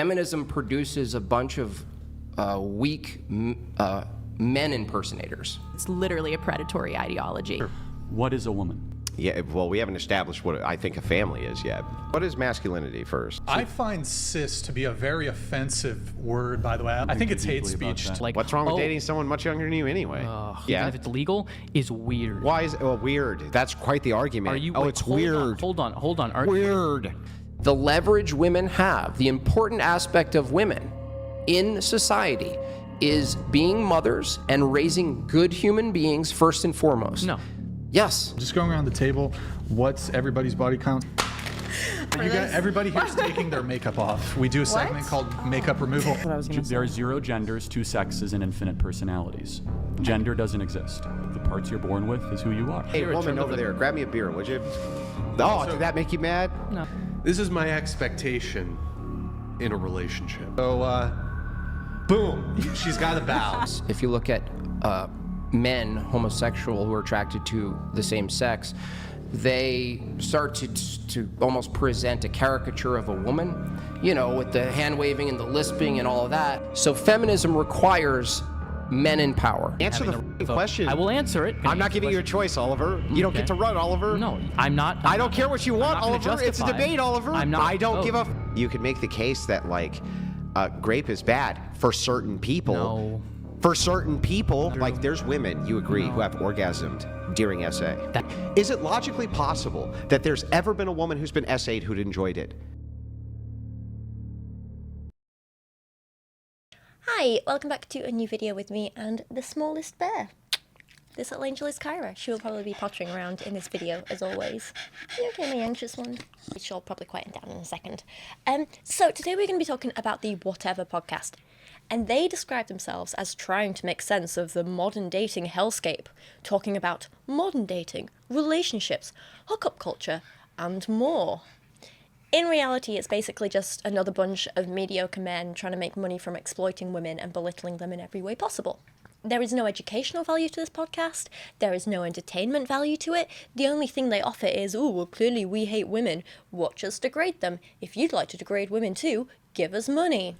feminism produces a bunch of weak men impersonators. It's literally a predatory ideology. What is a woman? Yeah, well, we haven't established what I think a family is yet. What is masculinity first? I find cis to be a very offensive word, by the way. I think it's hate speech. Like, What's wrong with dating someone much younger than you anyway? Even if it's legal, is weird. Why is it weird? That's quite the argument. It's weird. Hold on. Weird. The leverage women have, the important aspect of women in society is being mothers and raising good human beings first and foremost. No. Yes. Just going around the table, what's everybody's body count? Everybody here's taking their makeup off. We do a segment called makeup removal. There are 0 genders, 2 sexes, and infinite personalities. Gender doesn't exist. The parts you're born with is who you are. Hey, woman over there, grab me a beer, would you? Oh, did that make you mad? No. This is my expectation in a relationship. So, boom, she's got a bow. If you look at men, homosexual, who are attracted to the same sex, they start to almost present a caricature of a woman, you know, with the hand waving and the lisping and all of that. So feminism requires men in power. Answer the question. I will answer it. I'm not giving you a choice, Oliver. You don't get to run, Oliver. No, I'm not. I don't care what you want, Oliver. It's a debate, Oliver. I'm not. I don't give a. You could make the case that, like, grape is bad for certain people. No. For certain people, like there's women, you agree, who have orgasmed during SA. Is it logically possible that there's ever been a woman who's been SA'd who'd enjoyed it? Hi, welcome back to a new video with me and the smallest bear. This little angel is Kyra. She will probably be pottering around in this video, as always. You okay, my anxious one? She'll probably quieten down in a second. So today we're going to be talking about the Whatever podcast. And they describe themselves as trying to make sense of the modern dating hellscape, talking about modern dating, relationships, hookup culture, and more. In reality, it's basically just another bunch of mediocre men trying to make money from exploiting women and belittling them in every way possible. There is no educational value to this podcast. There is no entertainment value to it. The only thing they offer is, oh, well, clearly we hate women. Watch us degrade them. If you'd like to degrade women too, give us money.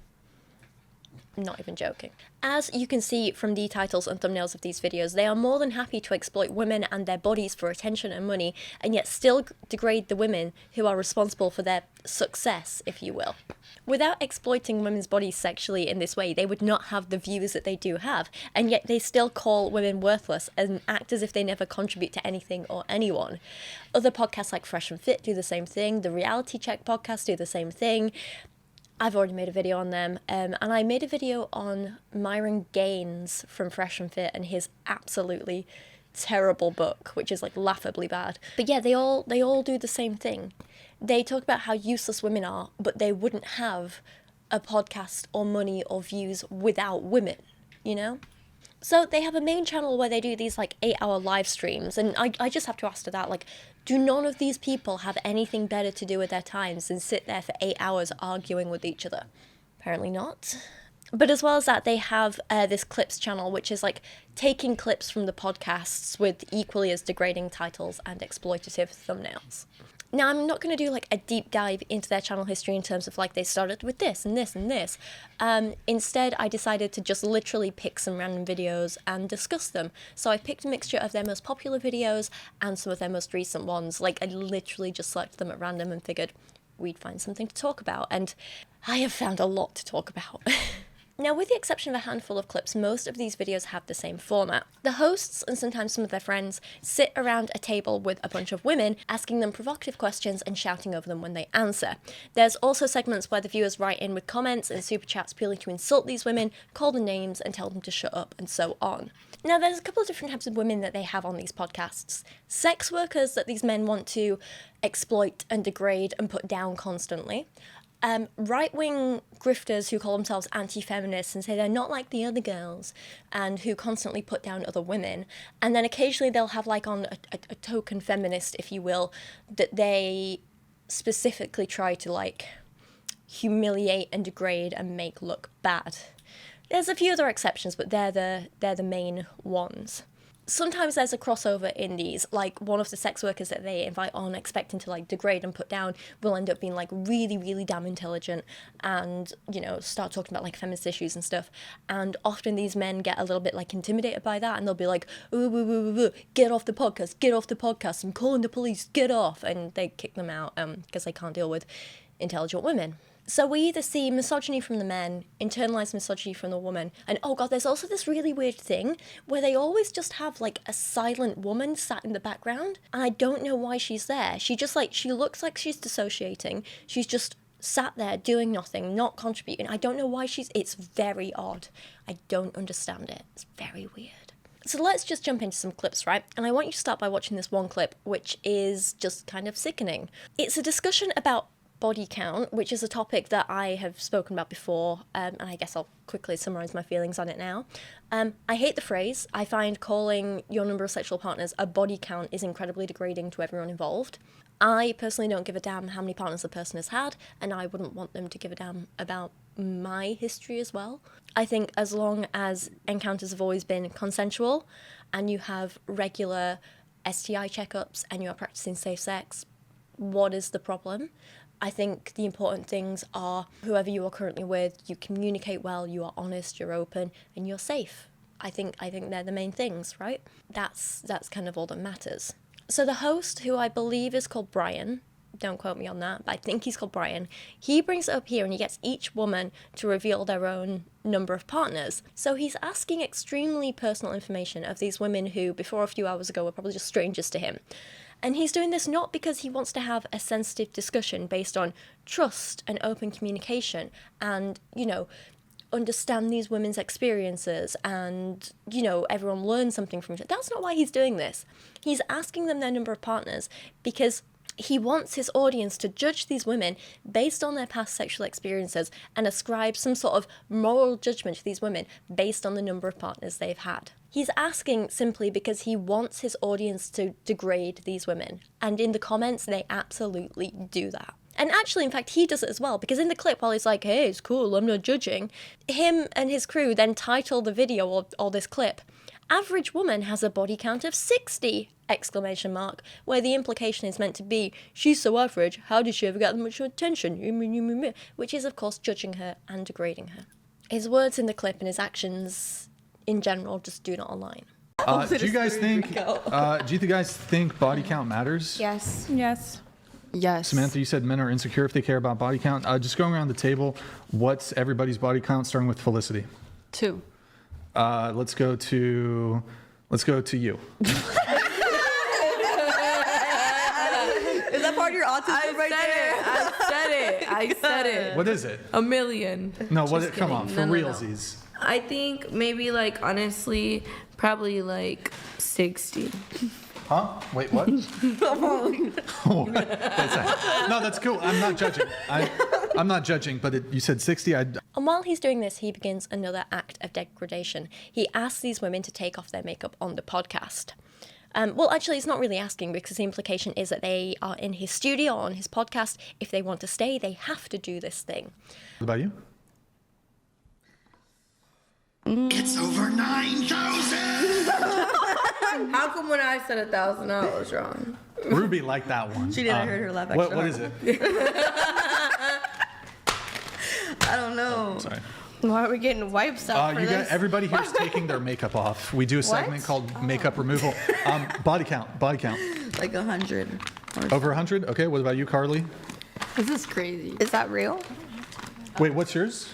Not even joking. As you can see from the titles and thumbnails of these videos, they are more than happy to exploit women and their bodies for attention and money, and yet still degrade the women who are responsible for their success, if you will. Without exploiting women's bodies sexually in this way, they would not have the views that they do have, and yet they still call women worthless and act as if they never contribute to anything or anyone. Other podcasts like Fresh and Fit do the same thing, the Reality Check podcast do the same thing. I've already made a video on them, and I made a video on Myron Gaines from Fresh and Fit and his absolutely terrible book, which is like laughably bad. But yeah, they all do the same thing. They talk about how useless women are, but they wouldn't have a podcast or money or views without women, you know? So they have a main channel where they do these like 8-hour live streams, and I just have to ask to that, like, do none of these people have anything better to do with their times than sit there for 8 hours arguing with each other? Apparently not. But as well as that, they have this clips channel, which is like taking clips from the podcasts with equally as degrading titles and exploitative thumbnails. Now, I'm not going to do like a deep dive into their channel history in terms of like they started with this and this and this. Instead, I decided to just literally pick some random videos and discuss them. So I picked a mixture of their most popular videos and some of their most recent ones. Like I literally just selected them at random and figured we'd find something to talk about. And I have found a lot to talk about. Now, with the exception of a handful of clips, most of these videos have the same format. The hosts, and sometimes some of their friends, sit around a table with a bunch of women, asking them provocative questions and shouting over them when they answer. There's also segments where the viewers write in with comments and super chats purely to insult these women, call them names, and tell them to shut up, and so on. Now, there's a couple of different types of women that they have on these podcasts. Sex workers that these men want to exploit and degrade and put down constantly. Right-wing grifters who call themselves anti-feminists and say they're not like the other girls and who constantly put down other women. And then occasionally they'll have like on a token feminist, if you will, that they specifically try to like humiliate and degrade and make look bad. There's a few other exceptions, but they're the main ones. sometimes there's a crossover in these, like one of the sex workers that they invite on expecting to like degrade and put down will end up being like really, really damn intelligent and, you know, start talking about like feminist issues and stuff. And often these men get a little bit like intimidated by that and they'll be like, ooh, get off the podcast, I'm calling the police, get off. And they kick them out because they can't deal with intelligent women. So we either see misogyny from the men, internalized misogyny from the woman, and oh god, there's also this really weird thing where they always just have like a silent woman sat in the background, and I don't know why she's there. She just like, she looks like she's dissociating. She's just sat there doing nothing, not contributing. I don't know why it's very odd. I don't understand it. It's very weird. So let's just jump into some clips, right? And I want you to start by watching this one clip, which is just kind of sickening. It's a discussion about body count, which is a topic that I have spoken about before, and I guess I'll quickly summarize my feelings on it now. I hate the phrase. I find calling your number of sexual partners a body count is incredibly degrading to everyone involved. I personally don't give a damn how many partners a person has had, and I wouldn't want them to give a damn about my history as well. I think as long as encounters have always been consensual, and you have regular STI checkups, and you are practicing safe sex, what is the problem? I think the important things are whoever you are currently with, you communicate well, you are honest, you're open, and you're safe. I think they're the main things, right? That's kind of all that matters. So the host, who I believe is called Brian, don't quote me on that, but I think he's called Brian, he brings it up here and he gets each woman to reveal their own number of partners. So he's asking extremely personal information of these women who, before a few hours ago, were probably just strangers to him. And he's doing this not because he wants to have a sensitive discussion based on trust and open communication and, you know, understand these women's experiences and, you know, everyone learns something from it. That's not why he's doing this. He's asking them their number of partners because he wants his audience to judge these women based on their past sexual experiences and ascribe some sort of moral judgment to these women based on the number of partners they've had. He's asking simply because he wants his audience to degrade these women. And in the comments, they absolutely do that. And actually, in fact, he does it as well, because in the clip, while he's like, hey, it's cool, I'm not judging, him and his crew then title the video or this clip, Average Woman Has a Body Count of 60! Where the implication is meant to be, she's so average, how did she ever get that much attention? Which is, of course, judging her and degrading her. His words in the clip and his actions in general just do not align. Do you guys think body count matters? Yes. Yes. Samantha, you said men are insecure if they care about body count. Just going around the table, what's everybody's body count, starting with Felicity? 2. Let's go to you. Is that part of your autism right there? I said it. What is it? 1 million. No, come on, for realsies. I think maybe like honestly, probably like 60. Huh? Wait, what? Wait a second. No, that's cool. I'm not judging. I'm not judging, but you said 60. And while he's doing this, he begins another act of degradation. He asks these women to take off their makeup on the podcast. Well, actually, he's not really asking, because the implication is that they are in his studio or on his podcast. If they want to stay, they have to do this thing. What about you? It's over 9,000! How come when I said 1,000, I was wrong? Ruby liked that one. She didn't hear her laugh extra What is it? I don't know. Oh, sorry. Why are we getting wipes out for this? Everybody here's taking their makeup off. We do a segment called makeup removal. Body count. Like 100. Over 100? Okay, what about you, Carly? This is crazy. Is that real? Wait, what's yours?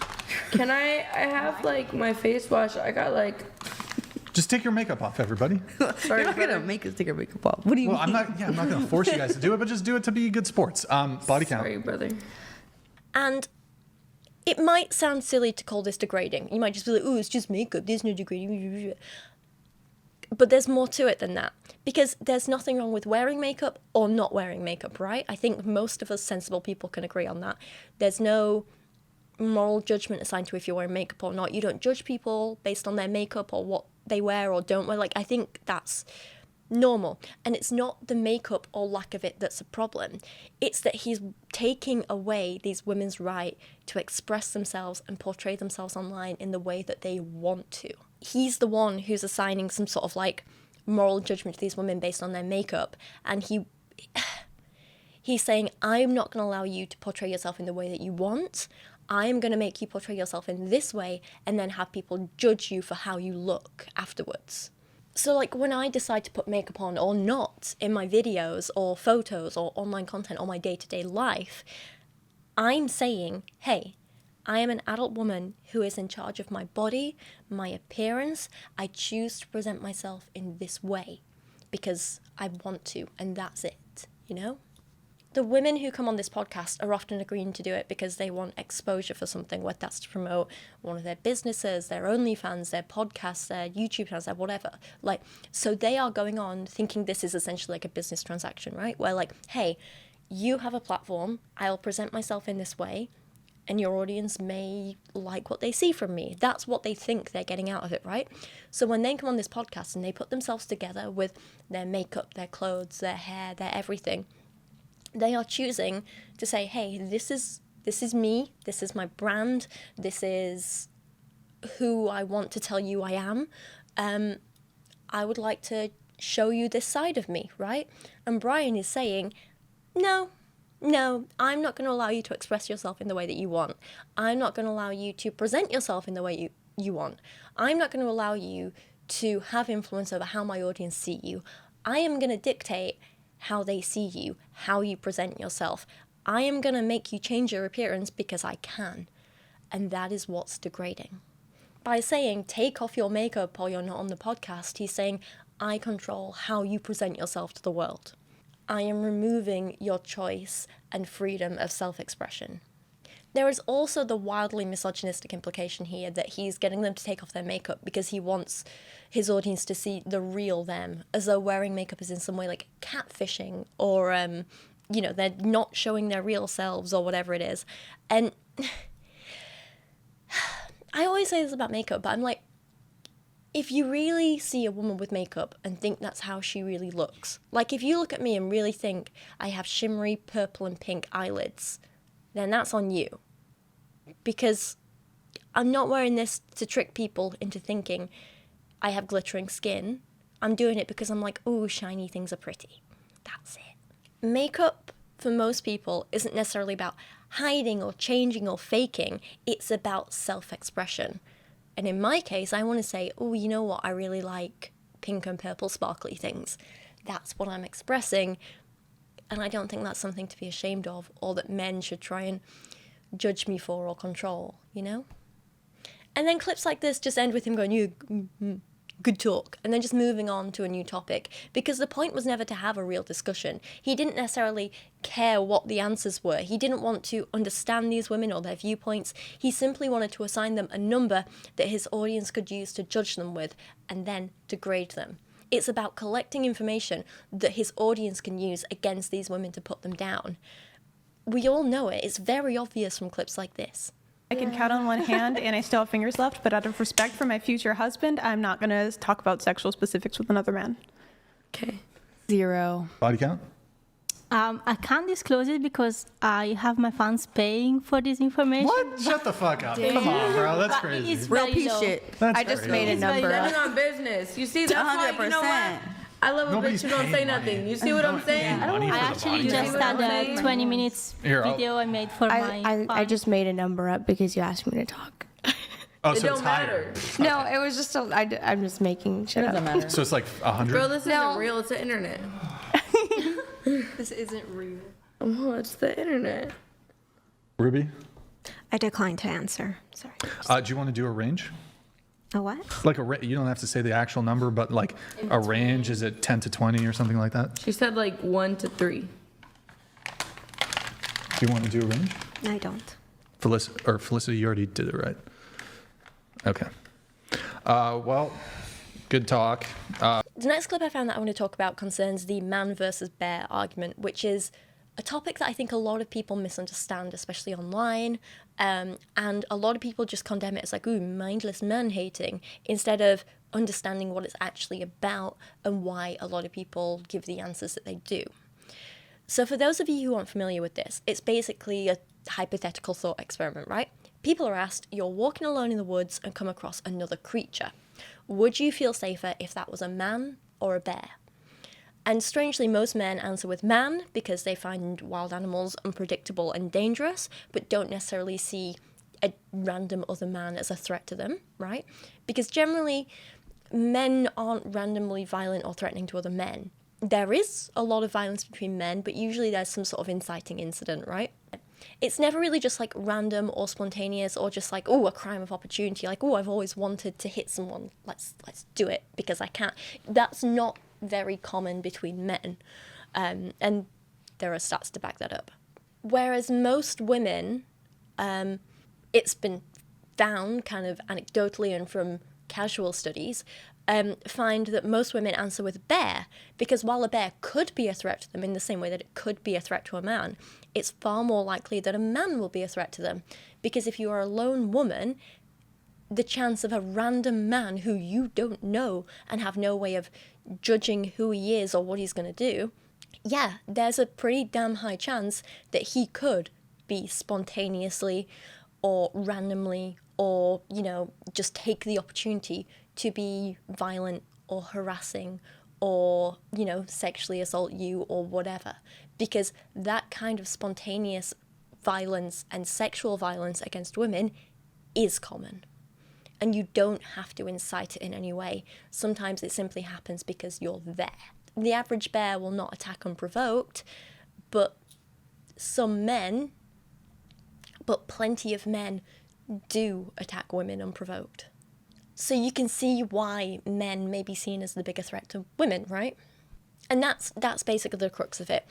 Can I have like my face wash? I got like. Just take your makeup off, everybody. You're not gonna make us take our makeup off. What do you mean? I'm not gonna force you guys to do it, but just do it to be good sports. Body count. Sorry, brother. And it might sound silly to call this degrading. You might just be like, oh, it's just makeup, there's no degrading. But there's more to it than that. Because there's nothing wrong with wearing makeup or not wearing makeup, right? I think most of us sensible people can agree on that. There's no moral judgment assigned to if you're wearing makeup or not. You don't judge people based on their makeup or what they wear or don't wear. Like, I think that's normal. And it's not the makeup or lack of it that's a problem. It's that he's taking away these women's right to express themselves and portray themselves online in the way that they want to. He's the one who's assigning some sort of like moral judgment to these women based on their makeup, and he's saying, I'm not going to allow you to portray yourself in the way that you want. I am going to make you portray yourself in this way and then have people judge you for how you look afterwards. So like when I decide to put makeup on or not in my videos or photos or online content or my day-to-day life, I'm saying, hey, I am an adult woman who is in charge of my body, my appearance. I choose to present myself in this way because I want to, and that's it, you know? The women who come on this podcast are often agreeing to do it because they want exposure for something, whether that's to promote one of their businesses, their OnlyFans, their podcasts, their YouTube channels, their whatever. Like, so they are going on thinking this is essentially like a business transaction, right? Where like, hey, you have a platform, I'll present myself in this way, and your audience may like what they see from me. That's what they think they're getting out of it, right? So when they come on this podcast and they put themselves together with their makeup, their clothes, their hair, their everything, they are choosing to say, hey, this is me, this is my brand, this is who I want to tell you I am. I would like to show you this side of me, right? And Brian is saying, no, I'm not going to allow you to express yourself in the way that you want. I'm not going to allow you to present yourself in the way you want. I'm not going to allow you to have influence over how my audience see you. I am going to dictate how they see you, how you present yourself. I am going to make you change your appearance because I can. And that is what's degrading. By saying, take off your makeup or you're not on the podcast, he's saying, I control how you present yourself to the world. I am removing your choice and freedom of self-expression. There is also the wildly misogynistic implication here that he's getting them to take off their makeup because he wants his audience to see the real them, as though wearing makeup is in some way like catfishing or, they're not showing their real selves or whatever it is. And I always say this about makeup, but I'm like, if you really see a woman with makeup and think that's how she really looks, like if you look at me and really think I have shimmery purple and pink eyelids, then that's on you. Because I'm not wearing this to trick people into thinking I have glittering skin. I'm doing it because I'm like, ooh, shiny things are pretty. That's it. Makeup, for most people, isn't necessarily about hiding or changing or faking. It's about self-expression. And in my case, I want to say, oh, you know what? I really like pink and purple sparkly things. That's what I'm expressing. And I don't think that's something to be ashamed of or that men should try and judge me for or control, you know? And then clips like this just end with him going, good talk, and then just moving on to a new topic, because the point was never to have a real discussion. He didn't necessarily care what the answers were. He didn't want to understand these women or their viewpoints. He simply wanted to assign them a number that his audience could use to judge them with and then degrade them. It's about collecting information that his audience can use against these women to put them down. We all know it. It's very obvious from clips like this. I can count on one hand and I still have fingers left, but out of respect for my future husband, I'm not going to talk about sexual specifics with another man. Okay. 0. Body count? I can't disclose it because I have my fans paying for this information. What? Shut the fuck up. Come on, bro. That's crazy. It's Real very piece low. shit. That's I just crazy. made a number up. Standing on business. You see, that's why, you know what? 100%. I love a Nobody's bitch who don't paying say money. nothing. You see what I'm saying? Money for I the actually body just count. had a 20 minutes Here, I'll- video I made for my I fans. just made a number up because you asked me to talk. Oh, It so it's don't higher. matter. No, it was just I'm just making shit up. matter. So it's like 100? Girl, this No. isn't real. It's the internet. This isn't real. Oh, it's the internet. Ruby? I decline to answer. Sorry. Do you want to do a range? A what? Like you don't have to say the actual number, but like a range, is it 10 to 20 or something like that? She said like 1 to 3. Do you want to do a range? I don't. Felicity, you already did it, right? Okay. Well, good talk. The next clip I found that I want to talk about concerns the man versus bear argument, which is a topic that I think a lot of people misunderstand, especially online, and a lot of people just condemn it as like, ooh, mindless man-hating, instead of understanding what it's actually about and why a lot of people give the answers that they do. So for those of you who aren't familiar with this, it's basically a hypothetical thought experiment, right? People are asked, you're walking alone in the woods and come across another creature. Would you feel safer if that was a man or a bear. And strangely, most men answer with man because they find wild animals unpredictable and dangerous, but don't necessarily see a random other man as a threat to them, right? Because generally, men aren't randomly violent or threatening to other men. There is a lot of violence between men, but usually there's some sort of inciting incident, right? It's never really just like random or spontaneous or just like, oh, a crime of opportunity. Like, oh, I've always wanted to hit someone. Let's do it because I can't. That's not very common between men. And there are stats to back that up. Whereas most women, it's been found kind of anecdotally and from casual studies, find that most women answer with bear because while a bear could be a threat to them in the same way that it could be a threat to a man, it's far more likely that a man will be a threat to them. Because if you are a lone woman, the chance of a random man who you don't know and have no way of judging who he is or what he's going to do, yeah, there's a pretty damn high chance that he could be spontaneously or randomly or, you know, just take the opportunity to be violent or harassing or, you know, sexually assault you or whatever. Because that kind of spontaneous violence and sexual violence against women is common. And you don't have to incite it in any way. Sometimes it simply happens because you're there. The average bear will not attack unprovoked, but some men, but plenty of men do attack women unprovoked. So you can see why men may be seen as the bigger threat to women, right? And that's basically the crux of it.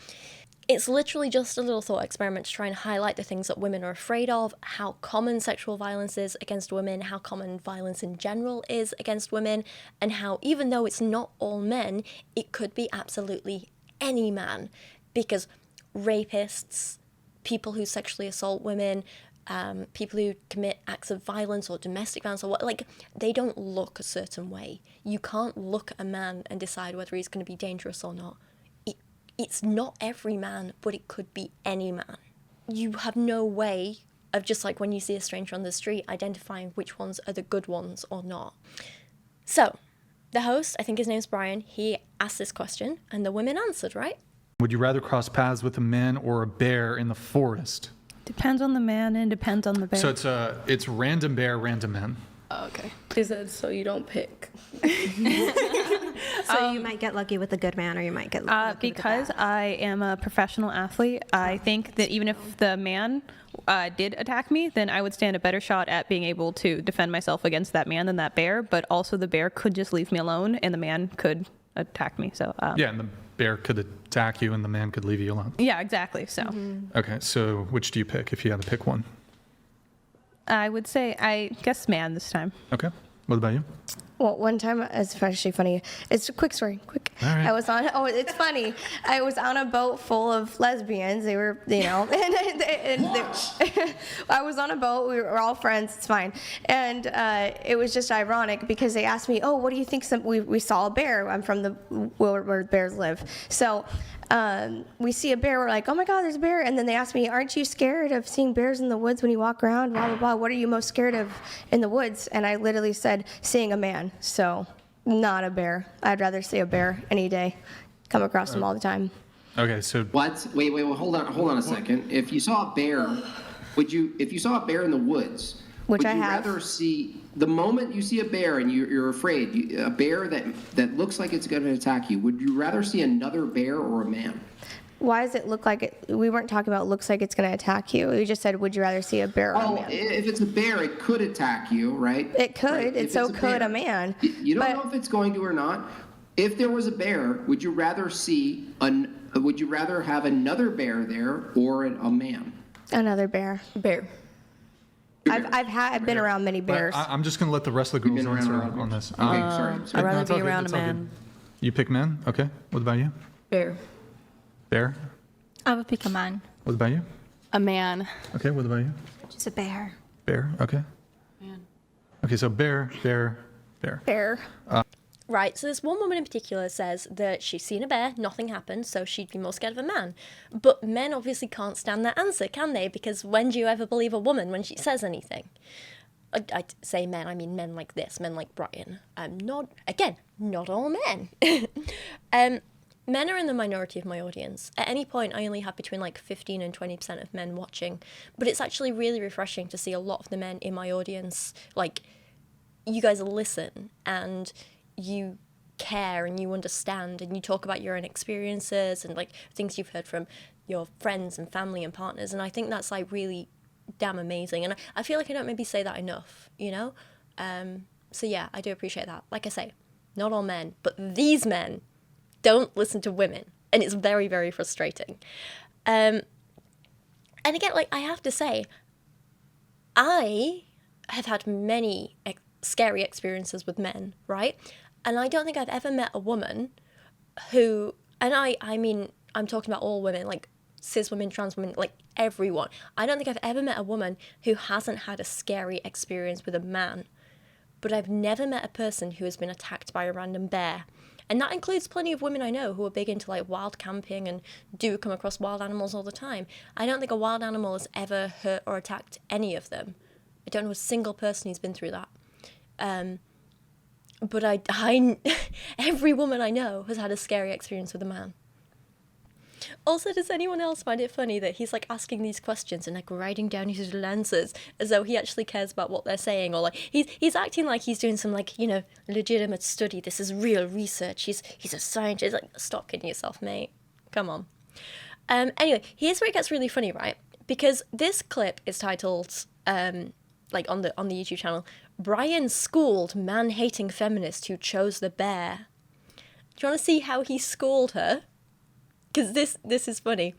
It's literally just a little thought experiment to try and highlight the things that women are afraid of, how common sexual violence is against women, how common violence in general is against women, and how even though it's not all men, it could be absolutely any man. Because rapists, people who sexually assault women, people who commit acts of violence or domestic violence or what, like, they don't look a certain way. You can't look at a man and decide whether he's going to be dangerous or not. It's not every man, but it could be any man. You have no way of just like when you see a stranger on the street, identifying which ones are the good ones or not. So, the host, I think his name's Brian, he asked this question and the women answered, right? Would you rather cross paths with a man or a bear in the forest? Depends on the man and depends on the bear. So it's random bear, random man. Oh, okay. He said, so you don't pick. So you might get lucky with a good man or you might get lucky because with a bad. I am a professional athlete, I think that even if the man did attack me, then I would stand a better shot at being able to defend myself against that man than that bear, but also the bear could just leave me alone and the man could attack me. So yeah, and the bear could attack you and the man could leave you alone. Yeah, exactly. So Okay, so which do you pick if you had to pick one? I would say, I guess man this time. Okay, what about you? Well, one time, it's actually funny. It's a quick story, quick. All right. I was on, it's funny. I was on a boat full of lesbians. They were, you know, I was on a boat. We were all friends. It's fine. And it was just ironic because they asked me, oh, what do you think? We saw a bear. I'm from where bears live. So we see a bear. We're like, oh my God, there's a bear. And then they asked me, aren't you scared of seeing bears in the woods when you walk around? Blah, blah, blah. What are you most scared of in the woods? And I literally said, seeing a man. So not a bear. I'd rather see a bear any day. Come across them all the time. Okay, so what? Wait, hold on a second. If you saw a bear, if you saw a bear in the woods, Which would I you have. rather see, the moment you see a bear and you're afraid, a bear that looks like it's going to attack you, would you rather see another bear or a man? Why does it look like it? We weren't talking about looks like it's going to attack you. We just said, would you rather see a bear or a man? If it's a bear, it could attack you, right? It could, Right? and so could a man. You don't know if it's going to or not. If there was a bear, would you rather have another bear there or a man? Another bear. Bear. I've been around many bears. I'm just going to let the rest of the girls answer on this. Okay, sorry. I'd rather it's all be good, around a it's all good. man. You pick men? Okay. What about you? Bear. Bear? I would pick a man. What about you? A man. Okay, what about you? Just a bear. Bear, okay. Man. Okay, so bear. Bear. Right, so this one woman in particular says that she's seen a bear, nothing happened, so she'd be more scared of a man. But men obviously can't stand that answer, can they? Because when do you ever believe a woman when she says anything? I say men, I mean men like this, men like Brian. Not all men. Men are in the minority of my audience. At any point, I only have between like 15 and 20% of men watching. But it's actually really refreshing to see a lot of the men in my audience, like, you guys listen and you care and you understand and you talk about your own experiences and like things you've heard from your friends and family and partners. And I think that's like really damn amazing. And I feel like I don't maybe say that enough, you know? So yeah, I do appreciate that. Like I say, not all men, but these men don't listen to women, and it's very, very frustrating. And again, like, I have to say, I have had many scary experiences with men, right? And I don't think I've ever met a woman who, and I mean, I'm talking about all women, like cis women, trans women, like everyone. I don't think I've ever met a woman who hasn't had a scary experience with a man. But I've never met a person who has been attacked by a random bear. And that includes plenty of women I know who are big into like wild camping and do come across wild animals all the time. I don't think a wild animal has ever hurt or attacked any of them. I don't know a single person who's been through that. But I every woman I know has had a scary experience with a man. Also, does anyone else find it funny that he's like asking these questions and like writing down his answers as though he actually cares about what they're saying, or like he's acting like he's doing some like, you know, legitimate study. This is real research. He's a scientist. Like, stop kidding yourself, mate. Come on. Anyway, here's where it gets really funny, right? Because this clip is titled like on the YouTube channel, Brian schooled man-hating feminist who chose the bear. Do you want to see how he schooled her? Because this is funny.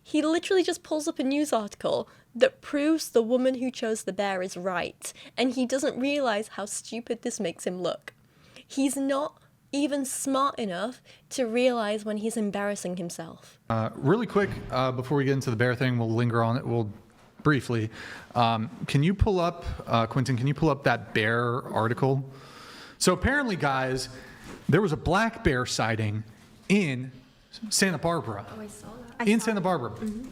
He literally just pulls up a news article that proves the woman who chose the bear is right, and he doesn't realise how stupid this makes him look. He's not even smart enough to realise when he's embarrassing himself. Really quick, before we get into the bear thing, we'll linger on it. We'll briefly. Can you pull up, Quentin, can you pull up that bear article? So apparently, guys, there was a black bear sighting in Santa Barbara. Oh, I saw that. In Santa Barbara. Mm-hmm.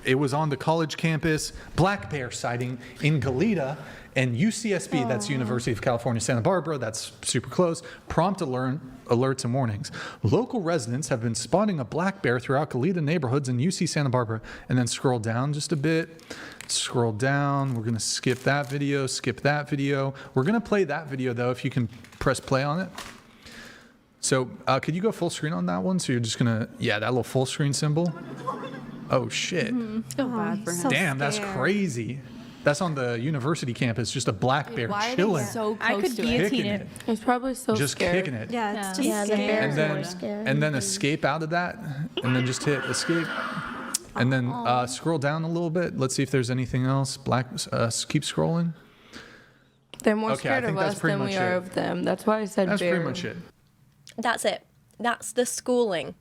It was on the college campus. Black bear sighting in Goleta and UCSB, that's University of California, Santa Barbara, that's super close. Prompt alerts and warnings. Local residents have been spotting a black bear throughout Goleta neighborhoods in UC Santa Barbara. And then scroll down just a bit. Scroll down. We're going to skip that video, skip that video. We're going to play that video, though, if you can press play on it. So could you go full screen on that one? So you're just gonna, yeah, that little full screen symbol. Oh shit. Mm-hmm. So bad for him. Damn, that's crazy. That's on the university campus, just a black bear chilling. So I could guillotine it. It's probably so just scared. kicking it. Yeah, it's too Yeah, the scary. bear And is then, more scary. and then escape out of that, and then just hit escape. And then scroll down a little bit. Let's see if there's anything else. Keep scrolling. They're more Okay, I scared think of that's us pretty than we much are it. of them. That's why I said That's bear. pretty much it. That's it. That's the schooling.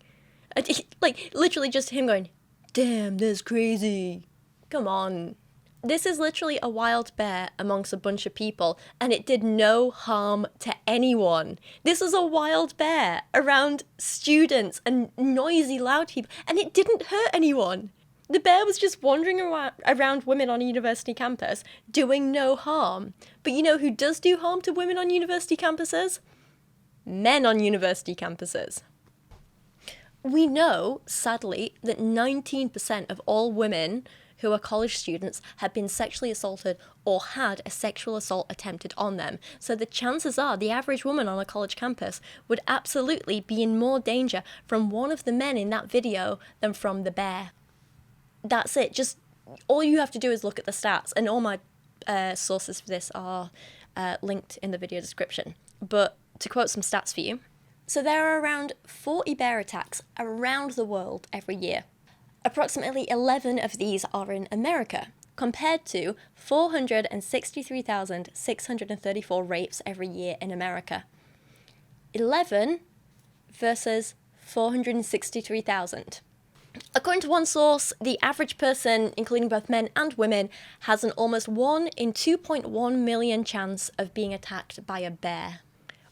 Like, literally just him going, damn, that's crazy. Come on. This is literally a wild bear amongst a bunch of people, and it did no harm to anyone. This was a wild bear around students and noisy, loud people, and it didn't hurt anyone. The bear was just wandering around women on a university campus, doing no harm. But you know who does do harm to women on university campuses? Men on university campuses. We know, sadly, that 19% of all women who are college students have been sexually assaulted or had a sexual assault attempted on them. So the chances are the average woman on a college campus would absolutely be in more danger from one of the men in that video than from the bear. That's it. Just all you have to do is look at the stats, and all my sources for this are linked in the video description. But to quote some stats for you, so there are around 40 bear attacks around the world every year. Approximately 11 of these are in America, compared to 463,634 rapes every year in America. 11 versus 463,000. According to one source, the average person, including both men and women, has an almost 1 in 2.1 million chance of being attacked by a bear.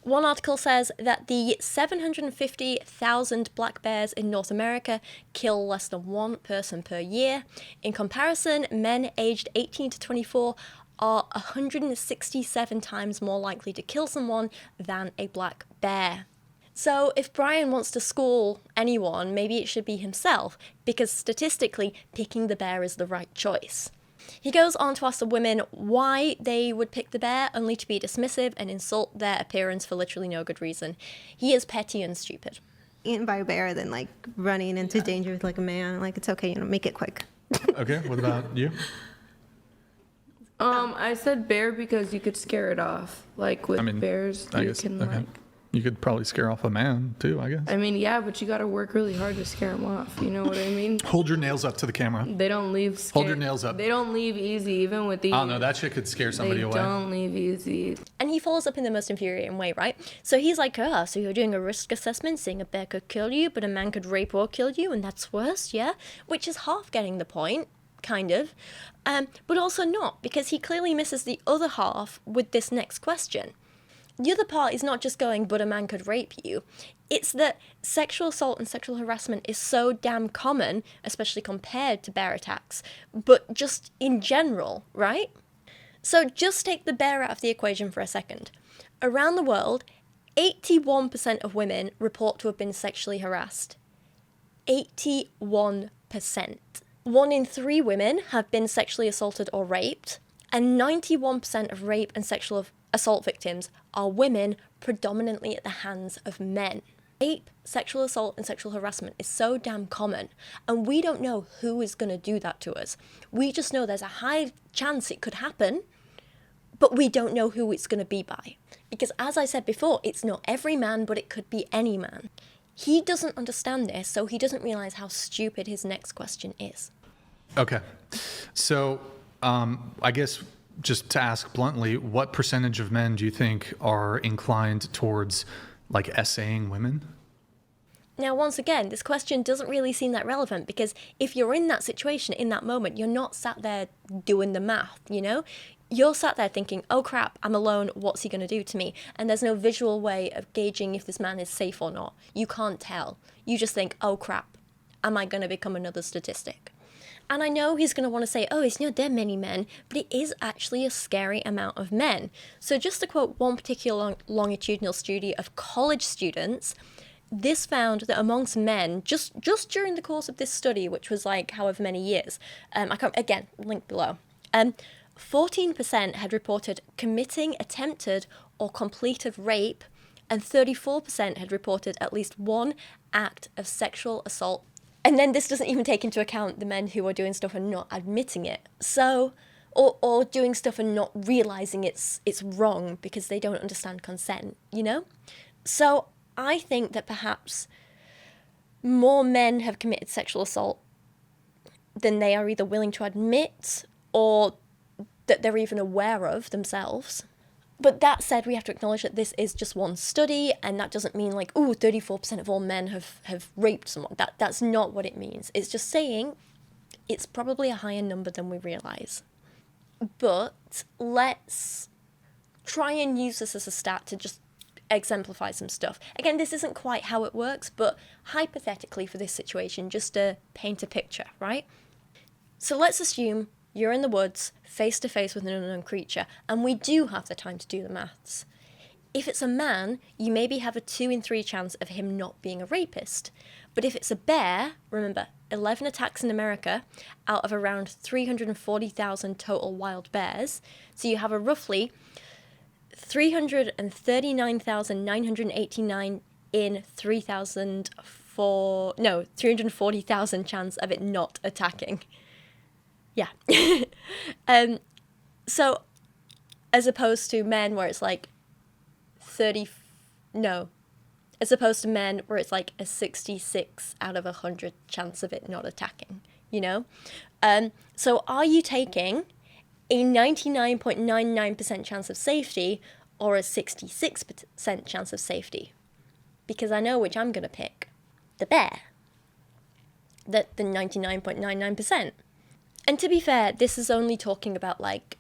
One article says that the 750,000 black bears in North America kill less than one person per year. In comparison, men aged 18 to 24 are 167 times more likely to kill someone than a black bear. So if Brian wants to school anyone, maybe it should be himself, because statistically, picking the bear is the right choice. He goes on to ask the women why they would pick the bear, only to be dismissive and insult their appearance for literally no good reason. He is petty and stupid. Eaten by a bear than like running into danger with like a man. Like, it's okay, make it quick. Okay, what about you? I said bear because you could scare it off. Like with bears, you can like. You could probably scare off a man too, I guess. I mean, yeah, but you got to work really hard to scare them off. You know what I mean? Hold your nails up to the camera. They don't leave. Hold your nails up. They don't leave easy, even with these. I don't know. That shit could scare somebody away. They don't leave easy. And he follows up in the most infuriating way, right? So he's like, so you're doing a risk assessment, saying a bear could kill you, but a man could rape or kill you, and that's worse, yeah? Which is half getting the point, kind of. But also not, because he clearly misses the other half with this next question. The other part is not just going, but a man could rape you. It's that sexual assault and sexual harassment is so damn common, especially compared to bear attacks, but just in general, right? So just take the bear out of the equation for a second. Around the world, 81% of women report to have been sexually harassed. 81%. 1 in 3 women have been sexually assaulted or raped, and 91% of rape and sexual assault victims are women, predominantly at the hands of men. Rape, sexual assault, and sexual harassment is so damn common, and we don't know who is going to do that to us. We just know there's a high chance it could happen, but we don't know who it's going to be by. Because as I said before, it's not every man, but it could be any man. He doesn't understand this, so he doesn't realize how stupid his next question is. Okay. So, I guess just to ask bluntly, what percentage of men do you think are inclined towards like essaying women? Now, once again, this question doesn't really seem that relevant, because if you're in that situation, in that moment, you're not sat there doing the math, you know? You're sat there thinking, oh crap, I'm alone, what's he going to do to me? And there's no visual way of gauging if this man is safe or not. You can't tell. You just think, oh crap, am I going to become another statistic? And I know he's going to want to say, oh, it's not that many men, but it is actually a scary amount of men. So just to quote one particular longitudinal study of college students, this found that amongst men, just during the course of this study, which was like however many years, again, link below, 14% had reported committing attempted or completed rape, and 34% had reported at least one act of sexual assault. And then this doesn't even take into account the men who are doing stuff and not admitting it. So, or doing stuff and not realizing it's wrong because they don't understand consent, you know? So I think that perhaps more men have committed sexual assault than they are either willing to admit or that they're even aware of themselves. But that said, we have to acknowledge that this is just one study, and that doesn't mean like, 34% of all men have raped someone. That's not what it means. It's just saying it's probably a higher number than we realize. But let's try and use this as a stat to just exemplify some stuff. Again, this isn't quite how it works, but hypothetically for this situation, just to paint a picture, right? So let's assume you're in the woods, face to face with an unknown creature, and we do have the time to do the maths. If it's a man, you maybe have a 2 in 3 chance of him not being a rapist. But if it's a bear, remember, 11 attacks in America out of around 340,000 total wild bears, so you have a roughly 339,989 in 340,000 chance of it not attacking. Yeah. So as opposed to men where it's like as opposed to men where it's like a 66 out of 100 chance of it not attacking, you know? So are you taking a 99.99% chance of safety or a 66% chance of safety? Because I know which I'm going to pick. The bear. The 99.99%. And to be fair, this is only talking about like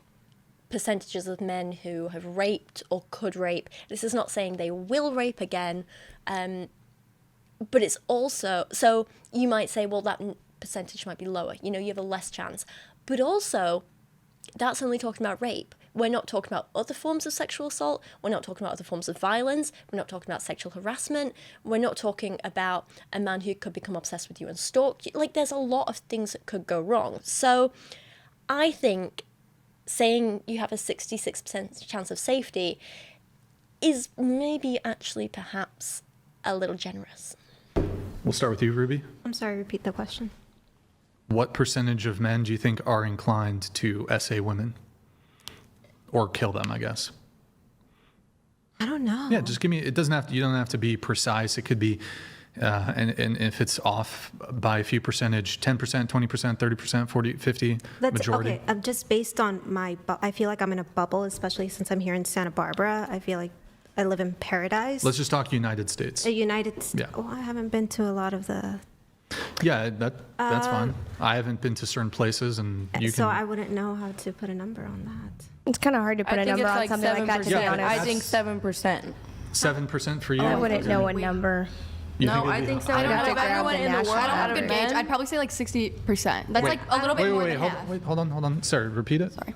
percentages of men who have raped or could rape. This is not saying they will rape again. But it's also, so you might say, well, that percentage might be lower. You know, you have a less chance. But also, that's only talking about rape. We're not talking about other forms of sexual assault. We're not talking about other forms of violence. We're not talking about sexual harassment. We're not talking about a man who could become obsessed with you and stalk you. Like, there's a lot of things that could go wrong. So I think saying you have a 66% chance of safety is maybe actually perhaps a little generous. We'll start with you, Ruby. I'm sorry, repeat the question. What percentage of men do you think are inclined to essay women? Or kill them, I guess. I don't know. Yeah, just give me, you don't have to be precise. It could be, and if it's off by a few percentage, 10%, 20%, 30%, 40, 50, majority. Okay, just based on I feel like I'm in a bubble, especially since I'm here in Santa Barbara. I feel like I live in paradise. Let's just talk United States. United States. Yeah. Oh, I haven't been to a lot of the... Yeah, that's fine. I haven't been to certain places, and you so can... I wouldn't know how to put a number on that. It's kind of hard to put a number on something like that, to be honest. I think 7%. 7% for you? I wouldn't know a number. No, I think so. I'd have to Out of grab everyone the in the national world, I don't have out a of good gauge. men, I'd probably say like 60%. That's like a little bit more than half. Hold on. Sorry, repeat it. Sorry.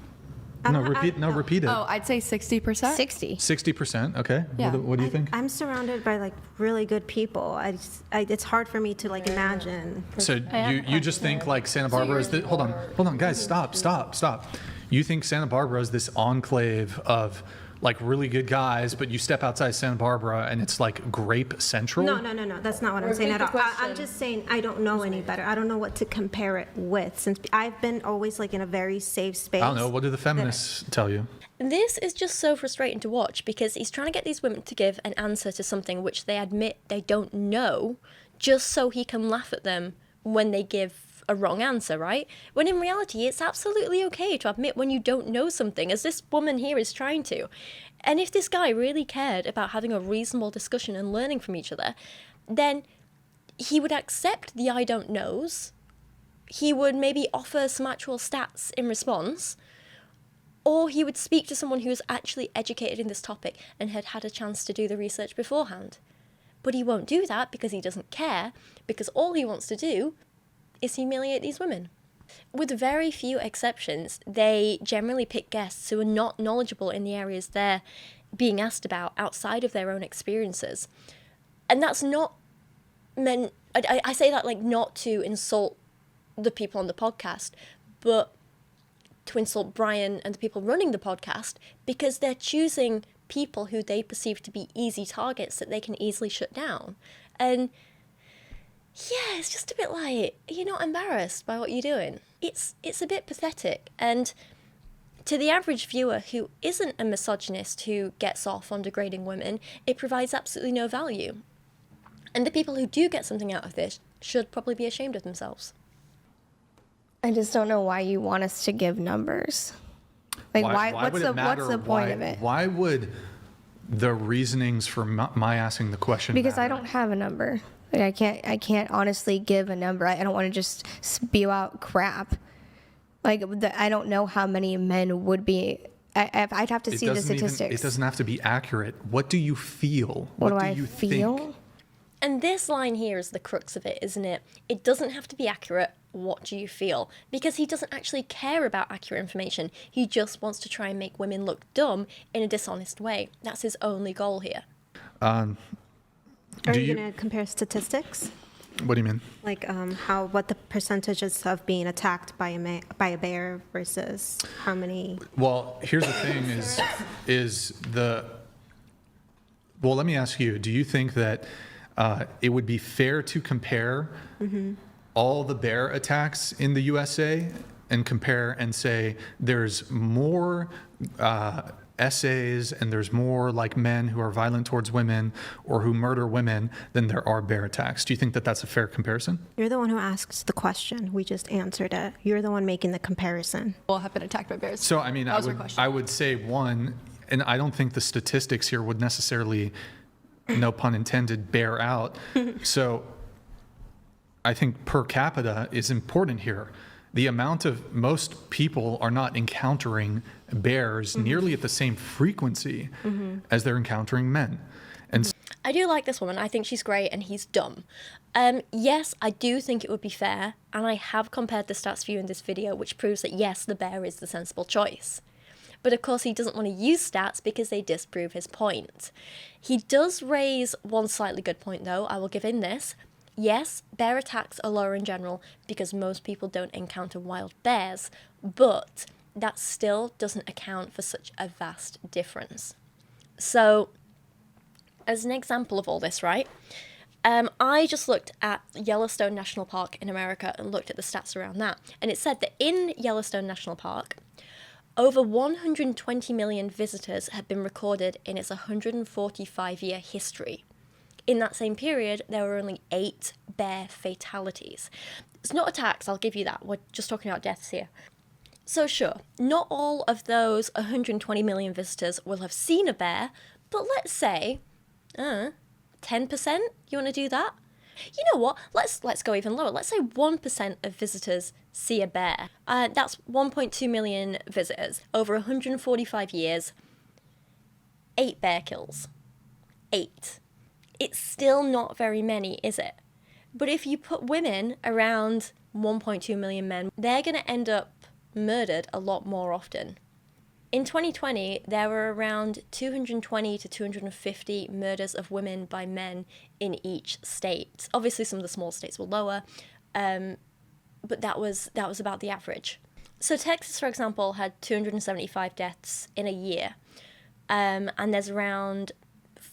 Repeat it. Oh, I'd say 60%. 60. 60%, okay. Yeah. What do you think? I'm surrounded by like really good people. It's hard for me to like imagine. So you just think like Santa Barbara is the, hold on, guys, stop. You think Santa Barbara is this enclave of like really good guys, but you step outside Santa Barbara and it's like grape central? No. That's not what I'm saying at all. I'm just saying I don't know any better. I don't know what to compare it with, since I've been always like in a very safe space. I don't know. What do the feminists tell you? This is just so frustrating to watch because he's trying to get these women to give an answer to something which they admit they don't know, just so he can laugh at them when they give a wrong answer, right? When in reality, it's absolutely okay to admit when you don't know something, as this woman here is trying to. And if this guy really cared about having a reasonable discussion and learning from each other, then he would accept the I don't knows. He would maybe offer some actual stats in response, or he would speak to someone who is actually educated in this topic and had had a chance to do the research beforehand. But he won't do that because he doesn't care, because all he wants to do is humiliate these women. With very few exceptions, they generally pick guests who are not knowledgeable in the areas they're being asked about outside of their own experiences. And that's not meant, I say that like not to insult the people on the podcast, but to insult Brian and the people running the podcast, because they're choosing people who they perceive to be easy targets that they can easily shut down. And yeah, it's just a bit like, you're not embarrassed by what you're doing. It's a bit pathetic. And to the average viewer who isn't a misogynist who gets off on degrading women, it provides absolutely no value. And the people who do get something out of this should probably be ashamed of themselves. I just don't know why you want us to give numbers. Like, what's the point of it? Why would the reasonings for my asking the question Because matter? I don't have a number. Like, I can't honestly give a number. I don't want to just spew out crap. Like, I don't know how many men would be. I'd have to see the statistics. It doesn't have to be accurate. What do you feel? What do do I you feel? think? And this line here is the crux of it, isn't it? It doesn't have to be accurate. What do you feel? Because he doesn't actually care about accurate information. He just wants to try and make women look dumb in a dishonest way. That's his only goal here. Are you going to compare statistics? What do you mean? Like what the percentages of being attacked by a bear versus how many? Well, here's the thing: well, let me ask you: do you think that it would be fair to compare all the bear attacks in the USA and compare and say there's more essays and there's more like men who are violent towards women or who murder women than there are bear attacks? Do you think that that's a fair comparison? You're the one who asked the question. We just answered it. You're the one making the comparison. All have been attacked by bears. So, I mean, I would say one, and I don't think the statistics here would necessarily, no pun intended, bear out. So I think per capita is important here. The amount of, most people are not encountering bears nearly at the same frequency as they're encountering men. And I do like this woman. I think she's great and he's dumb. Yes, I do think it would be fair, and I have compared the stats for you in this video, which proves that yes, the bear is the sensible choice. But of course, he doesn't want to use stats because they disprove his point. He does raise one slightly good point, though. I will give him this. Yes, bear attacks are lower in general because most people don't encounter wild bears, but that still doesn't account for such a vast difference. So, as an example of all this, right, I just looked at Yellowstone National Park in America and looked at the stats around that, and it said that in Yellowstone National Park, over 120 million visitors have been recorded in its 145-year history. In that same period, there were only 8 bear fatalities. It's not attacks, I'll give you that. We're just talking about deaths here. So sure, not all of those 120 million visitors will have seen a bear, but let's say 10%? You want to do that? You know what? Let's go even lower. Let's say 1% of visitors see a bear. That's 1.2 million visitors over 145 years. 8 bear kills. 8. It's still not very many, is it? But if you put women around 1.2 million men, they're going to end up murdered a lot more often. In 2020, there were around 220 to 250 murders of women by men in each state. Obviously, some of the small states were lower, but that was about the average. So Texas, for example, had 275 deaths in a year, and there's around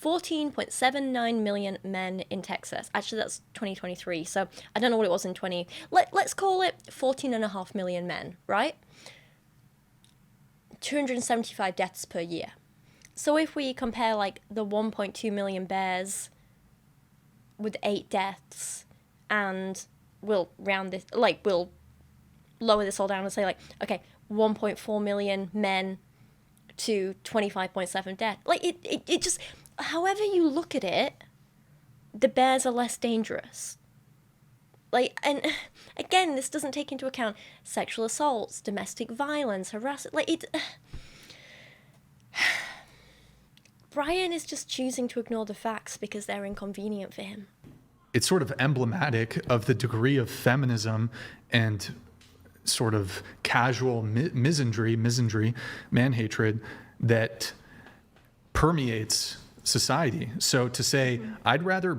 14.79 million men in Texas. Actually, that's 2023, so I don't know what it was in 20. Let's call it 14.5 million men, right? 275 deaths per year. So if we compare like the 1.2 million bears with 8 deaths, and we'll round this, like we'll lower this all down and say like, okay, 1.4 million men to 25.7 deaths. Like it just, however you look at it, the bears are less dangerous. Like, and again, this doesn't take into account sexual assaults, domestic violence, harassment. Like, Brian is just choosing to ignore the facts because they're inconvenient for him. It's sort of emblematic of the degree of feminism and sort of casual misandry, man-hatred that permeates society. So to say, I'd rather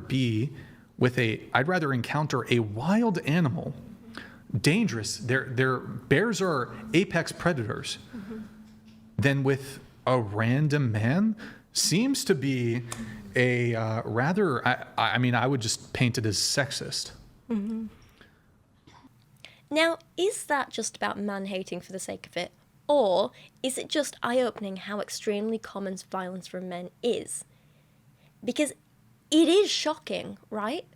encounter a wild animal, dangerous, bears are apex predators, than with a random man seems to be a rather, I mean, I would just paint it as sexist. Mm-hmm. Now, is that just about man-hating for the sake of it? Or is it just eye-opening how extremely common violence from men is? Because it is shocking, right?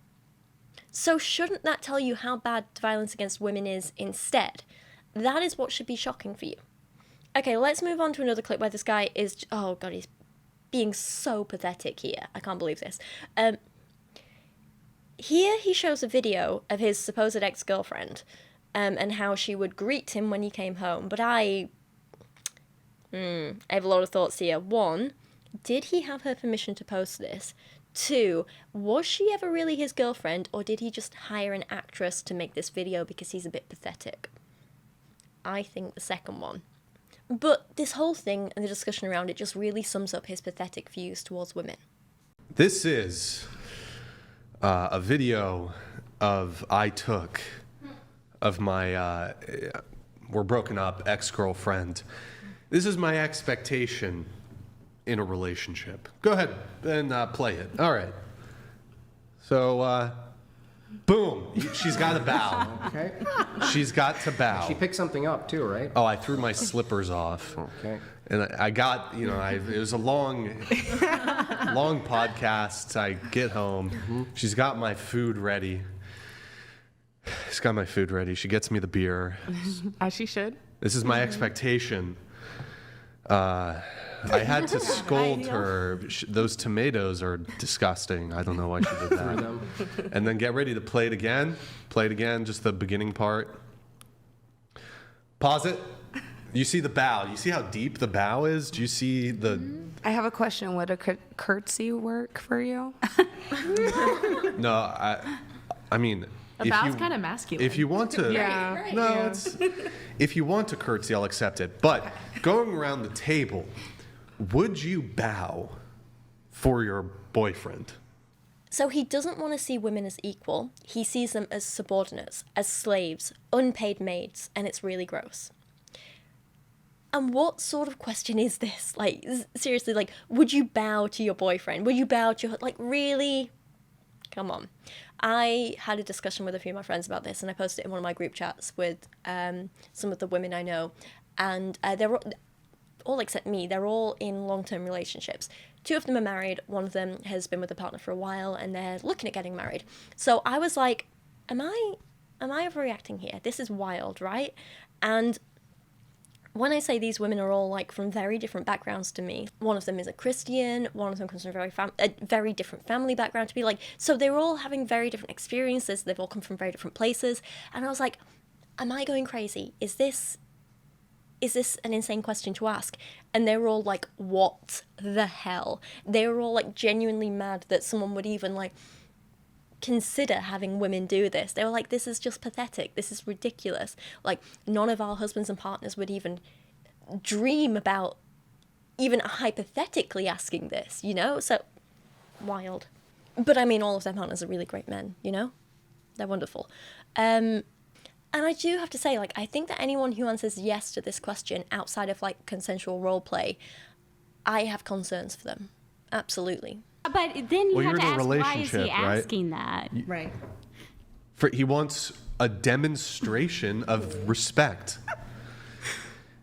So shouldn't that tell you how bad violence against women is instead? That is what should be shocking for you. Okay, let's move on to another clip where this guy is... Oh, God, he's being so pathetic here. I can't believe this. Here he shows a video of his supposed ex-girlfriend and how she would greet him when he came home. But I have a lot of thoughts here. 1, did he have her permission to post this? 2, was she ever really his girlfriend, or did he just hire an actress to make this video because he's a bit pathetic? I think the second one. But this whole thing and the discussion around it just really sums up his pathetic views towards women. This is a video I took of my, we're broken up, ex-girlfriend. This is my expectation in a relationship. Go ahead and play it. All right. So, boom. She's got to bow. Okay. She's got to bow. She picked something up too, right? Oh, I threw my slippers off. Okay. And I got, it was a long podcast. I get home. She's got my food ready. She's got my food ready. She gets me the beer. As she should. This is my expectation. I had to scold her. Those tomatoes are disgusting. I don't know why she did that. And then get ready to play it again. Play it again, just the beginning part. Pause it. You see the bow. You see how deep the bow is? Do you see the... I have a question. Would a curtsy work for you? No, I mean... A bow's kind of masculine. If you want to... Yeah. No, it's... If you want to curtsy, I'll accept it. But going around the table, would you bow for your boyfriend? So he doesn't want to see women as equal. He sees them as subordinates, as slaves, unpaid maids, and it's really gross. And what sort of question is this? Like, seriously, like, would you bow to your boyfriend? Would you bow to your, like, really? Come on. I had a discussion with a few of my friends about this, and I posted it in one of my group chats with some of the women I know, and they're all except me, they're all in long-term relationships. 2 of them are married, 1 of them has been with a partner for a while, and they're looking at getting married. So I was like, am I overreacting here? This is wild, right? And when I say these women are all like from very different backgrounds to me, 1 of them is a Christian, 1 of them comes from a very different family background to me. Like, so they're all having very different experiences. They've all come from very different places. And I was like, am I going crazy? Is this an insane question to ask? And they were all like, what the hell? They were all like genuinely mad that someone would even like consider having women do this. They were like, this is just pathetic. This is ridiculous. Like, none of our husbands and partners would even dream about even hypothetically asking this, you know? So, wild. But I mean, all of their partners are really great men, you know? They're wonderful. And I do have to say, like, I think that anyone who answers yes to this question outside of, like, consensual role play, I have concerns for them. Absolutely. But then you have to ask, why is he right? asking that? Right. He wants a demonstration of respect.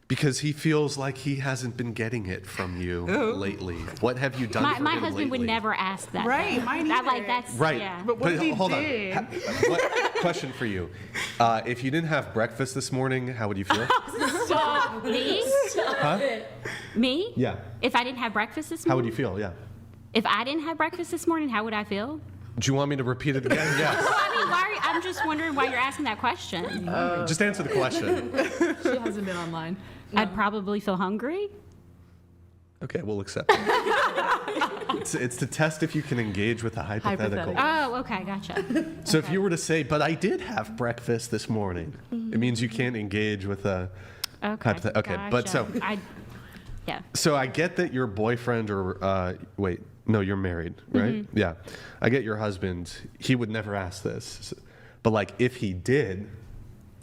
Because he feels like he hasn't been getting it from you lately. What have you done for him My husband lately? would never ask that. Right, mine That, like, either. that's, Right. yeah. But what if he hold did? on. Question for you. If you didn't have breakfast this morning, how would you feel? So, me? Huh? Me? Yeah. If I didn't have breakfast this How morning? would you feel? Yeah. If I didn't have breakfast this morning, how would I feel? Do you want me to repeat it again? Yes. Well, I mean, I'm just wondering why you're asking that question. Just answer the question. She hasn't been online. I'd probably feel hungry. Okay, we'll accept it. It's to test if you can engage with a hypothetical. Oh, okay, gotcha. So if you were to say, but I did have breakfast this morning, it means you can't engage with a hypothetical. Okay, but so... Yeah. So I get that your boyfriend or, wait, no, you're married, right? Mm-hmm. Yeah. I get your husband, he would never ask this. But like, if he did,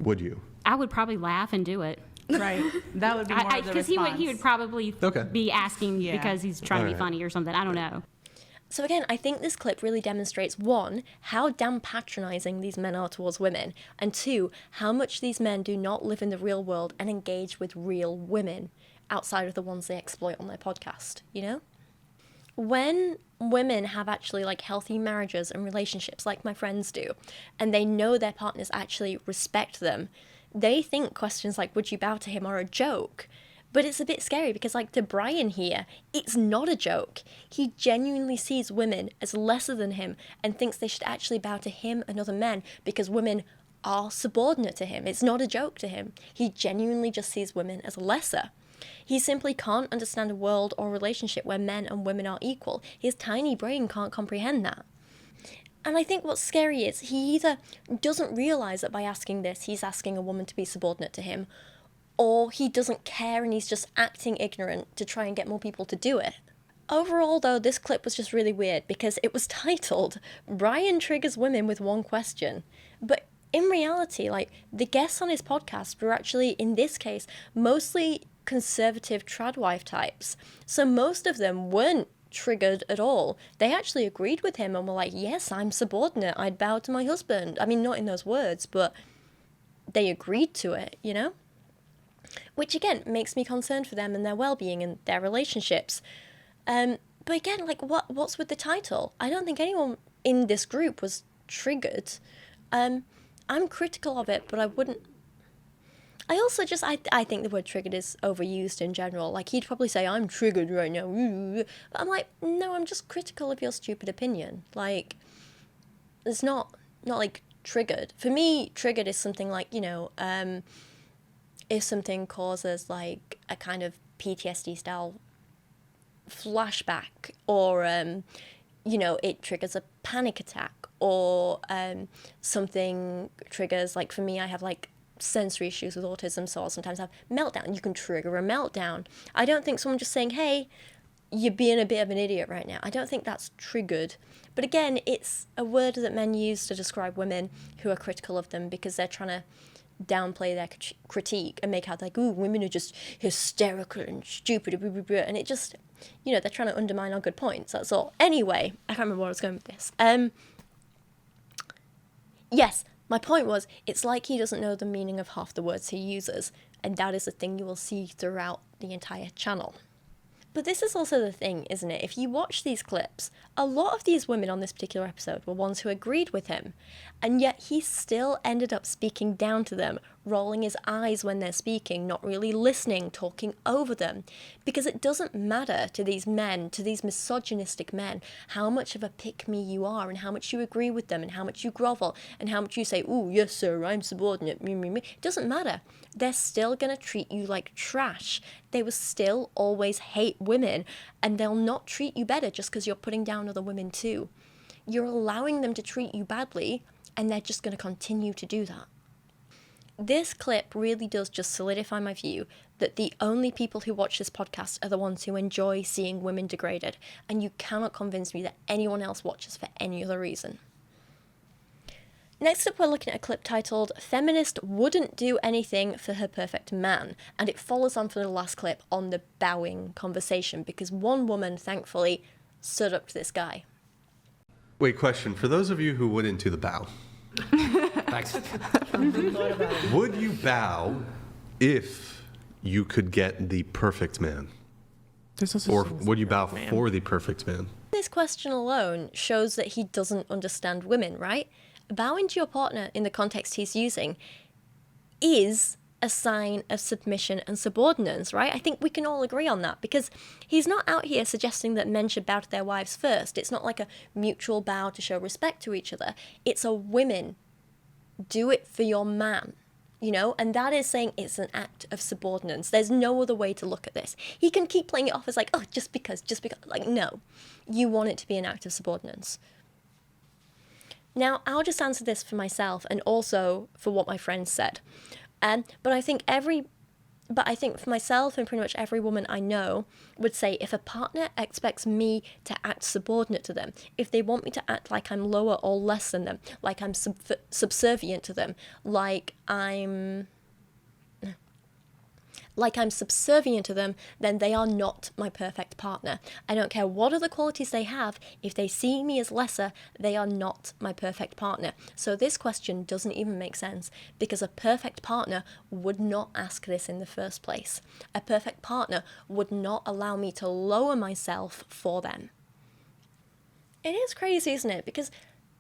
would you? I would probably laugh and do it. Right. That would be more of the Because response. he would probably be asking Yeah. because he's trying to be Alright. funny or something. I don't know. So again, I think this clip really demonstrates, 1, how damn patronizing these men are towards women, and 2, how much these men do not live in the real world and engage with real women outside of the ones they exploit on their podcast, you know? When women have actually like healthy marriages and relationships like my friends do, and they know their partners actually respect them, they think questions like, would you bow to him, are a joke. But it's a bit scary because, like, to Brian here, it's not a joke. He genuinely sees women as lesser than him and thinks they should actually bow to him and other men because women are subordinate to him. It's not a joke to him. He genuinely just sees women as lesser. He simply can't understand a world or relationship where men and women are equal. His tiny brain can't comprehend that. And I think what's scary is he either doesn't realize that by asking this, he's asking a woman to be subordinate to him, or he doesn't care and he's just acting ignorant to try and get more people to do it. Overall, though, this clip was just really weird because it was titled, Brian Triggers Women with One Question. But in reality, like, the guests on his podcast were actually, in this case, mostly conservative tradwife types. So most of them weren't triggered at all. They actually agreed with him and were like, yes, I'm subordinate. I'd bow to my husband. I mean, not in those words, but they agreed to it, you know? Which, again, makes me concerned for them and their well-being and their relationships. But again, like, what's with the title? I don't think anyone in this group was triggered. I'm critical of it, but I wouldn't... I also just, I think the word triggered is overused in general. Like, he'd probably say, I'm triggered right now. But I'm like, no, I'm just critical of your stupid opinion. Like, it's not like, triggered. For me, triggered is something like, you know, if something causes, like, a kind of PTSD-style flashback, or, you know, it triggers a panic attack, or something triggers, like, for me, I have, like, sensory issues with autism, so I'll sometimes have meltdown. You can trigger a meltdown. I don't think someone just saying, hey, you're being a bit of an idiot right now, I don't think that's triggered. But again, it's a word that men use to describe women who are critical of them because they're trying to downplay their critique and make out like, ooh, women are just hysterical and stupid, and it just, they're trying to undermine our good points, that's all. Anyway, I can't remember where I was going with this. Yes, my point was, it's like he doesn't know the meaning of half the words he uses, and that is the thing you will see throughout the entire channel. But this is also the thing, isn't it? If you watch these clips, a lot of these women on this particular episode were ones who agreed with him, and yet he still ended up speaking down to them, rolling his eyes when they're speaking, not really listening, talking over them. Because it doesn't matter to these men, to these misogynistic men, how much of a pick-me you are, and how much you agree with them, and how much you grovel, and how much you say, ooh, yes sir, I'm subordinate, me. It doesn't matter. They're still going to treat you like trash. They will still always hate women, and they'll not treat you better just because you're putting down other women too. You're allowing them to treat you badly, and they're just going to continue to do that. This clip really does just solidify my view that the only people who watch this podcast are the ones who enjoy seeing women degraded, and you cannot convince me that anyone else watches for any other reason. Next up, we're looking at a clip titled, Feminist Wouldn't Do Anything for Her Perfect Man, and it follows on from the last clip on the bowing conversation, because one woman, thankfully, stood up to this guy. Wait, question. For those of you who wouldn't do the bow, would you bow if you could get the perfect man? Or would you bow for the perfect man? This question alone shows that he doesn't understand women, right? Bowing to your partner in the context he's using is a sign of submission and subordinance, right? I think we can all agree on that, because he's not out here suggesting that men should bow to their wives first. It's not like a mutual bow to show respect to each other. It's a women, do it for your man, and that is saying it's an act of subordinance. There's no other way to look at this. He can keep playing it off as like, oh, just because, like, no, you want it to be an act of subordinance. Now, I'll just answer this for myself and also for what my friends said. But I think for myself and pretty much every woman I know would say if a partner expects me to act subordinate to them, if they want me to act like I'm lower or less than them, like I'm subservient to them, like I'm subservient to them, then they are not my perfect partner. I don't care what other qualities they have. If they see me as lesser, they are not my perfect partner. So this question doesn't even make sense, because a perfect partner would not ask this in the first place. A perfect partner would not allow me to lower myself for them. It is crazy, isn't it? Because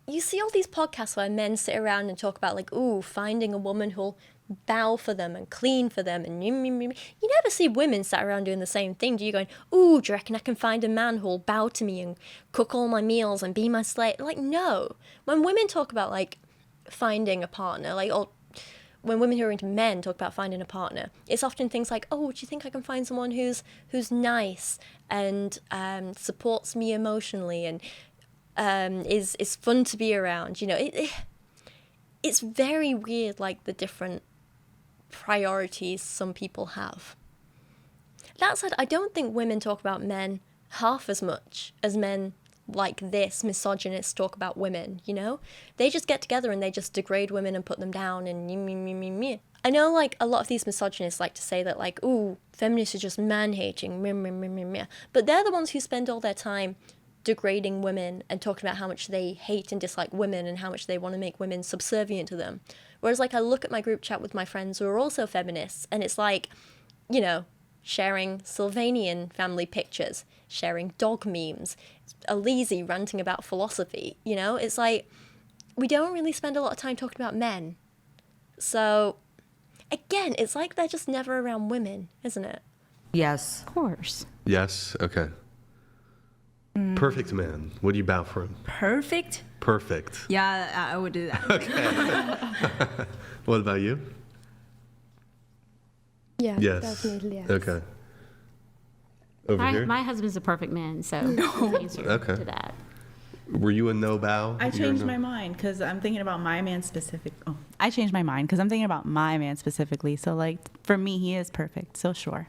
you see all these podcasts where men sit around and talk about, like, ooh, finding a woman who'll bow for them and clean for them, and you never see women sat around doing the same thing, do you? Going, ooh, do you reckon I can find a man who'll bow to me and cook all my meals and be my slave? Like, no. When women talk about, like, finding a partner, like, or when women who are into men talk about finding a partner, it's often things like, oh, do you think I can find someone who's nice and supports me emotionally and is fun to be around? It's very weird, like, the different priorities some people have. That said, I don't think women talk about men half as much as men like this misogynists talk about women, They just get together and they just degrade women and put them down and me. I know, like, a lot of these misogynists like to say that, like, ooh, feminists are just man-hating, but they're the ones who spend all their time degrading women and talking about how much they hate and dislike women and how much they want to make women subservient to them. Whereas, like, I look at my group chat with my friends who are also feminists, and it's like, sharing Sylvanian family pictures, sharing dog memes, Alizé ranting about philosophy, It's like, we don't really spend a lot of time talking about men. So, again, it's like they're just never around women, isn't it? Yes. Of course. Yes? Okay. Perfect man. Would you bow for him? Perfect? Perfect. Yeah, I would do that. Okay. What about you? Yeah, yes. Definitely, yes. Okay. Over here? My husband's a perfect man, so the answer Okay. to that. Were you a no bow? I changed my mind because I'm thinking about my man specific. Oh, I changed my mind because I'm thinking about my man specifically. So, like, for me, he is perfect. So, sure.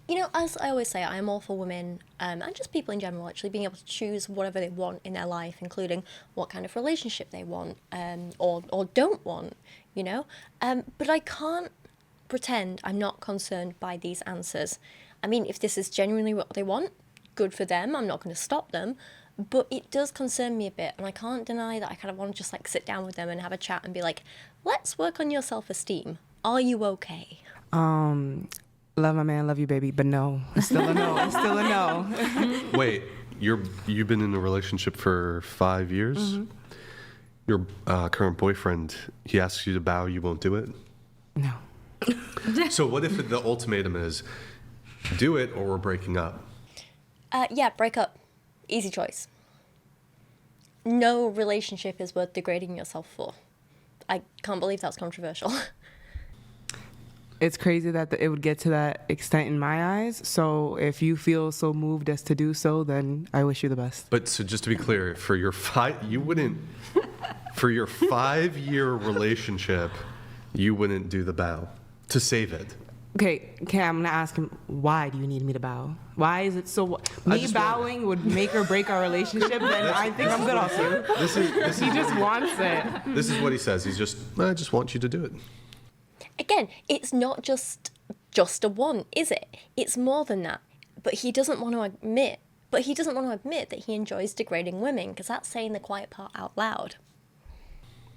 You know, as I always say, I'm all for women and just people in general actually being able to choose whatever they want in their life, including what kind of relationship they want or don't want, you know. But I can't pretend I'm not concerned by these answers. I mean, if this is genuinely what they want, good for them. I'm not going to stop them. But it does concern me a bit, and I can't deny that I kind of want to just like sit down with them and have a chat and be like, let's work on your self-esteem. Are you okay? Love my man, love you, baby, but no. It's still a no. It's still a no. Wait, you've been in a relationship for 5 years? Mm-hmm. Your current boyfriend, he asks you to bow, you won't do it? No. So what if the ultimatum is, do it or we're breaking up? Yeah, break up. Easy choice. No relationship is worth degrading yourself for. I can't believe that's controversial. It's crazy that it would get to that extent in my eyes. So if you feel so moved as to do so, then I wish you the best. But so just to be clear, for your 5-year relationship, you wouldn't do the bow to save it. Okay, I'm gonna ask him, why do you need me to bow? Why is it so? Me bowing would make or break our relationship, then I think I'm good off you. He just wants it. This is what he says. He's just, I just want you to do it. Again, it's not just a want, is it? It's more than that. But he doesn't want to admit that he enjoys degrading women, because that's saying the quiet part out loud.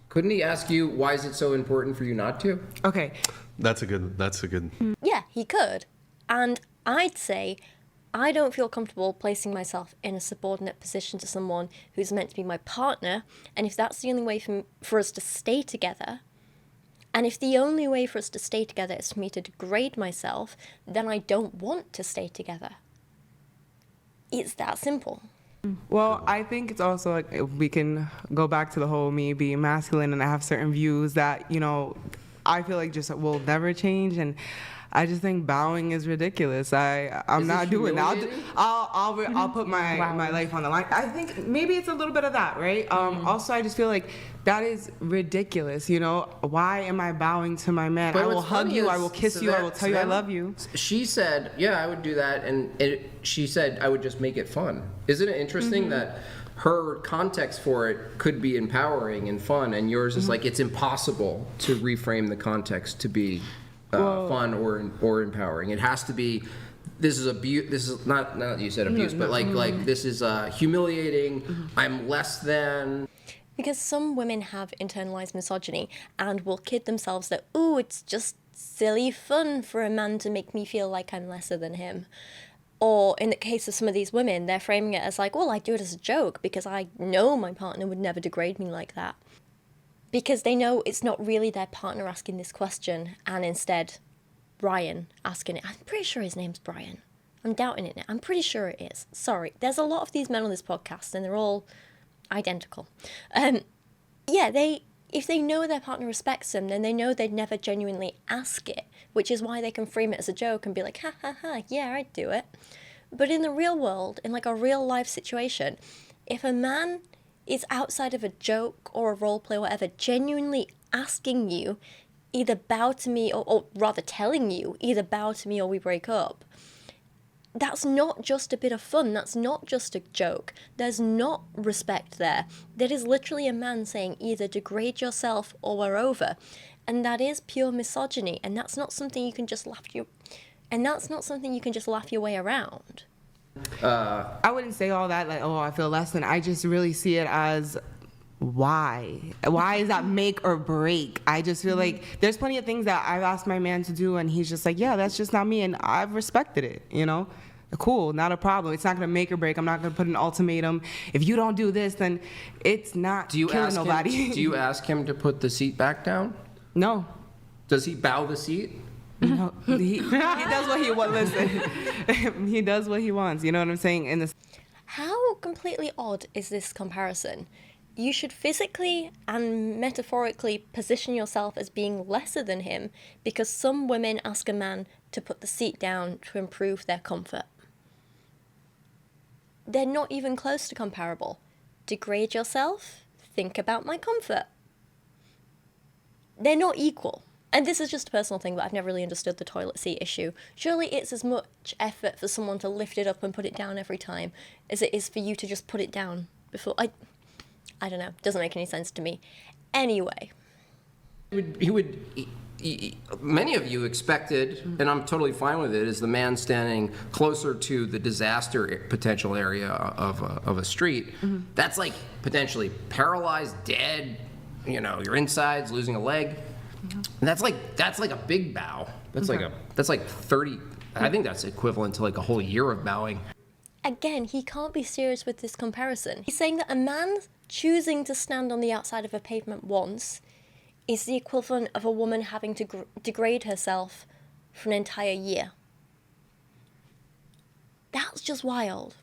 Couldn't he ask you, why is it so important for you not to? Okay. That's a good. Yeah, he could. And I'd say I don't feel comfortable placing myself in a subordinate position to someone who's meant to be my partner, and if that's the only way for us to stay together, and if the only way for us to stay together is for me to degrade myself, then I don't want to stay together. It's that simple. Well, I think it's also like we can go back to the whole me being masculine, and I have certain views that, you know, I feel like just will never change, and I just think bowing is ridiculous. I'm not doing that. I'll put my life on the line. I think maybe it's a little bit of that, right? Also, I just feel like that is ridiculous. You know, why am I bowing to my man? I will hug you. I will kiss you. I will tell you I love you. She said, "Yeah, I would do that," and she said, "I would just make it fun." Isn't it interesting that her context for it could be empowering and fun, and yours is like it's impossible to reframe the context to be fun or empowering? It has to be. This is abuse. This is not you said abuse, but like this is humiliating. I'm less than. Because some women have internalized misogyny and will kid themselves that, ooh, it's just silly fun for a man to make me feel like I'm lesser than him. Or in the case of some of these women, they're framing it as like, well, I do it as a joke because I know my partner would never degrade me like that. Because they know it's not really their partner asking this question, and instead Brian asking it. I'm pretty sure his name's Brian. I'm doubting it now. I'm pretty sure it is. Sorry. There's a lot of these men on this podcast, and they're all identical. If they know their partner respects them, then they know they'd never genuinely ask it, which is why they can frame it as a joke and be like, ha ha ha, yeah, I'd do it. But in the real world, in like a real life situation, if a man is outside of a joke or a role play or whatever, genuinely asking you, either bow to me, or rather telling you, either bow to me or we break up, that's not just a bit of fun. That's not just a joke. There's not respect there. That is literally a man saying either degrade yourself or we're over. And that is pure misogyny. And that's not something you can just laugh your way around. I wouldn't say all that like, oh, I feel less than. I just really see it as why is that make or break? I just feel like there's plenty of things that I've asked my man to do and he's just like, yeah, that's just not me, and I've respected it, you know. Cool, not a problem. It's not gonna make or break. I'm not gonna put an ultimatum. If you don't do this, then it's not killing nobody. Do you ask him to put the seat back down? No. Does he bow the seat? No, he does what he wants. Listen, he does what he wants. You know what I'm saying? How completely odd is this comparison? You should physically and metaphorically position yourself as being lesser than him because some women ask a man to put the seat down to improve their comfort. they're not even close to comparable. Degrade yourself, think about my comfort. They're not equal. And this is just a personal thing, but I've never really understood the toilet seat issue. Surely it's as much effort for someone to lift it up and put it down every time as it is for you to just put it down before. I don't know. Doesn't make any sense to me. Anyway. Many of you expected, and I'm totally fine with it, is the man standing closer to the disaster potential area of a street. That's like potentially paralyzed, dead, your insides, losing a leg. And that's like a big bow. That's like 30. I think that's equivalent to like a whole year of bowing. Again, he can't be serious with this comparison. He's saying that a man choosing to stand on the outside of a pavement once is the equivalent of a woman having to degrade herself for an entire year. That's just wild.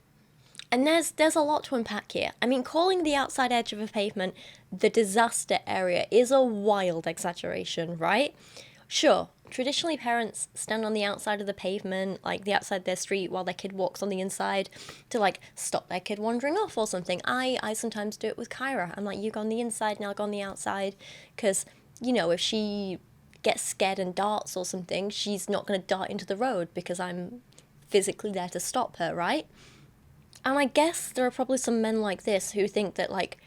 And there's a lot to unpack here. I mean, calling the outside edge of a pavement the disaster area is a wild exaggeration, right? Sure, traditionally parents stand on the outside of the pavement, like the outside of their street, while their kid walks on the inside to like stop their kid wandering off or something. I sometimes do it with Kyra. I'm like, you go on the inside and I'll go on the outside, because, if she gets scared and darts or something, she's not going to dart into the road because I'm physically there to stop her, right? And I guess there are probably some men like this who think that, like,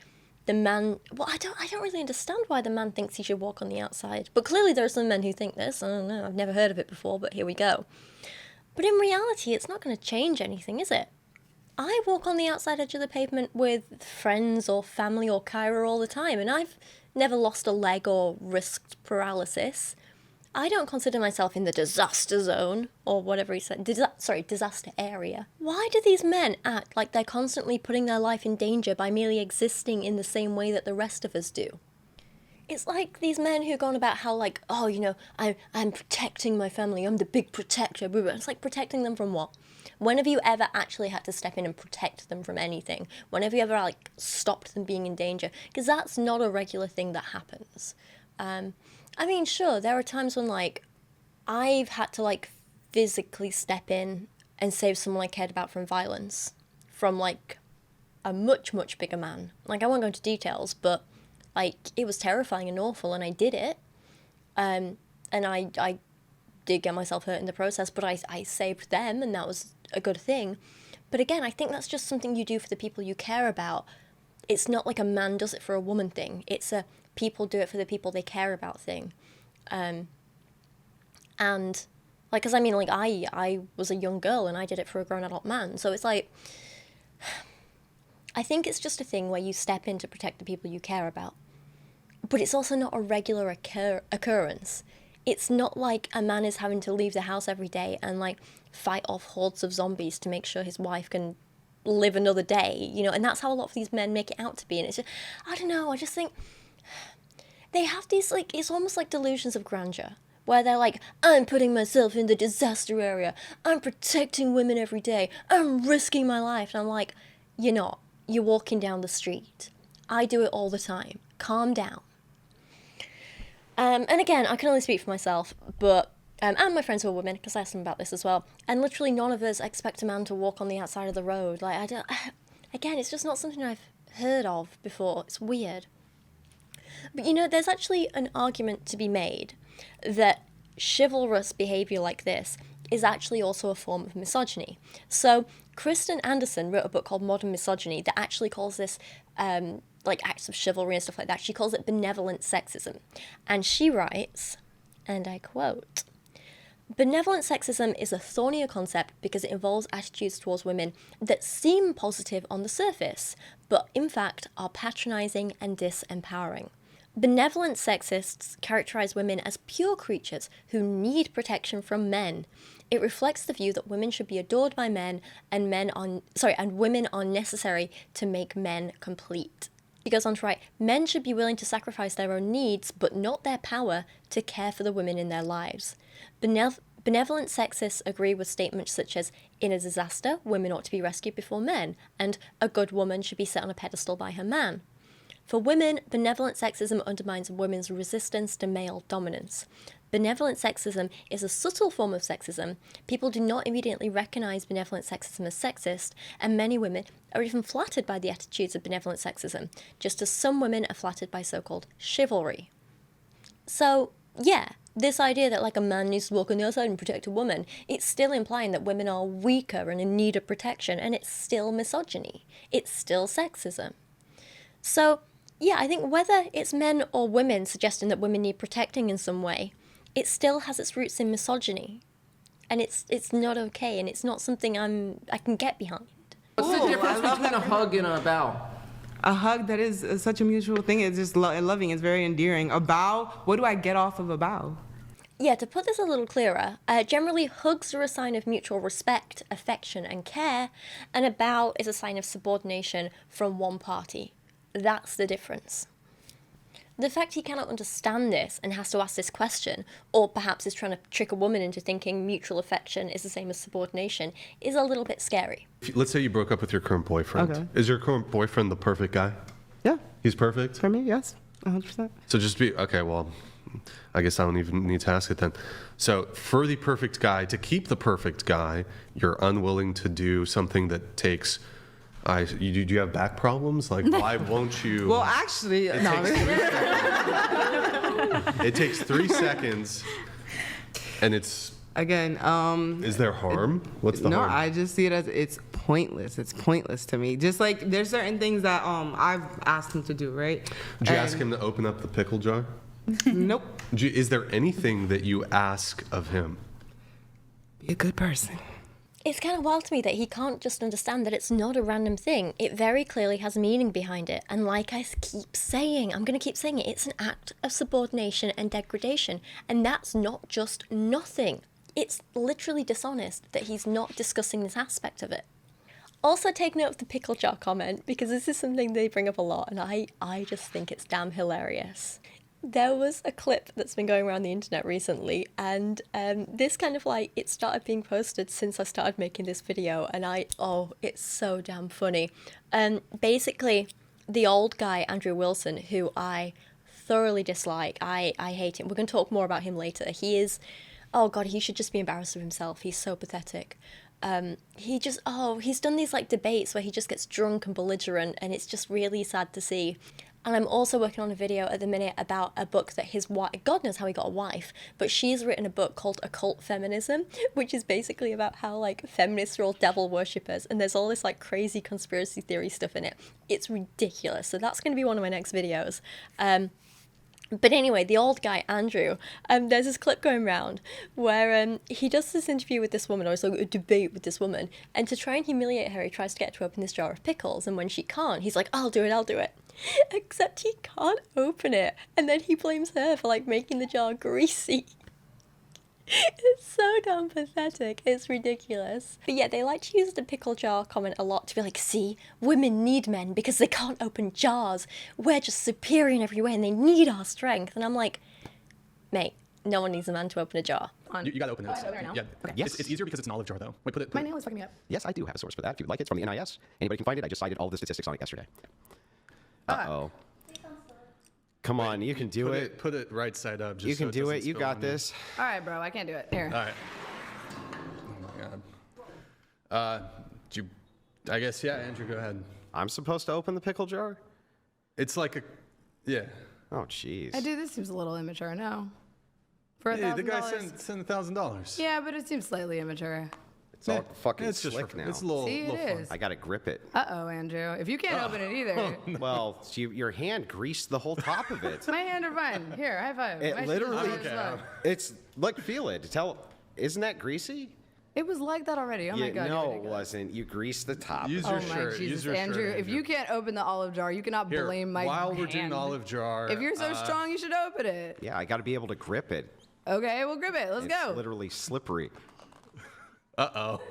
the man... Well, I don't really understand why the man thinks he should walk on the outside. But clearly there are some men who think this. I don't know, I've never heard of it before, but here we go. But in reality, it's not going to change anything, is it? I walk on the outside edge of the pavement with friends or family or Kyra all the time, and I've never lost a leg or risked paralysis. I don't consider myself in the disaster zone, or whatever he said, disaster area. Why do these men act like they're constantly putting their life in danger by merely existing in the same way that the rest of us do? It's like these men who go on about how, like, oh, I'm protecting my family, I'm the big protector. It's like, protecting them from what? When have you ever actually had to step in and protect them from anything? When have you ever, like, stopped them being in danger? Because that's not a regular thing that happens. I mean, sure, there are times when, like, I've had to, like, physically step in and save someone I cared about from violence, from, like, a much, much bigger man. Like, I won't go into details, but, like, it was terrifying and awful, and I did it. And I did get myself hurt in the process, but I saved them, and that was a good thing. But again, I think that's just something you do for the people you care about. It's not like a man does it for a woman thing. It's a people do it for the people they care about thing. And, like, because I mean, like, I was a young girl and I did it for a grown adult man. So it's like, I think it's just a thing where you step in to protect the people you care about. But it's also not a regular occurrence. It's not like a man is having to leave the house every day and, like, fight off hordes of zombies to make sure his wife can live another day, and that's how a lot of these men make it out to be. And it's just, I don't know, I just think they have these, like, it's almost like delusions of grandeur, where they're like, I'm putting myself in the disaster area, I'm protecting women every day, I'm risking my life. And I'm like, you're not. You're walking down the street. I do it all the time. Calm down. And again, I can only speak for myself, but and my friends who are women, because I asked them about this as well, and literally none of us expect a man to walk on the outside of the road. Like, again, it's just not something I've heard of before. It's weird. But there's actually an argument to be made that chivalrous behaviour like this is actually also a form of misogyny. So Kristin Anderson wrote a book called Modern Misogyny that actually calls this like acts of chivalry and stuff like that. She calls it benevolent sexism. And she writes, and I quote, "Benevolent sexism is a thornier concept because it involves attitudes towards women that seem positive on the surface, but in fact are patronising and disempowering. Benevolent sexists characterize women as pure creatures who need protection from men. It reflects the view that women should be adored by men and women are necessary to make men complete." He goes on to write, "Men should be willing to sacrifice their own needs, but not their power, to care for the women in their lives. Benevolent sexists agree with statements such as, in a disaster, women ought to be rescued before men, and a good woman should be set on a pedestal by her man. For women, benevolent sexism undermines women's resistance to male dominance. Benevolent sexism is a subtle form of sexism. People do not immediately recognize benevolent sexism as sexist, and many women are even flattered by the attitudes of benevolent sexism, just as some women are flattered by so-called chivalry. So, yeah, this idea that like a man needs to walk on the outside and protect a woman, it's still implying that women are weaker and in need of protection, and it's still misogyny. It's still sexism. So, yeah, I think whether it's men or women suggesting that women need protecting in some way, it still has its roots in misogyny. And it's not okay, and it's not something I can get behind. What's the difference between a hug and a bow? A hug, that is such a mutual thing. It's just loving. It's very endearing. A bow, what do I get off of a bow? Yeah, to put this a little clearer, generally hugs are a sign of mutual respect, affection, and care, and a bow is a sign of subordination from one party. That's the difference. The fact he cannot understand this and has to ask this question, or perhaps is trying to trick a woman into thinking mutual affection is the same as subordination, is a little bit scary. Let's say you broke up with your current boyfriend. Okay. Is your current boyfriend the perfect guy? Yeah. He's perfect? For me, yes. 100%. So just be, okay, well, I guess I don't even need to ask it then. So for the perfect guy, to keep the perfect guy, you're unwilling to do something that takes... do you have back problems? Like, why won't you? Well, actually, it takes 3 seconds, and it's... Again, Is there harm? What's the harm? No, I just see it as it's pointless. It's pointless to me. Just like there's certain things that I've asked him to do, right? Did you ask him to open up the pickle jar? Nope. Is there anything that you ask of him? Be a good person. It's kind of wild to me that he can't just understand that it's not a random thing. It very clearly has meaning behind it. And like I keep saying, I'm going to keep saying it, it's an act of subordination and degradation. And that's not just nothing. It's literally dishonest that he's not discussing this aspect of it. Also take note of the pickle jar comment, because this is something they bring up a lot, and I just think it's damn hilarious. There was a clip that's been going around the internet recently, and this kind of like, it started being posted since I started making this video, and it's so damn funny. Basically, the old guy, Andrew Wilson, who I thoroughly dislike, I hate him. We're going to talk more about him later. He is, oh God, he should just be embarrassed of himself. He's so pathetic. He's done these like debates where he just gets drunk and belligerent, and it's just really sad to see. And I'm also working on a video at the minute about a book that his wife, God knows how he got a wife, but she's written a book called Occult Feminism, which is basically about how like feminists are all devil worshippers, and there's all this like crazy conspiracy theory stuff in it. It's ridiculous. So that's going to be one of my next videos. But anyway, the old guy, Andrew, there's this clip going around where he does this interview with this woman, or it's like a debate with this woman, and to try and humiliate her, he tries to get her to open this jar of pickles, and when she can't, he's like, I'll do it. Except he can't open it, and then he blames her for like making the jar greasy. It's so damn pathetic. It's ridiculous. But yeah, they like to use the pickle jar comment a lot to be like, see, women need men because they can't open jars. We're just superior in every way and they need our strength. And I'm like, mate, no one needs a man to open a jar. You gotta open it. Right now? Yeah. Okay. Yes. It's easier because it's an olive jar, though. Wait, put it. My nail is fucking me up. Yes, I do have a source for that. If you'd like it, it's from the NIS. Anybody can find it. I just cited all the statistics on it yesterday. Uh-oh. Come on, you can do it. Put it right side up. Just You can so do doesn't it. You spill got on you. this. All right, bro, I can't do it. Here. All right. Oh my God. I guess, yeah, Andrew, go ahead. I'm supposed to open the pickle jar? It's like yeah. Oh, jeez. Dude, this seems a little immature, no? For $1,000? Hey, the guy sent $1,000. Yeah, but it seems slightly immature. It's all fucking it's just slick now. It's a little, See, it little fun. is. I gotta grip it. Uh-oh, Andrew. If you can't open it either. Well, your hand greased the whole top of it. My hand are fine. Here, high five. It My literally. shoes are slow. It's look, feel it. Isn't that greasy? It was like that already. Oh my God. No, you're it ridiculous. wasn't. You greased the top. Use Oh your my shirt. Jesus, Use your Andrew. shirt, If you can't open the olive jar, you cannot Here, blame my while we're hand. doing olive jar. If you're so strong, you should open it. Yeah, I got to be able to grip it. Okay, we'll grip it. Let's go. It's literally slippery. Uh-oh.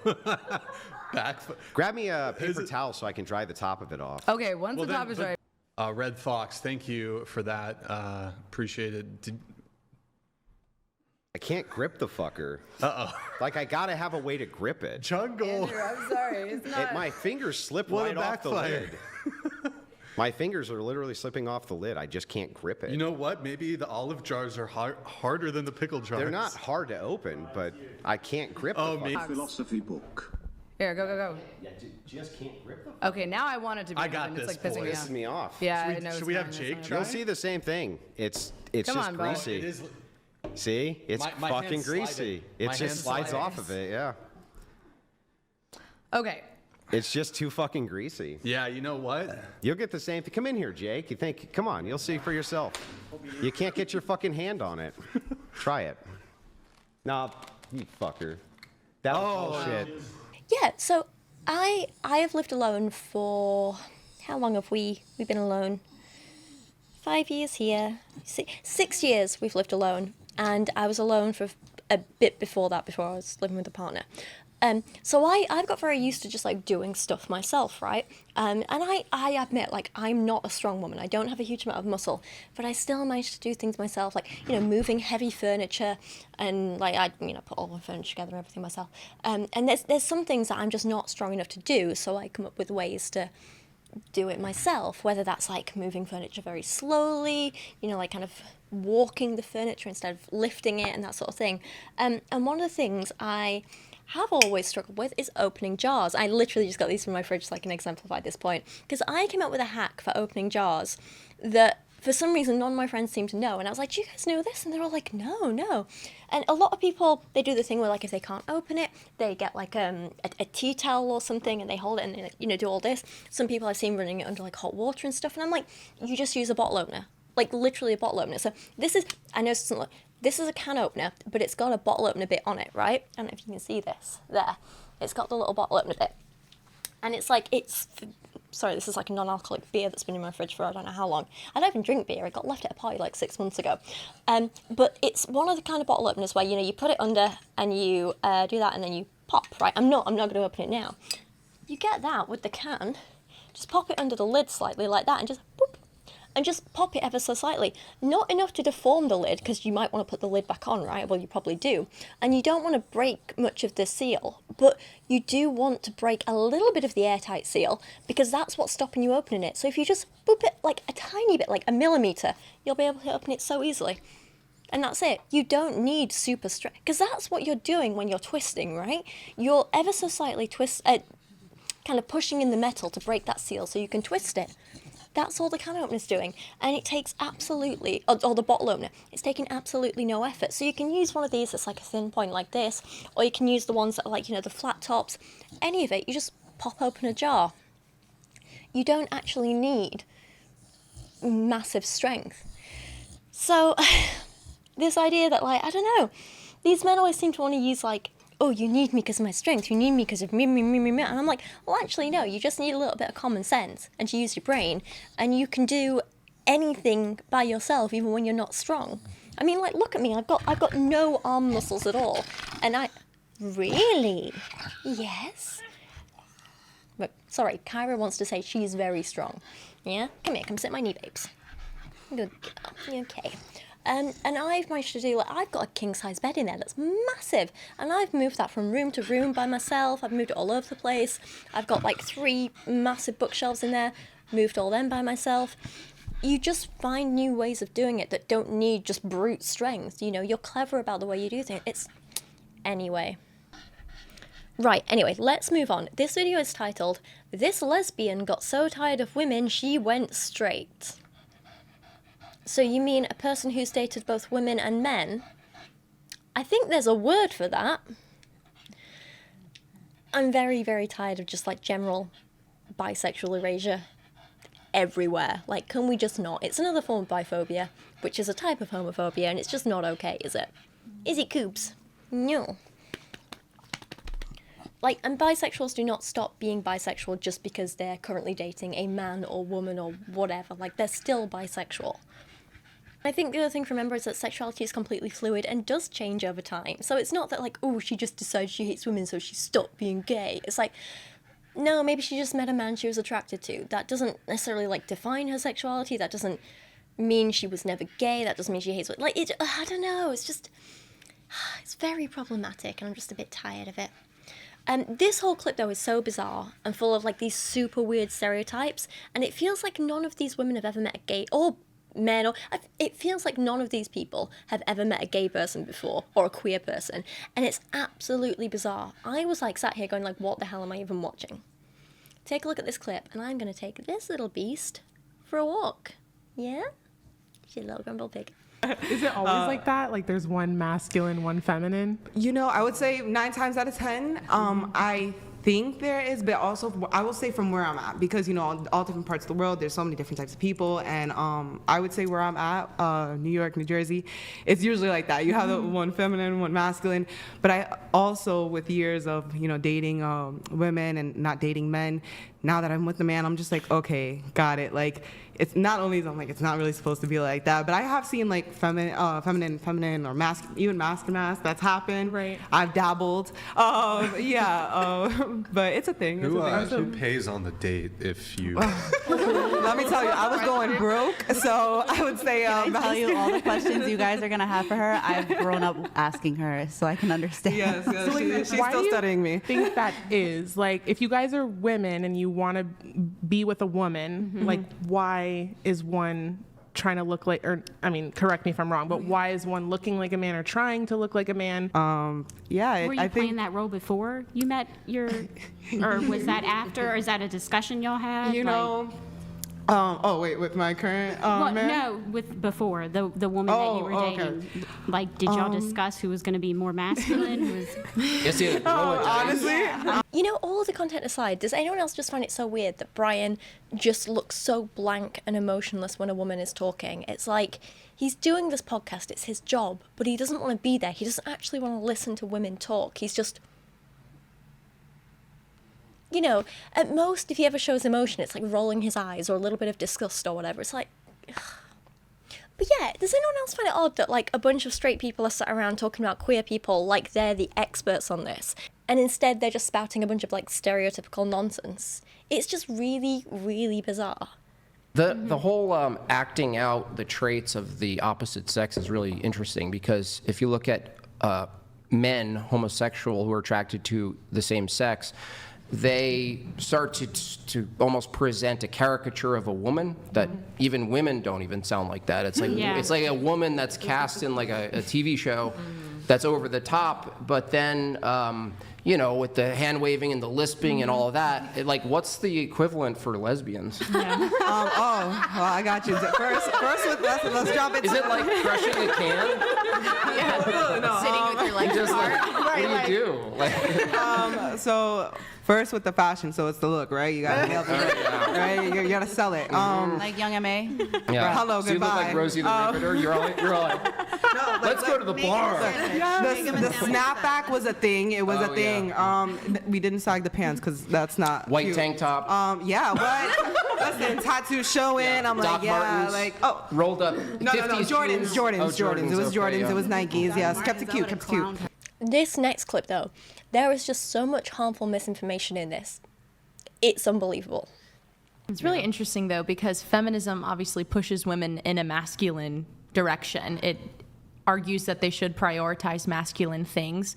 Grab me a paper towel so I can dry the top of it off. Okay, once the top is right. Red Fox, thank you for that. Appreciate it. I can't grip the fucker. Uh-oh. Like, I got to have a way to grip it. Jungle. Andrew, I'm sorry. It's not. My fingers slip right off the lid. My fingers are literally slipping off the lid. I just can't grip it. You know what? Maybe the olive jars are harder than the pickle jars. They're not hard to open, but I can't grip Oh, the maybe. Philosophy book. Here, go. Yeah, just can't grip the Okay, now I want it to be. I got on. this, It's like pissing boys. me off. off. Yeah, Should I know. should it's we fine, have it's Jake fine. try? You'll see the same thing. It's Come just on, bud. greasy. It is. See? It's My fucking hand's greasy. sliding. It My just hand's slides sliding. off of it, yeah. Okay. It's just too fucking greasy. Yeah, you know what? You'll get the same thing. Come in here, Jake. You think, come on, you'll see for yourself. You can't get your fucking hand on it. Try it. Nah, you fucker. That was bullshit. Yeah, so I have lived alone for, how long have we been alone? 5 years here. 6 years we've lived alone. And I was alone for a bit before that, before I was living with a partner. So I've got very used to just like doing stuff myself, right? And I admit, like, I'm not a strong woman. I don't have a huge amount of muscle, but I still manage to do things myself, like, you know, moving heavy furniture and like I, you know, put all the furniture together and everything myself. And there's some things that I'm just not strong enough to do, so I come up with ways to do it myself, whether that's like moving furniture very slowly, you know, like kind of walking the furniture instead of lifting it and that sort of thing. And one of the things I have always struggled with is opening jars. I literally just got these from my fridge so I can exemplify this point, because I came up with a hack for opening jars that for some reason none of my friends seem to know, and I was like, do you guys know this? And they're all like, no. And a lot of people, they do the thing where like if they can't open it, they get like a tea towel or something and they hold it and they, you know, do all this. Some people I've seen running it under like hot water and stuff, and I'm like, you just use a bottle opener, like literally a bottle opener. So this is, I know it doesn't look, this is a can opener, but it's got a bottle opener bit on it, right? I don't know if you can see this there. It's got the little bottle opener bit. And it's like, sorry, this is like a non-alcoholic beer that's been in my fridge for I don't know how long. I don't even drink beer. It got left at a party like 6 months ago. But it's one of the kind of bottle openers where, you know, you put it under and you do that and then you pop, right? I'm not going to open it now. You get that with the can, just pop it under the lid slightly like that and just boop. And just pop it ever so slightly. Not enough to deform the lid, because you might want to put the lid back on, right? Well, you probably do. And you don't want to break much of the seal, but you do want to break a little bit of the airtight seal, because that's what's stopping you opening it. So if you just boop it like a tiny bit, like a millimetre, you'll be able to open it so easily. And that's it. You don't need super strength, because that's what you're doing when you're twisting, right? You're ever so slightly kind of pushing in the metal to break that seal so you can twist it. That's all the can opener's doing. And it takes absolutely, or the bottle opener, it's taking absolutely no effort. So you can use one of these that's like a thin point like this, or you can use the ones that are like, you know, the flat tops. Any of it, you just pop open a jar. You don't actually need massive strength. So this idea that, like, I don't know, these men always seem to want to use like, oh, you need me because of my strength, you need me because of me. And I'm like, well, actually, no, you just need a little bit of common sense and to use your brain, and you can do anything by yourself, even when you're not strong. I mean, like, look at me, I've got no arm muscles at all, and really? Yes? But, sorry, Kyra wants to say she's very strong. Yeah? Come here, come sit my knee, babes. Good girl. Okay. And I've managed to do, like, I've got a king-size bed in there that's massive, and I've moved that from room to room by myself. I've moved it all over the place. I've got like 3 massive bookshelves in there, moved all them by myself. You just find new ways of doing it that don't need just brute strength. You know, you're clever about the way you do things. Anyway. Right, anyway, let's move on. This video is titled, "This Lesbian Got So Tired of Women She Went Straight." So you mean a person who's dated both women and men? I think there's a word for that. I'm very, very tired of just like general bisexual erasure everywhere. Like, can we just not? It's another form of biphobia, which is a type of homophobia, and it's just not okay, is it? Is it, Coops? No. Like, and bisexuals do not stop being bisexual just because they're currently dating a man or woman or whatever. Like, they're still bisexual. I think the other thing to remember is that sexuality is completely fluid and does change over time. So it's not that, like, oh, she just decided she hates women, so she stopped being gay. It's like, no, maybe she just met a man she was attracted to. That doesn't necessarily, like, define her sexuality. That doesn't mean she was never gay. That doesn't mean she hates women. Like, I don't know. It's just, it's very problematic, and I'm just a bit tired of it. This whole clip, though, is so bizarre and full of, like, these super weird stereotypes, and it feels like none of these women have ever met a gay, or men, or it feels like none of these people have ever met a gay person before, or a queer person, and it's absolutely bizarre. I was, like, sat here going, like, what the hell am I even watching? Take a look at this clip, and I'm going to take this little beast for a walk. Yeah? She's a little grumble pig. Is it always like that? Like there's one masculine, one feminine? You know, I would say 9 times out of 10, I think there is, but also I will say from where I'm at, because, you know, all different parts of the world, there's so many different types of people, and I would say where I'm at, New York, New Jersey, it's usually like that. You have the one feminine, one masculine, but I also, with years of, you know, dating women and not dating men, now that I'm with the man, I'm just like, okay, got it. Like, it's not only, I'm like, it's not really supposed to be like that, but I have seen like feminine, or even mask to mask. That's happened. Right. I've dabbled. But it's a thing. Who pays on the date if you? Let me tell you, I was going broke, so I would say. Can I tell you all the questions you guys are gonna have for her? I've grown up asking her, so I can understand. Yes, So, she's why still do you studying me. think that is? Like, if you guys are women and you want to be with a woman, like, why is one trying to look like, or I mean, correct me if I'm wrong, but why is one looking like a man or trying to look like a man? Were you playing that role before you met your, or was that after, or is that a discussion y'all had? You know. With my current man? No, with before the woman that you were dating. Okay. Like, did y'all discuss who was going to be more masculine? Honestly. You know, all of the content aside, does anyone else just find it so weird that Brian just looks so blank and emotionless when a woman is talking? It's like he's doing this podcast, it's his job, but he doesn't want to be there. He doesn't actually want to listen to women talk. He's just... You know, at most, if he ever shows emotion, it's like rolling his eyes or a little bit of disgust or whatever. It's like... But yeah, does anyone else find it odd that, like, a bunch of straight people are sat around talking about queer people like they're the experts on this, and instead they're just spouting a bunch of, like, stereotypical nonsense? It's just really, really bizarre. The whole acting out the traits of the opposite sex is really interesting, because if you look at men, homosexual, who are attracted to the same sex, they start to almost present a caricature of a woman that even women don't even sound like that. It's like it's like a woman that's cast in like a TV show that's over the top, but then you know, with the hand waving and the lisping and all of that, like, what's the equivalent for lesbians? Well, I got you. First, let's drop it. Is it like crushing a can? Sitting with your legs apart. What do you do? Like, so first with the fashion, so it's the look, right? You gotta nail it, right? You gotta sell it. Like Young M.A. Yeah. Hello, so you look like Rosie the Riveter. You're all let's go to the bar. The snapback was a thing. It was a thing. We didn't sag the pants because that's not white cute. tank top. What? Listen, tattoo showing. I'm Doc like, Martens, rolled up. No, Jordans. Jordans. It was Jordans. It was Nikes. Yes, kept it cute. This next clip, though, there is just so much harmful misinformation in this. It's unbelievable. It's really interesting, though, because feminism obviously pushes women in a masculine direction. It argues that they should prioritize masculine things.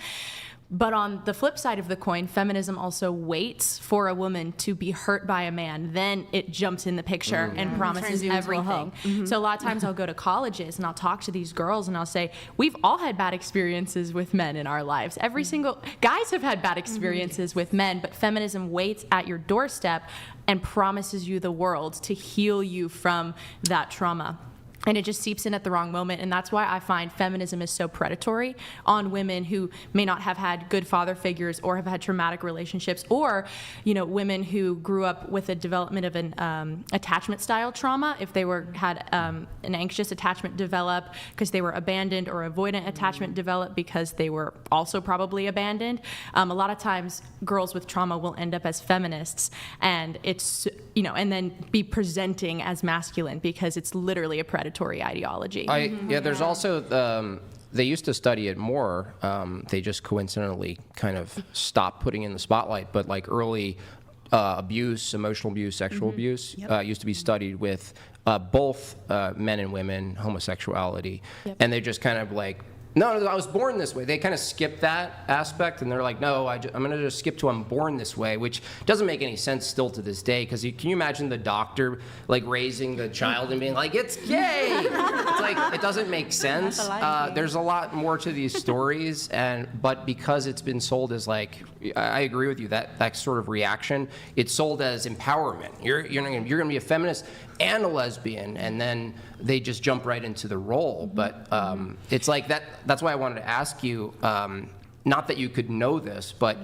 But on the flip side of the coin, feminism also waits for a woman to be hurt by a man. Then it jumps in the picture and promises everything. So a lot of times I'll go to colleges and I'll talk to these girls and I'll say, we've all had bad experiences with men in our lives. Every single, guys have had bad experiences with men, but feminism waits at your doorstep and promises you the world to heal you from that trauma. And it just seeps in at the wrong moment. And that's why I find feminism is so predatory on women who may not have had good father figures or have had traumatic relationships, or, you know, women who grew up with a development of an attachment style trauma. If they had an anxious attachment develop because they were abandoned, or avoidant attachment develop because they were also probably abandoned. A lot of times girls with trauma will end up as feminists, and it's, you know, and then be presenting as masculine because it's literally a predatory ideology. There's also, they used to study it more. They just coincidentally kind of stopped putting in the spotlight, but like early abuse, emotional abuse, sexual abuse used to be studied with both men and women, homosexuality, and they just kind of like No, I was born this way. They kind of skip that aspect, and they're like, no, I'm going to just skip to I'm born this way, which doesn't make any sense still to this day, because can you imagine the doctor, like, raising the child and being like, it's gay? It's like, it doesn't make sense. There's a lot more to these stories, but because it's been sold as, like, I agree with you, that sort of reaction, it's sold as empowerment. You're going to be a feminist and a lesbian, and then they just jump right into the role. But it's like that's why I wanted to ask you, not that you could know this, but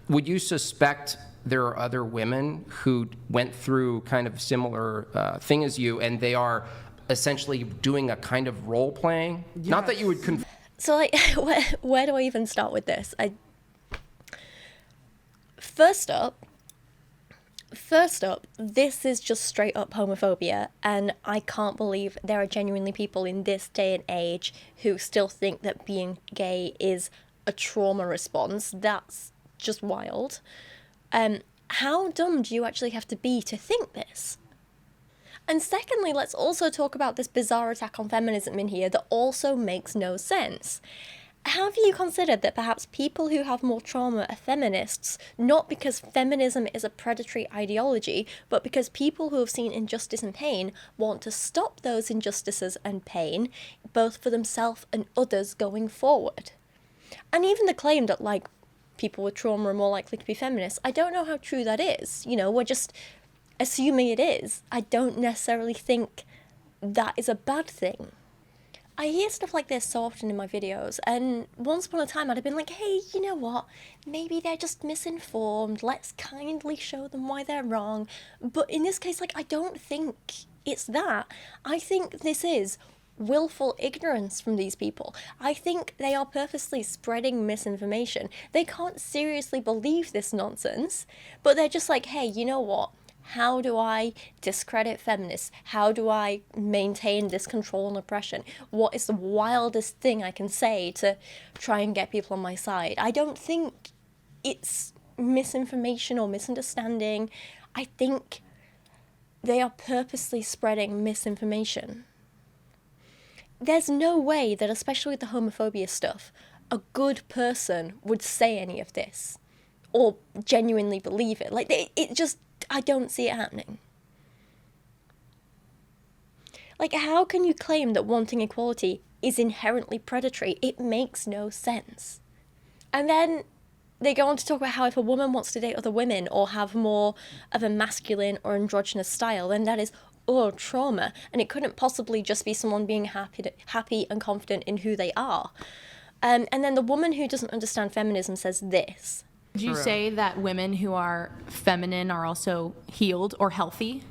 would you suspect there are other women who went through kind of similar thing as you, and they are essentially doing a kind of role playing? Yes. Not that you would So, like, where do I even start with this? First up, this is just straight up homophobia, and I can't believe there are genuinely people in this day and age who still think that being gay is a trauma response. That's just wild. How dumb do you actually have to be to think this? And secondly, let's also talk about this bizarre attack on feminism in here that also makes no sense. Have you considered that perhaps people who have more trauma are feminists, not because feminism is a predatory ideology, but because people who have seen injustice and pain want to stop those injustices and pain, both for themselves and others going forward? And even the claim that, like, people with trauma are more likely to be feminists, I don't know how true that is. You know, we're just assuming it is. I don't necessarily think that is a bad thing. I hear stuff like this so often in my videos, and once upon a time I'd have been like, hey, you know what, maybe they're just misinformed, let's kindly show them why they're wrong. But in this case, like, I don't think it's that. I think this is willful ignorance from these people. I think they are purposely spreading misinformation. They can't seriously believe this nonsense, but they're just like, hey, you know what? How do I discredit feminists? How do I maintain this control and oppression? What is the wildest thing I can say to try and get people on my side? I don't think it's misinformation or misunderstanding. I think they are purposely spreading misinformation. There's no way that, especially with the homophobia stuff, a good person would say any of this or genuinely believe it. Like, it just, I don't see it happening. Like, how can you claim that wanting equality is inherently predatory? It makes no sense. And then they go on to talk about how if a woman wants to date other women or have more of a masculine or androgynous style, then that is trauma, and it couldn't possibly just be someone being happy and confident in who they are. And then the woman who doesn't understand feminism says this. Would you say that women who are feminine are also healed or healthy?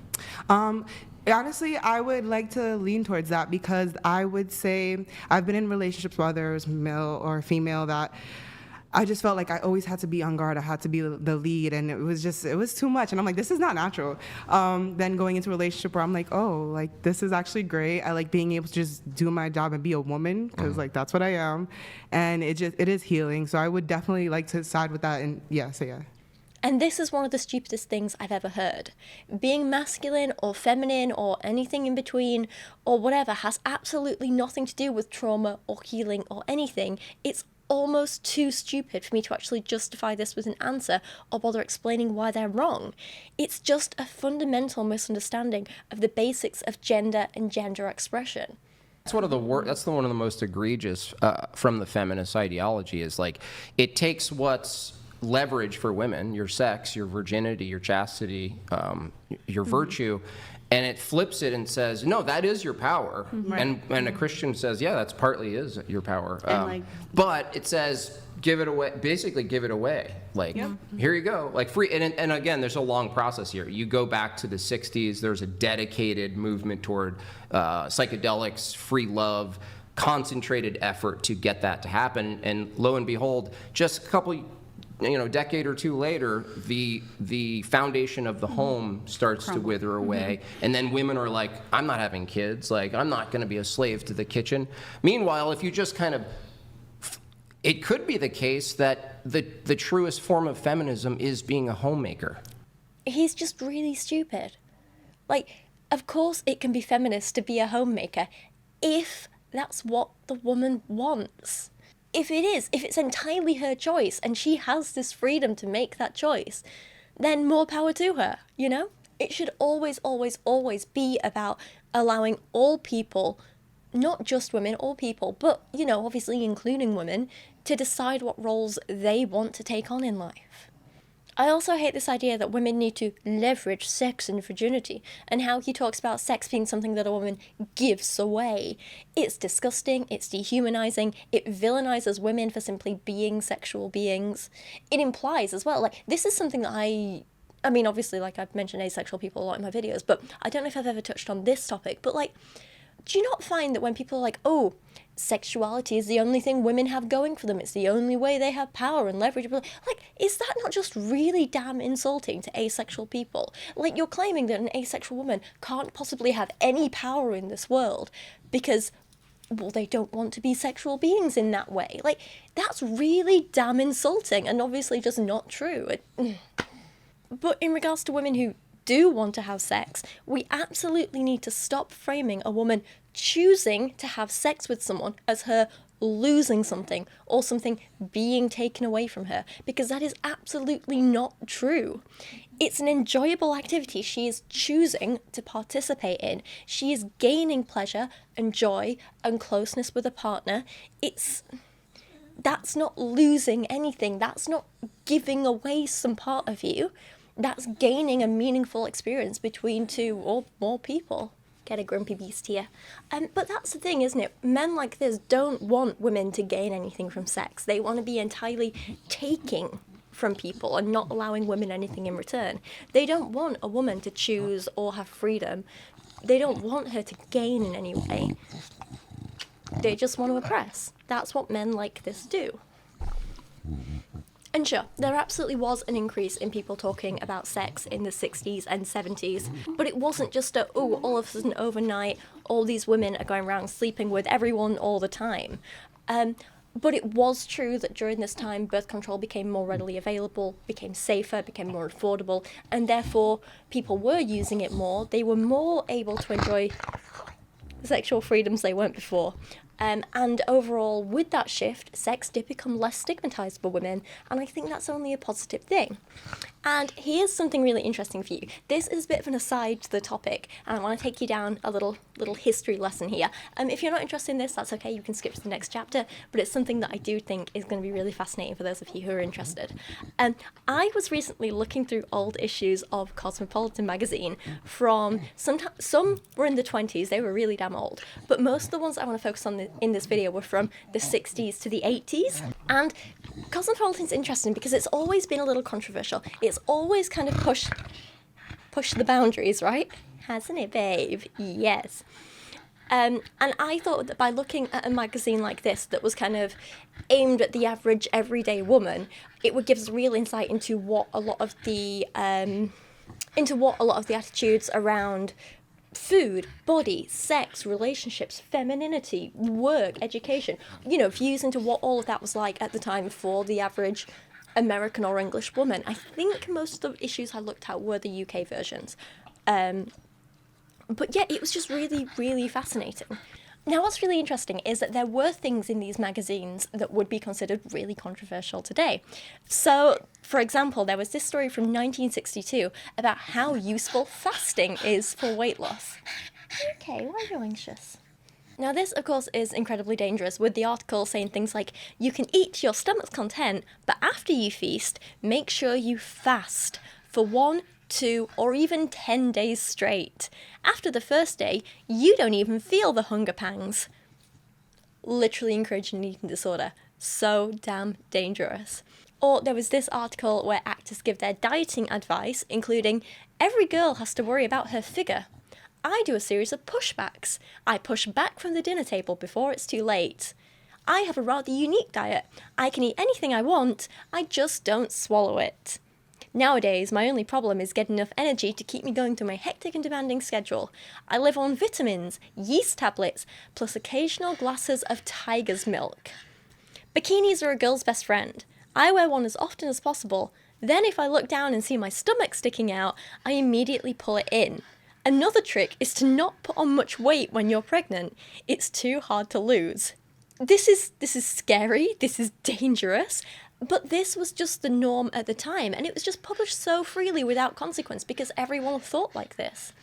Honestly, I would like to lean towards that, because I would say I've been in relationships, whether it's male or female, that I just felt like I always had to be on guard. I had to be the lead, and it was too much. And I'm like, this is not natural. Then going into a relationship where I'm like, oh, like, this is actually great. I like being able to just do my job and be a woman, because like that's what I am, and it is healing. So I would definitely like to side with that, and yeah. And this is one of the stupidest things I've ever heard. Being masculine or feminine or anything in between or whatever has absolutely nothing to do with trauma or healing or anything. It's almost too stupid for me to actually justify this with an answer or bother explaining why they're wrong. It's just a fundamental misunderstanding of the basics of gender and gender expression. That's one of the most egregious from the feminist ideology, is like, it takes what's leverage for women, your sex, your virginity, your chastity, your virtue, and it flips it and says, no, that is your power. Right. And a Christian says, yeah, that's partly is your power. But it says, give it away, basically give it away. Like, here you go, like free. And again, there's a long process here. You go back to the 60s, there's a dedicated movement toward psychedelics, free love, concentrated effort to get that to happen. And lo and behold, just a couple decade or two later, the foundation of the home starts to wither away, and then women are like, I'm not having kids, like, I'm not going to be a slave to the kitchen. Meanwhile, if you just kind of, it could be the case that the truest form of feminism is being a homemaker. He's just really stupid. Like, of course it can be feminist to be a homemaker if that's what the woman wants. If it's entirely her choice and she has this freedom to make that choice, then more power to her, you know? It should always, always, always be about allowing all people, not just women, all people, but, you know, obviously including women, to decide what roles they want to take on in life. I also hate this idea that women need to leverage sex and virginity, and how he talks about sex being something that a woman gives away. It's disgusting, it's dehumanizing, it villainizes women for simply being sexual beings. It implies as well, like, this is something that I mean, obviously, like, I've mentioned asexual people a lot in my videos, but I don't know if I've ever touched on this topic, but, like, do you not find that when people are like, oh, sexuality is the only thing women have going for them, it's the only way they have power and leverage, like, is that not just really damn insulting to asexual people? Like, you're claiming that an asexual woman can't possibly have any power in this world because, well, they don't want to be sexual beings in that way. Like, that's really damn insulting and obviously just not true. But in regards to women who do want to have sex, we absolutely need to stop framing a woman choosing to have sex with someone as her losing something or something being taken away from her, because that is absolutely not true. It's an enjoyable activity she is choosing to participate in. She is gaining pleasure and joy and closeness with a partner. That's not losing anything. That's not giving away some part of you. That's gaining a meaningful experience between two or more people. Get a grumpy beast here. But that's the thing, isn't it? Men like this don't want women to gain anything from sex. They want to be entirely taking from people and not allowing women anything in return. They don't want a woman to choose or have freedom. They don't want her to gain in any way. They just want to oppress. That's what men like this do. And sure, there absolutely was an increase in people talking about sex in the 60s and 70s, but it wasn't just all of a sudden overnight, all these women are going around sleeping with everyone all the time. But it was true that during this time, birth control became more readily available, became safer, became more affordable, and therefore people were using it more. They were more able to enjoy sexual freedoms they weren't before. And overall, with that shift, sex did become less stigmatized for women, and I think that's only a positive thing. And here's something really interesting for you. This is a bit of an aside to the topic, and I want to take you down a little history lesson here. If you're not interested in this, that's okay, you can skip to the next chapter, but it's something that I do think is going to be really fascinating for those of you who are interested. I was recently looking through old issues of Cosmopolitan magazine from, some were in the 20s, they were really damn old, but most of the ones I want to focus on in this video were from the 60s to the 80s. And Cosmopolitan's interesting because it's always been a little controversial. It's always kind of pushed the boundaries, right? Hasn't it, babe? Yes. And I thought that by looking at a magazine like this that was kind of aimed at the average everyday woman, it would give us real insight into what a lot of the attitudes around food, body, sex, relationships, femininity, work, education, views into what all of that was like at the time for the average American or English woman. I think most of the issues I looked at were the UK versions. But yeah, it was just really, really fascinating. Now, what's really interesting is that there were things in these magazines that would be considered really controversial today. So, for example, there was this story from 1962 about how useful fasting is for weight loss. Okay, why are you anxious? Now, this, of course, is incredibly dangerous, with the article saying things like, you can eat to your stomach's content, but after you feast, make sure you fast for 1, 2, or even 10 days straight. After the first day, you don't even feel the hunger pangs. Literally encouraging an eating disorder. So damn dangerous. Or there was this article where actors give their dieting advice, including, every girl has to worry about her figure. I do a series of pushbacks. I push back from the dinner table before it's too late. I have a rather unique diet. I can eat anything I want, I just don't swallow it. Nowadays, my only problem is getting enough energy to keep me going through my hectic and demanding schedule. I live on vitamins, yeast tablets, plus occasional glasses of tiger's milk. Bikinis are a girl's best friend. I wear one as often as possible. Then if I look down and see my stomach sticking out, I immediately pull it in. Another trick is to not put on much weight when you're pregnant. It's too hard to lose. This is scary, this is dangerous, but this was just the norm at the time, and it was just published so freely without consequence because everyone thought like this.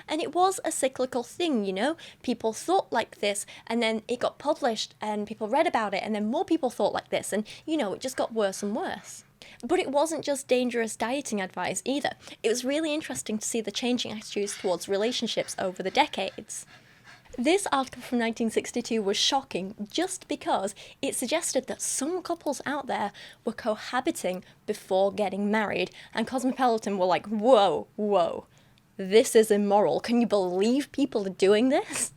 And it was a cyclical thing, you know? People thought like this, and then it got published, and people read about it, and then more people thought like this, and, you know, it just got worse and worse. But it wasn't just dangerous dieting advice either. It was really interesting to see the changing attitudes towards relationships over the decades. This article from 1962 was shocking just because it suggested that some couples out there were cohabiting before getting married, and Cosmopolitan were like, whoa, whoa, this is immoral. Can you believe people are doing this?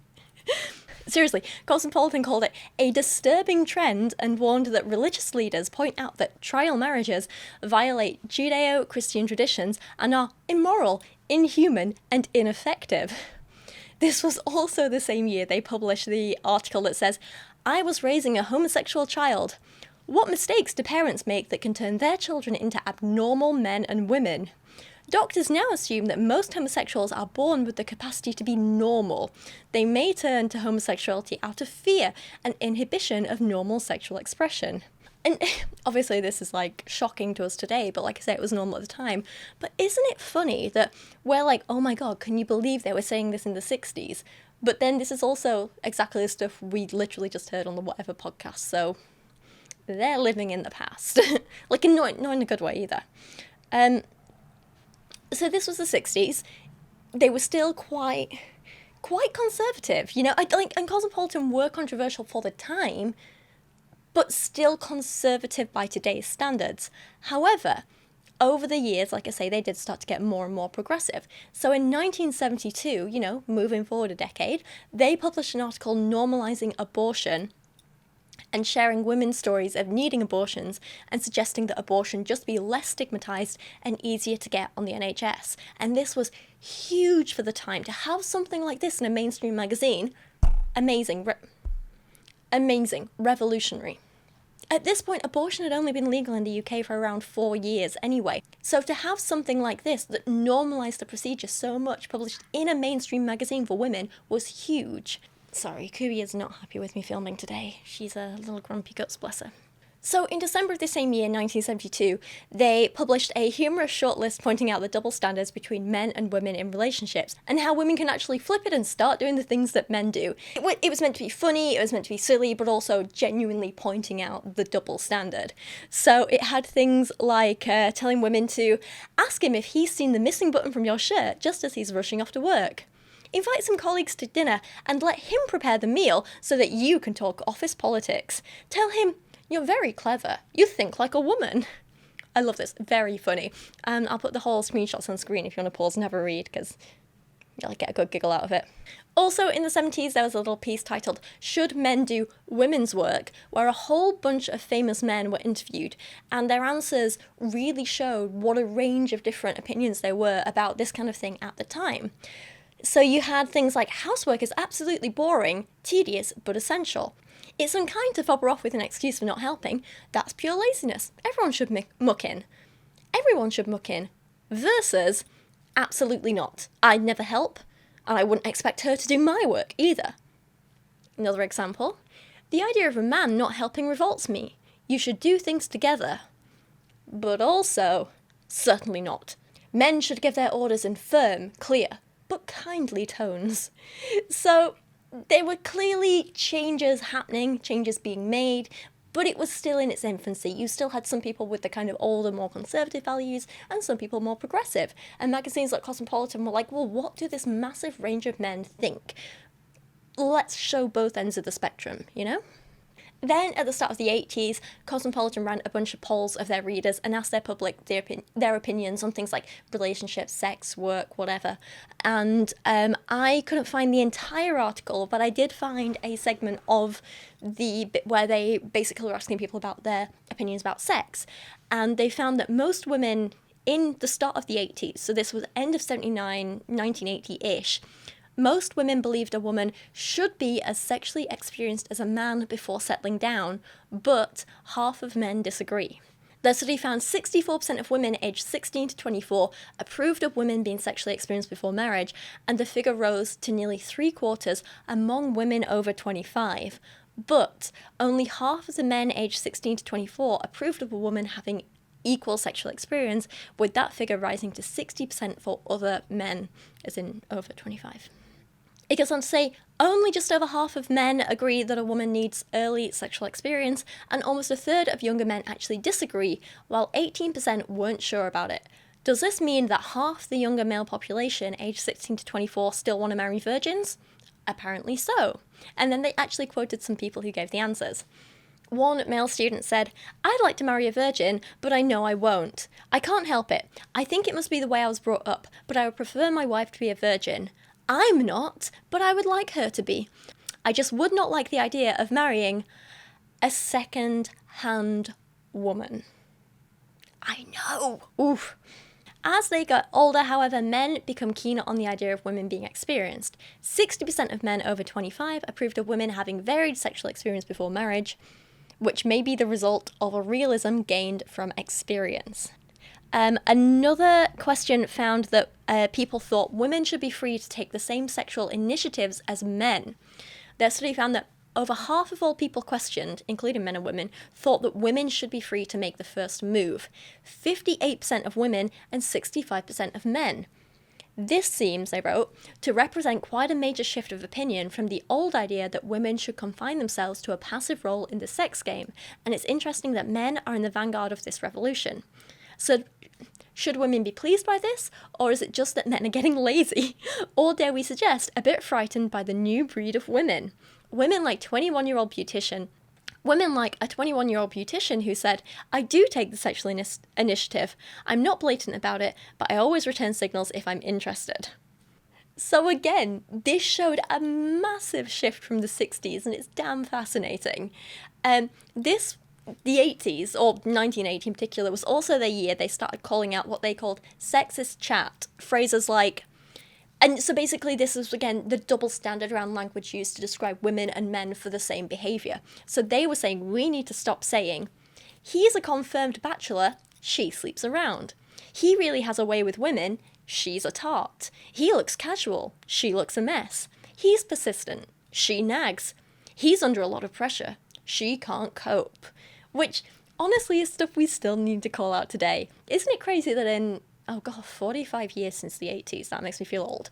Seriously, Cosmopolitan called it a disturbing trend and warned that religious leaders point out that trial marriages violate Judeo-Christian traditions and are immoral, inhuman, and ineffective. This was also the same year they published the article that says, I was raising a homosexual child. What mistakes do parents make that can turn their children into abnormal men and women? Doctors now assume that most homosexuals are born with the capacity to be normal. They may turn to homosexuality out of fear and inhibition of normal sexual expression. And obviously this is like shocking to us today, but like I say, it was normal at the time. But isn't it funny that we're like, oh my God, can you believe they were saying this in the 60s? But then this is also exactly the stuff we literally just heard on the Whatever podcast. So they're living in the past. Like not in a good way either. So this was the 60s. They were still quite conservative, you know. And Cosmopolitan were controversial for the time, but still conservative by today's standards. However, over the years, like I say, they did start to get more and more progressive. So in 1972, you know, moving forward a decade, they published an article normalizing abortion and sharing women's stories of needing abortions and suggesting that abortion just be less stigmatized and easier to get on the NHS. And this was huge for the time. To have something like this in a mainstream magazine, amazing, amazing, revolutionary. At this point, abortion had only been legal in the UK for around 4 years anyway. So to have something like this that normalised the procedure so much published in a mainstream magazine for women was huge. Sorry, Kubi is not happy with me filming today. She's a little grumpy guts, bless her. So in December of the same year, 1972, they published a humorous shortlist pointing out the double standards between men and women in relationships and how women can actually flip it and start doing the things that men do. It was meant to be funny, it was meant to be silly, but also genuinely pointing out the double standard. So it had things like telling women to ask him if he's seen the missing button from your shirt just as he's rushing off to work. Invite some colleagues to dinner and let him prepare the meal so that you can talk office politics. Tell him, you're very clever. You think like a woman. I love this. Very funny. I'll put the whole screenshots on screen if you want to pause and have a read, because you'll get a good giggle out of it. Also, in the 70s, there was a little piece titled, Should Men Do Women's Work?, where a whole bunch of famous men were interviewed, and their answers really showed what a range of different opinions there were about this kind of thing at the time. So you had things like, housework is absolutely boring, tedious, but essential. It's unkind to fob her off with an excuse for not helping. That's pure laziness. Everyone should muck in. Everyone should muck in. Versus, absolutely not. I'd never help, and I wouldn't expect her to do my work either. Another example. The idea of a man not helping revolts me. You should do things together. But also, certainly not. Men should give their orders in firm, clear, but kindly tones. So there were clearly changes happening, changes being made, but it was still in its infancy. You still had some people with the kind of older, more conservative values, and some people more progressive. And magazines like Cosmopolitan were like, well, what do this massive range of men think? Let's show both ends of the spectrum, you know? Then, at the start of the 80s, Cosmopolitan ran a bunch of polls of their readers and asked their public their opinions on things like relationships, sex, work, whatever. And I couldn't find the entire article, but I did find a segment of the bit where they basically were asking people about their opinions about sex. And they found that most women in the start of the 80s, so this was end of 79, 1980-ish, most women believed a woman should be as sexually experienced as a man before settling down, but half of men disagree. Their study found 64% of women aged 16 to 24 approved of women being sexually experienced before marriage, and the figure rose to nearly 3/4 among women over 25. But only half of the men aged 16 to 24 approved of a woman having equal sexual experience, with that figure rising to 60% for other men, as in over 25. It goes on to say, only just over half of men agree that a woman needs early sexual experience, and almost a third of younger men actually disagree, while 18% weren't sure about it. Does this mean that half the younger male population, aged 16 to 24, still want to marry virgins? Apparently so. And then they actually quoted some people who gave the answers. One male student said, I'd like to marry a virgin, but I know I won't. I can't help it. I think it must be the way I was brought up, but I would prefer my wife to be a virgin. I'm not, but I would like her to be. I just would not like the idea of marrying a second-hand woman. I know. Oof. As they got older, however, men become keener on the idea of women being experienced. 60% of men over 25 approved of women having varied sexual experience before marriage, which may be the result of a realism gained from experience. Another question found that people thought women should be free to take the same sexual initiatives as men. Their study found that over half of all people questioned, including men and women, thought that women should be free to make the first move. 58% of women and 65% of men. This seems, they wrote, to represent quite a major shift of opinion from the old idea that women should confine themselves to a passive role in the sex game, and it's interesting that men are in the vanguard of this revolution. So, should women be pleased by this, or is it just that men are getting lazy? Or dare we suggest, a bit frightened by the new breed of women? Women like a 21-year-old beautician who said, I do take the sexual initiative. I'm not blatant about it, but I always return signals if I'm interested. So again, this showed a massive shift from the 60s, and it's damn fascinating. The 80s, or 1980 in particular, was also the year they started calling out what they called sexist chat. Phrases like, and so basically this is, again, the double standard around language used to describe women and men for the same behaviour. So they were saying, we need to stop saying, he's a confirmed bachelor, she sleeps around. He really has a way with women, she's a tart. He looks casual, she looks a mess. He's persistent, she nags. He's under a lot of pressure, she can't cope. Which, honestly, is stuff we still need to call out today. Isn't it crazy that in, 45 years since the 80s, that makes me feel old.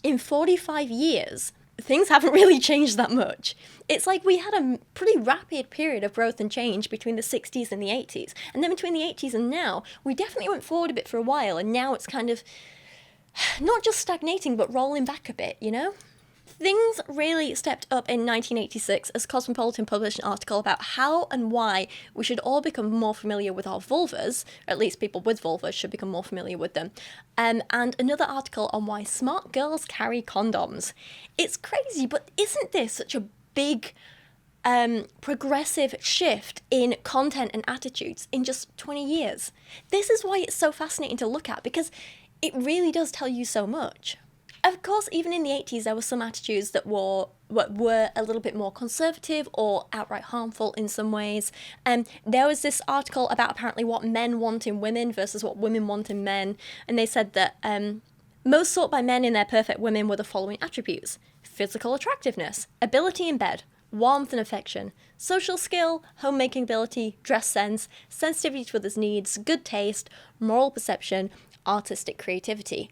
In 45 years, things haven't really changed that much. It's like we had a pretty rapid period of growth and change between the 60s and the 80s. And then between the 80s and now, we definitely went forward a bit for a while, and now it's kind of not just stagnating, but rolling back a bit, you know? Things really stepped up in 1986 as Cosmopolitan published an article about how and why we should all become more familiar with our vulvas, or at least people with vulvas should become more familiar with them, and another article on why smart girls carry condoms. It's crazy, but isn't this such a big progressive shift in content and attitudes in just 20 years? This is why it's so fascinating to look at, because it really does tell you so much. Of course, even in the 80s, there were some attitudes that were a little bit more conservative or outright harmful in some ways. There was this article about apparently what men want in women versus what women want in men. And they said that most sought by men in their perfect women were the following attributes: physical attractiveness, ability in bed, warmth and affection, social skill, homemaking ability, dress sense, sensitivity to others' needs, good taste, moral perception, artistic creativity.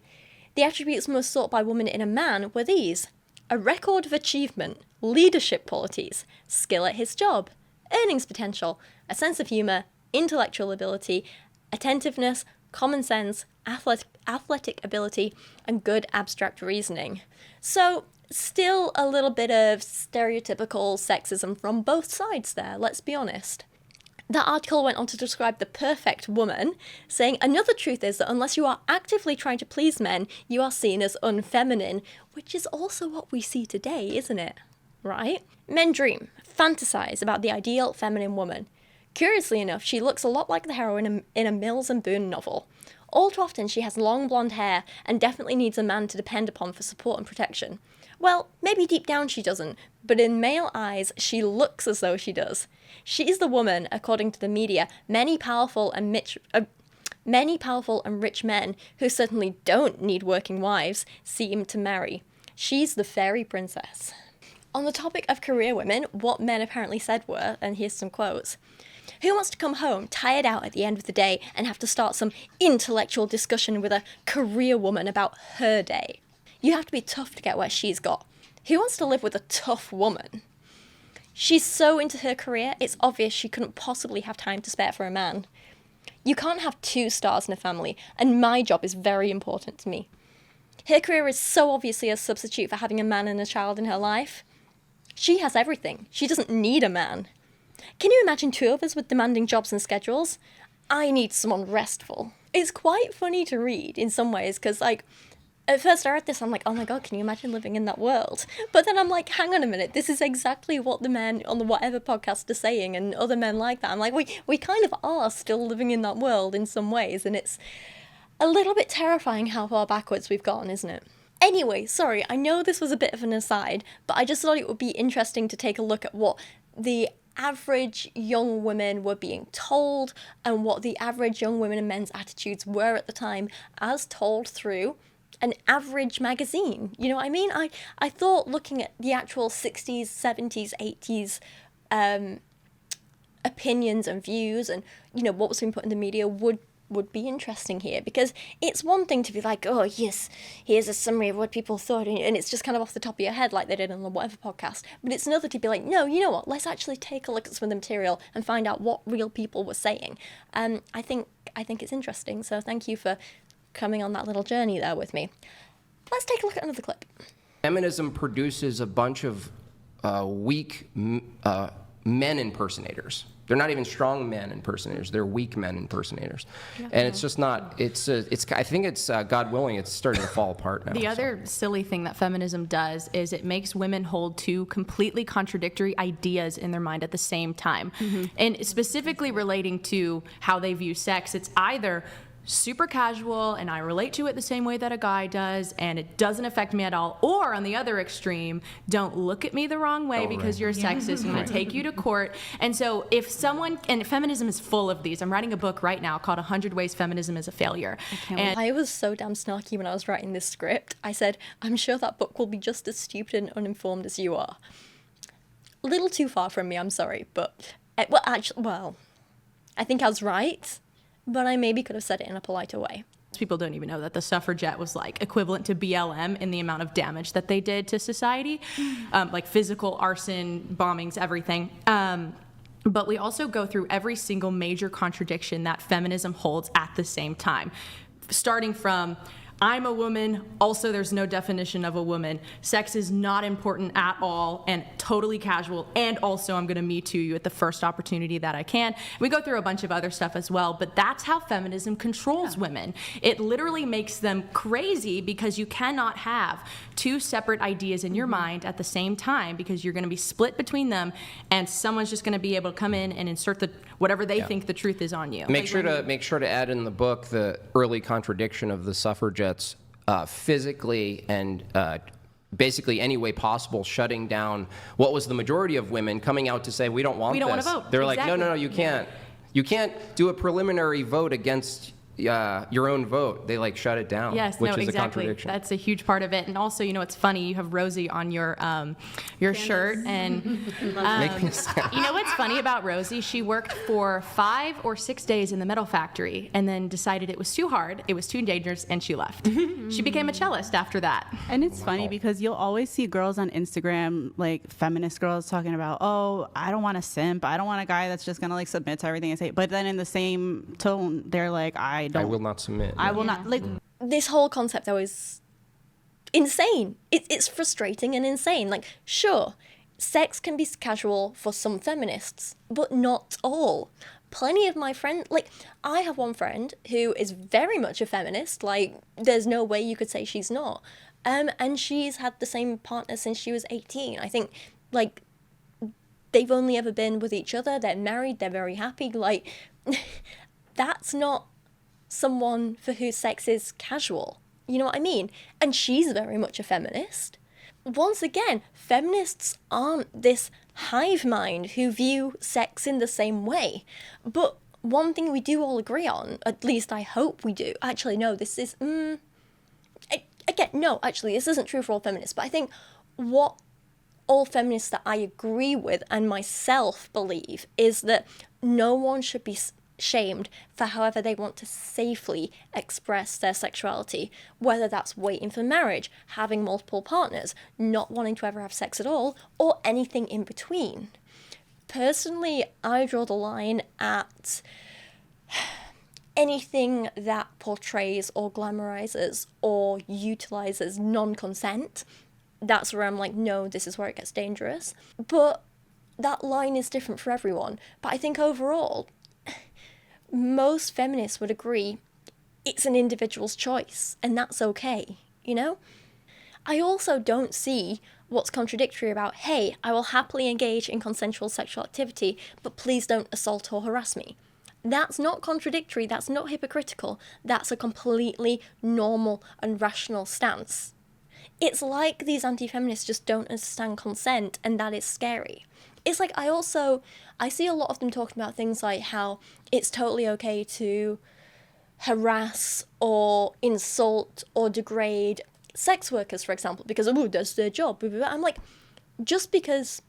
The attributes most sought by women in a man were these: a record of achievement, leadership qualities, skill at his job, earnings potential, a sense of humour, intellectual ability, attentiveness, common sense, athletic ability, and good abstract reasoning. So, still a little bit of stereotypical sexism from both sides there, let's be honest. That article went on to describe the perfect woman, saying, another truth is that unless you are actively trying to please men, you are seen as unfeminine, which is also what we see today, isn't it? Right? Men dream, fantasize about the ideal feminine woman. Curiously enough, she looks a lot like the heroine in a Mills and Boon novel. All too often she has long blonde hair and definitely needs a man to depend upon for support and protection. Well, maybe deep down she doesn't, but in male eyes she looks as though she does. She is the woman, according to the media, many powerful and rich men who certainly don't need working wives seem to marry. She's the fairy princess. On the topic of career women, what men apparently said were, and here's some quotes, "Who wants to come home tired out at the end of the day and have to start some intellectual discussion with a career woman about her day? You have to be tough to get where she's got. Who wants to live with a tough woman? She's so into her career, it's obvious she couldn't possibly have time to spare for a man. You can't have two stars in a family, and my job is very important to me. Her career is so obviously a substitute for having a man and a child in her life. She has everything. She doesn't need a man. Can you imagine two of us with demanding jobs and schedules? I need someone restful." It's quite funny to read in some ways, because, like, at first I read this, I'm like, oh my god, can you imagine living in that world? But then I'm like, hang on a minute, this is exactly what the men on the whatever podcast are saying, and other men like that. I'm like, we kind of are still living in that world in some ways, and it's a little bit terrifying how far backwards we've gone, isn't it? Anyway, sorry, I know this was a bit of an aside, but I just thought it would be interesting to take a look at what the average young women were being told and what the average young women and men's attitudes were at the time as told through an average magazine. You know what I mean? I thought looking at the actual 60s, 70s, 80s opinions and views and, you know, what was being put in the media would be interesting here, because it's one thing to be like, oh yes, here's a summary of what people thought, and it's just kind of off the top of your head like they did on the whatever podcast, but it's another to be like, no, you know what, let's actually take a look at some of the material and find out what real people were saying. I think it's interesting, so thank you for coming on that little journey there with me. Let's take a look at another clip. Feminism produces a bunch of weak men impersonators. They're not even strong men impersonators. They're weak men impersonators. Yeah. And it's just not, I think it's, God willing, it's starting to fall apart now. The other silly thing that feminism does is it makes women hold two completely contradictory ideas in their mind at the same time. Mm-hmm. And specifically relating to how they view sex, it's either super casual and I relate to it the same way that a guy does and it doesn't affect me at all, or on the other extreme, don't look at me the wrong way because you're sexist, I'm going to take you to court. And so if someone, and feminism is full of these, I'm writing a book right now called 100 Ways Feminism is a Failure. And I was so damn snarky when I was writing this script. I said, I'm sure that book will be just as stupid and uninformed as you are. A little too far from me, I'm sorry, but, I think I was right. But I maybe could have said it in a politer way. People don't even know that the suffragette was like equivalent to BLM in the amount of damage that they did to society, like physical arson, bombings, everything. But we also go through every single major contradiction that feminism holds at the same time, starting from I'm a woman, also there's no definition of a woman. Sex is not important at all and totally casual, and also I'm gonna Me Too you at the first opportunity that I can. We go through a bunch of other stuff as well, but that's how feminism controls women. It literally makes them crazy because you cannot have two separate ideas in your mind at the same time because you're gonna be split between them and someone's just gonna be able to come in and insert whatever they think the truth is on you. Make sure to add in the book the early contradiction of the suffragettes physically and basically any way possible shutting down what was the majority of women coming out to say we don't want this. We don't want to vote. They're like, no, you can't. You can't do a preliminary vote against your own vote. They like shut it down, which is a contradiction. That's a huge part of it. And also, you know, it's funny. You have Rosie on your shirt, and you know what's funny about Rosie? She worked for 5 or 6 days in the metal factory, and then decided it was too hard, it was too dangerous, and she left. She became a cellist after that. And it's funny because you'll always see girls on Instagram, like feminist girls, talking about, oh, I don't want a simp, I don't want a guy that's just gonna like submit to everything I say. But then in the same tone, they're like, I will not submit. I will not. Like this whole concept, though, is insane. It's frustrating and insane. Like, sure, sex can be casual for some feminists, but not all. Plenty of my friends, like, I have one friend who is very much a feminist. Like, there's no way you could say she's not. And she's had the same partner since she was 18. I think, like, they've only ever been with each other. They're married. They're very happy. Like, that's not someone for whose sex is casual. You know what I mean? And she's very much a feminist. Once again, feminists aren't this hive mind who view sex in the same way. But one thing we do all agree on, at least I hope we do. Actually, no, this is... Again, no, actually, this isn't true for all feminists. But I think what all feminists that I agree with and myself believe is that no one should be shamed for however they want to safely express their sexuality, whether that's waiting for marriage, having multiple partners, not wanting to ever have sex at all, or anything in between. Personally, I draw the line at anything that portrays or glamorizes or utilizes non-consent. That's where I'm like, no, this is where it gets dangerous. But that line is different for everyone. But I think overall, most feminists would agree it's an individual's choice, and that's okay, you know? I also don't see what's contradictory about, hey, I will happily engage in consensual sexual activity, but please don't assault or harass me. That's not contradictory, that's not hypocritical, that's a completely normal and rational stance. It's like these anti-feminists just don't understand consent, and that is scary. It's like I see a lot of them talking about things like how it's totally okay to harass or insult or degrade sex workers, for example, because, oh, that's their job. I'm like, just because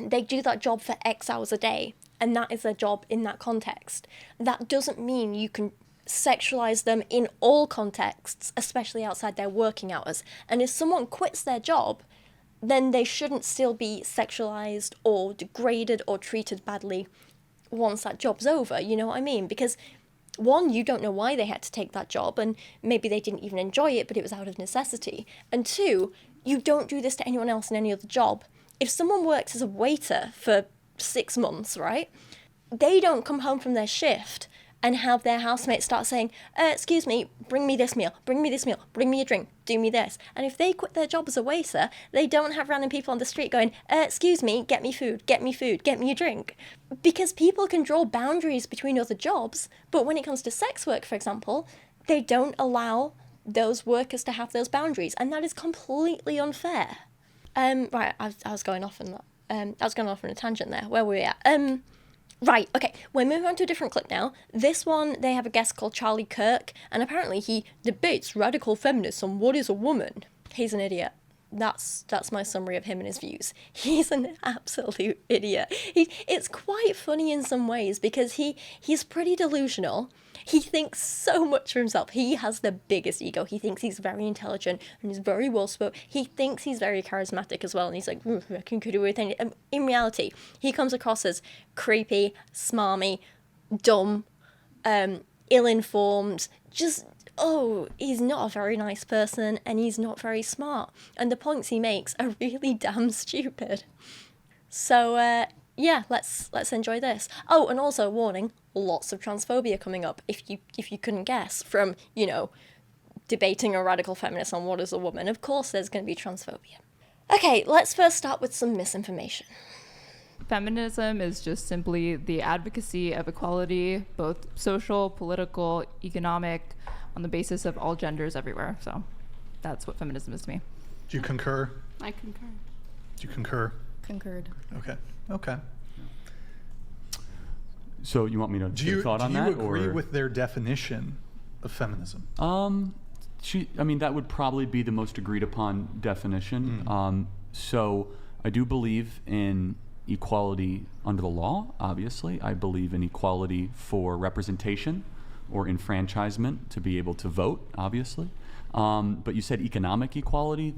they do that job for X hours a day, and that is their job in that context, that doesn't mean you can sexualize them in all contexts, especially outside their working hours. And if someone quits their job, then they shouldn't still be sexualized or degraded or treated badly once that job's over, you know what I mean? Because one, you don't know why they had to take that job, and maybe they didn't even enjoy it, but it was out of necessity. And two, you don't do this to anyone else in any other job. If someone works as a waiter for 6 months, right, they don't come home from their shift and have their housemates start saying, excuse me, bring me this meal, bring me this meal, bring me a drink, do me this. And if they quit their job as a waiter, they don't have random people on the street going, excuse me, get me food, get me food, get me a drink. Because people can draw boundaries between other jobs, but when it comes to sex work, for example, they don't allow those workers to have those boundaries, and that is completely unfair. Right, I was going off on that. I was going off on a tangent there. Where were we at? Right, okay, we're moving on to a different clip now. This one, they have a guest called Charlie Kirk, and apparently he debates radical feminists on what is a woman. He's an idiot. That's my summary of him and his views. He's an absolute idiot. It's quite funny in some ways because he's pretty delusional. He thinks so much for himself. He has the biggest ego. He thinks he's very intelligent and he's very well spoken. He thinks he's very charismatic as well, and he's like, I can do anything. In reality, he comes across as creepy, smarmy, dumb, ill-informed, just... oh, he's not a very nice person, and he's not very smart. And the points he makes are really damn stupid. So, yeah, let's enjoy this. Oh, and also, warning, lots of transphobia coming up, if you couldn't guess, from, you know, debating a radical feminist on what is a woman. Of course there's going to be transphobia. Okay, let's first start with some misinformation. Feminism is just simply the advocacy of equality, both social, political, economic, on the basis of all genders everywhere. So that's what feminism is to me. Do you concur? I concur. Do you concur? Concurred. Okay. So you want me to give a thought on that? Do you agree with their definition of feminism? That would probably be the most agreed upon definition. So I do believe in equality under the law, obviously. I believe in equality for representation or enfranchisement to be able to vote, obviously. But you said economic equality,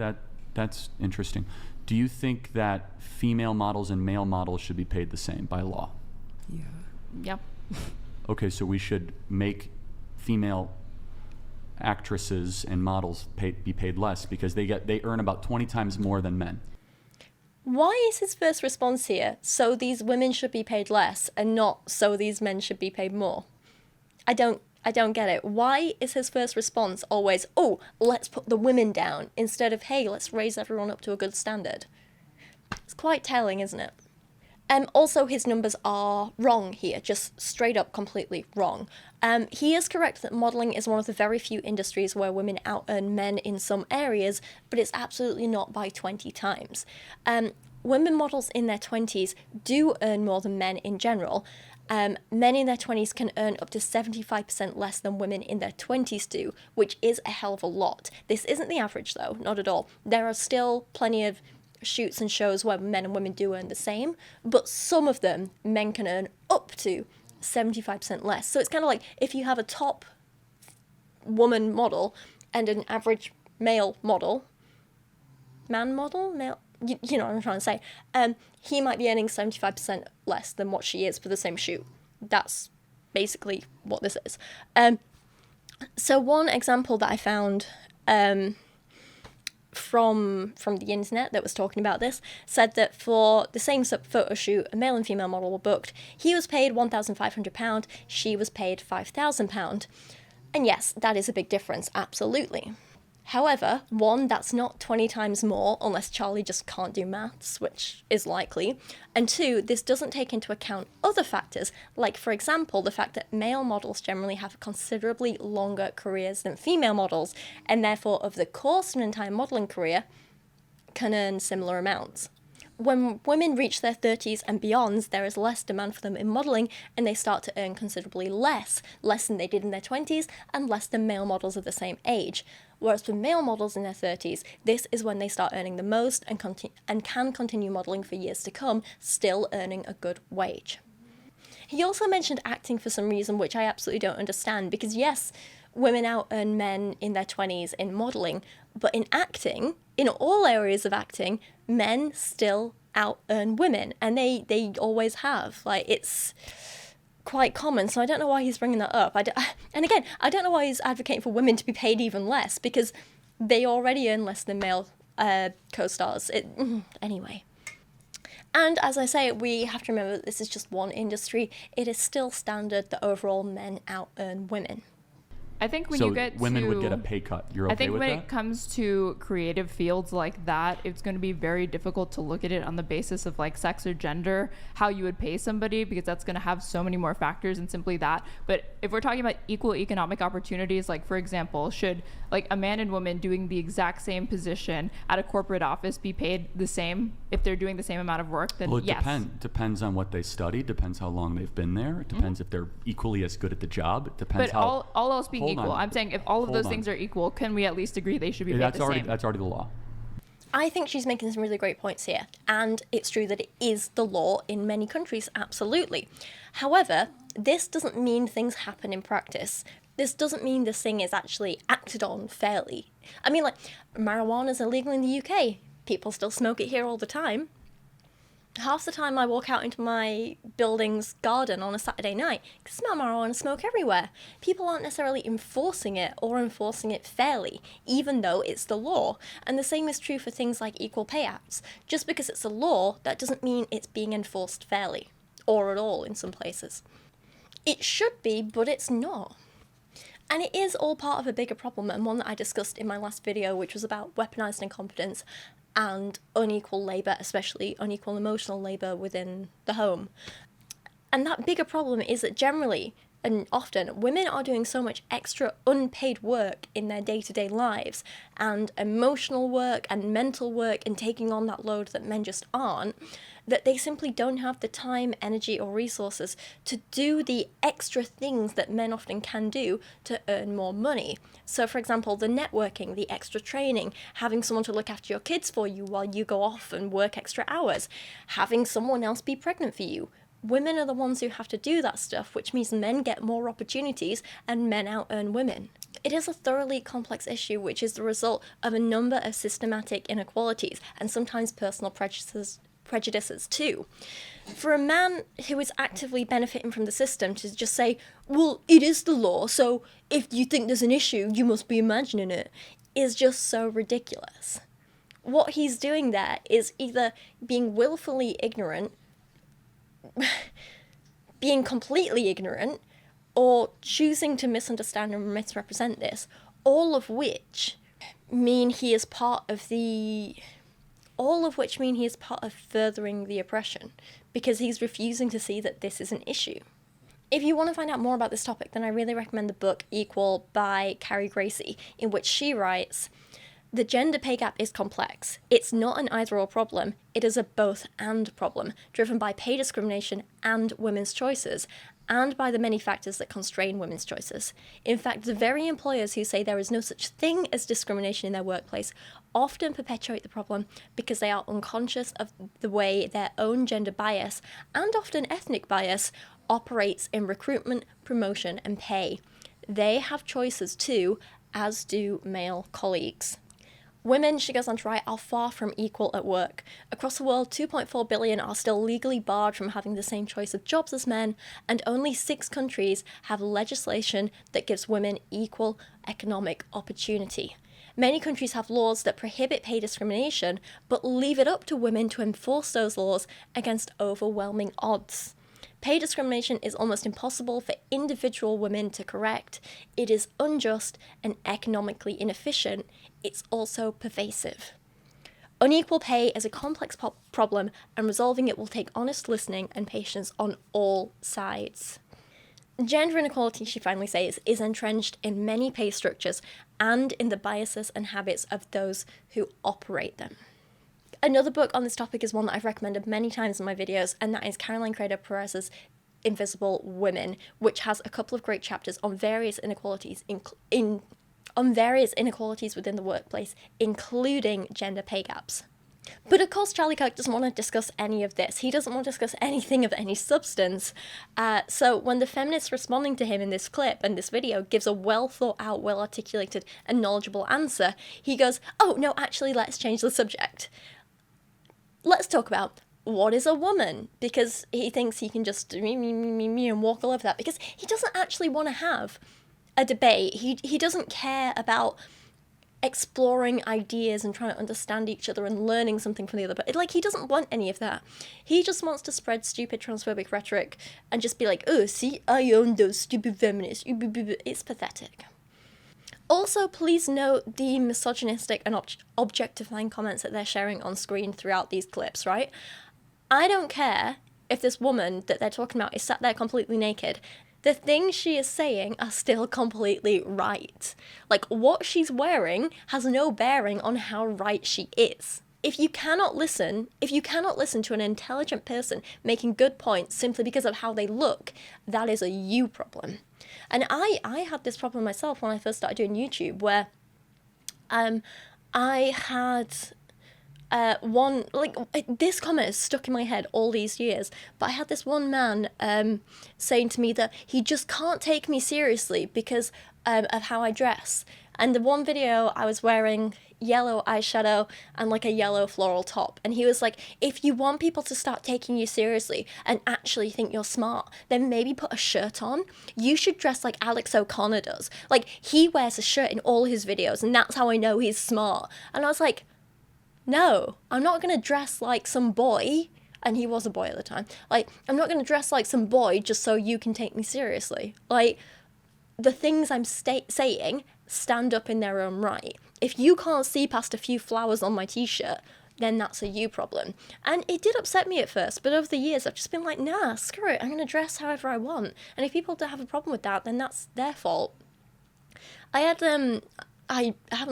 that's interesting. Do you think that female models and male models should be paid the same by law? Yeah. Yep. Okay, so we should make female actresses and models be paid less because they earn about 20 times more than men. Why is his first response here, so these women should be paid less, and not so these men should be paid more? I don't get it. Why is his first response always, oh, let's put the women down, instead of, hey, let's raise everyone up to a good standard? It's quite telling, isn't it? Also, his numbers are wrong here, just straight up completely wrong. He is correct that modelling is one of the very few industries where women out-earn men in some areas, but it's absolutely not by 20 times. Women models in their 20s do earn more than men in general. Men in their 20s can earn up to 75% less than women in their 20s do, which is a hell of a lot. This isn't the average, though, not at all. There are still plenty of shoots and shows where men and women do earn the same, but some of them men can earn up to 75% less. So it's kind of like if you have a top woman model and an average male model, you know what I'm trying to say, he might be earning 75% less than what she is for the same shoot. That's basically what this is. So one example that I found from the internet that was talking about this said that for the same photo shoot, a male and female model were booked. He was paid £1,500, she was paid £5,000. And yes, that is a big difference, absolutely. However, one, that's not 20 times more unless Charlie just can't do maths, which is likely. And two, this doesn't take into account other factors, like, for example, the fact that male models generally have considerably longer careers than female models, and therefore, over the course of an entire modelling career, can earn similar amounts. When women reach their 30s and beyond, there is less demand for them in modelling, and they start to earn considerably less than they did in their 20s, and less than male models of the same age. Whereas for male models in their 30s, this is when they start earning the most and can continue modelling for years to come, still earning a good wage. He also mentioned acting for some reason, which I absolutely don't understand, because yes, women out-earn men in their 20s in modelling, but in acting, in all areas of acting, men still out-earn women, and they always have. Like, it's quite common, so I don't know why he's bringing that up. And again, I don't know why he's advocating for women to be paid even less, because they already earn less than male co-stars. Anyway. And as I say, we have to remember that this is just one industry. It is still standard that overall men out-earn women. I think when so you get women would get a pay cut. You're okay with that? I think when it comes to creative fields like that, it's going to be very difficult to look at it on the basis of like sex or gender, how you would pay somebody, because that's going to have so many more factors than simply that. But if we're talking about equal economic opportunities, like for example, should like a man and woman doing the exact same position at a corporate office be paid the same if they're doing the same amount of work? Then well, it yes. Depends on what they study, depends how long they've been there, it depends if they're equally as good at the job, it depends but how... all else being equal, I'm saying if all of those things are equal, can we at least agree they should be paid the same? That's already the law. I think she's making some really great points here, and it's true that it is the law in many countries, absolutely. However, this doesn't mean things happen in practice. This doesn't mean this thing is actually acted on fairly. I mean, like, marijuana is illegal in the UK. People still smoke it here all the time. Half the time I walk out into my building's garden on a Saturday night, I can smell marijuana smoke everywhere. People aren't necessarily enforcing it or enforcing it fairly, even though it's the law. And the same is true for things like equal pay acts. Just because it's a law, that doesn't mean it's being enforced fairly, or at all in some places. It should be, but it's not. And it is all part of a bigger problem, and one that I discussed in my last video, which was about weaponized incompetence and unequal labour, especially unequal emotional labour within the home. And that bigger problem is that generally, and often, women are doing so much extra unpaid work in their day-to-day lives, and emotional work and mental work, and taking on that load that men just aren't, that they simply don't have the time, energy, or resources to do the extra things that men often can do to earn more money. So, for example, the networking, the extra training, having someone to look after your kids for you while you go off and work extra hours, having someone else be pregnant for you. Women are the ones who have to do that stuff, which means men get more opportunities and men out-earn women. It is a thoroughly complex issue, which is the result of a number of systematic inequalities and sometimes personal prejudices too. For a man who is actively benefiting from the system to just say, well, it is the law, so if you think there's an issue, you must be imagining it, is just so ridiculous. What he's doing there is either being willfully ignorant, being completely ignorant, or choosing to misunderstand and misrepresent this, all of which mean he is part of the all of which mean he is part of furthering the oppression, because he's refusing to see that this is an issue. If you want to find out more about this topic, then I really recommend the book Equal by Carrie Gracie, in which she writes, "The gender pay gap is complex. It's not an either-or problem, it is a both-and problem, driven by pay discrimination and women's choices, and by the many factors that constrain women's choices. In fact, the very employers who say there is no such thing as discrimination in their workplace often perpetuate the problem because they are unconscious of the way their own gender bias, and often ethnic bias, operates in recruitment, promotion, and pay. They have choices too, as do male colleagues." Women, she goes on to write, are far from equal at work. Across the world, 2.4 billion are still legally barred from having the same choice of jobs as men, and only 6 countries have legislation that gives women equal economic opportunity. Many countries have laws that prohibit pay discrimination, but leave it up to women to enforce those laws against overwhelming odds. Pay discrimination is almost impossible for individual women to correct. It is unjust and economically inefficient. It's also pervasive. Unequal pay is a complex problem, and resolving it will take honest listening and patience on all sides. Gender inequality, she finally says, is entrenched in many pay structures and in the biases and habits of those who operate them. Another book on this topic is one that I've recommended many times in my videos, and that is Caroline Criado Perez's Invisible Women, which has a couple of great chapters on various inequalities within the workplace, including gender pay gaps. But of course, Charlie Kirk doesn't want to discuss any of this. He doesn't want to discuss anything of any substance. So when the feminists responding to him in this clip and this video gives a well thought out, well articulated and knowledgeable answer, he goes, "Oh, no, actually, let's change the subject. Let's talk about what is a woman," because he thinks he can just me and walk all over that, because he doesn't actually want to have a debate. He doesn't care about exploring ideas and trying to understand each other and learning something from the other. But like, he doesn't want any of that. He just wants to spread stupid transphobic rhetoric and just be like, "Oh, see, I own those stupid feminists." It's pathetic. Also, please note the misogynistic and objectifying comments that they're sharing on screen throughout these clips, right? I don't care if this woman that they're talking about is sat there completely naked. The things she is saying are still completely right. Like, what she's wearing has no bearing on how right she is. If you cannot listen to an intelligent person making good points simply because of how they look, that is a you problem. And I had this problem myself when I first started doing YouTube, where I had this comment is stuck in my head all these years, but I had this one man saying to me that he just can't take me seriously because of how I dress. And the one video, I was wearing yellow eyeshadow and like a yellow floral top, and he was like, "If you want people to start taking you seriously and actually think you're smart, then maybe put a shirt on. You should dress like Alex O'Connor does. Like, he wears a shirt in all his videos, and that's how I know he's smart." And I was like, no, I'm not gonna dress like some boy, and he was a boy at the time. Like, I'm not gonna dress like some boy just so you can take me seriously. Like, the things I'm saying stand up in their own right. If you can't see past a few flowers on my t-shirt, then that's a you problem. And it did upset me at first, but over the years I've just been like, nah, screw it, I'm gonna dress however I want. And if people don't have a problem with that, then that's their fault. I haven't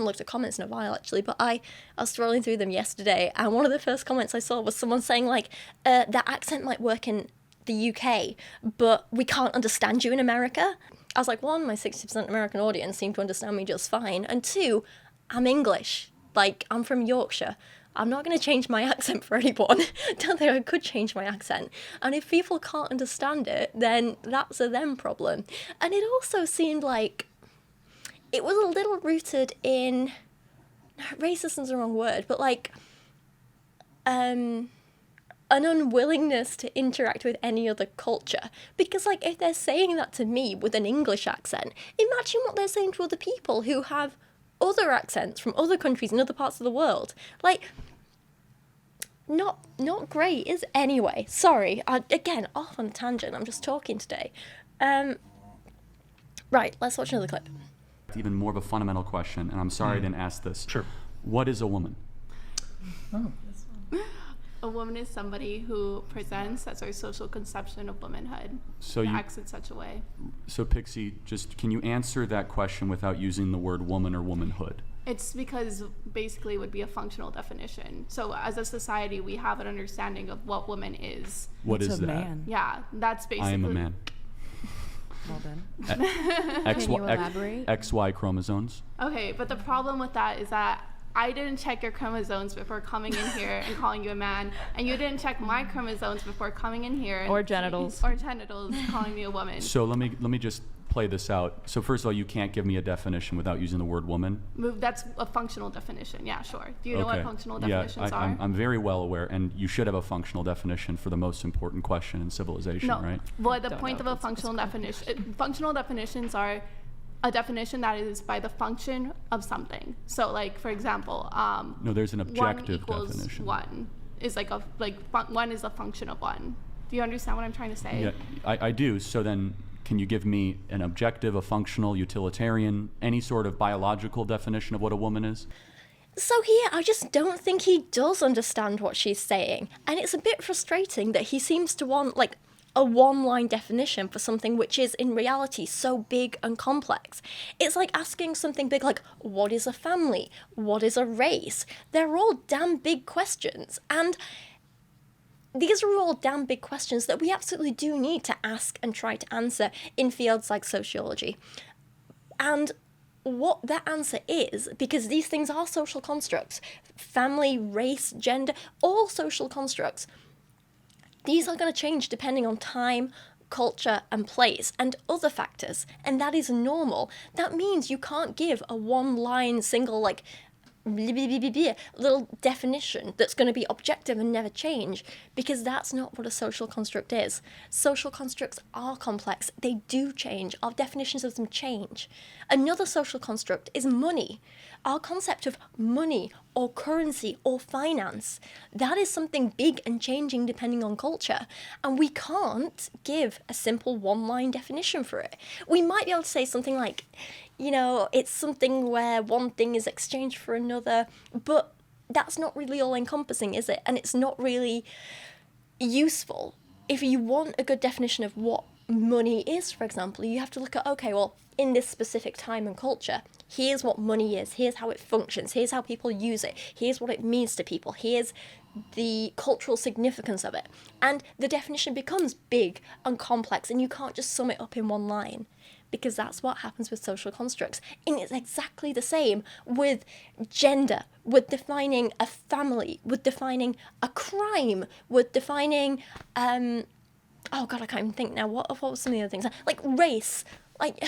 looked at comments in a while, actually, but I was scrolling through them yesterday, and one of the first comments I saw was someone saying, like, that accent might work in the UK, but we can't understand you in America. I was like, one, my 60% American audience seem to understand me just fine, and two, I'm English. Like, I'm from Yorkshire. I'm not going to change my accent for anyone. Don't think I could change my accent. And if people can't understand it, then that's a them problem. And it also seemed like it was a little rooted in, racism's the wrong word, but like an unwillingness to interact with any other culture. Because like, if they're saying that to me with an English accent, imagine what they're saying to other people who have other accents from other countries and other parts of the world. Like, not great, is it? Anyway, sorry, again, off on a tangent, I'm just talking today. Right, let's watch another clip. Even more of a fundamental question, and I'm sorry I didn't ask this. Sure. What is a woman? A woman is somebody who presents as our social conception of womanhood. So that you acts in such a way. So Pixie, just can you answer that question without using the word woman or womanhood? It's because basically it would be a functional definition. So as a society, we have an understanding of what woman is. What is that? Man. Yeah, that's basically. I am a man. Well done. X, Can you elaborate? XY chromosomes. Okay, but the problem with that is that I didn't check your chromosomes before coming in here and calling you a man, and you didn't check my chromosomes before coming in here. Or genitals. Or genitals, calling me a woman. So let me just play this out. So first of all, you can't give me a definition without using the word woman. That's a functional definition. Yeah, sure. Do you know what functional definitions are? I'm very well aware, and you should have a functional definition for the most important question in civilization, No. right? Well, the point of a functional definition, functional definitions are a definition that is by the function of something. So, like for example, No, there's an objective 1 equals definition. 1 is like one is a function of 1. Do you understand what I'm trying to say? Yeah, I do. So then, can you give me an objective, a functional, utilitarian, any sort of biological definition of what a woman is? So here, I just don't think he does understand what she's saying. And it's a bit frustrating that he seems to want, like, a one-line definition for something which is, in reality, so big and complex. It's like asking something big like, what is a family? What is a race? They're all damn big questions. And these are all damn big questions that we absolutely do need to ask and try to answer in fields like sociology. And what that answer is, because these things are social constructs, family, race, gender, all social constructs, these are going to change depending on time, culture, and place, and other factors, and that is normal. That means you can't give a one-line, single, like, little definition that's going to be objective and never change, because that's not what a social construct is. Social constructs are complex. They do change. Our definitions of them change. Another social construct is money. Our concept of money or currency or finance, that is something big and changing depending on culture. And we can't give a simple one-line definition for it. We might be able to say something like, you know, it's something where one thing is exchanged for another, but that's not really all-encompassing, is it? And it's not really useful. If you want a good definition of what money is, for example, you have to look at, okay, well, in this specific time and culture, here's what money is, here's how it functions, here's how people use it, here's what it means to people, here's the cultural significance of it. And the definition becomes big and complex, and you can't just sum it up in one line, because that's what happens with social constructs. And it's exactly the same with gender, with defining a family, with defining a crime, with defining, oh God, I can't even think now, what were some of the other things? Like race, like,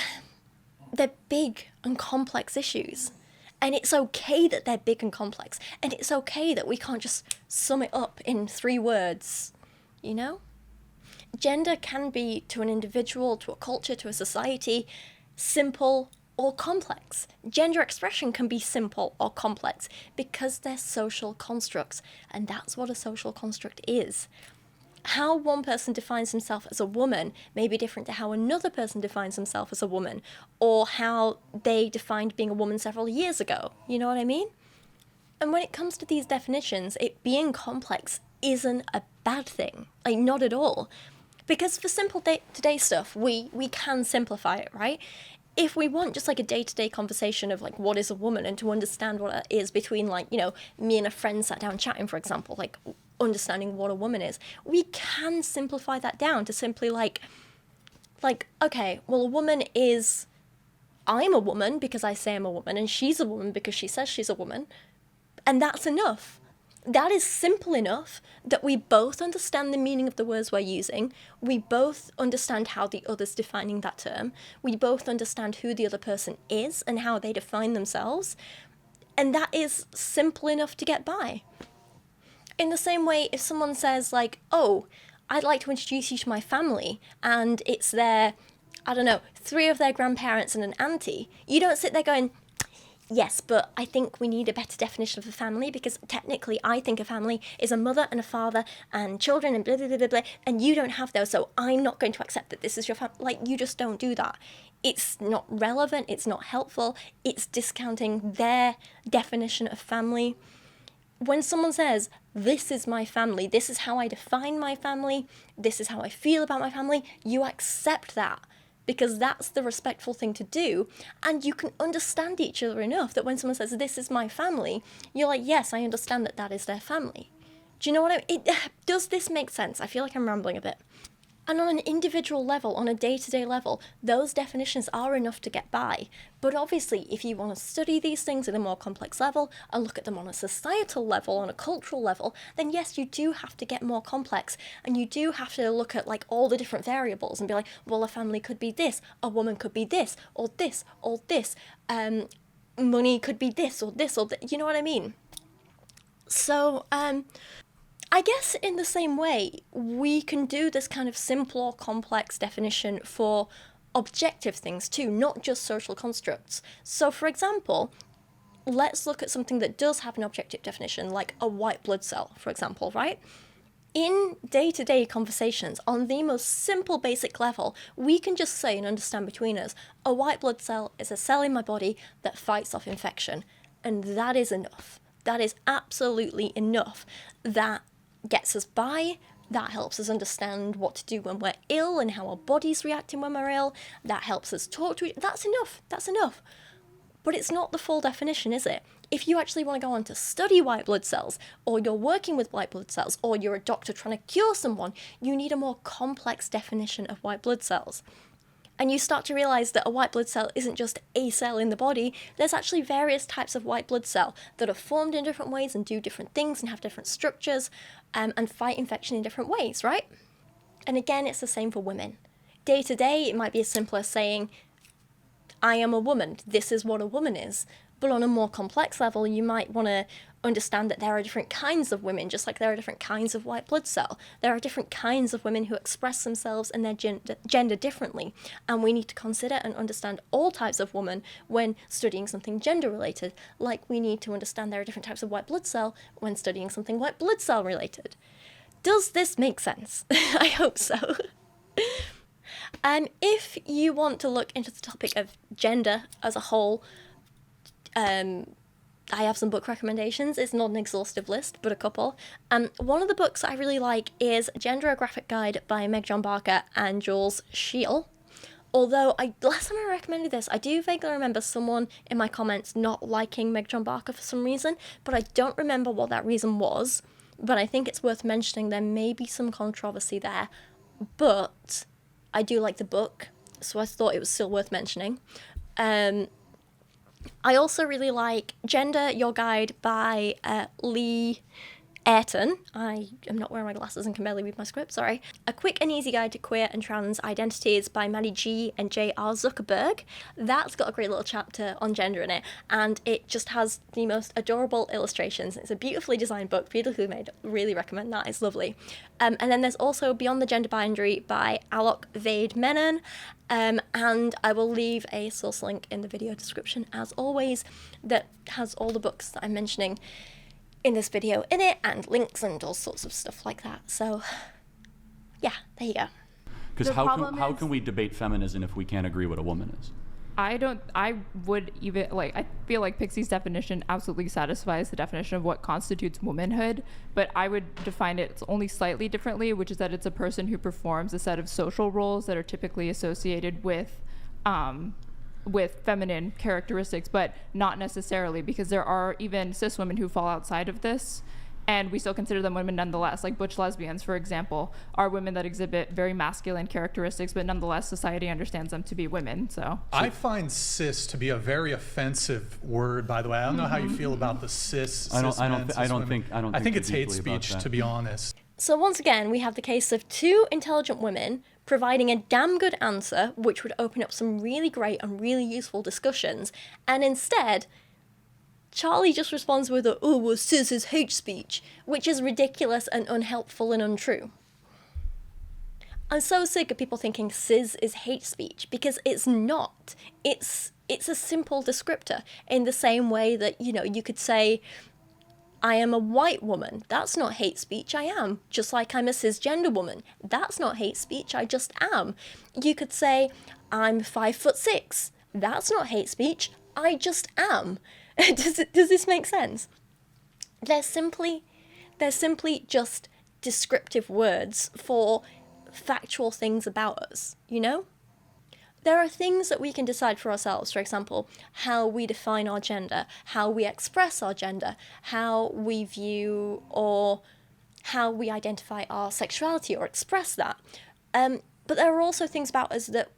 they're big and complex issues. And it's okay that they're big and complex. And it's okay that we can't just sum it up in 3 words, you know? Gender can be, to an individual, to a culture, to a society, simple or complex. Gender expression can be simple or complex because they're social constructs. And that's what a social construct is. How one person defines himself as a woman may be different to how another person defines himself as a woman, or how they defined being a woman several years ago. You know what I mean? And when it comes to these definitions, it being complex isn't a bad thing. Like, not at all. Because for simple day-to-day stuff, we can simplify it, right? If we want just like a day-to-day conversation of like, what is a woman, and to understand what it is between, like, you know, me and a friend sat down chatting, for example, like understanding what a woman is, we can simplify that down to simply like, okay, well, a woman is, I'm a woman because I say I'm a woman, and she's a woman because she says she's a woman, and that's enough. That is simple enough that we both understand the meaning of the words we're using, we both understand how the other's defining that term, we both understand who the other person is and how they define themselves, and that is simple enough to get by. In the same way, if someone says like, oh, I'd like to introduce you to my family, and it's their, I don't know, 3 of their grandparents and an auntie, you don't sit there going, yes, but I think we need a better definition of a family, because technically I think a family is a mother and a father and children and blah, blah, blah, blah, blah, and you don't have those, so I'm not going to accept that this is your family. Like, you just don't do that. It's not relevant, it's not helpful, it's discounting their definition of family. when someone says, this is my family, this is how I define my family, this is how I feel about my family, you accept that because that's the respectful thing to do. And you can understand each other enough that when someone says, this is my family, you're like, yes, I understand that that is their family. Do you know what I mean? Does this make sense? I feel like I'm rambling a bit. And on an individual level, on a day-to-day level, those definitions are enough to get by. But obviously, if you want to study these things at a more complex level and look at them on a societal level, on a cultural level, then yes, you do have to get more complex. And you do have to look at like all the different variables and be like, well, a family could be this, a woman could be this, or this, or this. Money could be this, or this, or you know what I mean? So, I guess in the same way, we can do this kind of simple or complex definition for objective things too, not just social constructs. So for example, let's look at something that does have an objective definition, like a white blood cell, for example, right? In day-to-day conversations, on the most simple basic level, we can just say and understand between us, a white blood cell is a cell in my body that fights off infection. And that is enough. That is absolutely enough. That gets us by, that helps us understand what to do when we're ill and how our body's reacting when we're ill, that helps us talk to each other. That's enough. But it's not the full definition, is it? If you actually want to go on to study white blood cells, or you're working with white blood cells, or you're a doctor trying to cure someone, you need a more complex definition of white blood cells. And you start to realize that a white blood cell isn't just a cell in the body. There's actually various types of white blood cell that are formed in different ways and do different things and have different structures and fight infection in different ways, right? And again, it's the same for women. Day to day, it might be as simple as saying, I am a woman. This is what a woman is. But on a more complex level, you might want to understand that there are different kinds of women, just like there are different kinds of white blood cell. There are different kinds of women who express themselves and their gender differently. And we need to consider and understand all types of women when studying something gender related, like we need to understand there are different types of white blood cell when studying something white blood cell related. Does this make sense? I hope so. If you want to look into the topic of gender as a whole, I have some book recommendations. It's not an exhaustive list, but a couple. One of the books I really like is Gender: A Graphic Guide by Meg-John and Jules Scheele. Although, last time I recommended this, I do vaguely remember someone in my comments not liking Meg-John for some reason, but I don't remember what that reason was. But I think it's worth mentioning there may be some controversy there. But I do like the book, so I thought it was still worth mentioning. I also really like Gender: Your Guide by Airton. I am not wearing my glasses and can barely read my script, sorry. A Quick and Easy Guide to Queer and Trans Identities by Mady and J.R. Zuckerberg. That's got a great little chapter on gender in it, and it just has the most adorable illustrations. It's a beautifully designed book, beautifully made. Really recommend that, it's lovely. And then there's also Beyond the Gender Boundary by Alok, Vaid-Menon. And I will leave a source link in the video description, as always, that has all the books that I'm mentioning in this video in it, and links and all sorts of stuff like that. So, yeah, there you go. Because how can we debate feminism if we can't agree what a woman is? I would even, I feel like Pixie's definition absolutely satisfies the definition of what constitutes womanhood, but I would define it only slightly differently, which is that it's a person who performs a set of social roles that are typically associated with feminine characteristics, but not necessarily, because there are even cis women who fall outside of this, and we still consider them women nonetheless. Like butch lesbians, for example, are women that exhibit very masculine characteristics, but nonetheless society understands them to be women. So I find cis to be a very offensive word, by the way. I don't know how you feel about the cis. I think it's hate speech, to be honest. So once again, we have the case of two intelligent women providing a damn good answer, which would open up some really great and really useful discussions, and instead, Charlie just responds with a, oh, well, cis is hate speech, which is ridiculous and unhelpful and untrue. I'm so sick of people thinking cis is hate speech, because it's not. It's a simple descriptor, in the same way that, you could say, I am a white woman. That's not hate speech, I am. Just like I'm a cisgender woman. That's not hate speech, I just am. You could say, I'm 5'6". That's not hate speech, I just am. Does this make sense? They're simply just descriptive words for factual things about us, you know? There are things that we can decide for ourselves, for example, how we define our gender, how we express our gender, how we view or how we identify our sexuality or express that. But there are also things about us that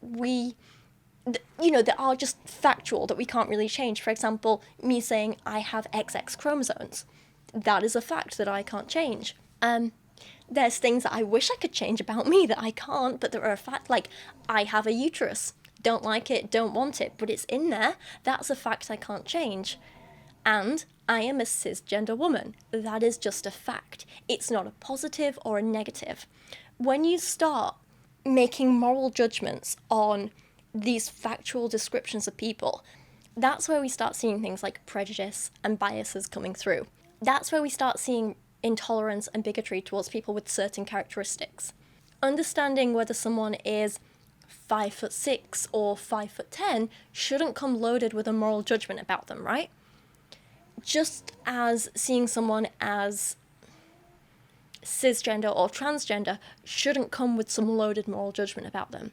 that are just factual, that we can't really change. For example, me saying I have XX chromosomes. That is a fact that I can't change. There's things that I wish I could change about me that I can't, but there are a fact, like I have a uterus. Don't like it, don't want it, but it's in there. That's a fact I can't change. And I am a cisgender woman. That is just a fact. It's not a positive or a negative. When you start making moral judgments on these factual descriptions of people, that's where we start seeing things like prejudice and biases coming through. That's where we start seeing intolerance and bigotry towards people with certain characteristics. Understanding whether someone is 5'6" or 5'10" shouldn't come loaded with a moral judgment about them, right? Just as seeing someone as cisgender or transgender shouldn't come with some loaded moral judgment about them.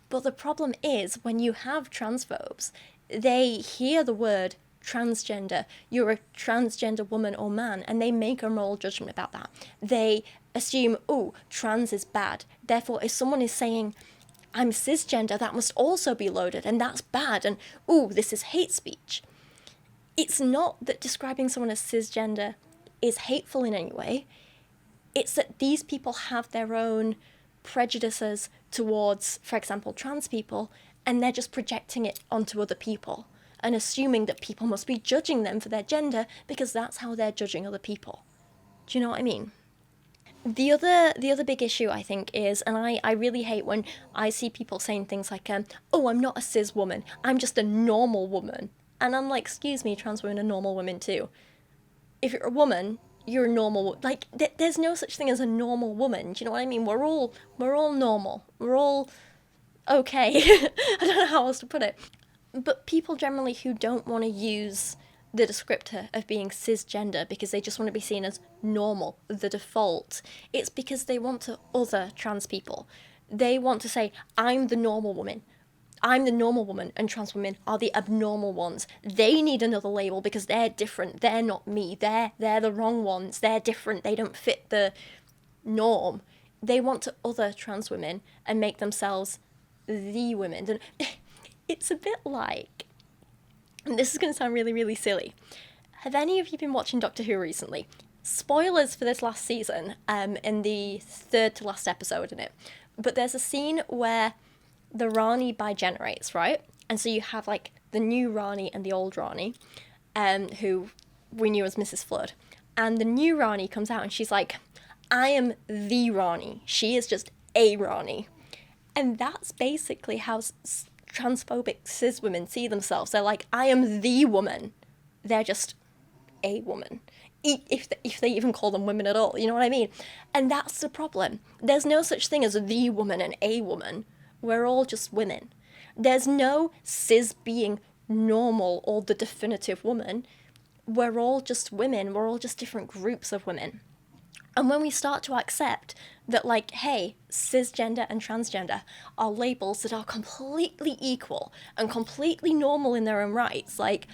But the problem is when you have transphobes, they hear the word transgender, you're a transgender woman or man, and they make a moral judgment about that. They assume, oh, trans is bad. Therefore, if someone is saying, I'm cisgender, that must also be loaded, and that's bad, and oh, this is hate speech. It's not that describing someone as cisgender is hateful in any way. It's that these people have their own prejudices towards, for example, trans people, and they're just projecting it onto other people and assuming that people must be judging them for their gender because that's how they're judging other people. Do you know what I mean? The other big issue, I think, is, and I really hate when I see people saying things like, oh, I'm not a cis woman, I'm just a normal woman. And I'm like, excuse me, trans women are normal women too. If you're a woman, you're a normal, like, there's no such thing as a normal woman. Do you know what I mean? We're all normal. We're all okay. I don't know how else to put it. But people generally who don't want to use the descriptor of being cisgender because they just want to be seen as normal, the default, it's because they want to other trans people. They want to say, I'm the normal woman. I'm the normal woman, and trans women are the abnormal ones. They need another label because they're different. They're not me. They're the wrong ones. They're different. They don't fit the norm. They want to other trans women and make themselves the women. And it's a bit like, and this is going to sound really, really silly. Have any of you been watching Doctor Who recently? Spoilers for this last season, in the third to last episode in it. But there's a scene where the Rani bigenerates, right? And so you have like the new Rani and the old Rani, who we knew as Mrs. Flood. And the new Rani comes out and she's like, I am the Rani. She is just a Rani. And that's basically how transphobic cis women see themselves. They're like, I am the woman. They're just a woman. If they even call them women at all, you know what I mean? And that's the problem. There's no such thing as the woman and a woman. We're all just women. There's no cis being normal or the definitive woman. We're all just women. We're all just different groups of women. And when we start to accept that, like, hey, cisgender and transgender are labels that are completely equal and completely normal in their own rights, like,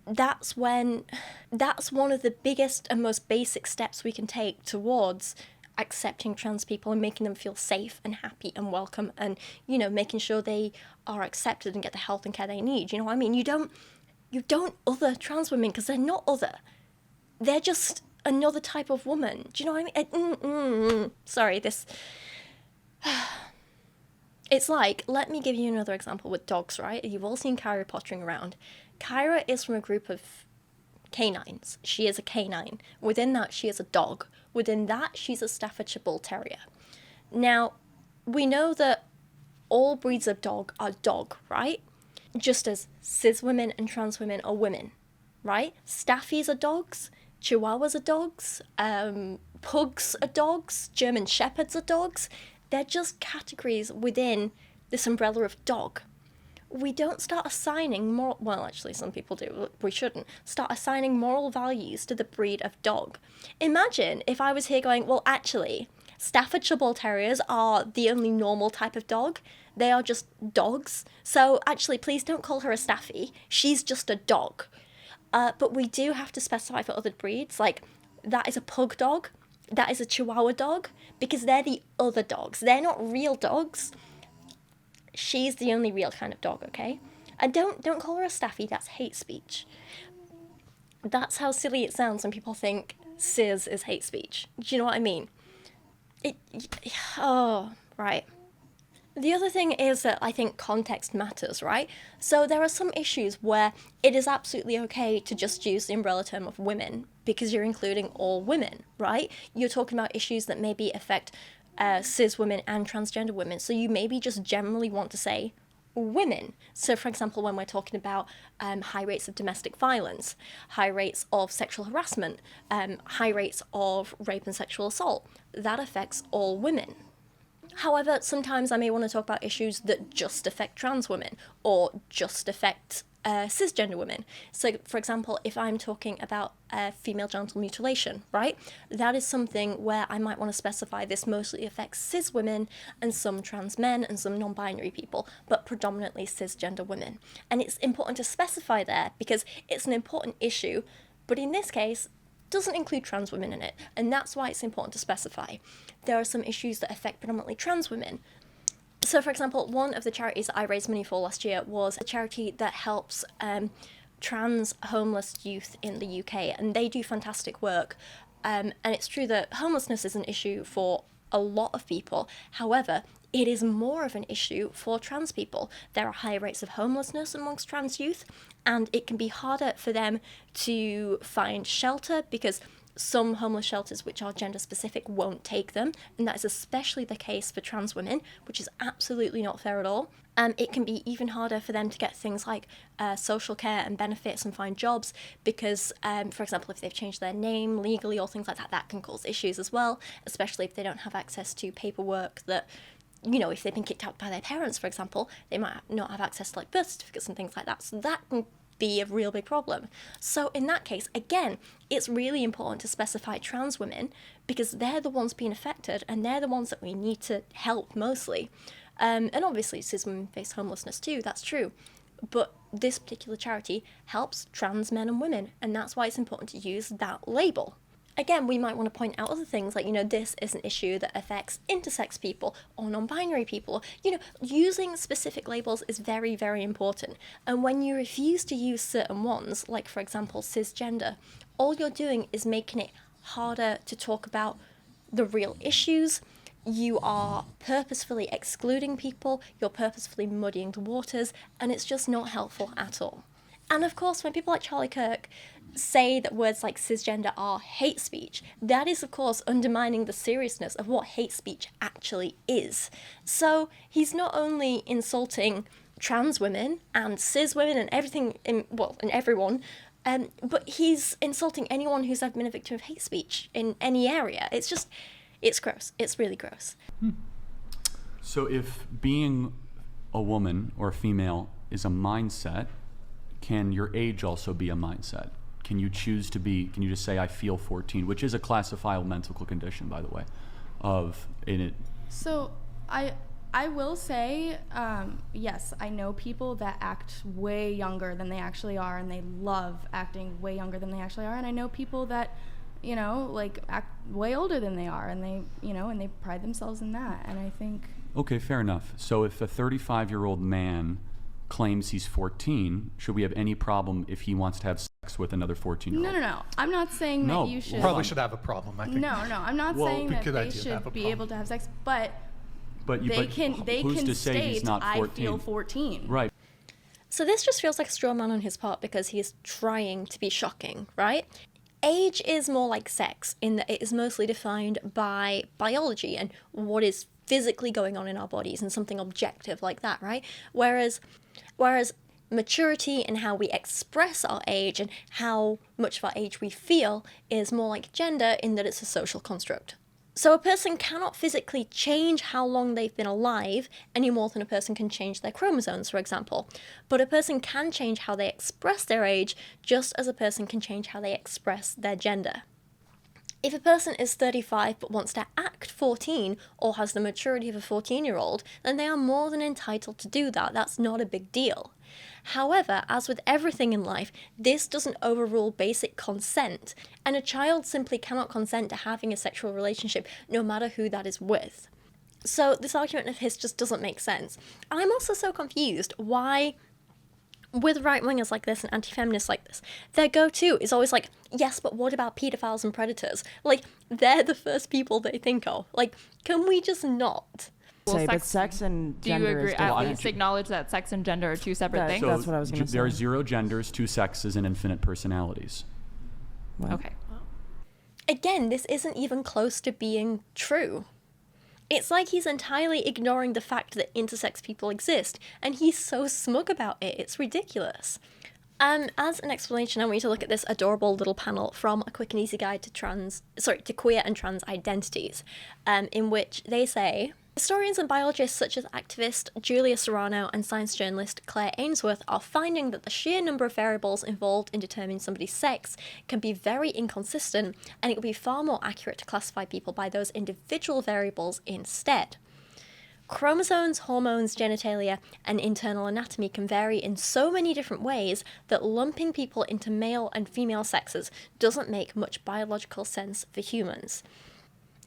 that's one of the biggest and most basic steps we can take towards accepting trans people and making them feel safe and happy and welcome and, you know, making sure they are accepted and get the health and care they need. You know what I mean? You don't other trans women because they're not other. They're just another type of woman. Do you know what I mean? Sorry, this... It's like, let me give you another example with dogs, right? You've all seen Kyra pottering around. Kyra is from a group of canines. She is a canine. Within that, she is a dog. Within that, she's a Staffordshire Bull Terrier. Now, we know that all breeds of dog are dog, right? Just as cis women and trans women are women, right? Staffies are dogs, Chihuahuas are dogs, Pugs are dogs, German Shepherds are dogs. They're just categories within this umbrella of dog. we don't start assigning well, actually, some people do, but we shouldn't start assigning moral values to the breed of dog. Imagine if I was here going, well, actually, Staffordshire Bull Terriers are the only normal type of dog. They are just dogs. So actually, please don't call her a Staffy. She's just a dog. But we do have to specify for other breeds, like that is a pug dog, that is a Chihuahua dog, because they're the other dogs. They're not real dogs. She's the only real kind of dog, okay? And don't call her a Staffy, that's hate speech. That's how silly it sounds when people think cis is hate speech. Do you know what I mean? Oh, right. The other thing is that I think context matters, right? So there are some issues where it is absolutely okay to just use the umbrella term of women because you're including all women, right? You're talking about issues that maybe affect cis women and transgender women. So you maybe just generally want to say women. So for example, when we're talking about high rates of domestic violence, high rates of sexual harassment, high rates of rape and sexual assault, that affects all women. However, sometimes I may want to talk about issues that just affect trans women or just affect cisgender women. So, for example, if I'm talking about female genital mutilation, right, that is something where I might want to specify this mostly affects cis women and some trans men and some non-binary people, but predominantly cisgender women. And it's important to specify there because it's an important issue, but in this case, doesn't include trans women in it, and that's why it's important to specify. There are some issues that affect predominantly trans women. So, for example, one of the charities that I raised money for last year was a charity that helps trans homeless youth in the UK, and they do fantastic work. And it's true that homelessness is an issue for a lot of people. However, it is more of an issue for trans people. There are high rates of homelessness amongst trans youth, and it can be harder for them to find shelter because some homeless shelters which are gender specific won't take them, and that is especially the case for trans women, which is absolutely not fair at all. It can be even harder for them to get things like social care and benefits and find jobs because, for example, if they've changed their name legally or things like that, that can cause issues as well, especially if they don't have access to paperwork that, you know, if they've been kicked out by their parents, for example, they might not have access to like birth certificates and things like that. So that can be a real big problem. So in that case, again, it's really important to specify trans women because they're the ones being affected and they're the ones that we need to help mostly. And obviously cis women face homelessness too, that's true. But this particular charity helps trans men and women, and that's why it's important to use that label. Again, we might want to point out other things like, you know, this is an issue that affects intersex people or non-binary people. You know, using specific labels is very, very important. And when you refuse to use certain ones, like for example, cisgender, all you're doing is making it harder to talk about the real issues. You are purposefully excluding people, you're purposefully muddying the waters, and it's just not helpful at all. And of course, when people like Charlie Kirk say that words like cisgender are hate speech, that is of course undermining the seriousness of what hate speech actually is. So he's not only insulting trans women and cis women and everything, and everyone, but he's insulting anyone who's ever been a victim of hate speech in any area. It's gross. It's really gross. So if being a woman or a female is a mindset, can your age also be a mindset? Can you choose to be, can you just say I feel 14, which is a classifiable mental condition, by the way, So I will say, yes, I know people that act way younger than they actually are, and they love acting way younger than they actually are, and I know people that, you know, like act way older than they are, and they, you know, and they pride themselves in that, and I think... Okay, fair enough. So if a 35-year-old man claims he's 14, should we have any problem if he wants to have sex with another 14-year-old? No. I'm not saying that you should... Probably should have a problem, I think. No, I'm not saying that they should be able to have sex, but they can state, I feel 14. Right. So this just feels like a straw man on his part because he is trying to be shocking, right? Age is more like sex in that it is mostly defined by biology and what is physically going on in our bodies and something objective like that, right? Whereas maturity and how we express our age and how much of our age we feel is more like gender in that it's a social construct. So a person cannot physically change how long they've been alive any more than a person can change their chromosomes, for example. But a person can change how they express their age, just as a person can change how they express their gender. If a person is 35 but wants to act 14 or has the maturity of a 14-year-old, then they are more than entitled to do that. That's not a big deal. However, as with everything in life, this doesn't overrule basic consent, and a child simply cannot consent to having a sexual relationship no matter who that is with. So this argument of his just doesn't make sense. I'm also so confused why, with right-wingers like this and anti-feminists like this, their go-to is always like, yes, but what about pedophiles and predators? Like, they're the first people they think of. Like, can we just not? Well, but sex and do you gender agree? is At different. least acknowledge that sex and gender are two separate things. That's what I was going to say. There are 0 genders, 2 sexes, and infinite personalities. Okay. Again, this isn't even close to being true. It's like he's entirely ignoring the fact that intersex people exist, and he's so smug about it, it's ridiculous. As an explanation, I want you to look at this adorable little panel from A Quick and Easy Guide to Queer and Trans Identities, in which they say, historians and biologists such as activist Julia Serrano and science journalist Claire Ainsworth are finding that the sheer number of variables involved in determining somebody's sex can be very inconsistent, and it would be far more accurate to classify people by those individual variables instead. Chromosomes, hormones, genitalia, and internal anatomy can vary in so many different ways that lumping people into male and female sexes doesn't make much biological sense for humans.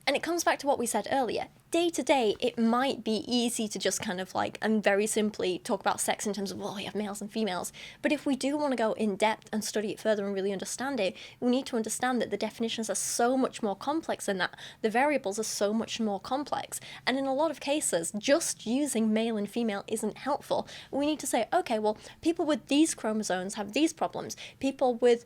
And it comes back to what we said earlier. Day to day, it might be easy to just kind of like, and very simply talk about sex in terms of, well, we have males and females. But if we do want to go in depth and study it further and really understand it, we need to understand that the definitions are so much more complex than that. The variables are so much more complex. And in a lot of cases, just using male and female isn't helpful. We need to say, okay, well, people with these chromosomes have these problems. People with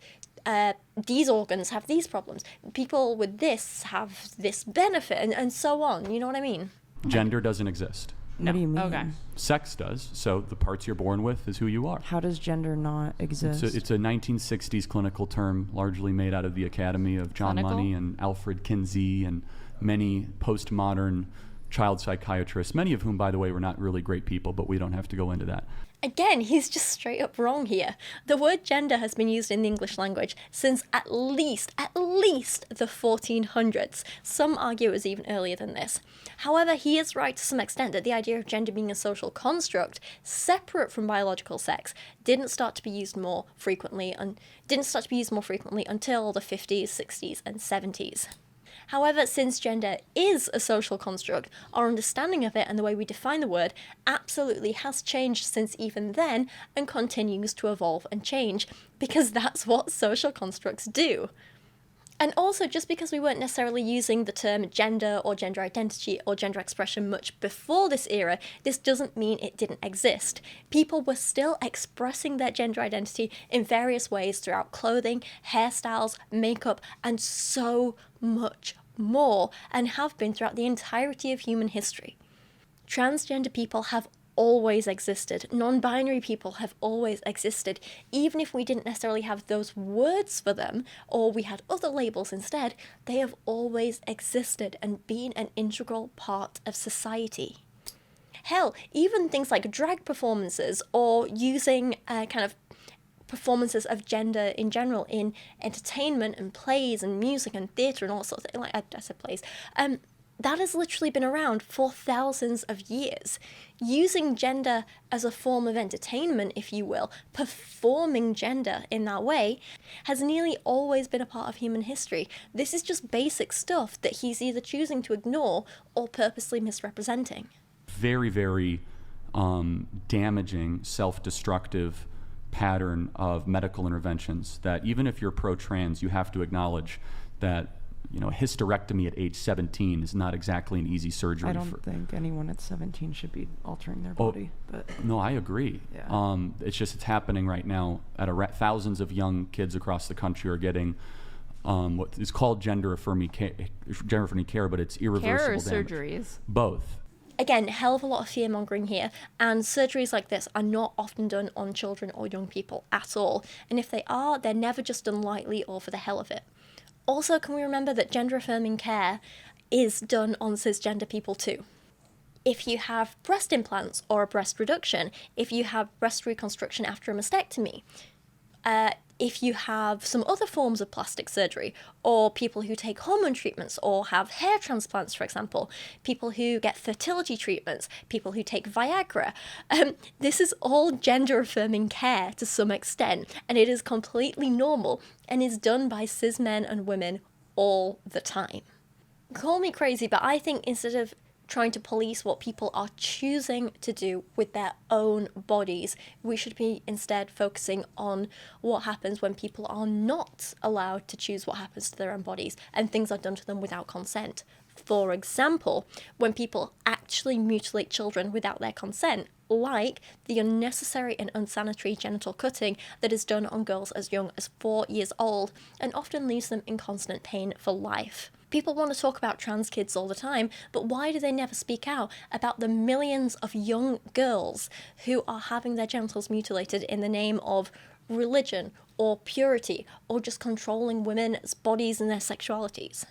these organs have these problems. People with this have this benefit, and so on. You know what I mean? Gender doesn't exist. What do you mean? Okay. Sex does. So the parts you're born with is who you are. How does gender not exist? It's a 1960s clinical term, largely made out of the Academy of John Clinical? Money and Alfred Kinsey and many postmodern child psychiatrists, many of whom, by the way, were not really great people, but we don't have to go into that. Again, he's just straight up wrong here. The word gender has been used in the English language since at least the 1400s. Some argue it was even earlier than this. However, he is right to some extent that the idea of gender being a social construct, separate from biological sex, didn't start to be used more frequently until the 50s, 60s, and 70s. However, since gender is a social construct, our understanding of it and the way we define the word absolutely has changed since even then and continues to evolve and change, because that's what social constructs do. And also, just because we weren't necessarily using the term gender or gender identity or gender expression much before this era, this doesn't mean it didn't exist. People were still expressing their gender identity in various ways throughout clothing, hairstyles, makeup, and so much more, and have been throughout the entirety of human history. Transgender people have always existed. Non-binary people have always existed. Even if we didn't necessarily have those words for them, or we had other labels instead, they have always existed and been an integral part of society. Hell, even things like drag performances or using kind of performances of gender in general in entertainment and plays and music and theatre and all sorts of things, like I said plays, that has literally been around for thousands of years. Using gender as a form of entertainment, if you will, performing gender in that way, has nearly always been a part of human history. This is just basic stuff that he's either choosing to ignore or purposely misrepresenting. Very, very damaging, self-destructive pattern of medical interventions that even if you're pro-trans, you have to acknowledge that hysterectomy at age 17 is not exactly an easy surgery. I don't think anyone at 17 should be altering their body. But no, I agree. Yeah. It's happening right now. Thousands of young kids across the country are getting what is called gender-affirming care, but it's irreversible Care or damage. surgeries? Both. Again, hell of a lot of fear-mongering here, and surgeries like this are not often done on children or young people at all, and if they are, they're never just done lightly or for the hell of it. Also, can we remember that gender-affirming care is done on cisgender people too. If you have breast implants or a breast reduction, if you have breast reconstruction after a mastectomy, if you have some other forms of plastic surgery, or people who take hormone treatments or have hair transplants, for example, people who get fertility treatments, people who take Viagra, this is all gender-affirming care to some extent, and it is completely normal and is done by cis men and women all the time. Call me crazy, but I think instead of trying to police what people are choosing to do with their own bodies, we should be instead focusing on what happens when people are not allowed to choose what happens to their own bodies and things are done to them without consent. For example, when people actually mutilate children without their consent, like the unnecessary and unsanitary genital cutting that is done on girls as young as 4 years old and often leaves them in constant pain for life. People want to talk about trans kids all the time, but why do they never speak out about the millions of young girls who are having their genitals mutilated in the name of religion or purity or just controlling women's bodies and their sexualities?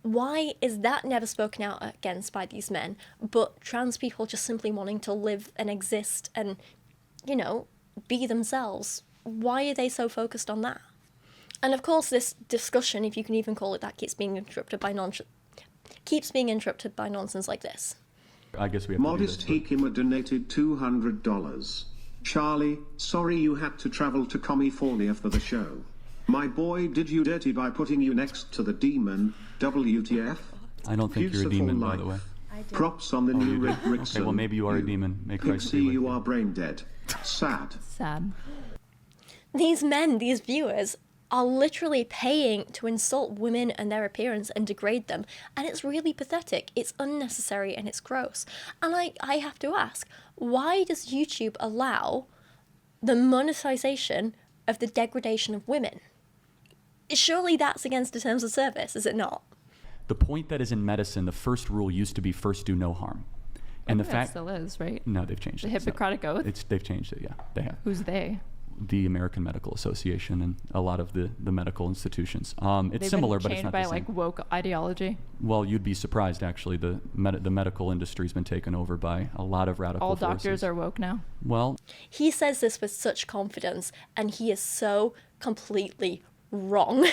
Why is that never spoken out against by these men, but trans people just simply wanting to live and exist and, you know, be themselves? Why are they so focused on that? And of course, this discussion, if you can even call it that, keeps being interrupted by nonsense like this. I guess we have Modest Hikima donated $200. Charlie, sorry you had to travel to California for the show. My boy did you dirty by putting you next to the demon, WTF? I don't think you're a demon, by the way. Props on the new Rick Rickson. Okay, well, maybe you are a demon. May Christ be Pixie, with you are brain dead. Sad. Sad. These men, these viewers, are literally paying to insult women and their appearance and degrade them, and it's really pathetic, it's unnecessary, and it's gross. And I have to ask, why does YouTube allow the monetization of the degradation of women? Surely that's against the terms of service, is it not? The point that is in medicine, the first rule used to be first do no harm. And the That fact still is, right? No, they've changed The it. Hippocratic Oath? They've changed it, yeah. They have. Who's they? The American Medical Association and a lot of the medical institutions. It's They've similar, been but it's changed not by the same. like woke ideology. Well, you'd be surprised, actually. The medical industry's been taken over by a lot of radical All forces. doctors are woke now. Well, He says this with such confidence, and he is so completely wrong.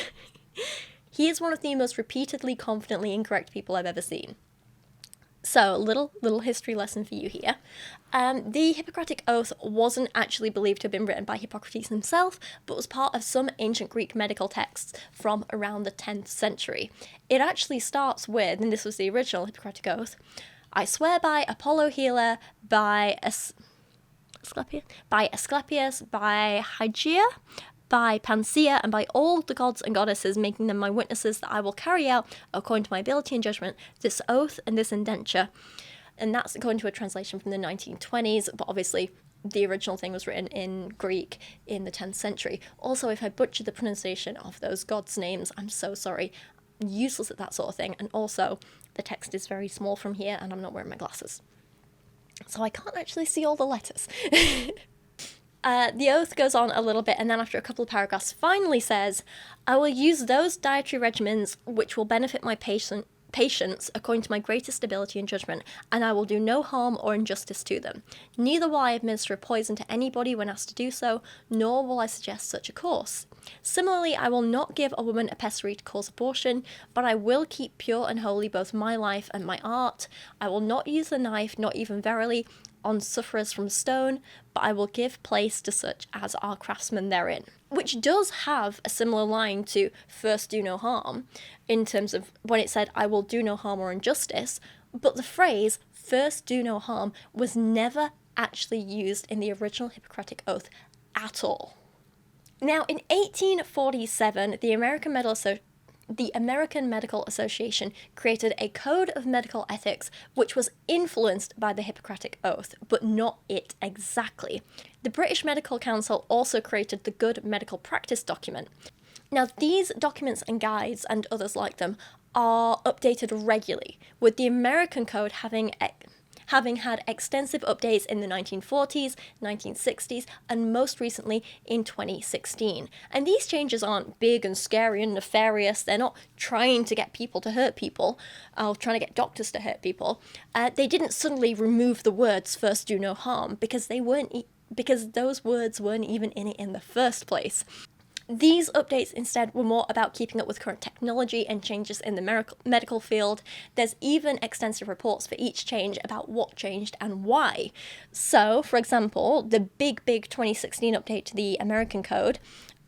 He is one of the most repeatedly confidently incorrect people I've ever seen. So, little history lesson for you here. The Hippocratic Oath wasn't actually believed to have been written by Hippocrates himself, but was part of some ancient Greek medical texts from around the 10th century. It actually starts with, and this was the original Hippocratic Oath, I swear by Apollo Healer, by Asclepius, by Hygeia, by Panacea, and by all the gods and goddesses, making them my witnesses that I will carry out, according to my ability and judgment, this oath and this indenture. And that's according to a translation from the 1920s, but obviously the original thing was written in Greek in the 10th century. Also, if I butcher the pronunciation of those gods' names, I'm so sorry. I'm useless at that sort of thing. And also, the text is very small from here, and I'm not wearing my glasses, so I can't actually see all the letters. The oath goes on a little bit, and then after a couple of paragraphs finally says, I will use those dietary regimens which will benefit my patients according to my greatest ability and judgment, and I will do no harm or injustice to them. Neither will I administer a poison to anybody when asked to do so, nor will I suggest such a course. Similarly, I will not give a woman a pessary to cause abortion, but I will keep pure and holy both my life and my art. I will not use the knife, not even verily, on sufferers from stone, but I will give place to such as are craftsmen therein. Which does have a similar line to first do no harm, in terms of when it said, I will do no harm or injustice, but the phrase first do no harm was never actually used in the original Hippocratic Oath at all. Now, in 1847, the American Medical Association created a code of medical ethics which was influenced by the Hippocratic Oath, but not it exactly. The British Medical Council also created the Good Medical Practice document. Now, these documents and guides, and others like them, are updated regularly, with the American code having having had extensive updates in the 1940s, 1960s, and most recently in 2016. And these changes aren't big and scary and nefarious. They're not trying to get people to hurt people, or trying to get doctors to hurt people. They didn't suddenly remove the words "first do no harm" because because those words weren't even in it in the first place. These updates instead were more about keeping up with current technology and changes in the medical field. There's even extensive reports for each change about what changed and why. So, for example, the big 2016 update to the American Code.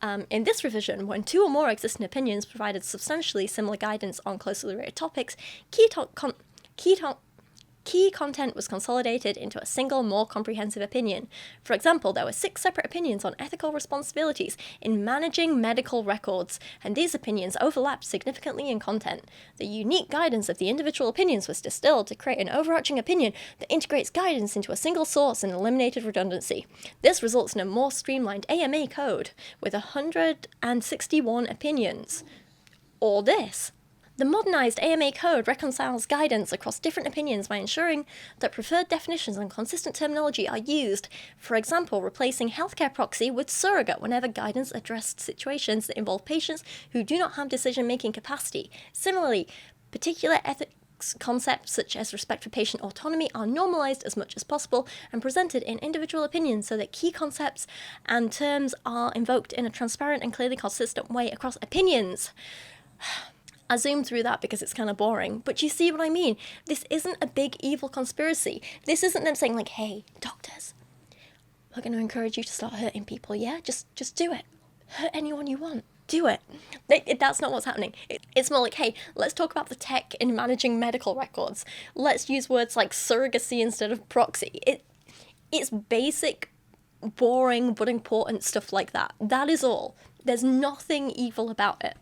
In this revision, when two or more existing opinions provided substantially similar guidance on closely related topics, key content was consolidated into a single, more comprehensive opinion. For example, there were 6 separate opinions on ethical responsibilities in managing medical records, and these opinions overlapped significantly in content. The unique guidance of the individual opinions was distilled to create an overarching opinion that integrates guidance into a single source and eliminated redundancy. This results in a more streamlined AMA code with 161 opinions. Or this. The modernized AMA code reconciles guidance across different opinions by ensuring that preferred definitions and consistent terminology are used, for example, replacing healthcare proxy with surrogate whenever guidance addressed situations that involve patients who do not have decision-making capacity. Similarly, particular ethics concepts such as respect for patient autonomy are normalized as much as possible and presented in individual opinions so that key concepts and terms are invoked in a transparent and clearly consistent way across opinions. I zoomed through that because it's kind of boring, but you see what I mean? This isn't a big evil conspiracy. This isn't them saying like, hey, doctors, we're going to encourage you to start hurting people, yeah? Just do it. Hurt anyone you want. Do it. That's not what's happening. It's more like, hey, let's talk about the tech in managing medical records. Let's use words like surrogacy instead of proxy. It's basic, boring, but important stuff like that. That is all. There's nothing evil about it.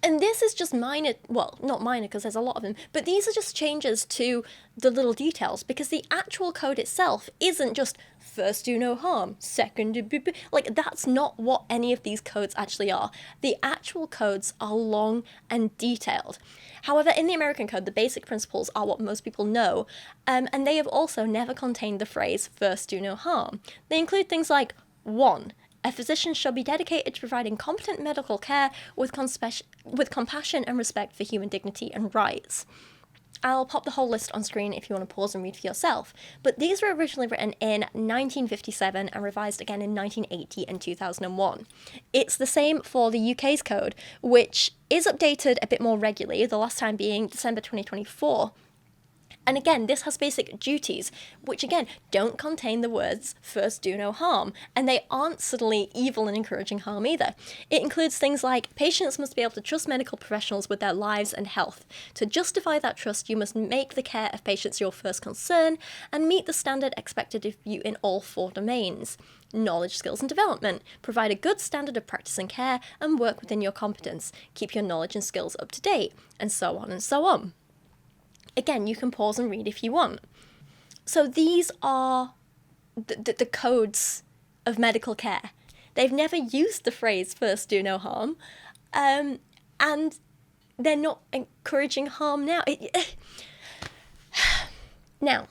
And this is just minor, well, not minor because there's a lot of them, but these are just changes to the little details because the actual code itself isn't just first do no harm, second do boo. Like, that's not what any of these codes actually are. The actual codes are long and detailed. However, in the American Code, the basic principles are what most people know, and they have also never contained the phrase first do no harm. They include things like 1. A physician shall be dedicated to providing competent medical care with compassion and respect for human dignity and rights. I'll pop the whole list on screen if you want to pause and read for yourself, but these were originally written in 1957 and revised again in 1980 and 2001. It's the same for the UK's code, which is updated a bit more regularly, the last time being December 2024. And again, this has basic duties, which again, don't contain the words first do no harm, and they aren't subtly evil and encouraging harm either. It includes things like patients must be able to trust medical professionals with their lives and health. To justify that trust, you must make the care of patients your first concern and meet the standard expected of you in all 4 domains. Knowledge, skills and development. Provide a good standard of practice and care and work within your competence. Keep your knowledge and skills up to date, and so on and so on. Again, you can pause and read if you want. So these are the codes of medical care. They've never used the phrase first do no harm, and they're not encouraging harm now. Now,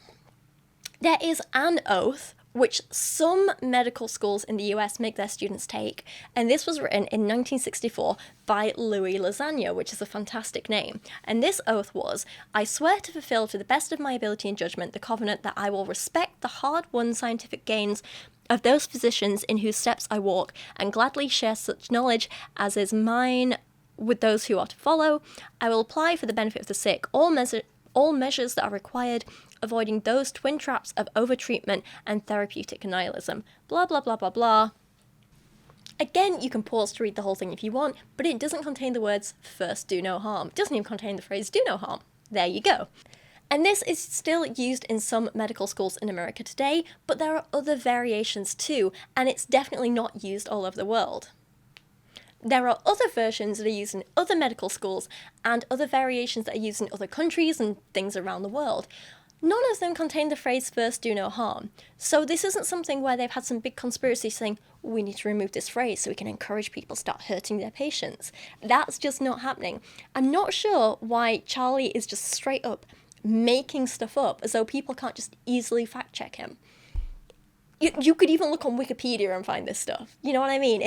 there is an oath which some medical schools in the US make their students take, and this was written in 1964 by Louis Lasagna, which is a fantastic name. And this oath was, I swear to fulfill to the best of my ability and judgment the covenant that I will respect the hard-won scientific gains of those physicians in whose steps I walk, and gladly share such knowledge as is mine with those who are to follow. I will apply for the benefit of the sick all measures that are required, avoiding those twin traps of overtreatment and therapeutic nihilism. Blah, blah, blah, blah, blah. Again, you can pause to read the whole thing if you want, but it doesn't contain the words first do no harm. It doesn't even contain the phrase do no harm. There you go. And this is still used in some medical schools in America today, but there are other variations too, and it's definitely not used all over the world. There are other versions that are used in other medical schools and other variations that are used in other countries and things around the world. None of them contain the phrase first do no harm. So this isn't something where they've had some big conspiracy saying, we need to remove this phrase so we can encourage people to start hurting their patients. That's just not happening. I'm not sure why Charlie is just straight up making stuff up as though people can't just easily fact check him. You could even look on Wikipedia and find this stuff. You know what I mean?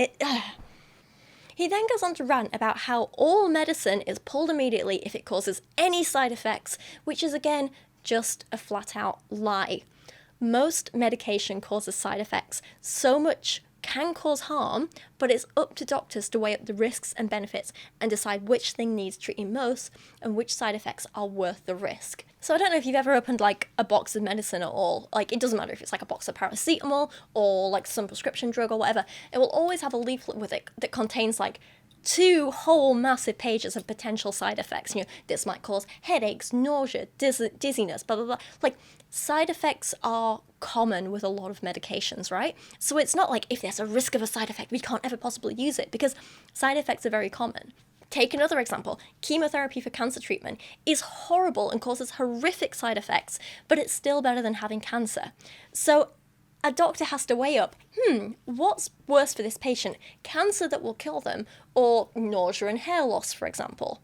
He then goes on to rant about how all medicine is pulled immediately if it causes any side effects, which is, again, just a flat-out lie. Most medication causes side effects. So much can cause harm, but it's up to doctors to weigh up the risks and benefits and decide which thing needs treating most and which side effects are worth the risk. So I don't know if you've ever opened like a box of medicine at all. Like, it doesn't matter if it's like a box of paracetamol or like some prescription drug or whatever. It will always have a leaflet with it that contains like 2 whole massive pages of potential side effects. You know, this might cause headaches, nausea, dizziness, blah, blah, blah. Like, side effects are common with a lot of medications, right? So it's not like if there's a risk of a side effect, we can't ever possibly use it, because side effects are very common. Take another example. Chemotherapy for cancer treatment is horrible and causes horrific side effects, but it's still better than having cancer. So a doctor has to weigh up, what's worse for this patient? Cancer that will kill them, or nausea and hair loss, for example?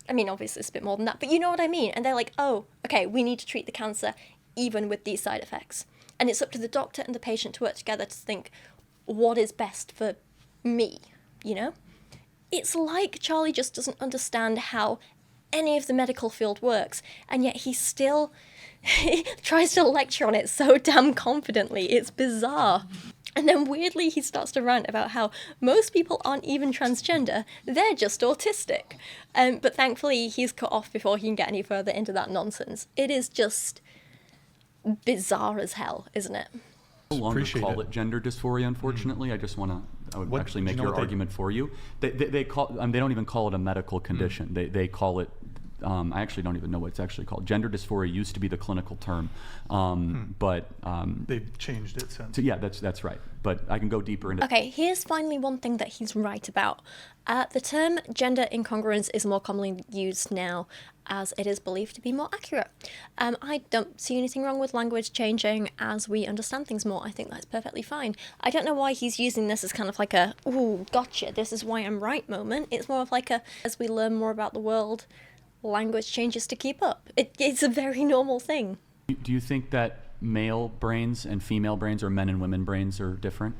I mean, obviously it's a bit more than that, but you know what I mean? And they're like, oh, okay, we need to treat the cancer even with these side effects. And it's up to the doctor and the patient to work together to think, what is best for me, you know? It's like Charlie just doesn't understand how any of the medical field works, and yet he still tries to lecture on it so damn confidently. It's bizarre. And then weirdly he starts to rant about how most people aren't even transgender, they're just autistic. But thankfully he's cut off before he can get any further into that nonsense. It is just bizarre as hell, isn't it? No longer call it gender dysphoria, unfortunately. I just want to, I would actually make your argument for you. They call, they don't even call it a medical condition. They call it, I actually don't even know what it's actually called. Gender dysphoria used to be the clinical term, but they've changed it since. So yeah, that's right. But I can go deeper into. Okay, here's finally one thing that he's right about. The term gender incongruence is more commonly used now, as it is believed to be more accurate. I don't see anything wrong with language changing as we understand things more. I think that's perfectly fine. I don't know why he's using this as kind of like a, ooh, gotcha, this is why I'm right moment. It's more of like a, as we learn more about the world, language changes to keep up. It's a very normal thing. Do you think that male brains and female brains, or men and women brains, are different,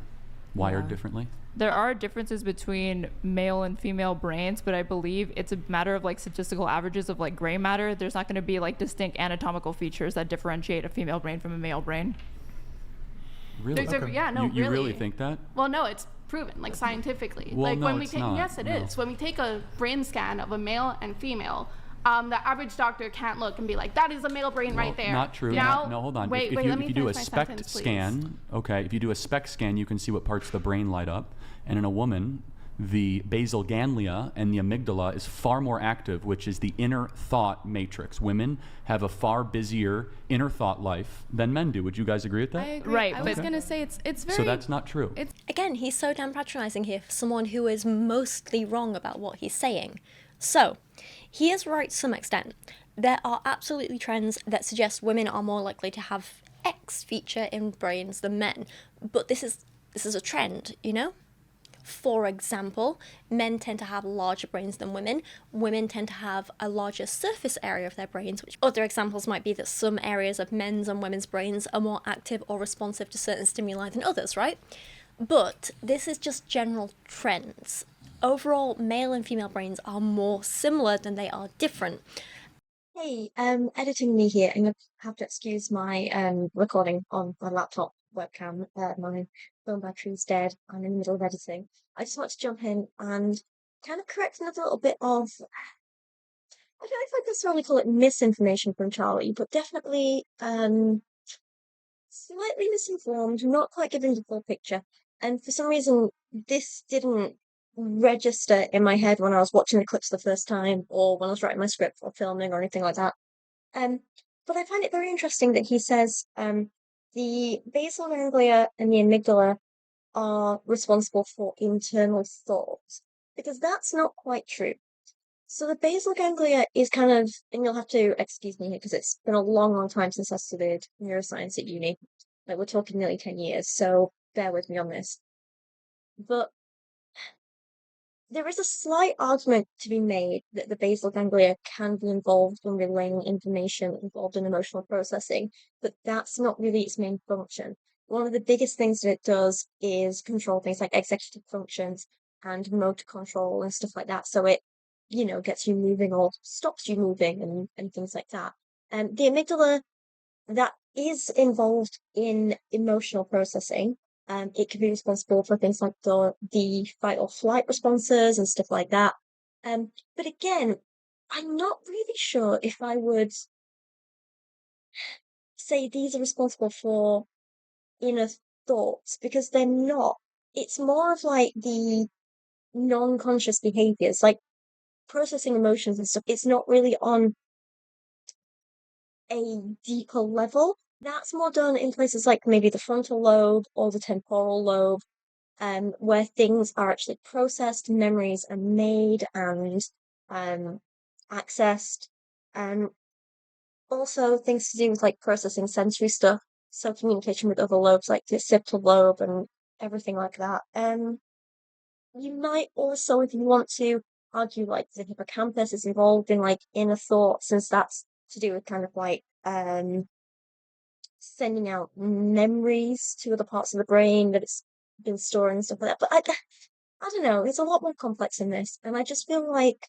wired differently? There are differences between male and female brains, but I believe it's a matter of like statistical averages of like gray matter. There's not going to be like distinct anatomical features that differentiate a female brain from a male brain. Really? Yeah, no, you really. really think that? Well, no, it's proven, like scientifically. Well, like no, when we it's take, not. yes, it is. When we take a brain scan of a male and female, the average doctor can't look and be like, that is a male brain right there. Not true. Now, No, hold on. Wait, if let me you do a finish my SPECT sentence, please. scan, okay, if you do a SPECT scan, you can see what parts of the brain light up. And in a woman, the basal ganglia and the amygdala is far more active, which is the inner thought matrix. Women have a far busier inner thought life than men do. Would you guys agree with that? I agree. Right, I was going to say it's very... So that's not true. Again, he's so damn patronizing here for someone who is mostly wrong about what he's saying. So, he is right to some extent. There are absolutely trends that suggest women are more likely to have X feature in brains than men. But this is a trend, you know? For example, men tend to have larger brains than women. Women tend to have a larger surface area of their brains, which other examples might be that some areas of men's and women's brains are more active or responsive to certain stimuli than others, right? But this is just general trends. Overall, male and female brains are more similar than they are different. Hey, editing me here, and you have to excuse my recording on my laptop webcam. My phone battery's dead. I'm in the middle of editing. I just want to jump in and kind of correct another little bit of, I don't know if I can necessarily call it misinformation from Charlie, but definitely slightly misinformed, not quite giving the full picture. And for some reason, this didn't register in my head when I was watching the clips the first time, or when I was writing my script or filming or anything like that. But I find it very interesting that he says the basal ganglia and the amygdala are responsible for internal thoughts, because that's not quite true. So the basal ganglia is kind of, and you'll have to excuse me here because it's been a long, long time since I studied neuroscience at uni. Like, we're talking nearly 10 years, so bear with me on this. But there is a slight argument to be made that the basal ganglia can be involved in relaying information involved in emotional processing, but that's not really its main function. One of the biggest things that it does is control things like executive functions and motor control and stuff like that. So it, gets you moving or stops you moving and things like that. And the amygdala, that is involved in emotional processing. It can be responsible for things like the fight or flight responses and stuff like that. But again, I'm not really sure if I would say these are responsible for inner thoughts, because they're not. It's more of like the non-conscious behaviors, like processing emotions and stuff. It's not really on a deeper level. That's more done in places like maybe the frontal lobe or the temporal lobe, where things are actually processed, memories are made and accessed, and also things to do with like processing sensory stuff, so communication with other lobes like the occipital lobe and everything like that. You might also, if you want to, argue like the hippocampus is involved in like inner thought, since that's to do with kind of like sending out memories to other parts of the brain that it's been storing and stuff like that. But I don't know, it's a lot more complex in this, and I just feel like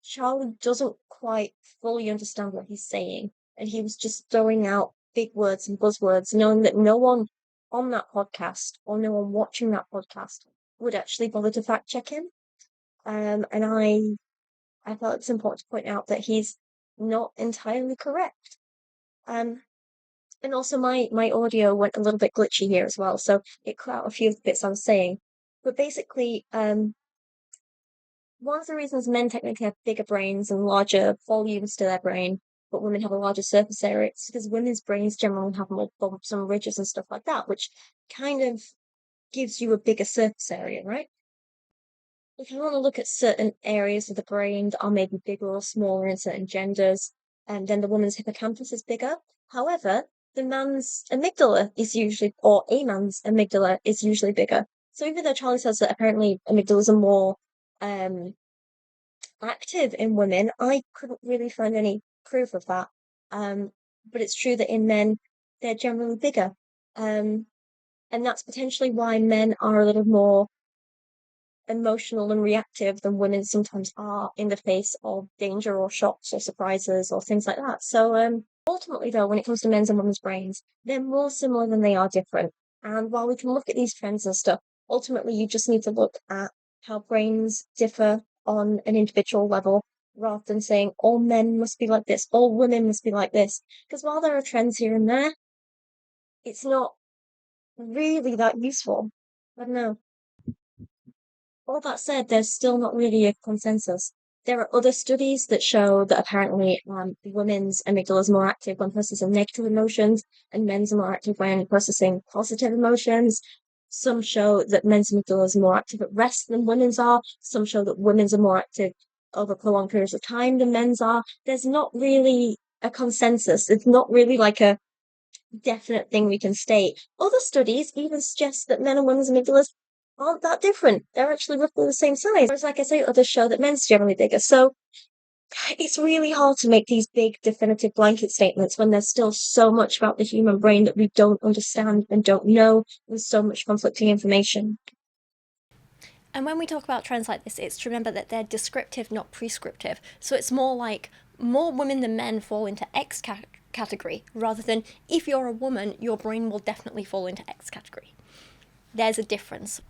Charlie doesn't quite fully understand what he's saying, and he was just throwing out big words and buzzwords, knowing that no one on that podcast or no one watching that podcast would actually bother to fact check him. And I felt it's important to point out that he's not entirely correct. And also my audio went a little bit glitchy here as well, so it cut out a few of the bits I was saying. But basically, one of the reasons men technically have bigger brains and larger volumes to their brain, but women have a larger surface area, it's because women's brains generally have more bumps and ridges and stuff like that, which kind of gives you a bigger surface area, right? If you want to look at certain areas of the brain that are maybe bigger or smaller in certain genders, then the woman's hippocampus is bigger. However, the man's amygdala is usually, or a man's amygdala is usually bigger. So even though Charlie says that apparently amygdalas are more active in women, I couldn't really find any proof of that. But it's true that in men, they're generally bigger. And that's potentially why men are a little more emotional and reactive than women sometimes are in the face of danger or shocks or surprises or things like that. So ultimately, though, when it comes to men's and women's brains, they're more similar than they are different. And while we can look at these trends and stuff, ultimately you just need to look at how brains differ on an individual level, rather than saying all men must be like this, all women must be like this. Because while there are trends here and there, it's not really that useful. I don't know. All that said, there's still not really a consensus. There are other studies that show that apparently women's amygdala is more active when processing negative emotions, and men's are more active when processing positive emotions. Some show that men's amygdala is more active at rest than women's are. Some show that women's are more active over prolonged periods of time than men's are. There's not really a consensus. It's not really like a definite thing we can state. Other studies even suggest that men and women's amygdalas aren't that different. They're actually roughly the same size. Whereas, like I say, others show that men's generally bigger. So it's really hard to make these big, definitive blanket statements when there's still so much about the human brain that we don't understand and don't know, and so much conflicting information. And when we talk about trends like this, it's to remember that they're descriptive, not prescriptive. So it's more like more women than men fall into X category, rather than if you're a woman, your brain will definitely fall into X category. There's a difference.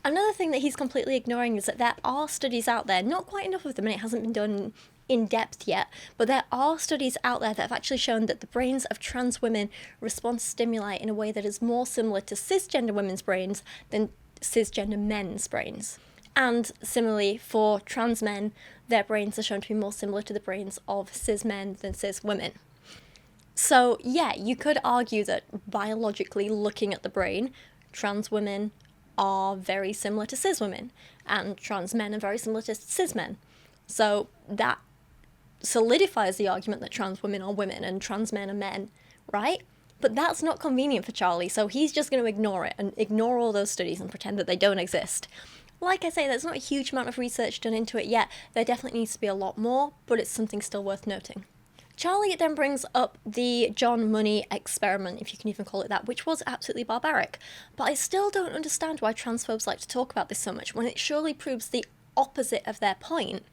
Another thing that he's completely ignoring is that there are studies out there, not quite enough of them, and it hasn't been done in depth yet, but there are studies out there that have actually shown that the brains of trans women respond to stimuli in a way that is more similar to cisgender women's brains than cisgender men's brains. And similarly, for trans men, their brains are shown to be more similar to the brains of cis men than cis women. So yeah, you could argue that biologically looking at the brain, trans women are very similar to cis women, and trans men are very similar to cis men. So that solidifies the argument that trans women are women and trans men are men, right? But that's not convenient for Charlie, so he's just going to ignore it and ignore all those studies and pretend that they don't exist. Like I say, there's not a huge amount of research done into it yet. There definitely needs to be a lot more, but it's something still worth noting. Charlie then brings up the John Money experiment, if you can even call it that, which was absolutely barbaric. But I still don't understand why transphobes like to talk about this so much when it surely proves the opposite of their point.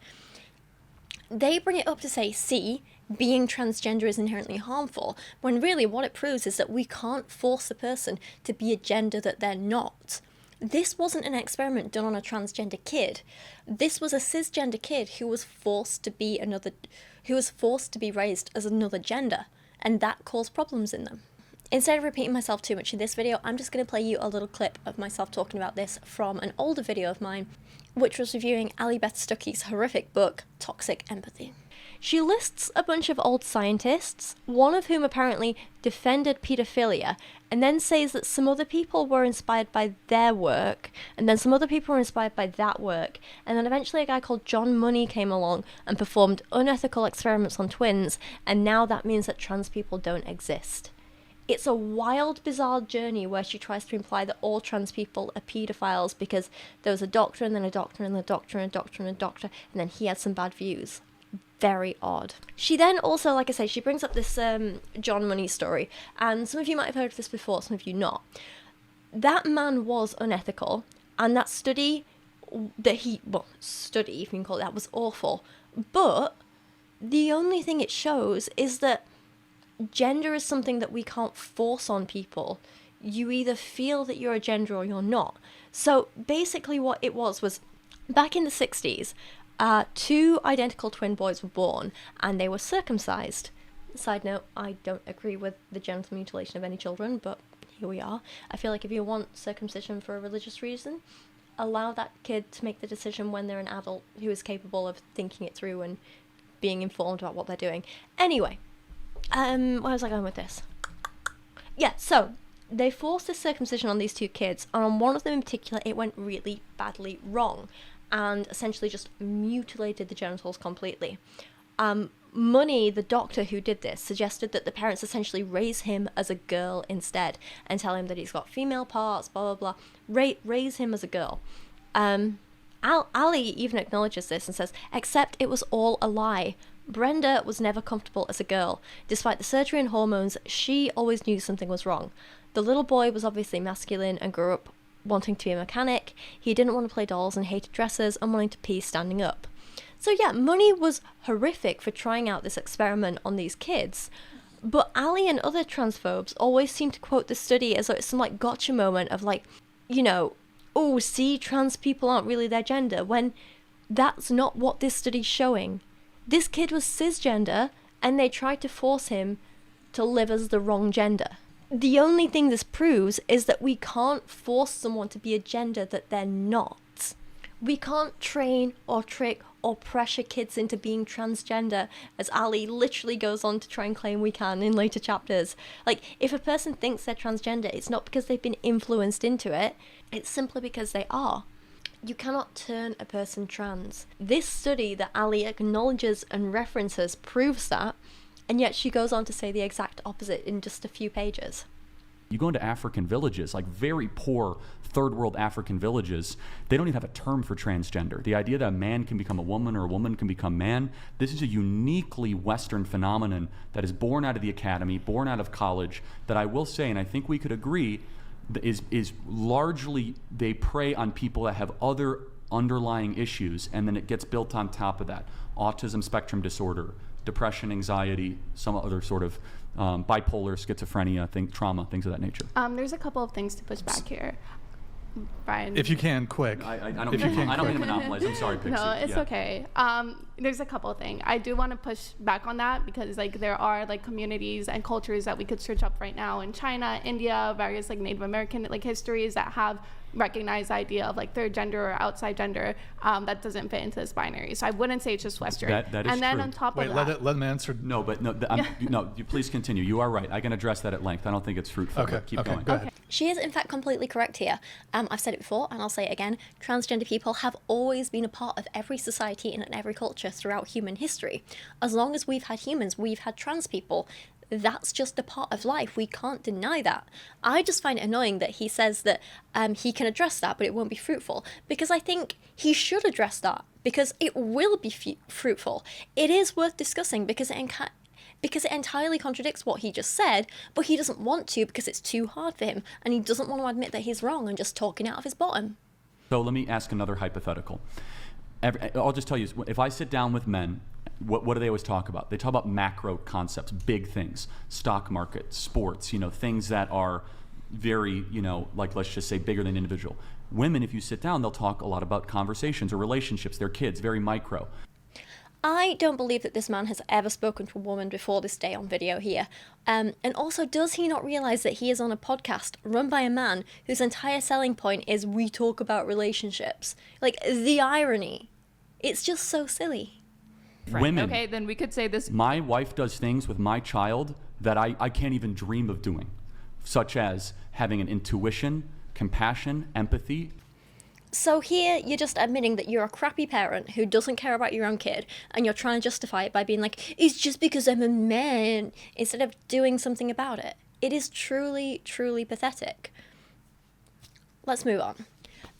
They bring it up to say, see, being transgender is inherently harmful, when really what it proves is that we can't force a person to be a gender that they're not. This wasn't an experiment done on a transgender kid. This was a cisgender kid who was forced to be raised as another gender, and that caused problems in them. Instead of repeating myself too much in this video, I'm just going to play you a little clip of myself talking about this from an older video of mine, which was reviewing Ali Beth Stuckey's horrific book, Toxic Empathy. She lists a bunch of old scientists, one of whom apparently defended paedophilia, and then says that some other people were inspired by their work, and then some other people were inspired by that work, and then eventually a guy called John Money came along and performed unethical experiments on twins, and now that means that trans people don't exist. It's a wild, bizarre journey where she tries to imply that all trans people are paedophiles because there was a doctor and then a doctor and a doctor and a doctor and a doctor, and then he had some bad views. Very odd. She then also, like I say, she brings up this John Money story, and some of you might have heard of this before, some of you not. That man was unethical, and that study that study, if you can call it that, was awful. But the only thing it shows is that gender is something that we can't force on people. You either feel that you're a gender or you're not. So basically what it was back in the 60s, 2 identical twin boys were born and they were circumcised. Side note, I don't agree with the genital mutilation of any children, but here we are. I feel like if you want circumcision for a religious reason, allow that kid to make the decision when they're an adult who is capable of thinking it through and being informed about what they're doing. Anyway, where was I going with this? Yeah, so they forced this circumcision on these 2 kids, and on one of them in particular, it went really badly wrong and essentially just mutilated the genitals completely. Money, the doctor who did this, suggested that the parents essentially raise him as a girl instead and tell him that he's got female parts, blah, blah, blah. Raise him as a girl. Ali even acknowledges this and says, except it was all a lie. Brenda was never comfortable as a girl. Despite the surgery and hormones, she always knew something was wrong. The little boy was obviously masculine and grew up wanting to be a mechanic. He didn't want to play dolls and hated dresses and wanting to pee standing up. So yeah, Money was horrific for trying out this experiment on these kids. But Ali and other transphobes always seem to quote the study as though it's some like gotcha moment of like, you know, oh, see, trans people aren't really their gender, when that's not what this study's showing. This kid was cisgender, and they tried to force him to live as the wrong gender. The only thing this proves is that we can't force someone to be a gender that they're not. We can't train or trick or pressure kids into being transgender, as Ali literally goes on to try and claim we can in later chapters. Like, if a person thinks they're transgender, it's not because they've been influenced into it, it's simply because they are. You cannot turn a person trans. This study that Ali acknowledges and references proves that, and yet she goes on to say the exact opposite in just a few pages. You go into African villages, like very poor third world African villages, they don't even have a term for transgender. The idea that a man can become a woman or a woman can become man, this is a uniquely Western phenomenon that is born out of the academy, born out of college, that I will say, and I think we could agree, is largely they prey on people that have other underlying issues, and then it gets built on top of that. Autism spectrum disorder, depression, anxiety, some other sort of bipolar, schizophrenia, trauma, things of that nature. There's a couple of things to push back here. Brian. If you can, quick. I don't mean to monopolize. I'm sorry, Pixie. No, it's okay. There's a couple of things. I do want to push back on that because like there are like communities and cultures that we could search up right now in China, India, various like Native American like histories that have recognized the idea of like third gender or outside gender that doesn't fit into this binary. So I wouldn't say it's just Western. That is and then true. on top Wait, of that, let him answer. No, but no, no. You please continue. You are right. I can address that at length. I don't think it's fruitful. Okay. Keep going. Go ahead. She is in fact completely correct here. I've said it before and I'll say it again. Transgender people have always been a part of every society and in every culture throughout human history. As long as we've had humans, we've had trans people. That's just a part of life. We can't deny that. I just find it annoying that he says that he can address that, but it won't be fruitful. Because I think he should address that, because it will be fruitful. It is worth discussing because it entirely contradicts what he just said, but he doesn't want to because it's too hard for him, and he doesn't want to admit that he's wrong and just talking out of his bottom. So let me ask another hypothetical. I'll just tell you, if I sit down with men, what do they always talk about? They talk about macro concepts, big things, stock market, sports, things that are very, like let's just say bigger than individual. Women, if you sit down, they'll talk a lot about conversations or relationships, their kids, very micro. I don't believe that this man has ever spoken to a woman before this day on video here. And also, does he not realise that he is on a podcast run by a man whose entire selling point is we talk about relationships? Like, the irony. It's just so silly. Women. Okay, then we could say this. My wife does things with my child that I can't even dream of doing, such as having an intuition, compassion, empathy. So here, you're just admitting that you're a crappy parent who doesn't care about your own kid, and you're trying to justify it by being like, it's just because I'm a man, instead of doing something about it. It is truly, truly pathetic. Let's move on.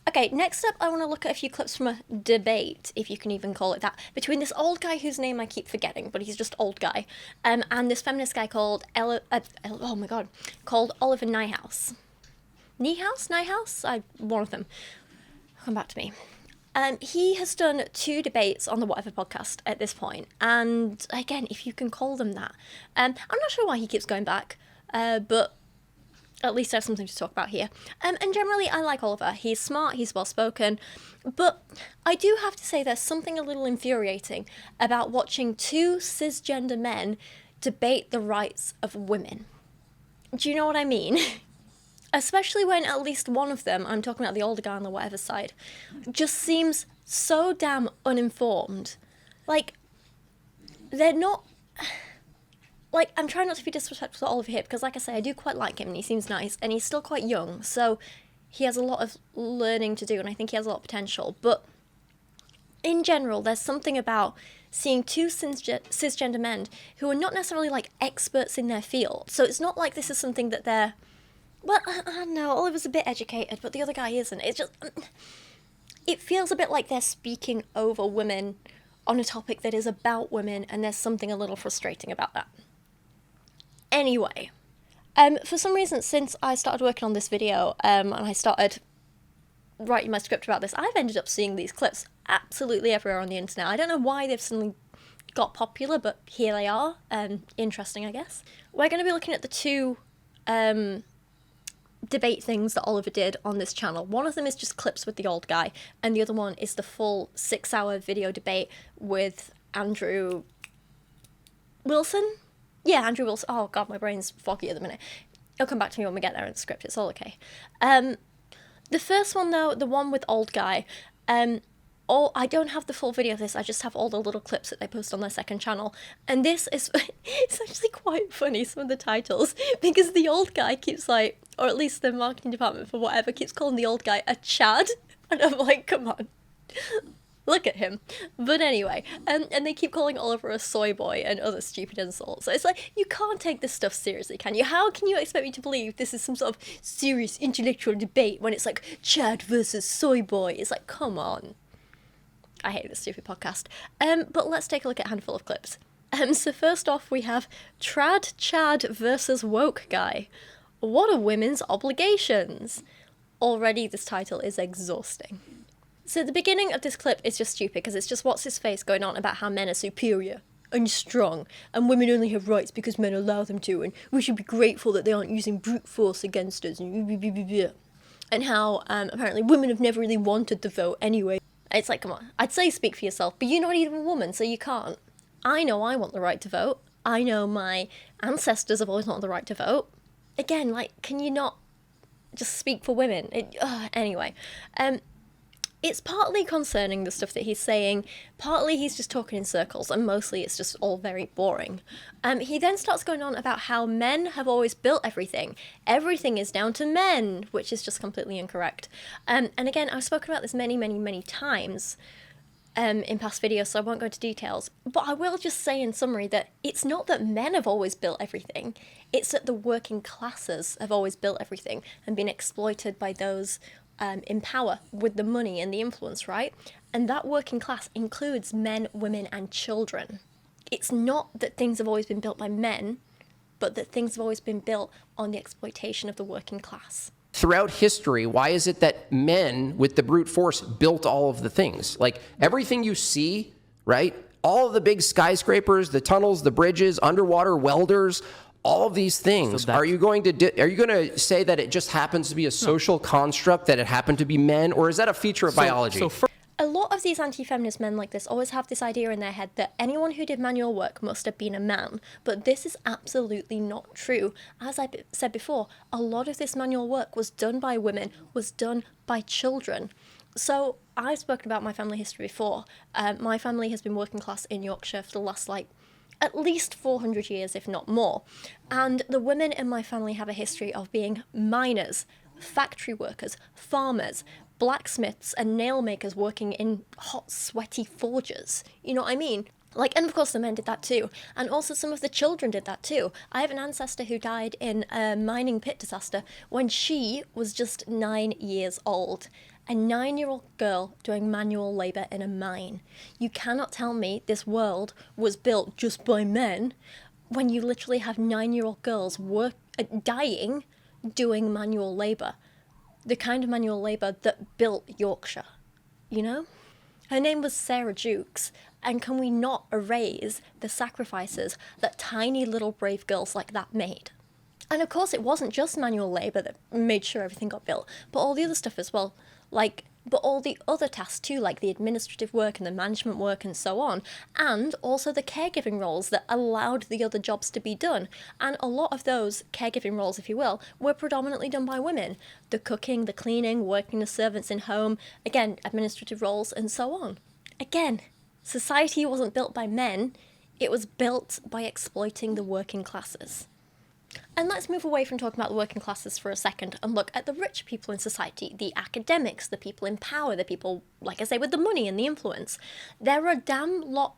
Okay, next up, I want to look at a few clips from a debate, if you can even call it that, between this old guy whose name I keep forgetting, but he's just old guy, and this feminist guy called called Oliver Niehaus. Niehaus? One of them. Come back to me. He has done 2 debates on the Whatever podcast at this point, and again, if you can call them that. I'm not sure why he keeps going back, but at least I have something to talk about here. And generally, I like Oliver. He's smart, he's well-spoken, but I do have to say there's something a little infuriating about watching 2 cisgender men debate the rights of women. Do you know what I mean? Especially when at least one of them, I'm talking about the older guy on the Whatever side, just seems so damn uninformed. Like, they're not... Like, I'm trying not to be disrespectful to Oliver here, because like I say, I do quite like him, and he seems nice, and he's still quite young, so he has a lot of learning to do, and I think he has a lot of potential. But in general, there's something about seeing 2 cisgender men who are not necessarily, like, experts in their field. So it's not like this is something that they're... Well, I don't know, Oliver's a bit educated, but the other guy isn't. It's just... It feels a bit like they're speaking over women on a topic that is about women, and there's something a little frustrating about that. Anyway, for some reason, since I started working on this video, and I started writing my script about this, I've ended up seeing these clips absolutely everywhere on the internet. I don't know why they've suddenly got popular, but here they are. Interesting, I guess. We're going to be looking at the 2 debate things that Oliver did on this channel. One of them is just clips with the old guy, and the other one is the full 6-hour video debate with Andrew Wilson? Yeah, Andrew Wilson. Oh god, my brain's foggy at the minute. It'll come back to me when we get there in the script, it's all okay. The first one though, the one with old guy, I don't have the full video of this, I just have all the little clips that they post on their second channel. And this is, it's actually quite funny, some of the titles, because the old guy keeps like, or at least the marketing department for Whatever keeps calling the old guy a Chad. And I'm like, come on. Look at him. But anyway, and they keep calling Oliver a soy boy and other stupid insults. So it's like, you can't take this stuff seriously, can you? How can you expect me to believe this is some sort of serious intellectual debate when it's like Chad versus soy boy? It's like, come on. I hate this stupid podcast. But let's take a look at a handful of clips. So first off, we have Trad Chad versus Woke Guy. What are women's obligations? Already this title is exhausting. So the beginning of this clip is just stupid because it's just what's his face going on about how men are superior and strong and women only have rights because men allow them to, and we should be grateful that they aren't using brute force against us, and how apparently women have never really wanted the vote anyway. It's like, come on, I'd say speak for yourself, but you're not even a woman, so you can't. I know I want the right to vote. I know my ancestors have always wanted the right to vote. Again, like, can you not just speak for women? Anyway, it's partly concerning the stuff that he's saying, partly he's just talking in circles, and mostly it's just all very boring. He then starts going on about how men have always built everything. Everything is down to men, which is just completely incorrect. And again, I've spoken about this many, many, many times. in past videos, so I won't go into details. But I will just say in summary that it's not that men have always built everything, it's that the working classes have always built everything and been exploited by those in power with the money and the influence, right? And that working class includes men, women, and children. It's not that things have always been built by men, but that things have always been built on the exploitation of the working class. Throughout history, why is it that men with the brute force built all of the things? Like everything you see, right? All of the big skyscrapers, the tunnels, the bridges, underwater welders, all of these things. So are you going to say that it just happens to be a social construct, that it happened to be men, or is that a feature of biology? A lot of these anti-feminist men like this always have this idea in their head that anyone who did manual work must have been a man, but this is absolutely not true. As I said before, a lot of this manual work was done by women, was done by children. So I've spoken about my family history before. My family has been working class in Yorkshire for the last at least 400 years, if not more. And the women in my family have a history of being miners, factory workers, farmers, blacksmiths and nail makers working in hot, sweaty forges. You know what I mean? And of course the men did that too. And also some of the children did that too. I have an ancestor who died in a mining pit disaster when she was just 9 years old. A 9-year-old girl doing manual labour in a mine. You cannot tell me this world was built just by men when you literally have 9-year-old girls dying doing manual labour. The kind of manual labour that built Yorkshire, you know? Her name was Sarah Jukes, and can we not erase the sacrifices that tiny little brave girls like that made? And of course it wasn't just manual labour that made sure everything got built, but all the other stuff as well. But all the other tasks too, like the administrative work and the management work and so on, and also the caregiving roles that allowed the other jobs to be done. And a lot of those caregiving roles, if you will, were predominantly done by women. The cooking, the cleaning, working as servants in home, again, administrative roles and so on. Again, society wasn't built by men, it was built by exploiting the working classes. And let's move away from talking about the working classes for a second and look at the rich people in society, the academics, the people in power, the people, like I say, with the money and the influence. There were a damn lot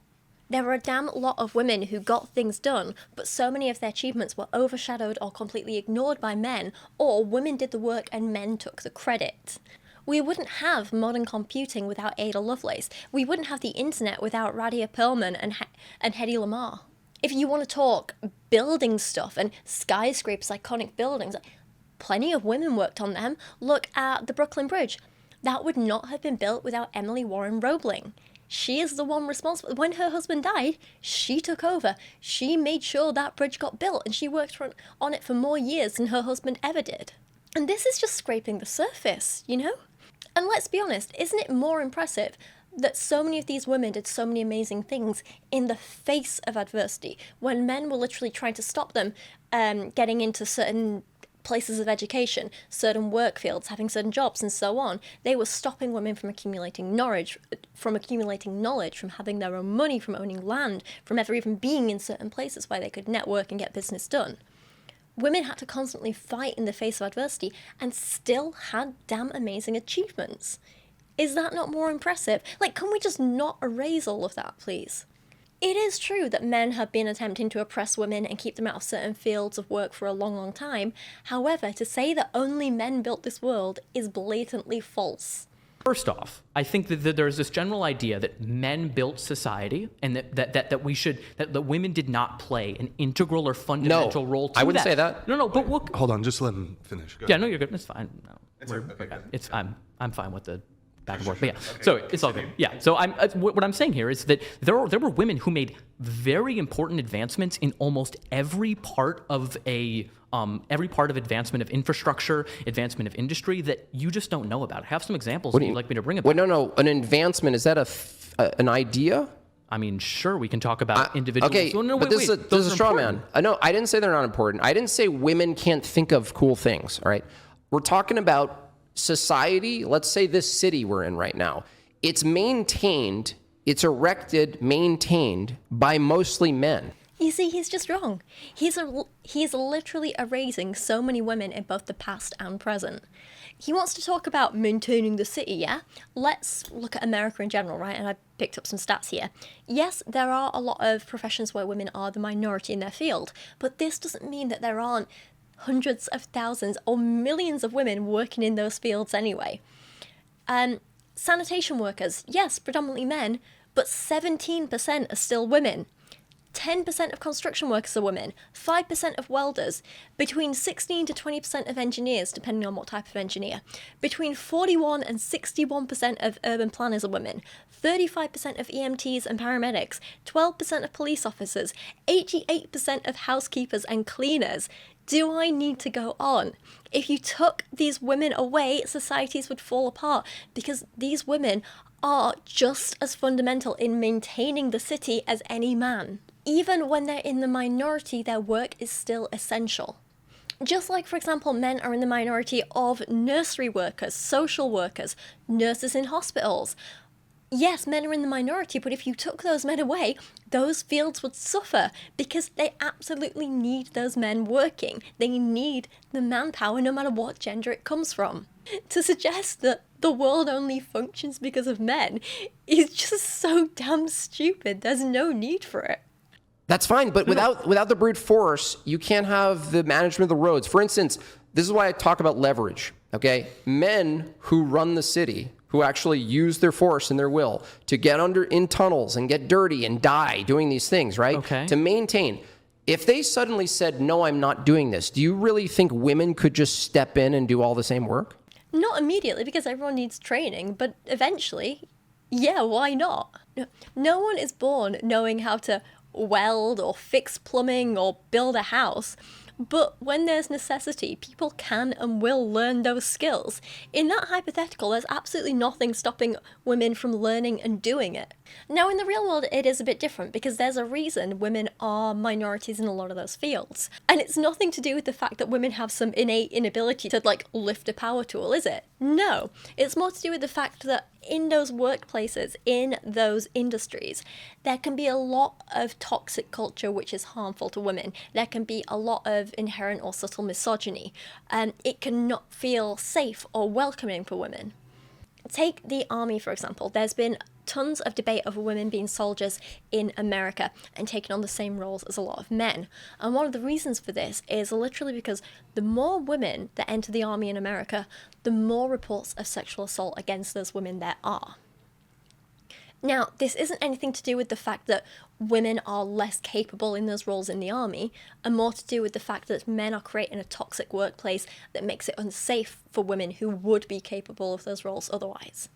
of women who got things done, but so many of their achievements were overshadowed or completely ignored by men, or women did the work and men took the credit. We wouldn't have modern computing without Ada Lovelace. We wouldn't have the internet without Radia Perlman and Hedy Lamarr. If you want to talk building stuff and skyscrapers, iconic buildings, plenty of women worked on them. Look at the Brooklyn Bridge. That would not have been built without Emily Warren Roebling. She is the one responsible. When her husband died, she took over. She made sure that bridge got built, and she worked on it for more years than her husband ever did. And this is just scraping the surface, you know? And let's be honest, isn't it more impressive that so many of these women did so many amazing things in the face of adversity, when men were literally trying to stop them getting into certain places of education, certain work fields, having certain jobs and so on. They were stopping women from accumulating knowledge, from having their own money, from owning land, from ever even being in certain places where they could network and get business done. Women had to constantly fight in the face of adversity and still had damn amazing achievements. Is that not more impressive? Can we just not erase all of that, please? It is true that men have been attempting to oppress women and keep them out of certain fields of work for a long, long time. However, to say that only men built this world is blatantly false. First off, I think that there's this general idea that men built society and that women did not play an integral or fundamental role to that. I wouldn't say that. No, but we'll... Hold on, just let him finish. Go yeah, ahead. no, you're good. That's fine. No, It's okay. I'm fine with the back and forth. But yeah, so it's all good. Yeah, so what I'm saying here is that there were women who made very important advancements in almost every part of advancement of infrastructure, advancement of industry that you just don't know about. I have some examples that you'd like me to bring up. Wait, no. An advancement, is that an idea? I mean, sure, we can talk about individuals. Okay, but this is a straw man. No, I didn't say they're not important. I didn't say women can't think of cool things, all right? We're talking about society. Let's say this city we're in right now. It's erected, maintained by mostly men. You You see, he's just wrong. He's literally erasing so many women in both the past and present. He wants to talk about maintaining the city, yeah? Let's look at America in general, right? And I picked up some stats here. Yes, there are a lot of professions where women are the minority in their field, but this doesn't mean that there aren't hundreds of thousands or millions of women working in those fields anyway. Sanitation workers, yes, predominantly men, but 17% are still women. 10% of construction workers are women, 5% of welders, between 16 to 20% of engineers, depending on what type of engineer, between 41 and 61% of urban planners are women, 35% of EMTs and paramedics, 12% of police officers, 88% of housekeepers and cleaners. Do I need to go on? If you took these women away, societies would fall apart because these women are just as fundamental in maintaining the city as any man. Even when they're in the minority, their work is still essential. Just like, for example, men are in the minority of nursery workers, social workers, nurses in hospitals. Yes, men are in the minority, but if you took those men away, those fields would suffer because they absolutely need those men working. They need the manpower no matter what gender it comes from. To suggest that the world only functions because of men is just so damn stupid. There's no need for it. That's fine, but without the brute force, you can't have the management of the roads. For instance, this is why I talk about leverage, okay? Men who run the city, who actually use their force and their will to get in tunnels and get dirty and die doing these things, right? Okay. To maintain. If they suddenly said, no, I'm not doing this, do you really think women could just step in and do all the same work? Not immediately, because everyone needs training, but eventually, yeah, why not? No one is born knowing how to weld or fix plumbing or build a house. But when there's necessity, people can and will learn those skills. In that hypothetical, there's absolutely nothing stopping women from learning and doing it. Now, in the real world, it is a bit different because there's a reason women are minorities in a lot of those fields. And it's nothing to do with the fact that women have some innate inability to, lift a power tool, is it? No. It's more to do with the fact that in those workplaces, in those industries, there can be a lot of toxic culture which is harmful to women. There can be a lot of inherent or subtle misogyny. It can not feel safe or welcoming for women. Take the army, for example. There's been tons of debate over women being soldiers in America and taking on the same roles as a lot of men. And one of the reasons for this is literally because the more women that enter the army in America, the more reports of sexual assault against those women there are. Now, this isn't anything to do with the fact that women are less capable in those roles in the army, and more to do with the fact that men are creating a toxic workplace that makes it unsafe for women who would be capable of those roles otherwise.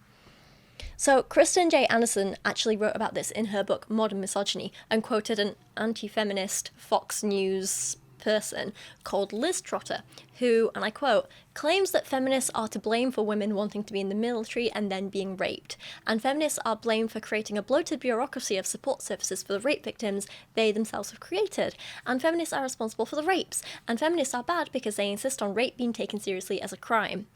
So Kristin J. Anderson actually wrote about this in her book Modern Misogyny and quoted an anti-feminist Fox News person called Liz Trotter, who, and I quote, claims that feminists are to blame for women wanting to be in the military and then being raped, and feminists are blamed for creating a bloated bureaucracy of support services for the rape victims they themselves have created, and feminists are responsible for the rapes, and feminists are bad because they insist on rape being taken seriously as a crime.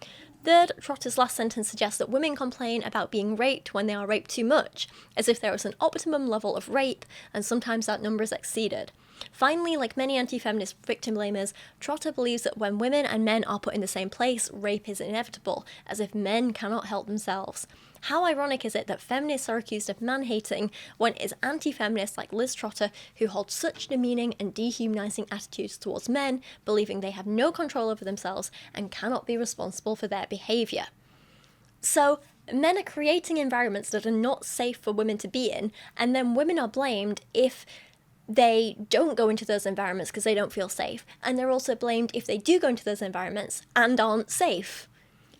Third, Trotter's last sentence suggests that women complain about being raped when they are raped too much, as if there is an optimum level of rape, and sometimes that number is exceeded. Finally, like many anti-feminist victim blamers, Trotter believes that when women and men are put in the same place, rape is inevitable, as if men cannot help themselves. How ironic is it that feminists are accused of man-hating when it is anti-feminists like Liz Trotter who hold such demeaning and dehumanizing attitudes towards men, believing they have no control over themselves and cannot be responsible for their behavior. So, men are creating environments that are not safe for women to be in, and then women are blamed if they don't go into those environments because they don't feel safe, and they're also blamed if they do go into those environments and aren't safe.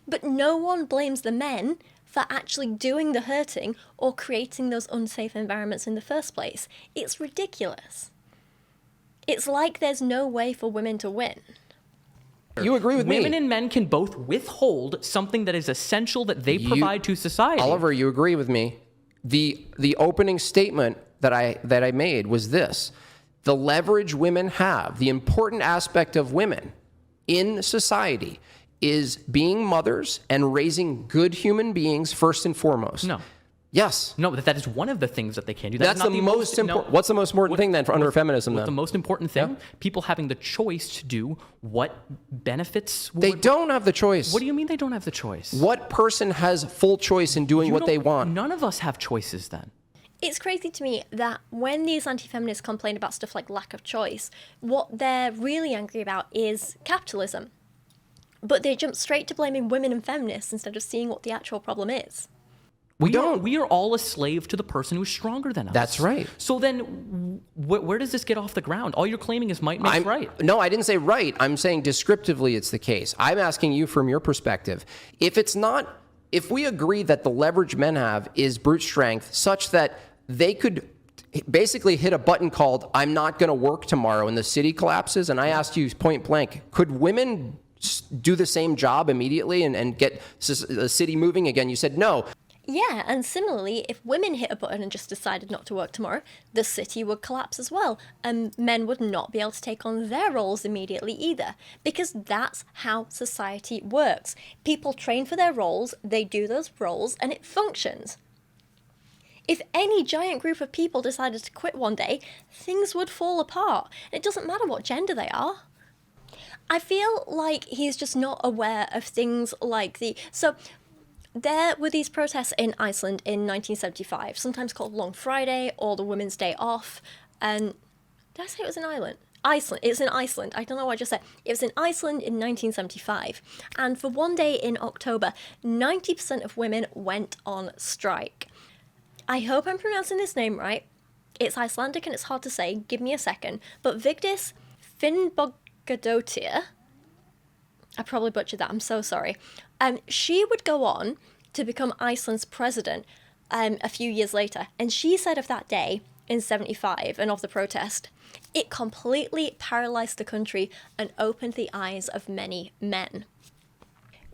But no one blames the men for actually doing the hurting or creating those unsafe environments in the first place. It's ridiculous. It's like there's no way for women to win. You agree with me. Women and men can both withhold something that is essential that they provide to society. Oliver, you agree with me. The opening statement that I made was this: the leverage women have, the important aspect of women in society is being mothers and raising good human beings first and foremost. No. Yes. No, that is one of the things that they can do. That's the most important. What's the most important thing then for under feminism? Then the most important thing: people having the choice to do what benefits. They don't have the choice. What do you mean they don't have the choice? What person has full choice in doing what they want? None of us have choices then. It's crazy to me that when these anti-feminists complain about stuff like lack of choice, what they're really angry about is capitalism. But they jump straight to blaming women and feminists instead of seeing what the actual problem is. We are all a slave to the person who's stronger than us. That's right. So then, where does this get off the ground? All you're claiming is might makes right. No, I didn't say right. I'm saying descriptively it's the case. I'm asking you from your perspective. If we agree that the leverage men have is brute strength, such that they could basically hit a button called "I'm not going to work tomorrow" and the city collapses, and I asked you point blank, could women do the same job immediately and get the city moving again? You said no. Yeah, and similarly, if women hit a button and just decided not to work tomorrow, the city would collapse as well, and men would not be able to take on their roles immediately either, because that's how society works. People train for their roles, they do those roles, and it functions. If any giant group of people decided to quit one day, things would fall apart. It doesn't matter what gender they are. I feel like he's just not aware of things like there were these protests in Iceland in 1975, sometimes called Long Friday or the Women's Day Off. And did I say it was in Iceland? It's in Iceland. I don't know what I just said. It was in Iceland in 1975. And for one day in October, 90% of women went on strike. I hope I'm pronouncing this name right. It's Icelandic and it's hard to say. Give me a second. But Vigdis Finnbogadóttir, I probably butchered that. I'm so sorry. She would go on to become Iceland's president a few years later. And she said of that day in 75 and of the protest, it completely paralyzed the country and opened the eyes of many men.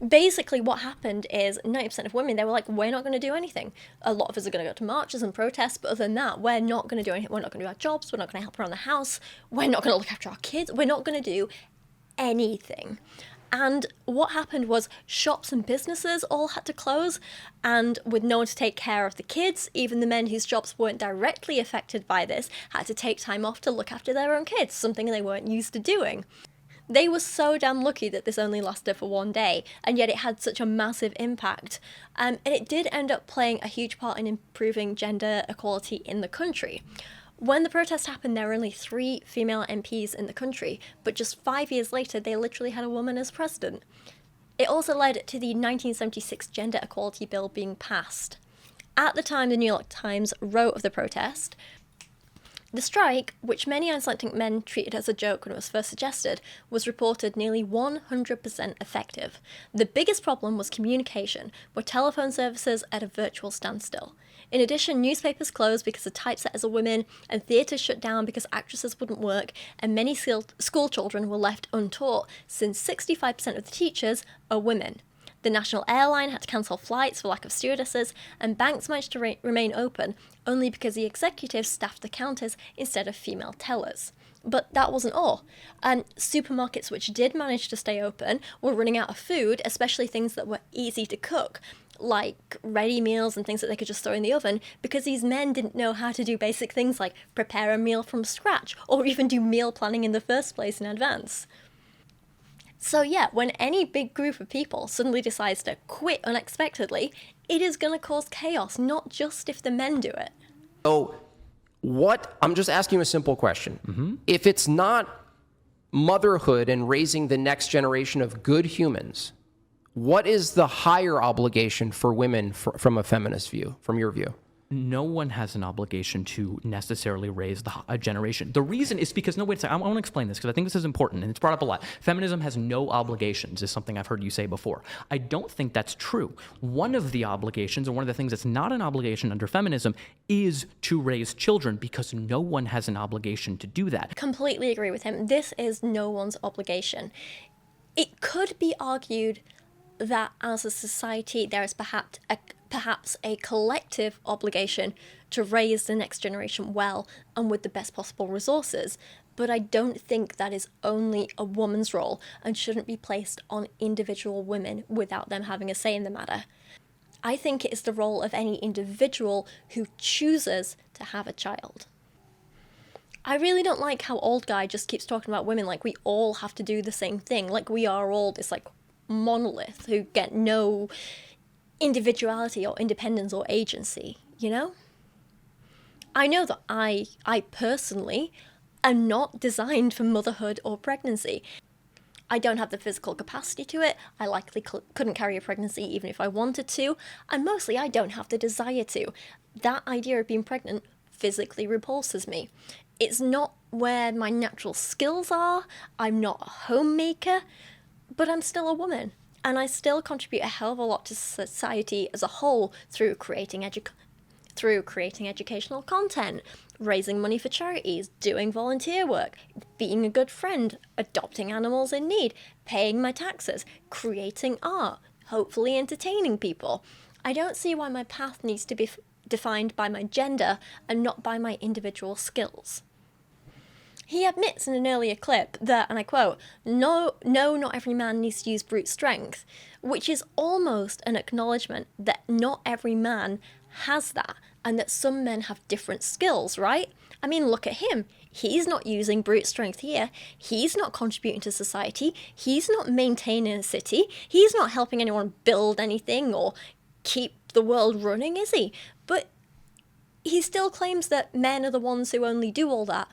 Basically, what happened is 90% of women, they were like, we're not going to do anything. A lot of us are going to go to marches and protests, but other than that, we're not going to do anything. We're not going to do our jobs. We're not going to help around the house. We're not going to look after our kids. We're not going to do anything. And what happened was shops and businesses all had to close, and with no one to take care of the kids, even the men whose jobs weren't directly affected by this had to take time off to look after their own kids, something they weren't used to doing. They were so damn lucky that this only lasted for one day, and yet it had such a massive impact. And it did end up playing a huge part in improving gender equality in the country. When the protest happened, there were only 3 female MPs in the country, but just 5 years later, they literally had a woman as president. It also led to the 1976 Gender Equality Bill being passed. At the time, the New York Times wrote of the protest, the strike, which many Icelandic men treated as a joke when it was first suggested, was reported nearly 100% effective. The biggest problem was communication, with telephone services at a virtual standstill. In addition, newspapers closed because the typesetters are women, and theatres shut down because actresses wouldn't work, and many school children were left untaught, since 65% of the teachers are women. The national airline had to cancel flights for lack of stewardesses, and banks managed to remain open only because the executives staffed the counters instead of female tellers. But that wasn't all. Supermarkets which did manage to stay open were running out of food, especially things that were easy to cook, like ready meals and things that they could just throw in the oven, because these men didn't know how to do basic things like prepare a meal from scratch or even do meal planning in the first place in advance. So yeah, when any big group of people suddenly decides to quit unexpectedly, it is going to cause chaos, not just if the men do it. So I'm just asking you a simple question. Mm-hmm. If it's not motherhood and raising the next generation of good humans, what is the higher obligation for women from a feminist view, from your view? No one has an obligation to necessarily raise a generation. The reason is because, no, wait a second, I want to explain this because I think this is important and it's brought up a lot. Feminism has no obligations is something I've heard you say before. I don't think that's true. One of the obligations, or one of the things that's not an obligation under feminism, is to raise children, because no one has an obligation to do that. Completely agree with him. This is no one's obligation. It could be argued that as a society there is perhaps a collective obligation to raise the next generation well and with the best possible resources, but I don't think that is only a woman's role and shouldn't be placed on individual women without them having a say in the matter. I think it is the role of any individual who chooses to have a child. I really don't like how old guy just keeps talking about women like we all have to do the same thing, like we are all this like monolith who get no individuality or independence or agency, you know? I know that I personally am not designed for motherhood or pregnancy. I don't have the physical capacity to it. I likely couldn't carry a pregnancy even if I wanted to. And mostly I don't have the desire to. That idea of being pregnant physically repulses me. It's not where my natural skills are. I'm not a homemaker, but I'm still a woman. And I still contribute a hell of a lot to society as a whole through creating educational content, raising money for charities, doing volunteer work, being a good friend, adopting animals in need, paying my taxes, creating art, hopefully entertaining people. I don't see why my path needs to be defined by my gender and not by my individual skills. He admits in an earlier clip that, and I quote, no, not every man needs to use brute strength, which is almost an acknowledgement that not every man has that, and that some men have different skills, right? I mean, look at him. He's not using brute strength here. He's not contributing to society. He's not maintaining a city. He's not helping anyone build anything or keep the world running, is he? But he still claims that men are the ones who only do all that,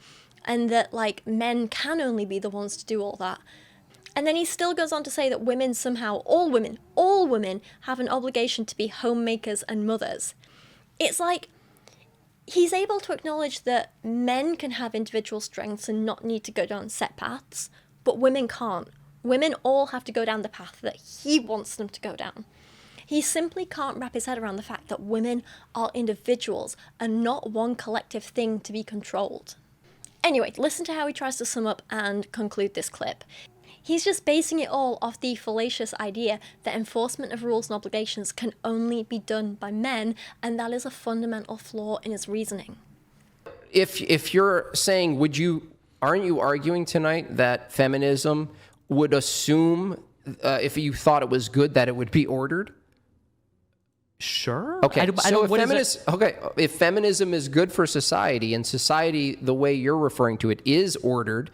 and that, like, men can only be the ones to do all that. And then he still goes on to say that women somehow, all women have an obligation to be homemakers and mothers. It's like he's able to acknowledge that men can have individual strengths and not need to go down set paths, but women can't. Women all have to go down the path that he wants them to go down. He simply can't wrap his head around the fact that women are individuals and not one collective thing to be controlled. Anyway, listen to how he tries to sum up and conclude this clip. He's just basing it all off the fallacious idea that enforcement of rules and obligations can only be done by men, and that is a fundamental flaw in his reasoning. If you're saying, aren't you arguing tonight that feminism would assume, if you thought it was good, that it would be ordered? Sure. Okay, if feminism is good for society, and society, the way you're referring to it, is ordered,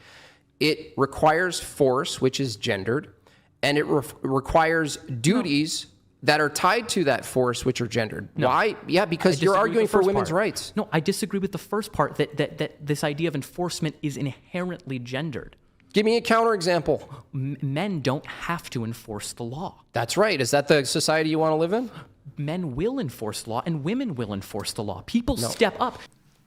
it requires force, which is gendered, and it requires duties that are tied to that force, which are gendered. No. Why? Yeah, because you're arguing for women's rights. No, I disagree with the first part, that this idea of enforcement is inherently gendered. Give me a counterexample. Men don't have to enforce the law. That's right. Is that the society you want to live in? Men will enforce the law, and women will enforce the law. People step up.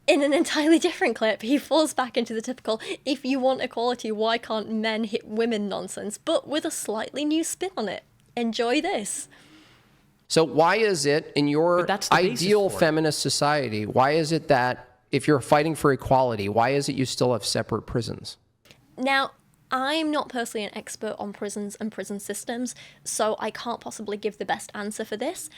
In an entirely different clip, he falls back into the typical, if you want equality, why can't men hit women nonsense, but with a slightly new spin on it. Enjoy this. So why is it, in your ideal feminist society, why is it that if you're fighting for equality, why is it you still have separate prisons? Now, I'm not personally an expert on prisons and prison systems, so I can't possibly give the best answer for this.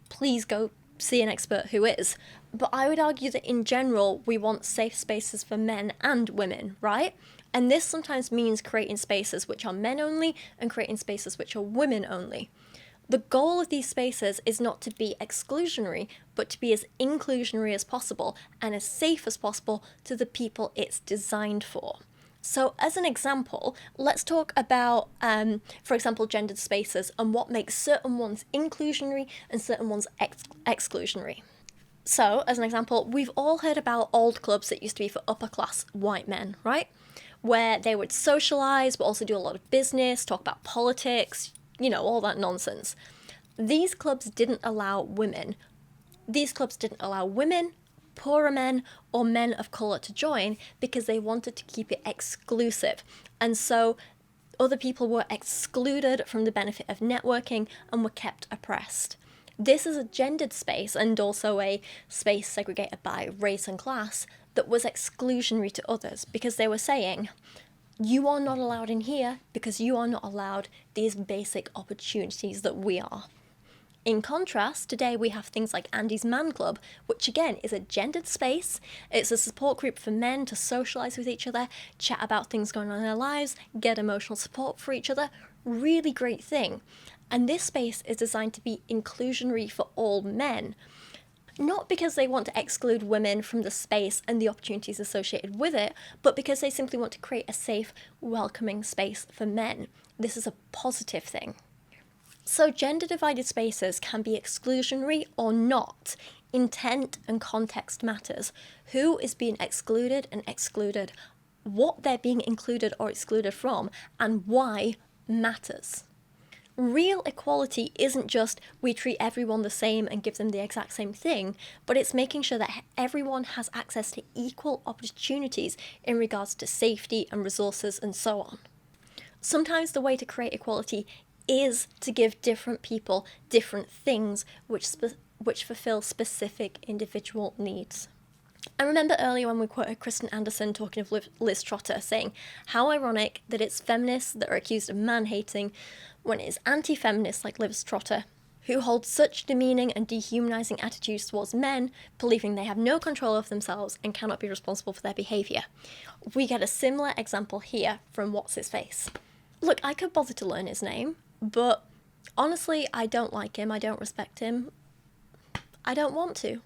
Please go see an expert who is. But I would argue that in general, we want safe spaces for men and women, right? And this sometimes means creating spaces which are men only and creating spaces which are women only. The goal of these spaces is not to be exclusionary, but to be as inclusionary as possible and as safe as possible to the people it's designed for. So as an example, let's talk about, for example, gendered spaces and what makes certain ones inclusionary and certain ones exclusionary. So, as an example, we've all heard about old clubs that used to be for upper class white men, right? Where they would socialize, but also do a lot of business, talk about politics, all that nonsense. These clubs didn't allow women. Poorer men, or men of colour to join because they wanted to keep it exclusive. And so other people were excluded from the benefit of networking and were kept oppressed. This is a gendered space and also a space segregated by race and class that was exclusionary to others because they were saying, you are not allowed in here because you are not allowed these basic opportunities that we are. In contrast, today we have things like Andy's Man Club, which again is a gendered space. It's a support group for men to socialise with each other, chat about things going on in their lives, get emotional support for each other. Really great thing. And this space is designed to be inclusionary for all men. Not because they want to exclude women from the space and the opportunities associated with it, but because they simply want to create a safe, welcoming space for men. This is a positive thing. So gender-divided spaces can be exclusionary or not. Intent and context matters. Who is being excluded and excluded, what they're being included or excluded from, and why matters. Real equality isn't just we treat everyone the same and give them the exact same thing, but it's making sure that everyone has access to equal opportunities in regards to safety and resources and so on. Sometimes the way to create equality is to give different people different things which fulfill specific individual needs. I remember earlier when we quoted Kristin Anderson talking of Liz Trotter saying how ironic that it's feminists that are accused of man-hating when it is anti-feminists like Liz Trotter who hold such demeaning and dehumanizing attitudes towards men, believing they have no control of themselves and cannot be responsible for their behavior. We get a similar example here from What's-His-Face. Look, I could bother to learn his name, but honestly, I don't like him, I don't respect him, I don't want to.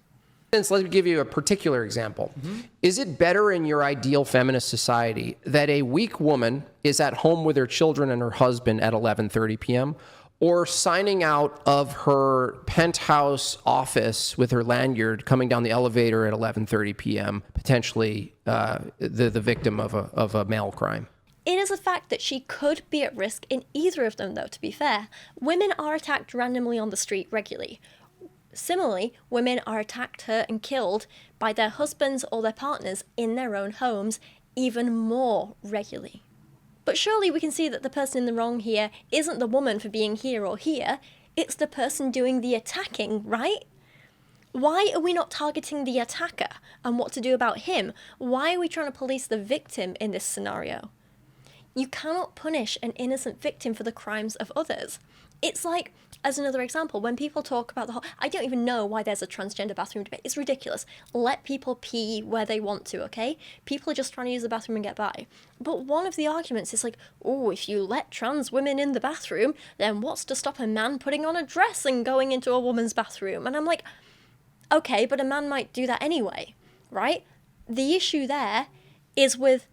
Let me give you a particular example. Is it better in your ideal feminist society that a weak woman is at home with her children and her husband at 11:30 p.m., or signing out of her penthouse office with her lanyard coming down the elevator at 11:30 p.m., potentially the victim of a male crime? It is a fact that she could be at risk in either of them, though, to be fair. Women are attacked randomly on the street regularly. Similarly, women are attacked, hurt, and killed by their husbands or their partners in their own homes even more regularly. But surely we can see that the person in the wrong here isn't the woman for being here or here, it's the person doing the attacking, right? Why are we not targeting the attacker and what to do about him? Why are we trying to police the victim in this scenario? You cannot punish an innocent victim for the crimes of others. It's like, as another example, when people talk about the whole, I don't even know why there's a transgender bathroom debate. It's ridiculous. Let people pee where they want to, okay? People are just trying to use the bathroom and get by. But one of the arguments is like, oh, if you let trans women in the bathroom, then what's to stop a man putting on a dress and going into a woman's bathroom? And I'm like, okay, but a man might do that anyway, right? The issue there is with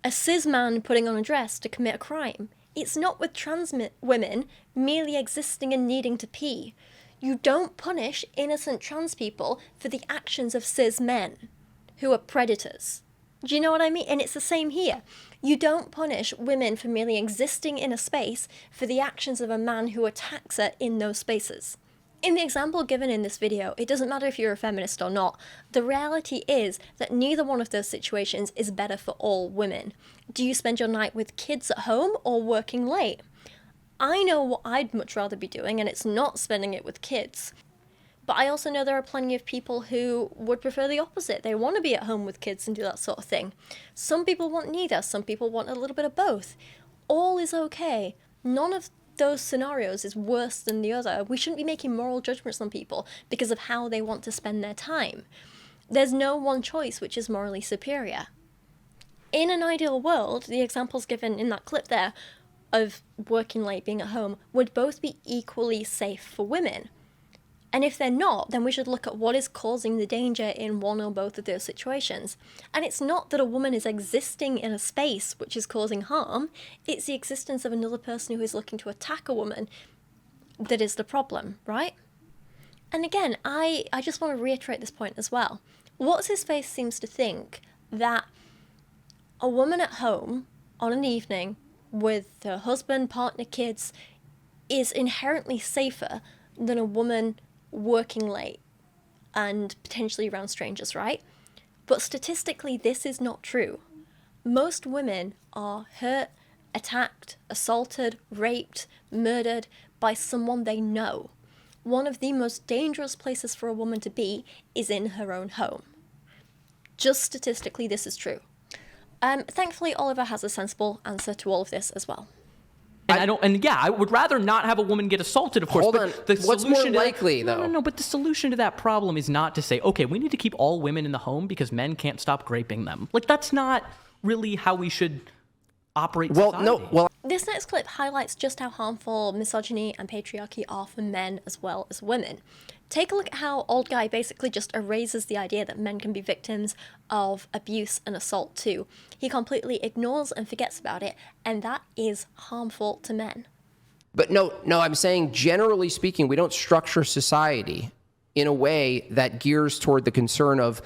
a cis man putting on a dress to commit a crime. It's not with trans women merely existing and needing to pee. You don't punish innocent trans people for the actions of cis men who are predators. Do you know what I mean? And it's the same here. You don't punish women for merely existing in a space for the actions of a man who attacks her in those spaces. In the example given in this video, it doesn't matter if you're a feminist or not. The reality is that neither one of those situations is better for all women. Do you spend your night with kids at home or working late? I know what I'd much rather be doing, and it's not spending it with kids. But I also know there are plenty of people who would prefer the opposite. They want to be at home with kids and do that sort of thing. Some people want neither. Some people want a little bit of both. All is okay. None of those scenarios is worse than the other. We shouldn't be making moral judgments on people because of how they want to spend their time. There's no one choice which is morally superior. In an ideal world, the examples given in that clip there of working late, being at home, would both be equally safe for women. And if they're not, then we should look at what is causing the danger in one or both of those situations. And it's not that a woman is existing in a space which is causing harm, it's the existence of another person who is looking to attack a woman that is the problem, right? And again, I just want to reiterate this point as well. What's-His-Face seems to think that a woman at home on an evening with her husband, partner, kids is inherently safer than a woman working late and potentially around strangers, right? But statistically, this is not true. Most women are hurt, attacked, assaulted, raped, murdered by someone they know. One of the most dangerous places for a woman to be is in her own home. Just statistically, this is true. Thankfully, Oliver has a sensible answer to all of this as well. And I would rather not have a woman get assaulted, of course. Hold on. What's more likely, though? No, but the solution to that problem is not to say, okay, we need to keep all women in the home because men can't stop raping them. Like, that's not really how we should operate Well, society. no, well, This next clip highlights just how harmful misogyny and patriarchy are for men as well as women. Take a look at how Old Guy basically just erases the idea that men can be victims of abuse and assault too. He completely ignores and forgets about it, and that is harmful to men. But no, I'm saying generally speaking, we don't structure society in a way that gears toward the concern of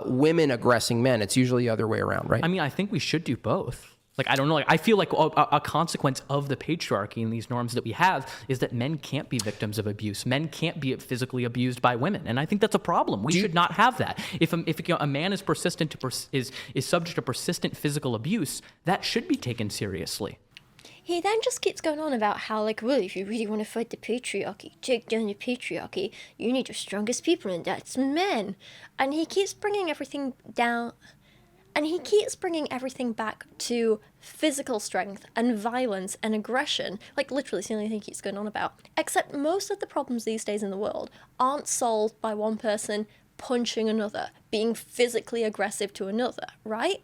women aggressing men. It's usually the other way around, right? I mean, I think we should do both. Like, I don't know. Like, I feel like a consequence of the patriarchy and these norms that we have is that men can't be victims of abuse. Men can't be physically abused by women, and I think that's a problem. We should not have that. If a man is persistent is subject to persistent physical abuse, that should be taken seriously. He then just keeps going on about how, like, well, if you really want to fight the patriarchy, take down the patriarchy, you need the strongest people, and that's men. And he keeps bringing everything down, and he keeps bringing everything back to physical strength and violence and aggression. Like, literally, it's the only thing he keeps going on about. Except most of the problems these days in the world aren't solved by one person punching another, being physically aggressive to another, right?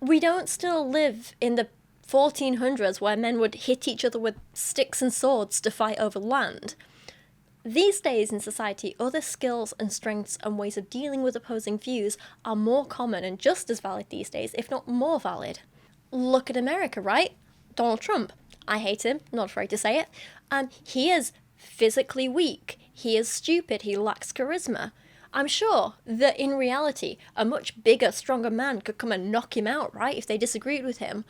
We don't still live in the 1400s where men would hit each other with sticks and swords to fight over land. These days in society, other skills and strengths and ways of dealing with opposing views are more common and just as valid these days, if not more valid. Look at America, right? Donald Trump. I hate him, not afraid to say it. He is physically weak. He is stupid. He lacks charisma. I'm sure that in reality, a much bigger, stronger man could come and knock him out, right, if they disagreed with him.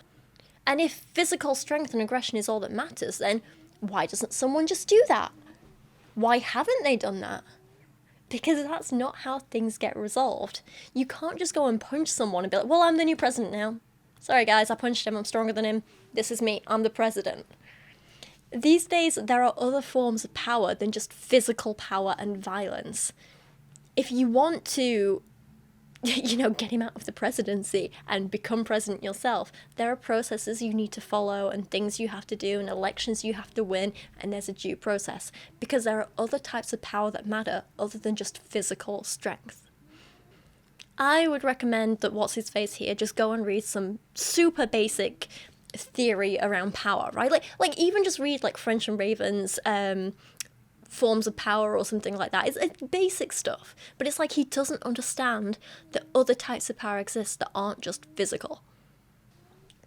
And if physical strength and aggression is all that matters, then why doesn't someone just do that? Why haven't they done that? Because that's not how things get resolved. You can't just go and punch someone and be like, well, I'm the new president now. Sorry guys, I punched him, I'm stronger than him. This is me, I'm the president. These days, there are other forms of power than just physical power and violence. If you want to, get him out of the presidency and become president yourself, there are processes you need to follow and things you have to do and elections you have to win, and there's a due process, because there are other types of power that matter other than just physical strength. I would recommend that what's-his-face here just go and read some super basic theory around power, right? Like even just read like French and Raven's forms of power or something like that. It's basic stuff, but it's like he doesn't understand that other types of power exist that aren't just physical.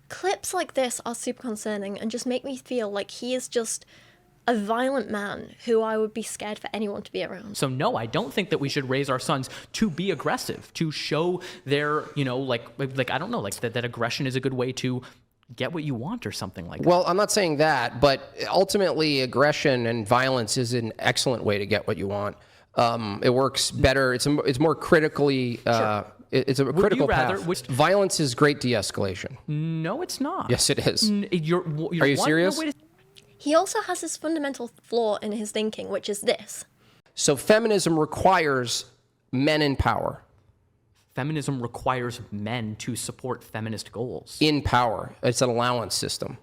Clips like this are super concerning and just make me feel like he is just a violent man who I would be scared for anyone to be around. So no, I don't think that we should raise our sons to be aggressive, to show their, I don't know, like that aggression is a good way to get what you want or something like that. Well, I'm not saying that, but ultimately aggression and violence is an excellent way to get what you want. It works better. It's more critically, it's a critical path. Violence is great de-escalation. No, it's not. Yes, it is. Are you serious? He also has this fundamental flaw in his thinking, which is this. So feminism requires men in power. Feminism requires men to support feminist goals. In power. It's an allowance system.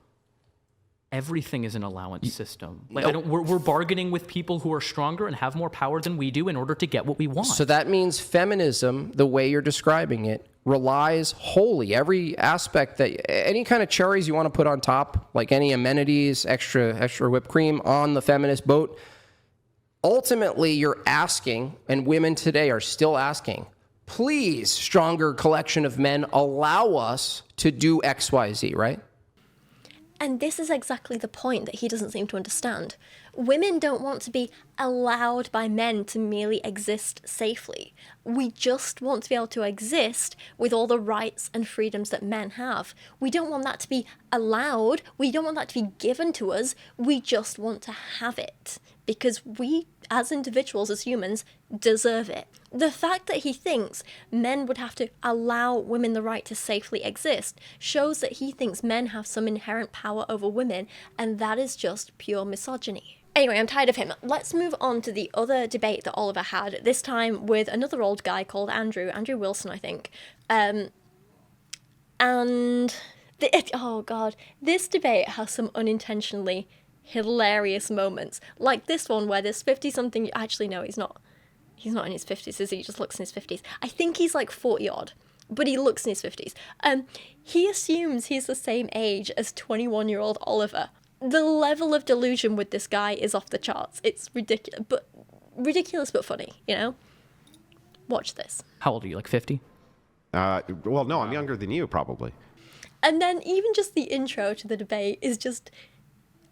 Everything is an allowance system. We're bargaining with people who are stronger and have more power than we do in order to get what we want. So that means feminism, the way you're describing it, relies wholly, every aspect that, any kind of cherries you want to put on top, like any amenities, extra whipped cream on the feminist boat, ultimately you're asking, and women today are still asking, please, stronger collection of men, allow us to do X, Y, Z, right? And this is exactly the point that he doesn't seem to understand. Women don't want to be allowed by men to merely exist safely. We just want to be able to exist with all the rights and freedoms that men have. We don't want that to be allowed. We don't want that to be given to us. We just want to have it. Because we, as individuals, as humans, deserve it. The fact that he thinks men would have to allow women the right to safely exist shows that he thinks men have some inherent power over women, and that is just pure misogyny. Anyway, I'm tired of him. Let's move on to the other debate that Oliver had, this time with another old guy called Andrew Wilson, I think. Oh God, this debate has some unintentionally hilarious moments, like this one where this 50-something, actually no, he's not in his 50s, is he? He just looks in his 50s. I think he's like 40 odd. but he looks in his 50s. He assumes he's the same age as 21-year-old Oliver. The level of delusion with this guy is off the charts. It's ridiculous but funny, you know? Watch this. How old are you, like 50? Well, no, I'm younger than you, probably. And then even just the intro to the debate is just,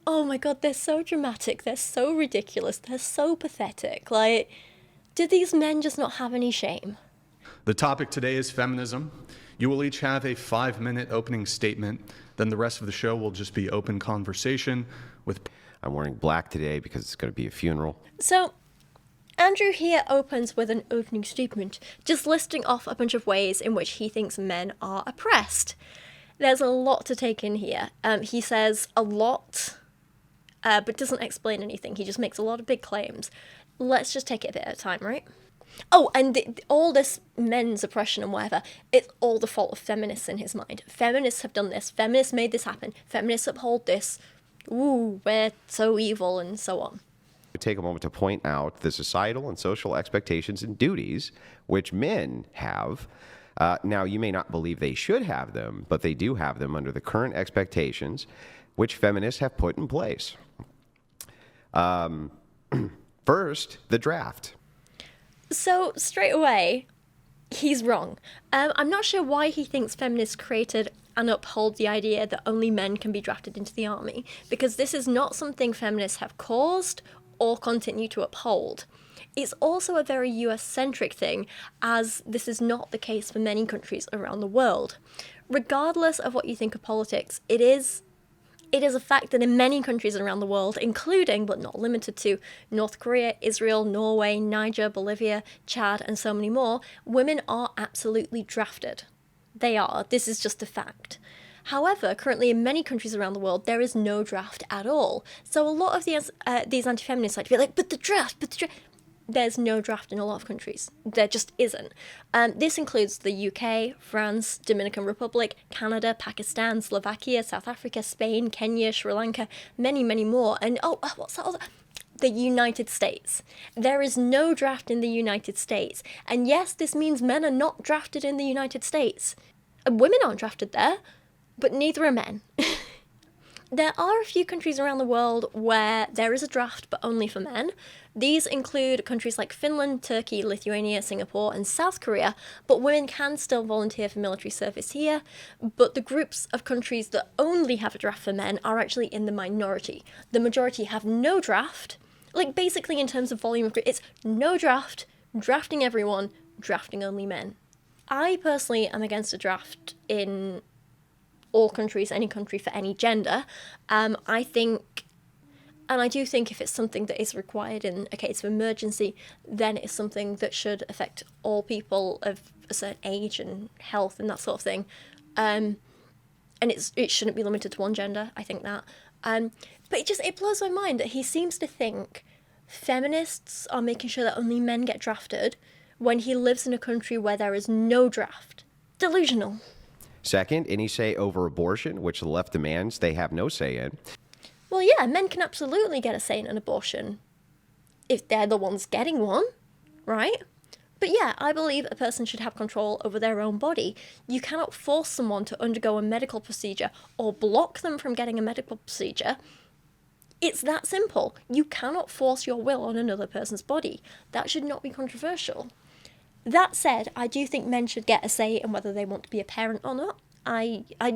oh my God, they're so dramatic, they're so ridiculous, they're so pathetic. Like, do these men just not have any shame? The topic today is feminism. You will each have a 5-minute opening statement. Then the rest of the show will just be open conversation with... I'm wearing black today because it's going to be a funeral. So, Andrew here opens with an opening statement, just listing off a bunch of ways in which he thinks men are oppressed. There's a lot to take in here. He says a lot, but doesn't explain anything. He just makes a lot of big claims. Let's just take it a bit at a time, right? Oh, and all this men's oppression and whatever, it's all the fault of feminists in his mind. Feminists have done this. Feminists made this happen. Feminists uphold this. Ooh, we're so evil and so on. Take a moment to point out the societal and social expectations and duties which men have. Now, you may not believe they should have them, but they do have them under the current expectations which feminists have put in place. First, the draft. So, straight away, he's wrong. I'm not sure why he thinks feminists created and uphold the idea that only men can be drafted into the army, because this is not something feminists have caused or continue to uphold. It's also a very US-centric thing, as this is not the case for many countries around the world. Regardless of what you think of politics, it is a fact that in many countries around the world, including but not limited to North Korea, Israel, Norway, Niger, Bolivia, Chad, and so many more, women are absolutely drafted. They are. This is just a fact. However, currently in many countries around the world, there is no draft at all. So a lot of these anti-feminists like to be like, but the draft. There's no draft in a lot of countries. There just isn't. This includes the UK, France, Dominican Republic, Canada, Pakistan, Slovakia, South Africa, Spain, Kenya, Sri Lanka, many, many more. And what's that other? The United States. There is no draft in the United States. And yes, this means men are not drafted in the United States. Women aren't drafted there, but neither are men. There are a few countries around the world where there is a draft, but only for men. These include countries like Finland, Turkey, Lithuania, Singapore, and South Korea, but women can still volunteer for military service here. But the groups of countries that only have a draft for men are actually in the minority. The majority have no draft. Like, basically, in terms of volume of it's no draft, drafting everyone, drafting only men. I personally am against a draft in all countries, any country for any gender. I do think if it's something that is required in a case of emergency, then it's something that should affect all people of a certain age and health and that sort of thing. And it shouldn't be limited to one gender, I think that. But it blows my mind that he seems to think feminists are making sure that only men get drafted when he lives in a country where there is no draft. Delusional. Second, any say over abortion, which the left demands they have no say in. Well, yeah, men can absolutely get a say in an abortion if they're the ones getting one, right? But yeah, I believe a person should have control over their own body. You cannot force someone to undergo a medical procedure or block them from getting a medical procedure. It's that simple. You cannot force your will on another person's body. That should not be controversial. That said, I do think men should get a say in whether they want to be a parent or not.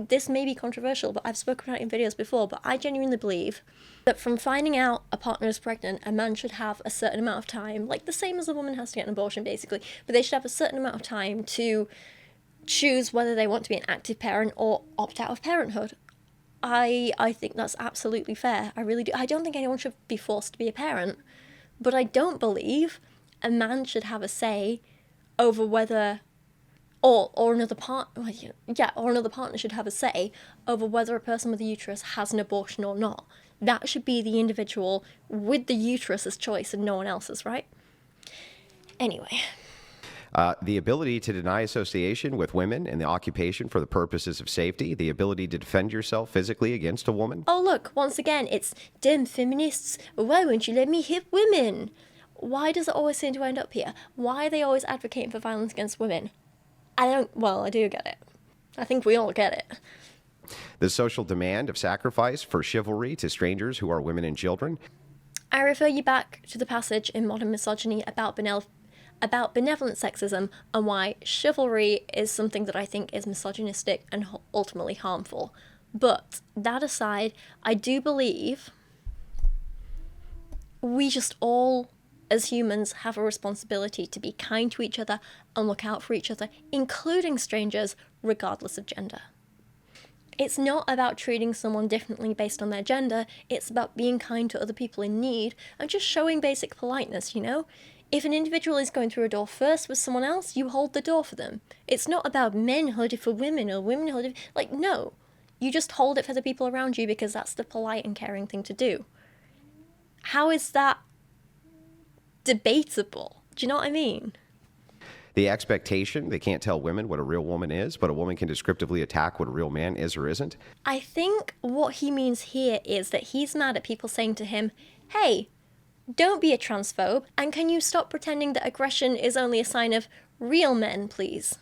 This may be controversial, but I've spoken about it in videos before, but I genuinely believe that from finding out a partner is pregnant, a man should have a certain amount of time, like the same as a woman has to get an abortion, basically, but they should have a certain amount of time to choose whether they want to be an active parent or opt out of parenthood. I think that's absolutely fair. I really do. I don't think anyone should be forced to be a parent, but I don't believe a man should have a say over whether, or another partner should have a say over whether a person with a uterus has an abortion or not. That should be the individual with the uterus's choice and no one else's, right? Anyway. The ability to deny association with women in the occupation for the purposes of safety, the ability to defend yourself physically against a woman. Oh, look, once again, it's damn feminists. Why won't you let me hit women? Why does it always seem to end up here? Why are they always advocating for violence against women? I do get it. I think we all get it. The social demand of sacrifice for chivalry to strangers who are women and children. I refer you back to the passage in Modern Misogyny about benevolent sexism and why chivalry is something that I think is misogynistic and ultimately harmful. But that aside, I do believe we just all, as humans, have a responsibility to be kind to each other and look out for each other, including strangers, regardless of gender. It's not about treating someone differently based on their gender, it's about being kind to other people in need and just showing basic politeness, you know? If an individual is going through a door first with someone else, you hold the door for them. It's not about men holding for women or women holding... Like, no. You just hold it for the people around you because that's the polite and caring thing to do. How is that debatable? Do you know what I mean? The expectation, they can't tell women what a real woman is, but a woman can descriptively attack what a real man is or isn't. I think what he means here is that he's mad at people saying to him, hey, don't be a transphobe, and can you stop pretending that aggression is only a sign of real men, please?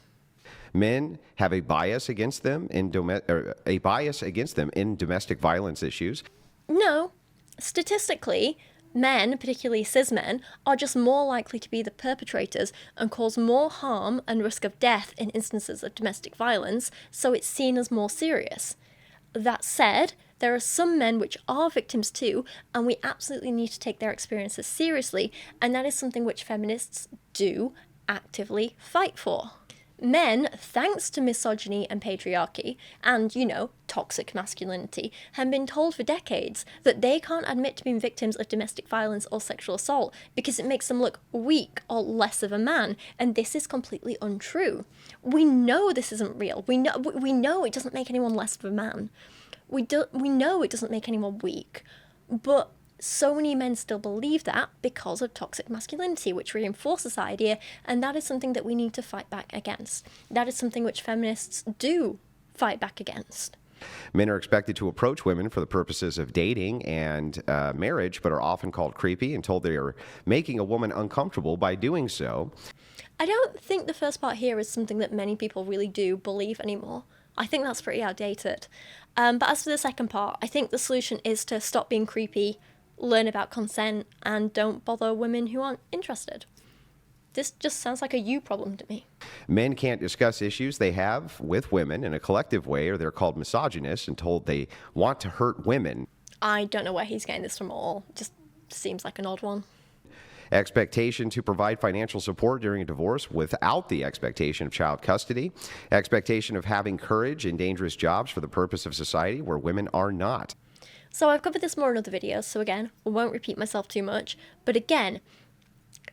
Men have a bias against them in domestic violence issues. No. Statistically, men, particularly cis men, are just more likely to be the perpetrators and cause more harm and risk of death in instances of domestic violence, so it's seen as more serious. That said, there are some men which are victims too, and we absolutely need to take their experiences seriously, and that is something which feminists do actively fight for. Men, thanks to misogyny and patriarchy, and, you know, toxic masculinity, have been told for decades that they can't admit to being victims of domestic violence or sexual assault because it makes them look weak or less of a man, and this is completely untrue. We know this isn't real. We know it doesn't make anyone less of a man. We know it doesn't make anyone weak, but so many men still believe that because of toxic masculinity, which reinforces that idea, and that is something that we need to fight back against. That is something which feminists do fight back against. Men are expected to approach women for the purposes of dating and marriage, but are often called creepy and told they are making a woman uncomfortable by doing so. I don't think the first part here is something that many people really do believe anymore. I think that's pretty outdated. But as for the second part, I think the solution is to stop being creepy, learn about consent, and don't bother women who aren't interested. This just sounds like a you problem to me. Men can't discuss issues they have with women in a collective way, or they're called misogynists and told they want to hurt women. I don't know where he's getting this from at all. Just seems like an odd one. Expectation to provide financial support during a divorce without the expectation of child custody. Expectation of having courage in dangerous jobs for the purpose of society where women are not. So I've covered this more in other videos, so again, I won't repeat myself too much. But again,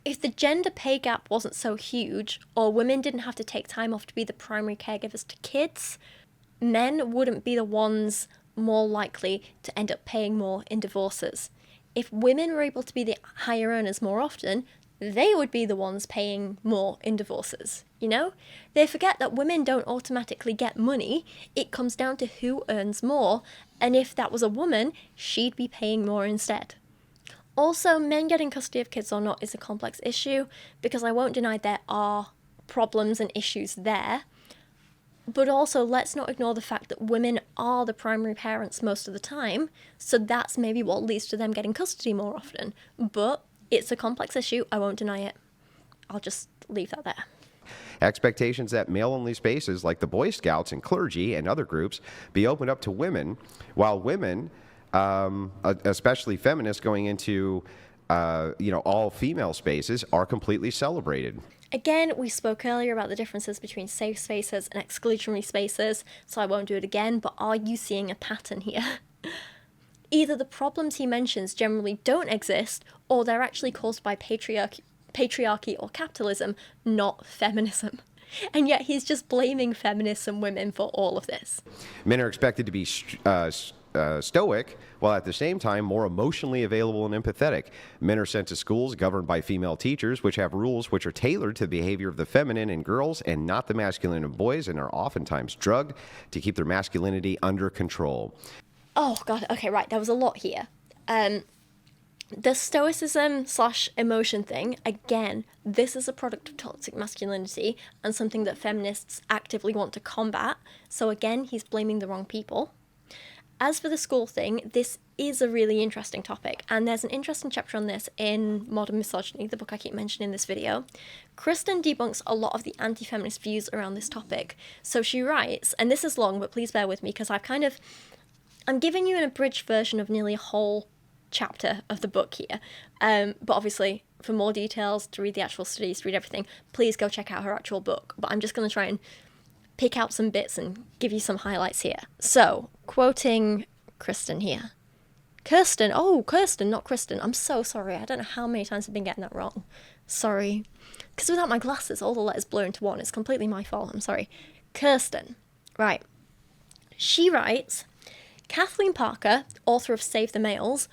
if the gender pay gap wasn't so huge, or women didn't have to take time off to be the primary caregivers to kids, men wouldn't be the ones more likely to end up paying more in divorces. If women were able to be the higher earners more often, they would be the ones paying more in divorces, you know? They forget that women don't automatically get money. It comes down to who earns more, and if that was a woman, she'd be paying more instead. Also, men getting custody of kids or not is a complex issue, because I won't deny there are problems and issues there. But also, let's not ignore the fact that women are the primary parents most of the time, so that's maybe what leads to them getting custody more often. But it's a complex issue, I won't deny it. I'll just leave that there. Expectations that male-only spaces like the Boy Scouts and clergy and other groups be opened up to women, while women, especially feminists going into all-female spaces, are completely celebrated. Again, we spoke earlier about the differences between safe spaces and exclusionary spaces, so I won't do it again, but are you seeing a pattern here? Either the problems he mentions generally don't exist, or they're actually caused by patriarchy or capitalism, not feminism. And yet he's just blaming feminists and women for all of this. Men are expected to be stoic, while at the same time more emotionally available and empathetic. Men are sent to schools governed by female teachers, which have rules which are tailored to the behavior of the feminine in girls and not the masculine in boys, and are oftentimes drugged to keep their masculinity under control. Oh, God. Okay, right. There was a lot here. The stoicism / emotion thing, again, this is a product of toxic masculinity and something that feminists actively want to combat. So again, he's blaming the wrong people. As for the school thing, this is a really interesting topic, and there's an interesting chapter on this in Modern Misogyny, the book I keep mentioning in this video. Kristin debunks a lot of the anti-feminist views around this topic. So she writes, and this is long, but please bear with me, because I'm giving you an abridged version of nearly a whole chapter of the book here. But obviously, for more details, to read the actual studies, to read everything, please go check out her actual book. But I'm just going to try and pick out some bits and give you some highlights here. So, quoting Kristin here. Kirsten, not Kristin. I'm so sorry. I don't know how many times I've been getting that wrong. Sorry. Because without my glasses, all the letters blur into one. It's completely my fault. I'm sorry. Kirsten. Right. She writes, Kathleen Parker, author of Save the Males,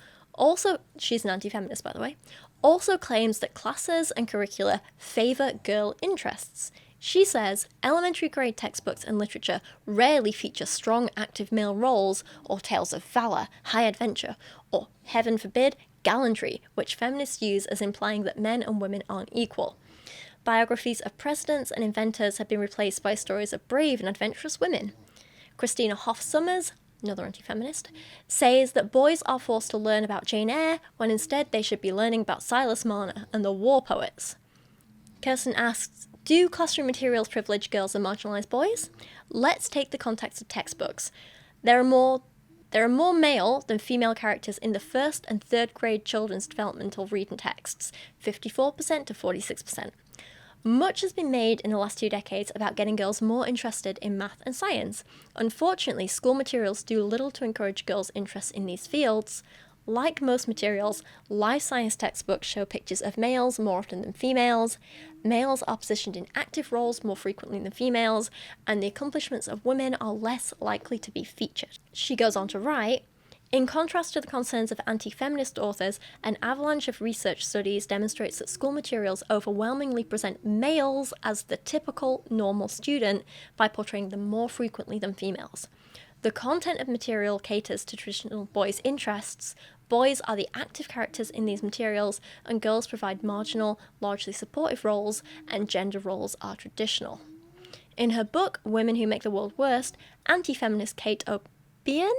she's an anti-feminist, by the way, also claims that classes and curricula favour girl interests. She says elementary grade textbooks and literature rarely feature strong active male roles or tales of valour, high adventure, or, heaven forbid, gallantry, which feminists use as implying that men and women aren't equal. Biographies of presidents and inventors have been replaced by stories of brave and adventurous women. Christina Hoff Sommers, another anti-feminist, says that boys are forced to learn about Jane Eyre when instead they should be learning about Silas Marner and the war poets. Kirsten asks, do classroom materials privilege girls and marginalise boys? Let's take the context of textbooks. There are more male than female characters in the first and third grade children's developmental reading texts, 54% to 46%. Much has been made in the last 2 decades about getting girls more interested in math and science. Unfortunately, school materials do little to encourage girls' interest in these fields. Like most materials, life science textbooks show pictures of males more often than females. Males are positioned in active roles more frequently than females, and the accomplishments of women are less likely to be featured. She goes on to write, in contrast to the concerns of anti-feminist authors, an avalanche of research studies demonstrates that school materials overwhelmingly present males as the typical normal student by portraying them more frequently than females. The content of material caters to traditional boys' interests. Boys are the active characters in these materials, and girls provide marginal, largely supportive roles, and gender roles are traditional. In her book, Women Who Make the World Worst, anti-feminist Kate O'Ben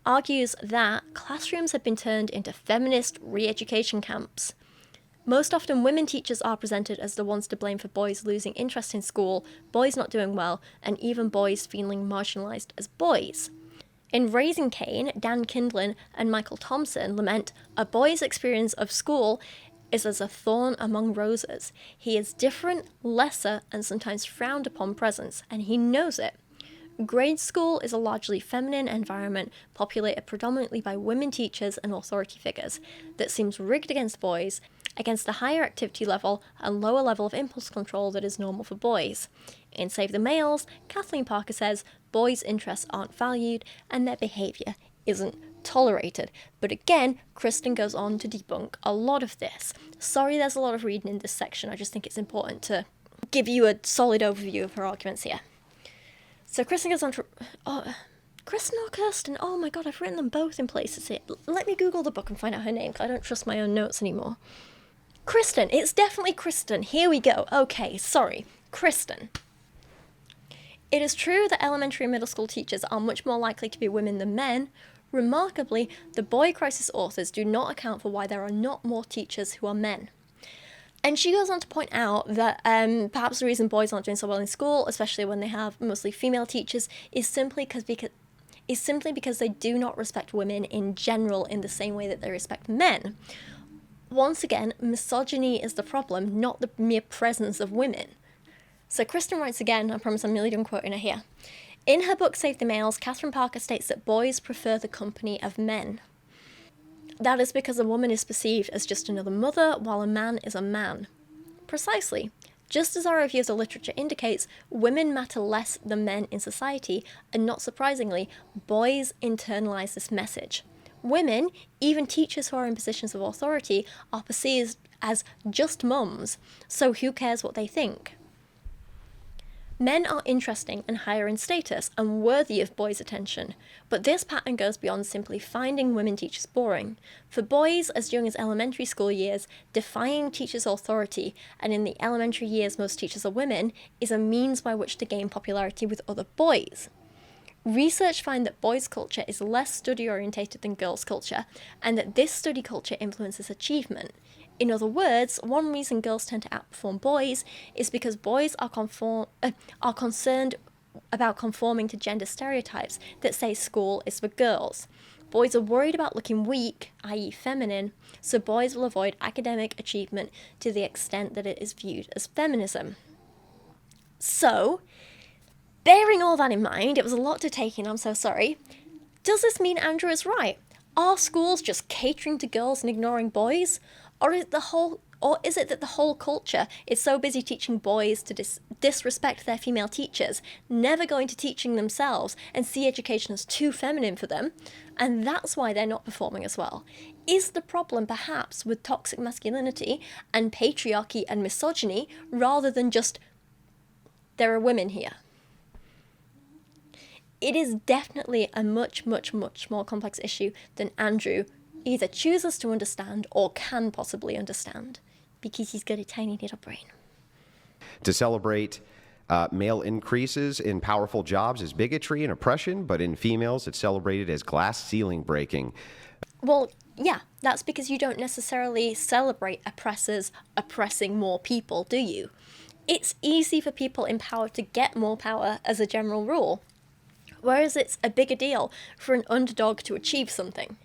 argues that classrooms have been turned into feminist re-education camps. Most often, women teachers are presented as the ones to blame for boys losing interest in school, boys not doing well, and even boys feeling marginalised as boys. In Raising Cain, Dan Kindlin and Michael Thompson lament a boy's experience of school is as a thorn among roses. He is different, lesser, and sometimes frowned upon presence, and he knows it. Grade school is a largely feminine environment populated predominantly by women teachers and authority figures that seems rigged against boys, against the higher activity level and lower level of impulse control that is normal for boys. In Save the Males, Kathleen Parker says boys' interests aren't valued and their behaviour isn't tolerated. But again, Kristin goes on to debunk a lot of this. Sorry there's a lot of reading in this section, I just think it's important to give you a solid overview of her arguments here. So Kristin goes on to... Kristin or Kirsten? Oh my god, I've written them both in places here. Let me Google the book and find out her name, because I don't trust my own notes anymore. Kristin, it's definitely Kristin. Here we go. Okay, sorry. Kristin. It is true that elementary and middle school teachers are much more likely to be women than men. Remarkably, the boy crisis authors do not account for why there are not more teachers who are men. And she goes on to point out that perhaps the reason boys aren't doing so well in school, especially when they have mostly female teachers, is simply because they do not respect women in general in the same way that they respect men. Once again, misogyny is the problem, not the mere presence of women. So Kristin writes again, I promise I'm nearly done quoting her here. In her book Save the Males, Kathleen Parker states that boys prefer the company of men. That is because a woman is perceived as just another mother, while a man is a man. Precisely. Just as our review of the literature indicates, women matter less than men in society, and not surprisingly, boys internalise this message. Women, even teachers who are in positions of authority, are perceived as just mums, so who cares what they think? Men are interesting and higher in status and worthy of boys' attention, but this pattern goes beyond simply finding women teachers boring. For boys as young as elementary school years, defying teachers' authority, and in the elementary years most teachers are women, is a means by which to gain popularity with other boys. Research finds that boys' culture is less study-orientated than girls' culture, and that this study culture influences achievement. In other words, one reason girls tend to outperform boys is because boys are concerned about conforming to gender stereotypes that say school is for girls. Boys are worried about looking weak, i.e. feminine, so boys will avoid academic achievement to the extent that it is viewed as feminism. So, bearing all that in mind, it was a lot to take in, I'm so sorry. Does this mean Andrew is right? Are schools just catering to girls and ignoring boys? Or is it that the whole culture is so busy teaching boys to disrespect their female teachers, never going to teaching themselves and see education as too feminine for them, and that's why they're not performing as well? Is the problem perhaps with toxic masculinity and patriarchy and misogyny rather than just there are women here? It is definitely a much, much, much more complex issue than Andrew either chooses to understand or can possibly understand, because he's got a tiny little brain. To celebrate male increases in powerful jobs is bigotry and oppression, but in females it's celebrated as glass ceiling breaking. Well, yeah, that's because you don't necessarily celebrate oppressors oppressing more people, do you? It's easy for people in power to get more power as a general rule, whereas it's a bigger deal for an underdog to achieve something.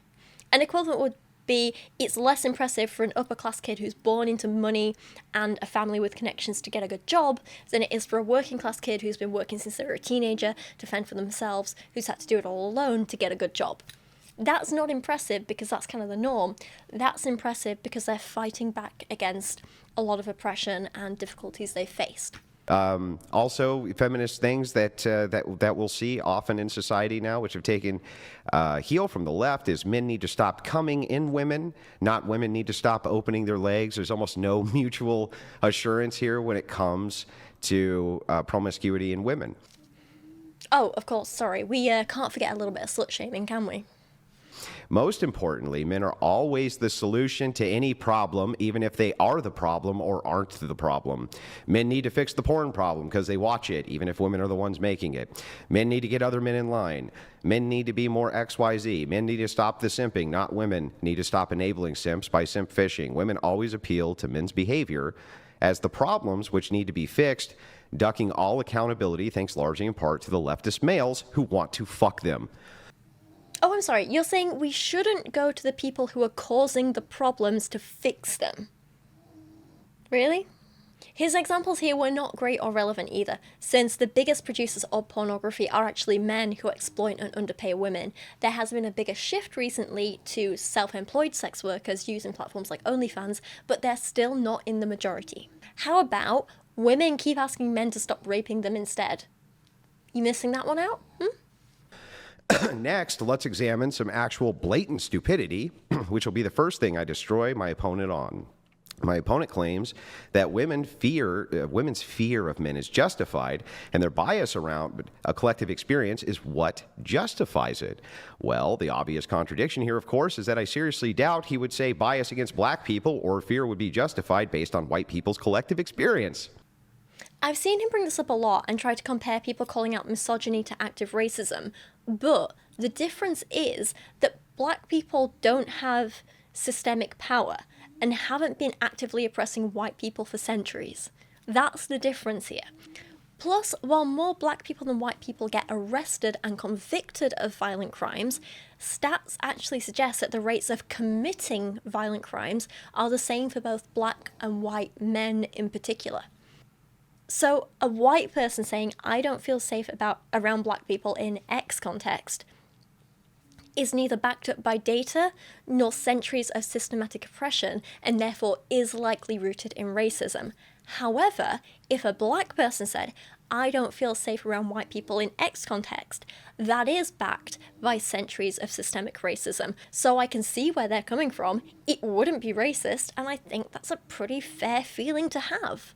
An equivalent would be, it's less impressive for an upper-class kid who's born into money and a family with connections to get a good job than it is for a working-class kid who's been working since they were a teenager to fend for themselves, who's had to do it all alone to get a good job. That's not impressive because that's kind of the norm. That's impressive because they're fighting back against a lot of oppression and difficulties they've faced. Also, feminist things that we'll see often in society now, which have taken heel from the left, is men need to stop coming in women, not women need to stop opening their legs. There's almost no mutual assurance here when it comes to promiscuity in women. Oh, of course, sorry. We can't forget a little bit of slut-shaming, can we? Most importantly, men are always the solution to any problem, even if they are the problem or aren't the problem. Men need to fix the porn problem because they watch it, even if women are the ones making it. Men need to get other men in line. Men need to be more XYZ. Men need to stop the simping, not women need to stop enabling simps by simp fishing. Women always appeal to men's behavior as the problems which need to be fixed, ducking all accountability thanks largely in part to the leftist males who want to fuck them. Oh, I'm sorry. You're saying we shouldn't go to the people who are causing the problems to fix them? Really? His examples here were not great or relevant either, since the biggest producers of pornography are actually men who exploit and underpay women. There has been a bigger shift recently to self-employed sex workers using platforms like OnlyFans, but they're still not in the majority. How about women keep asking men to stop raping them instead? You missing that one out? Next, let's examine some actual blatant stupidity, which will be the first thing I destroy my opponent on. My opponent claims that women's fear of men is justified, and their bias around a collective experience is what justifies it. Well, the obvious contradiction here, of course, is that I seriously doubt he would say bias against black people or fear would be justified based on white people's collective experience. I've seen him bring this up a lot and try to compare people calling out misogyny to active racism, but the difference is that black people don't have systemic power and haven't been actively oppressing white people for centuries. That's the difference here. Plus, while more black people than white people get arrested and convicted of violent crimes, stats actually suggest that the rates of committing violent crimes are the same for both black and white men in particular. So a white person saying, I don't feel safe around black people in X context, is neither backed up by data nor centuries of systematic oppression and therefore is likely rooted in racism. However, if a black person said, I don't feel safe around white people in X context, that is backed by centuries of systemic racism. So I can see where they're coming from. It wouldn't be racist, and I think that's a pretty fair feeling to have.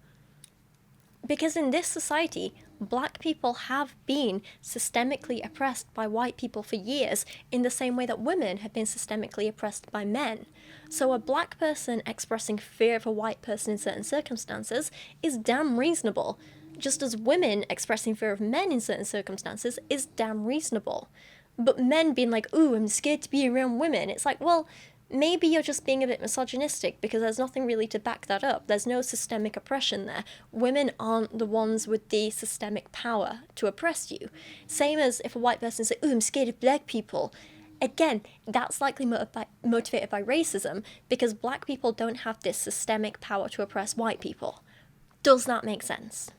Because in this society, black people have been systemically oppressed by white people for years in the same way that women have been systemically oppressed by men. So a black person expressing fear of a white person in certain circumstances is damn reasonable, just as women expressing fear of men in certain circumstances is damn reasonable. But men being like, ooh, I'm scared to be around women, it's like, well, maybe you're just being a bit misogynistic because there's nothing really to back that up. There's no systemic oppression there. Women aren't the ones with the systemic power to oppress you. Same as if a white person says, ooh, I'm scared of black people. Again, that's likely motivated by racism because black people don't have this systemic power to oppress white people. Does that make sense?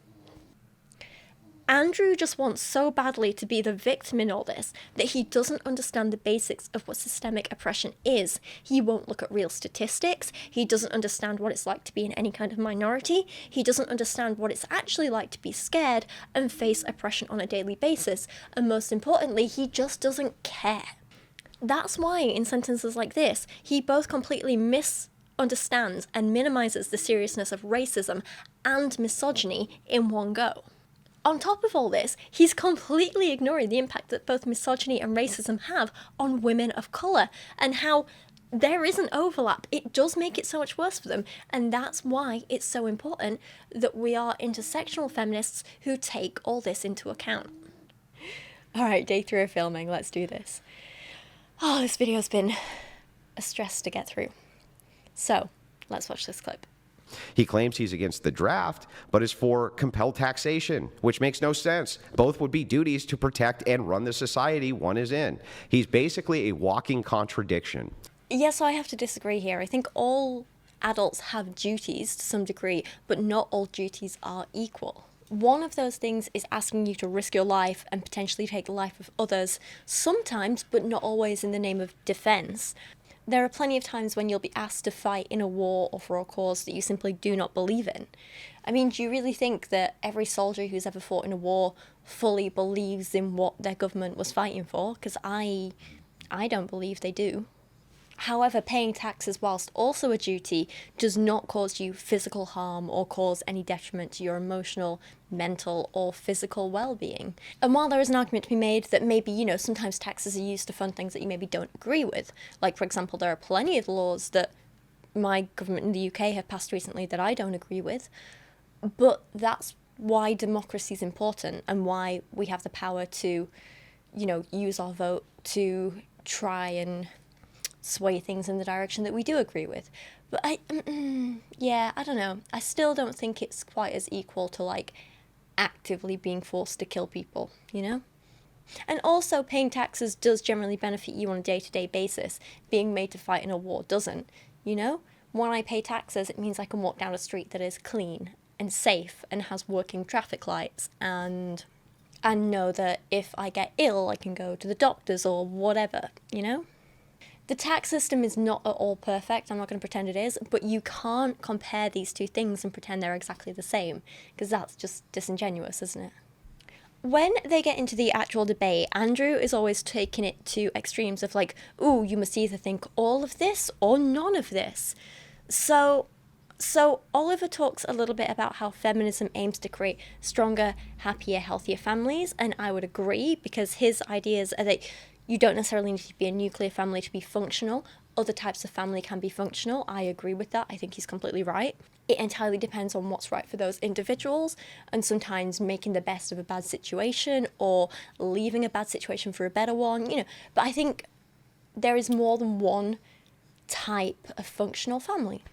Andrew just wants so badly to be the victim in all this that he doesn't understand the basics of what systemic oppression is. He won't look at real statistics. He doesn't understand what it's like to be in any kind of minority. He doesn't understand what it's actually like to be scared and face oppression on a daily basis. And most importantly, he just doesn't care. That's why in sentences like this, he both completely misunderstands and minimizes the seriousness of racism and misogyny in one go. On top of all this, he's completely ignoring the impact that both misogyny and racism have on women of colour and how there is an overlap. It does make it so much worse for them, and that's why it's so important that we are intersectional feminists who take all this into account. Alright, day 3 of filming, let's do this. Oh, this video's been a stress to get through. So, let's watch this clip. He claims he's against the draft, but is for compelled taxation, which makes no sense. Both would be duties to protect and run the society one is in. He's basically a walking contradiction. Yes, so I have to disagree here. I think all adults have duties to some degree, but not all duties are equal. One of those things is asking you to risk your life and potentially take the life of others, sometimes, but not always in the name of defense. There are plenty of times when you'll be asked to fight in a war or for a cause that you simply do not believe in. I mean, do you really think that every soldier who's ever fought in a war fully believes in what their government was fighting for? Because I don't believe they do. However, paying taxes whilst also a duty does not cause you physical harm or cause any detriment to your emotional, mental, or physical well-being. And while there is an argument to be made that maybe, sometimes taxes are used to fund things that you maybe don't agree with, like, for example, there are plenty of laws that my government in the UK have passed recently that I don't agree with, but that's why democracy is important and why we have the power to, use our vote to try and sway things in the direction that we do agree with. But I don't know. I still don't think it's quite as equal to, actively being forced to kill people, And also, paying taxes does generally benefit you on a day-to-day basis. Being made to fight in a war doesn't, When I pay taxes, it means I can walk down a street that is clean and safe and has working traffic lights and know that if I get ill, I can go to the doctors or whatever, The tax system is not at all perfect, I'm not going to pretend it is, but you can't compare these two things and pretend they're exactly the same, because that's just disingenuous, isn't it? When they get into the actual debate, Andrew is always taking it to extremes of ooh, you must either think all of this or none of this. So Oliver talks a little bit about how feminism aims to create stronger, happier, healthier families, and I would agree, because his ideas are that you don't necessarily need to be a nuclear family to be functional. Other types of family can be functional. I agree with that. I think he's completely right. It entirely depends on what's right for those individuals, and sometimes making the best of a bad situation or leaving a bad situation for a better one, But I think there is more than one type of functional family.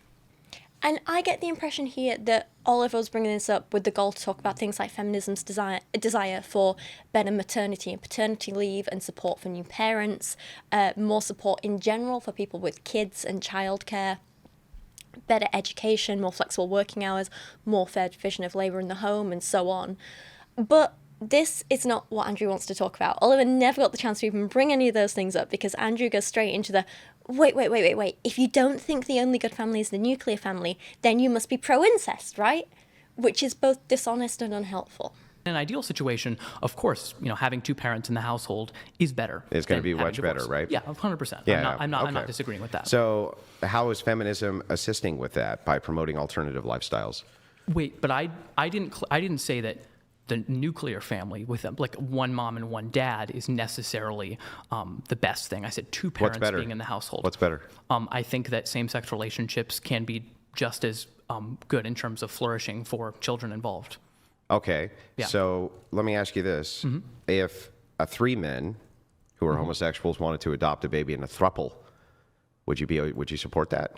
And I get the impression here that Oliver was bringing this up with the goal to talk about things like feminism's desire for better maternity and paternity leave and support for new parents, more support in general for people with kids and childcare, better education, more flexible working hours, more fair division of labour in the home, and so on. But this is not what Andrew wants to talk about. Oliver never got the chance to even bring any of those things up because Andrew goes straight into the wait. If you don't think the only good family is the nuclear family, then you must be pro-incest, right? Which is both dishonest and unhelpful. In an ideal situation, of course, having two parents in the household is better. It's going to be much better, right? Yeah, 100%. Yeah, I'm not disagreeing with that. So how is feminism assisting with that by promoting alternative lifestyles? Wait, but I didn't say that the nuclear family with like one mom and one dad is necessarily the best thing. I said two parents better? being in the household. What's better? I think that same-sex relationships can be just as good in terms of flourishing for children involved. Okay. Yeah. So let me ask you this. If three men who are homosexuals wanted to adopt a baby in a throuple, would you support that?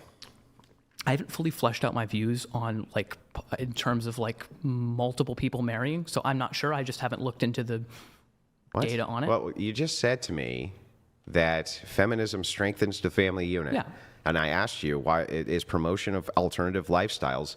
I haven't fully fleshed out my views on like in terms of like multiple people marrying, so I'm not sure. I just haven't looked into the data on it. Well, you just said to me that feminism strengthens the family unit. Yeah. And I asked you, why is promotion of alternative lifestyles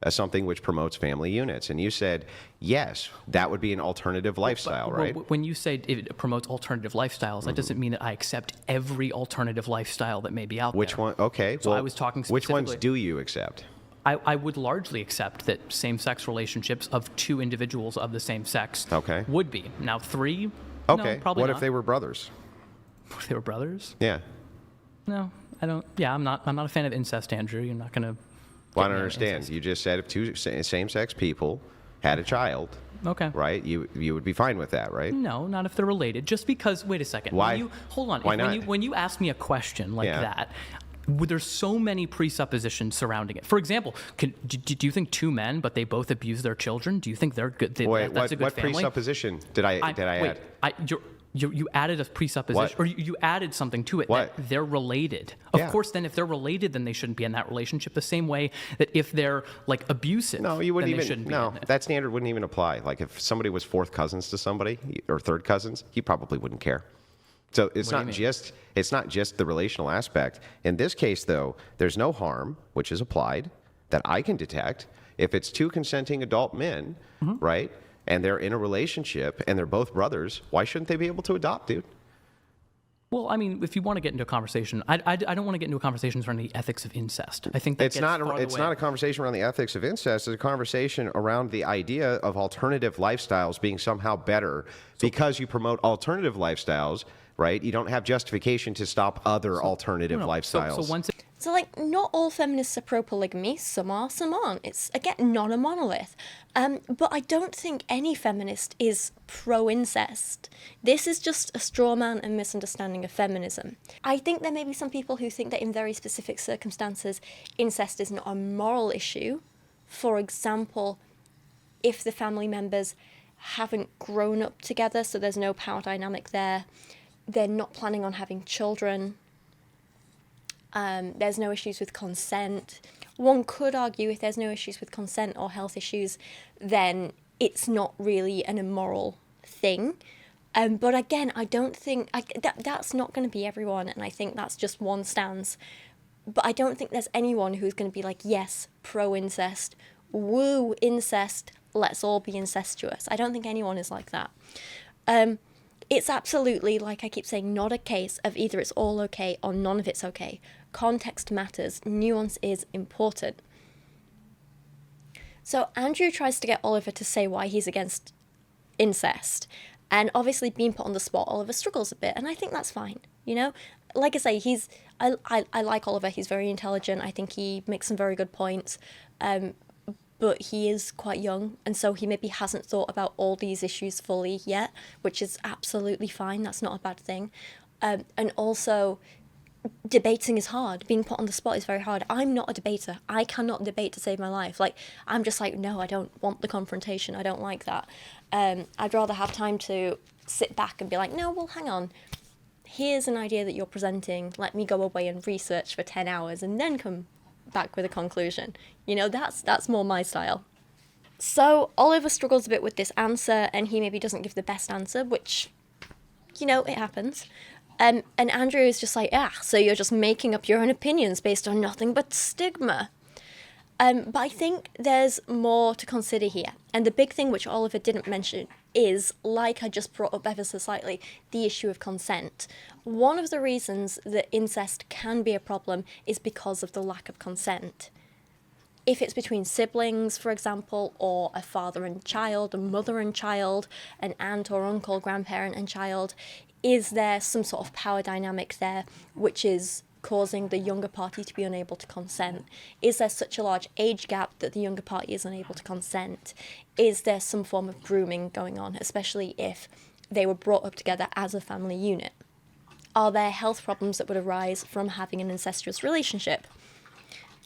something which promotes family units? And you said, yes, that would be an alternative lifestyle, right? When you say it promotes alternative lifestyles, that doesn't mean that I accept every alternative lifestyle that may be out Which there. one? Okay. So well, I was talking which ones specifically- do you accept? I would largely accept that same-sex relationships of two individuals of the same sex would be. Now, three? Okay. No, probably what not. if they were brothers? What if they were brothers? Yeah. No, I don't. Yeah, I'm not a fan of incest, Andrew. You're not going to... Well, I don't understand. You just said if two same-sex people had a child, right? You would be fine with that, right? No, not if they're related. Just because, wait a second. Why? Hold on. Why not? When you ask me a question like that, there's so many presuppositions surrounding it. For example, do you think two men, but they both abuse their children? Do you think they're good? That's a good what family? presupposition did I add? You added a presupposition, or you added something to it that they're related. Of course, then if they're related, then they shouldn't be in that relationship. The same way that if they're like abusive, no, you wouldn't then they even. shouldn't be No, in it. that standard wouldn't even apply. Like if somebody was fourth cousins to somebody or third cousins, you probably wouldn't care. So it's not just the relational aspect. In this case, though, there's no harm which is applied that I can detect if it's two consenting adult men, right? And they're in a relationship and they're both brothers. Why shouldn't they be able to adopt, dude? Well, I mean, if you want to get into a conversation, I don't want to get into a conversation around the ethics of incest. I think that It's gets not farther a conversation around the ethics of incest. It's a conversation around the idea of alternative lifestyles being somehow better because you promote alternative lifestyles, right? You don't have justification to stop other alternative lifestyles. So, like, not all feminists are pro-polygamy. Some are, some aren't. It's, again, not a monolith. But I don't think any feminist is pro-incest. This is just a straw man and misunderstanding of feminism. I think there may be some people who think that in very specific circumstances, incest is not a moral issue. For example, if the family members haven't grown up together, so there's no power dynamic there, they're not planning on having children, there's no issues with consent. One could argue if there's no issues with consent or health issues, then it's not really an immoral thing. But again, I don't think that's not going to be everyone, and I think that's just one stance. But I don't think there's anyone who's going to be like, yes, pro-incest, woo incest, let's all be incestuous. I don't think anyone is like that. It's absolutely, like I keep saying, not a case of either it's all okay or none of it's okay. Context matters. Nuance is important. So Andrew tries to get Oliver to say why he's against incest. And obviously being put on the spot, Oliver struggles a bit. And I think that's fine, you know? Like I say, I like Oliver. He's very intelligent. I think he makes some very good points. But he is quite young, and so he maybe hasn't thought about all these issues fully yet, which is absolutely fine. That's not a bad thing. And also, debating is hard. Being put on the spot is very hard. I'm not a debater. I cannot debate to save my life. Like, I'm just like, no, I don't want the confrontation. I don't like that. I'd rather have time to sit back and be like, no, well, hang on. Here's an idea that you're presenting. Let me go away and research for 10 hours and then come back with a conclusion. You know, that's more my style. So Oliver struggles a bit with this answer, and he maybe doesn't give the best answer, which, you know, it happens. And Andrew is just like, so you're just making up your own opinions based on nothing but stigma. But I think there's more to consider here. And the big thing which Oliver didn't mention is, like I just brought up ever so slightly, the issue of consent. One of the reasons that incest can be a problem is because of the lack of consent. If it's between siblings, for example, or a father and child, a mother and child, an aunt or uncle, grandparent and child, is there some sort of power dynamic there which is causing the younger party to be unable to consent? Is there such a large age gap that the younger party is unable to consent? Is there some form of grooming going on, especially if they were brought up together as a family unit? Are there health problems that would arise from having an incestuous relationship?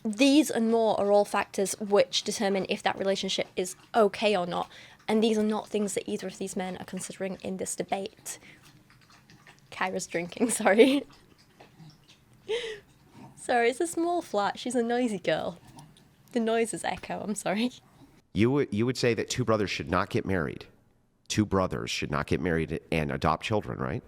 These and more are all factors which determine if that relationship is okay or not, and these are not things that either of these men are considering in this debate. Kyra's drinking, sorry. Sorry, it's a small flat. She's a noisy girl. The noises echo, I'm sorry. You would say that two brothers should not get married. Two brothers should not get married and adopt children, right?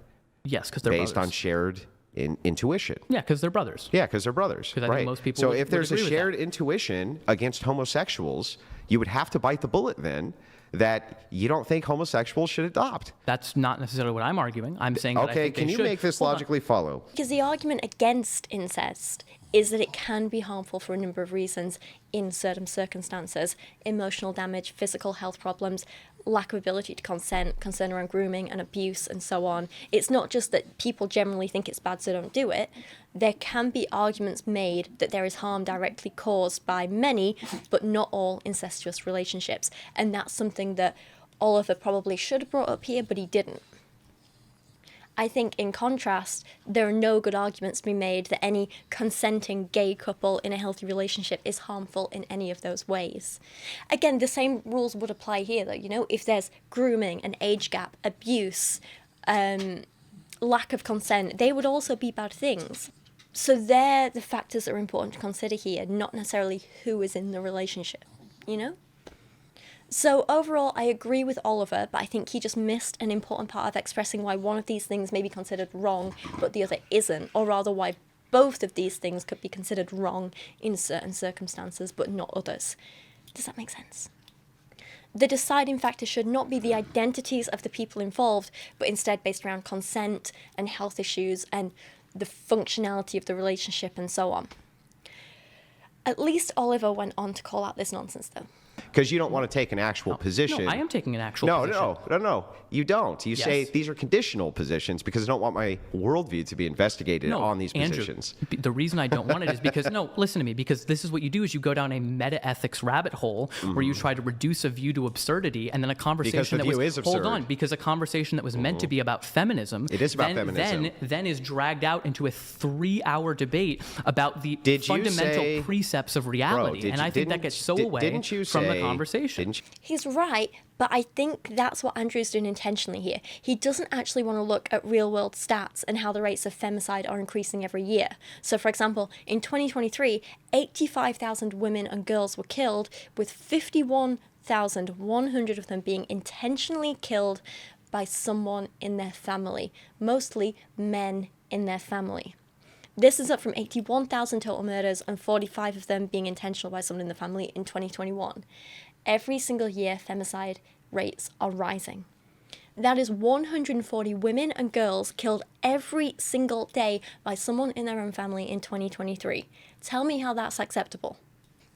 Yes, because they're based brothers. on shared intuition. Yeah, because they're brothers. Yeah, because they're brothers. Because I think most people So would- if there's a would agree with shared intuition against homosexuals, you would have to bite the bullet then that you don't think homosexuals should adopt. That's not necessarily what I'm arguing. I'm saying that I Okay, think can they you should. make this Hold on. logically follow? Because the argument against incest is that it can be harmful for a number of reasons in certain circumstances: emotional damage, physical health problems, lack of ability to consent, concern around grooming and abuse, and so on. It's not just that people generally think it's bad, so don't do it. There can be arguments made that there is harm directly caused by many, but not all, incestuous relationships. And that's something that Oliver probably should have brought up here, but he didn't. I think, in contrast, there are no good arguments to be made that any consenting gay couple in a healthy relationship is harmful in any of those ways. Again, the same rules would apply here, though. You know, if there's grooming, an age gap, abuse, lack of consent, they would also be bad things. So they're the factors that are important to consider here, not necessarily who is in the relationship, you know? So overall, I agree with Oliver, but I think he just missed an important part of expressing why one of these things may be considered wrong, but the other isn't, or rather why both of these things could be considered wrong in certain circumstances, but not others. Does that make sense? The deciding factor should not be the identities of the people involved, but instead based around consent and health issues and the functionality of the relationship and so on. At least Oliver went on to call out this nonsense, though. Because you don't want to take an actual position. No, I am taking an actual No, position. no, you don't. You say Yes. these are conditional positions because I don't want my worldview to be investigated on these Andrew, positions. the reason I don't want it is because, no, listen to me, because this is what you do is you go down a meta-ethics rabbit hole where you try to reduce a view to absurdity, and then a conversation the that was, view is hold absurd. on, because a conversation that was meant to be about feminism, It is about feminism. Then is dragged out into a 3-hour debate about the fundamental precepts of reality, and I think that gets so away from the conversation. He's right, but I think that's what Andrew's doing intentionally here. He doesn't actually want to look at real-world stats and how the rates of femicide are increasing every year. So, for example, in 2023, 85,000 women and girls were killed, with 51,100 of them being intentionally killed by someone in their family, mostly men in their family. This is up from 81,000 total murders and 45 of them being intentional by someone in the family in 2021. Every single year, femicide rates are rising. That is 140 women and girls killed every single day by someone in their own family in 2023. Tell me how that's acceptable.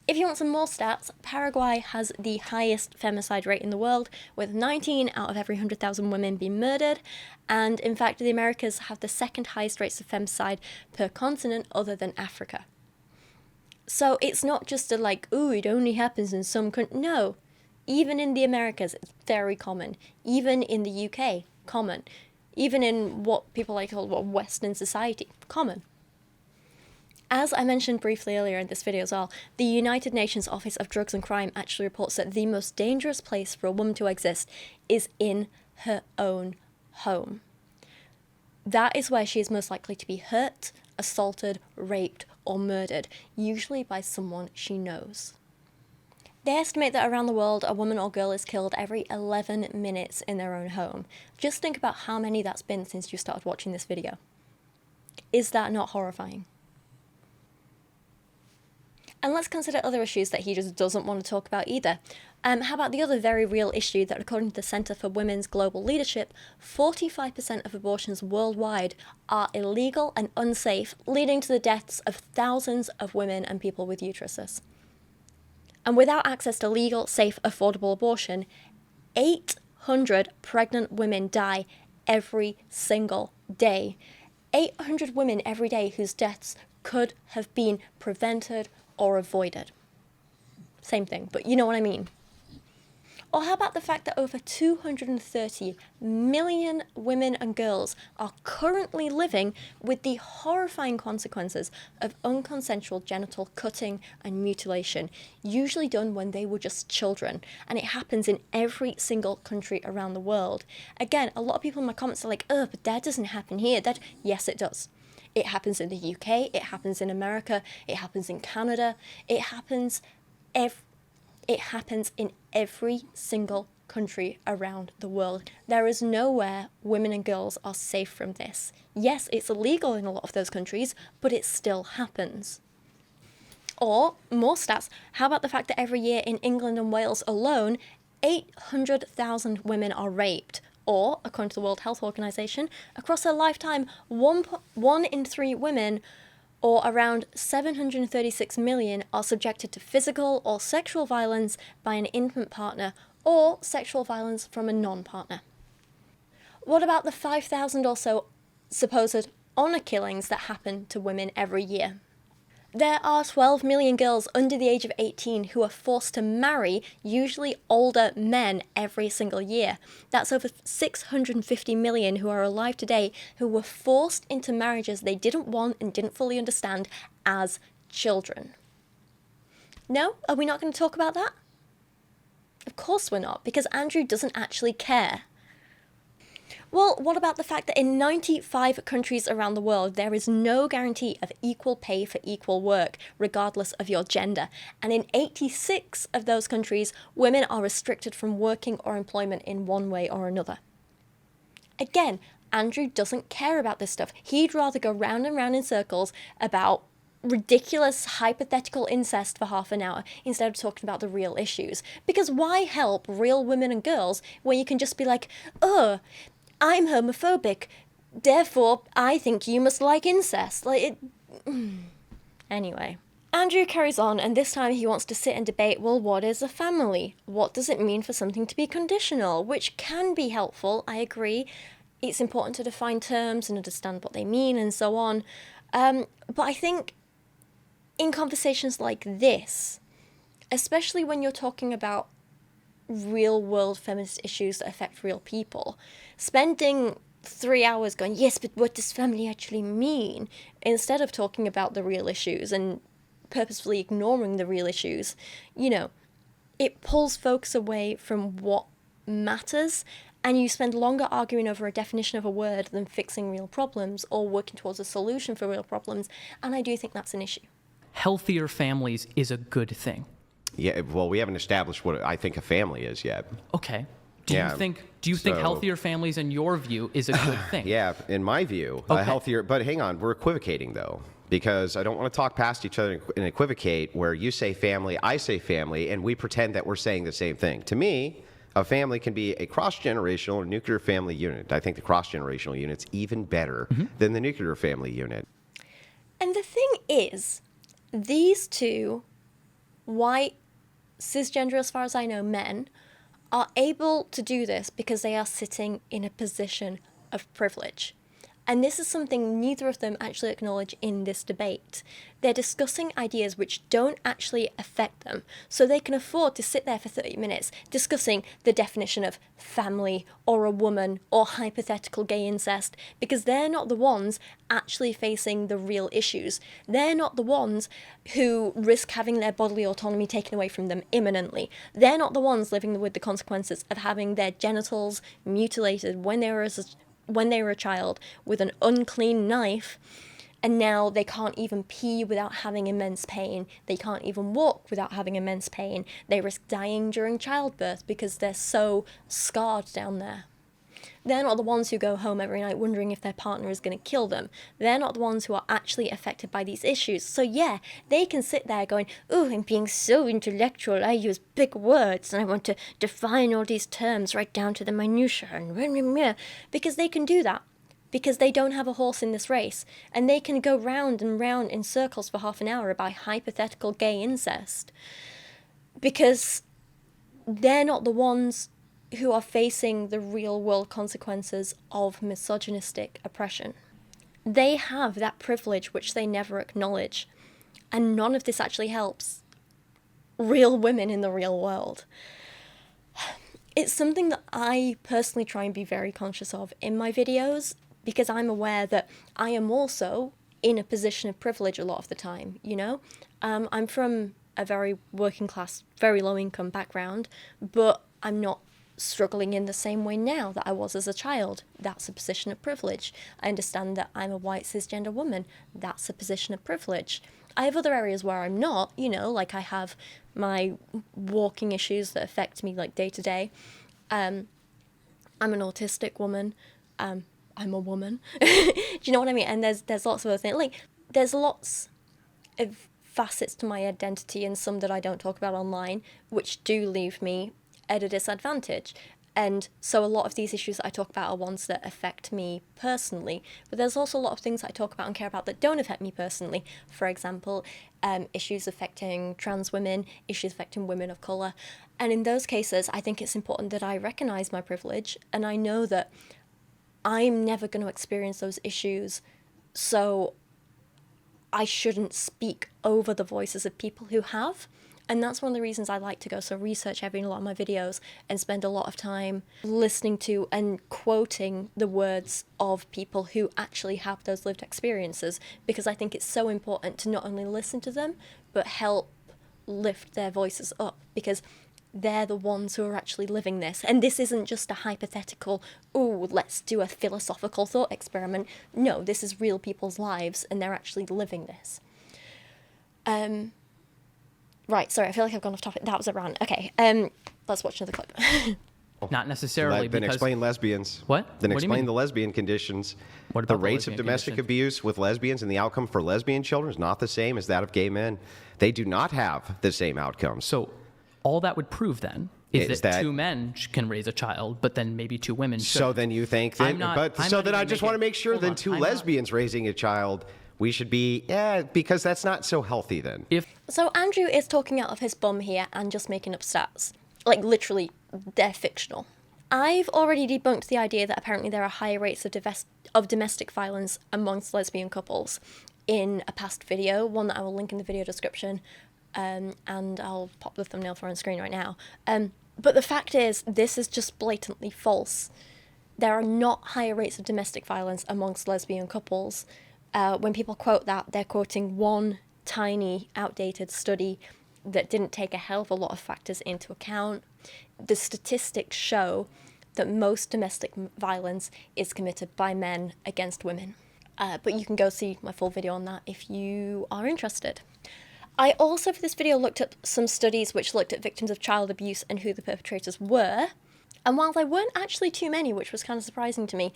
If you want some more stats, Paraguay has the highest femicide rate in the world, with 19 out of every 100,000 women being murdered, and in fact the Americas have the second highest rates of femicide per continent other than Africa. So it's not just a ooh, it only happens in some countries. No, even in the Americas, it's very common. Even in the UK, common. Even in what people like to call Western society, common. As I mentioned briefly earlier in this video as well, the United Nations Office of Drugs and Crime actually reports that the most dangerous place for a woman to exist is in her own home. That is where she is most likely to be hurt, assaulted, raped, or murdered, usually by someone she knows. They estimate that around the world, a woman or girl is killed every 11 minutes in their own home. Just think about how many that's been since you started watching this video. Is that not horrifying? And let's consider other issues that he just doesn't want to talk about either. How about the other very real issue that, according to the Center for Women's Global Leadership, 45% of abortions worldwide are illegal and unsafe, leading to the deaths of thousands of women and people with uteruses. And without access to legal, safe, affordable abortion, 800 pregnant women die every single day. 800 women every day whose deaths could have been prevented or avoided. Same thing, but you know what I mean. Or how about the fact that over 230 million women and girls are currently living with the horrifying consequences of unconsensual genital cutting and mutilation, usually done when they were just children, and it happens in every single country around the world. Again, a lot of people in my comments are like, oh, but that doesn't happen here. Yes, it does. It happens in the UK, it happens in America, it happens in Canada, it happens in every single country around the world. There is nowhere women and girls are safe from this. Yes, it's illegal in a lot of those countries, but it still happens. Or, more stats, how about the fact that every year in England and Wales alone, 800,000 women are raped? Or, according to the World Health Organization, across their lifetime, 1 in 3 women, or around 736 million, are subjected to physical or sexual violence by an infant partner or sexual violence from a non-partner. What about the 5,000 or so supposed honour killings that happen to women every year? There are 12 million girls under the age of 18 who are forced to marry usually older men every single year. That's over 650 million who are alive today who were forced into marriages they didn't want and didn't fully understand as children. No? Are we not going to talk about that? Of course we're not, because Andrew doesn't actually care. Well, what about the fact that in 95 countries around the world, there is no guarantee of equal pay for equal work, regardless of your gender. And in 86 of those countries, women are restricted from working or employment in one way or another. Again, Andrew doesn't care about this stuff. He'd rather go round and round in circles about ridiculous hypothetical incest for half an hour instead of talking about the real issues. Because why help real women and girls when you can just be like, I'm homophobic, therefore I think you must like incest. Anyway. Andrew carries on, and this time he wants to sit and debate, well, what is a family? What does it mean for something to be conditional? Which can be helpful, I agree. It's important to define terms and understand what they mean and so on. But I think in conversations like this, especially when you're talking about real-world feminist issues that affect real people, spending 3 hours going, yes, but what does family actually mean? Instead of talking about the real issues and purposefully ignoring the real issues, it pulls focus away from what matters, and you spend longer arguing over a definition of a word than fixing real problems or working towards a solution for real problems, and I do think that's an issue. Healthier families is a good thing. Yeah, well, we haven't established what I think a family is yet. Okay. Do you think healthier families, in your view, is a good thing? Yeah, in my view, Okay. healthier. But hang on, we're equivocating though, because I don't want to talk past each other and equivocate where you say family, I say family, and we pretend that we're saying the same thing. To me, a family can be a cross-generational or nuclear family unit. I think the cross-generational unit's even better than the nuclear family unit. And the thing is, these two white, cisgender, as far as I know, men are able to do this because they are sitting in a position of privilege. And this is something neither of them actually acknowledge in this debate. They're discussing ideas which don't actually affect them, so they can afford to sit there for 30 minutes discussing the definition of family or a woman or hypothetical gay incest, because they're not the ones actually facing the real issues. They're not the ones who risk having their bodily autonomy taken away from them imminently. They're not the ones living with the consequences of having their genitals mutilated when they were a child with an unclean knife, and now they can't even pee without having immense pain. They can't even walk without having immense pain. They risk dying during childbirth because they're so scarred down there. They're not the ones who go home every night wondering if their partner is going to kill them. They're not the ones who are actually affected by these issues. So yeah, they can sit there going, oh, I'm being so intellectual, I use big words and I want to define all these terms right down to the minutiae, and because they can do that. Because they don't have a horse in this race. And they can go round and round in circles for half an hour about hypothetical gay incest. Because they're not the ones who are facing the real world consequences of misogynistic oppression. They have that privilege which they never acknowledge. And none of this actually helps real women in the real world. It's something that I personally try and be very conscious of in my videos, because I'm aware that I am also in a position of privilege a lot of the time, you know? I'm from a very working class, very low income background, but I'm not struggling in the same way now that I was as a child. That's a position of privilege. I understand that I'm a white cisgender woman. That's a position of privilege. I have other areas where I'm not, you know, like I have my walking issues that affect me like day to day. I'm an autistic woman. I'm a woman. Do you know what I mean? And there's lots of other things. Like, there's lots of facets to my identity, and some that I don't talk about online, which do leave me at a disadvantage. And so a lot of these issues that I talk about are ones that affect me personally, but there's also a lot of things that I talk about and care about that don't affect me personally. For example, issues affecting trans women, issues affecting women of colour. And in those cases, I think it's important that I recognise my privilege, and I know that I'm never going to experience those issues, so I shouldn't speak over the voices of people who have. And that's one of the reasons I like to go so research heavy in a lot of my videos and spend a lot of time listening to and quoting the words of people who actually have those lived experiences, because I think it's so important to not only listen to them, but help lift their voices up, because they're the ones who are actually living this. And this isn't just a hypothetical, oh, let's do a philosophical thought experiment. No, this is real people's lives, and they're actually living this. Right, sorry, I feel like I've gone off topic. That was a rant. Okay, let's watch another clip. Not necessarily. Then because explain lesbians. What? Then What do you explain mean? the lesbian conditions. What The about the rates of lesbian domestic conditions? abuse with lesbians and the outcome for lesbian children is not the same as that of gay men. They do not have the same outcomes. So all that would prove then is Is that that- two men can raise a child, but then maybe two women should. So then you think that, I'm not but even I just want to make sure hold that on, two I'm not- lesbians raising a child, we should be, because that's not so healthy then. So Andrew is talking out of his bum here and just making up stats. Like, literally, they're fictional. I've already debunked the idea that apparently there are higher rates of domestic violence amongst lesbian couples in a past video, one that I will link in the video description, and I'll pop the thumbnail for on screen right now. But the fact is, this is just blatantly false. There are not higher rates of domestic violence amongst lesbian couples. When people quote that, they're quoting one tiny, outdated study that didn't take a hell of a lot of factors into account. The statistics show that most domestic violence is committed by men against women. But you can go see my full video on that if you are interested. I also, for this video, looked at some studies which looked at victims of child abuse and who the perpetrators were. And while there weren't actually too many, which was kind of surprising to me,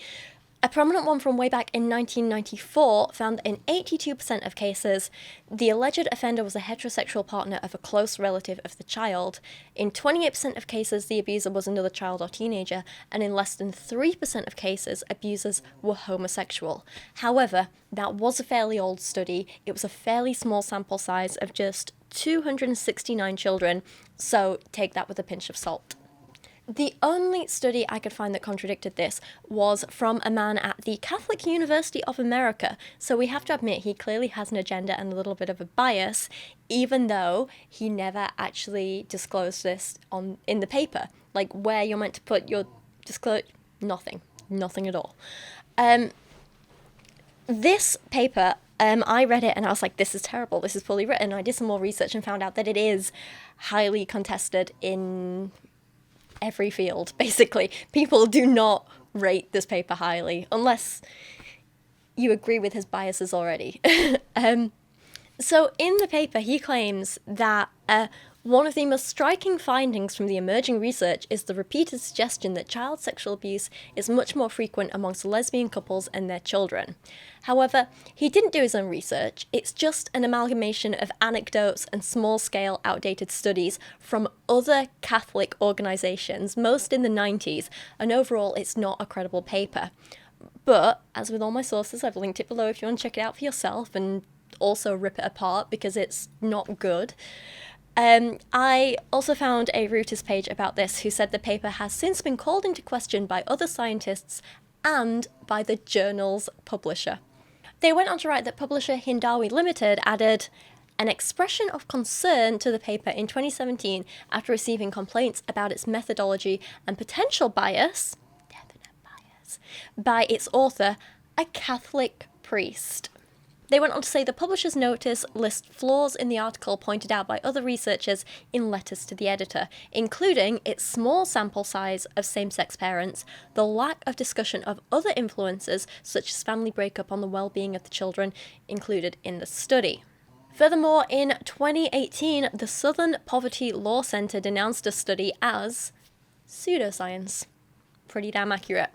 a prominent one from way back in 1994 found that in 82% of cases, the alleged offender was a heterosexual partner of a close relative of the child. In 28% of cases, the abuser was another child or teenager, and in less than 3% of cases, abusers were homosexual. However, that was a fairly old study. It was a fairly small sample size of just 269 children, so take that with a pinch of salt. The only study I could find that contradicted this was from a man at the Catholic University of America. So we have to admit he clearly has an agenda and a little bit of a bias, even though he never actually disclosed this in the paper. Like, where you're meant to put your disclosure, nothing at all. This paper, I read it and I was like, this is terrible, this is poorly written. I did some more research and found out that it is highly contested in every field, basically. People do not rate this paper highly, unless you agree with his biases already. So in the paper, he claims that one of the most striking findings from the emerging research is the repeated suggestion that child sexual abuse is much more frequent amongst lesbian couples and their children. However, he didn't do his own research. It's just an amalgamation of anecdotes and small-scale outdated studies from other Catholic organisations, most in the 90s, and overall it's not a credible paper. But, as with all my sources, I've linked it below if you want to check it out for yourself and also rip it apart because it's not good. I also found a Reuters page about this who said the paper has since been called into question by other scientists and by the journal's publisher. They went on to write that publisher Hindawi Limited added an expression of concern to the paper in 2017 after receiving complaints about its methodology and potential bias, definite bias, by its author, a Catholic priest. They went on to say the publisher's notice lists flaws in the article pointed out by other researchers in letters to the editor, including its small sample size of same-sex parents, the lack of discussion of other influences such as family breakup on the well-being of the children included in the study. Furthermore, in 2018, the Southern Poverty Law Center denounced a study as pseudoscience. Pretty damn accurate.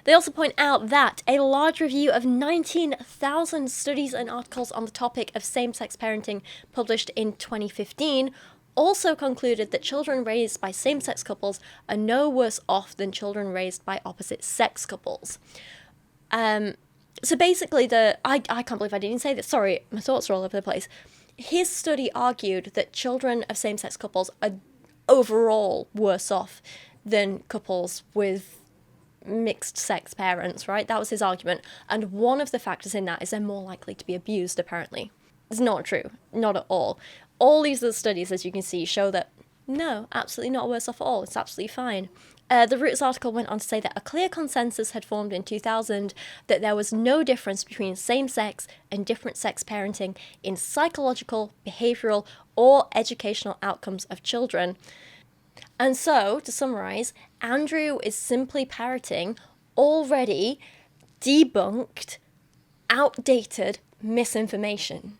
They also point out that a large review of 19,000 studies and articles on the topic of same-sex parenting published in 2015 also concluded that children raised by same-sex couples are no worse off than children raised by opposite-sex couples. So basically, I can't believe I didn't say this. Sorry, my thoughts are all over the place. His study argued that children of same-sex couples are overall worse off than couples with mixed-sex parents, right? That was his argument. And one of the factors in that is they're more likely to be abused, apparently. It's not true. Not at all. All these other studies, as you can see, show that no, absolutely not worse off at all. It's absolutely fine. The Reuters article went on to say that a clear consensus had formed in 2000 that there was no difference between same-sex and different-sex parenting in psychological, behavioural, or educational outcomes of children. And so, to summarise, Andrew is simply parroting already debunked, outdated misinformation.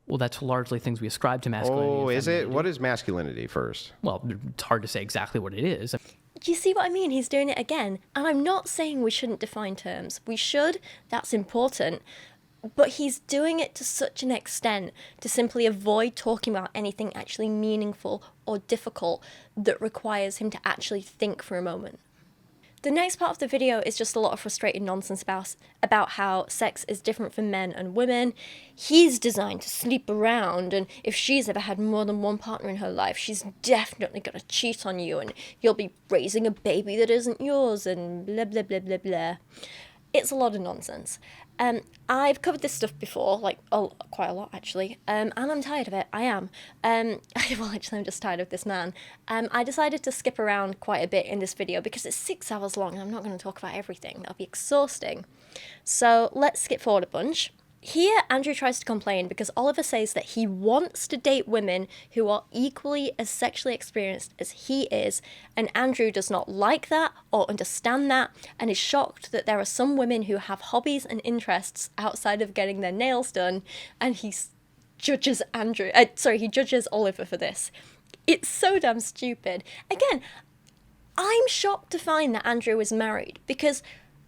Well, that's largely things we ascribe to masculinity. Oh, and is it? femininity. What is masculinity first? Well, it's hard to say exactly what it is. Do you see what I mean? He's doing it again. And I'm not saying we shouldn't define terms. We should. That's important. But he's doing it to such an extent to simply avoid talking about anything actually meaningful or difficult that requires him to actually think for a moment. The next part of the video is just a lot of frustrated nonsense about how sex is different for men and women. He's designed to sleep around, and if she's ever had more than one partner in her life, she's definitely going to cheat on you, and you'll be raising a baby that isn't yours, and blah, blah, blah, blah, blah. It's a lot of nonsense. I've covered this stuff before, quite a lot actually, and I'm tired of it. I am. Well, actually, I'm just tired of this man. I decided to skip around quite a bit in this video because it's 6 hours long and I'm not going to talk about everything. That'll be exhausting. So let's skip forward a bunch. Here, Andrew tries to complain because Oliver says that he wants to date women who are equally as sexually experienced as he is, and Andrew does not like that or understand that, and is shocked that there are some women who have hobbies and interests outside of getting their nails done, and he judges Oliver for this. It's so damn stupid. Again, I'm shocked to find that Andrew is married, because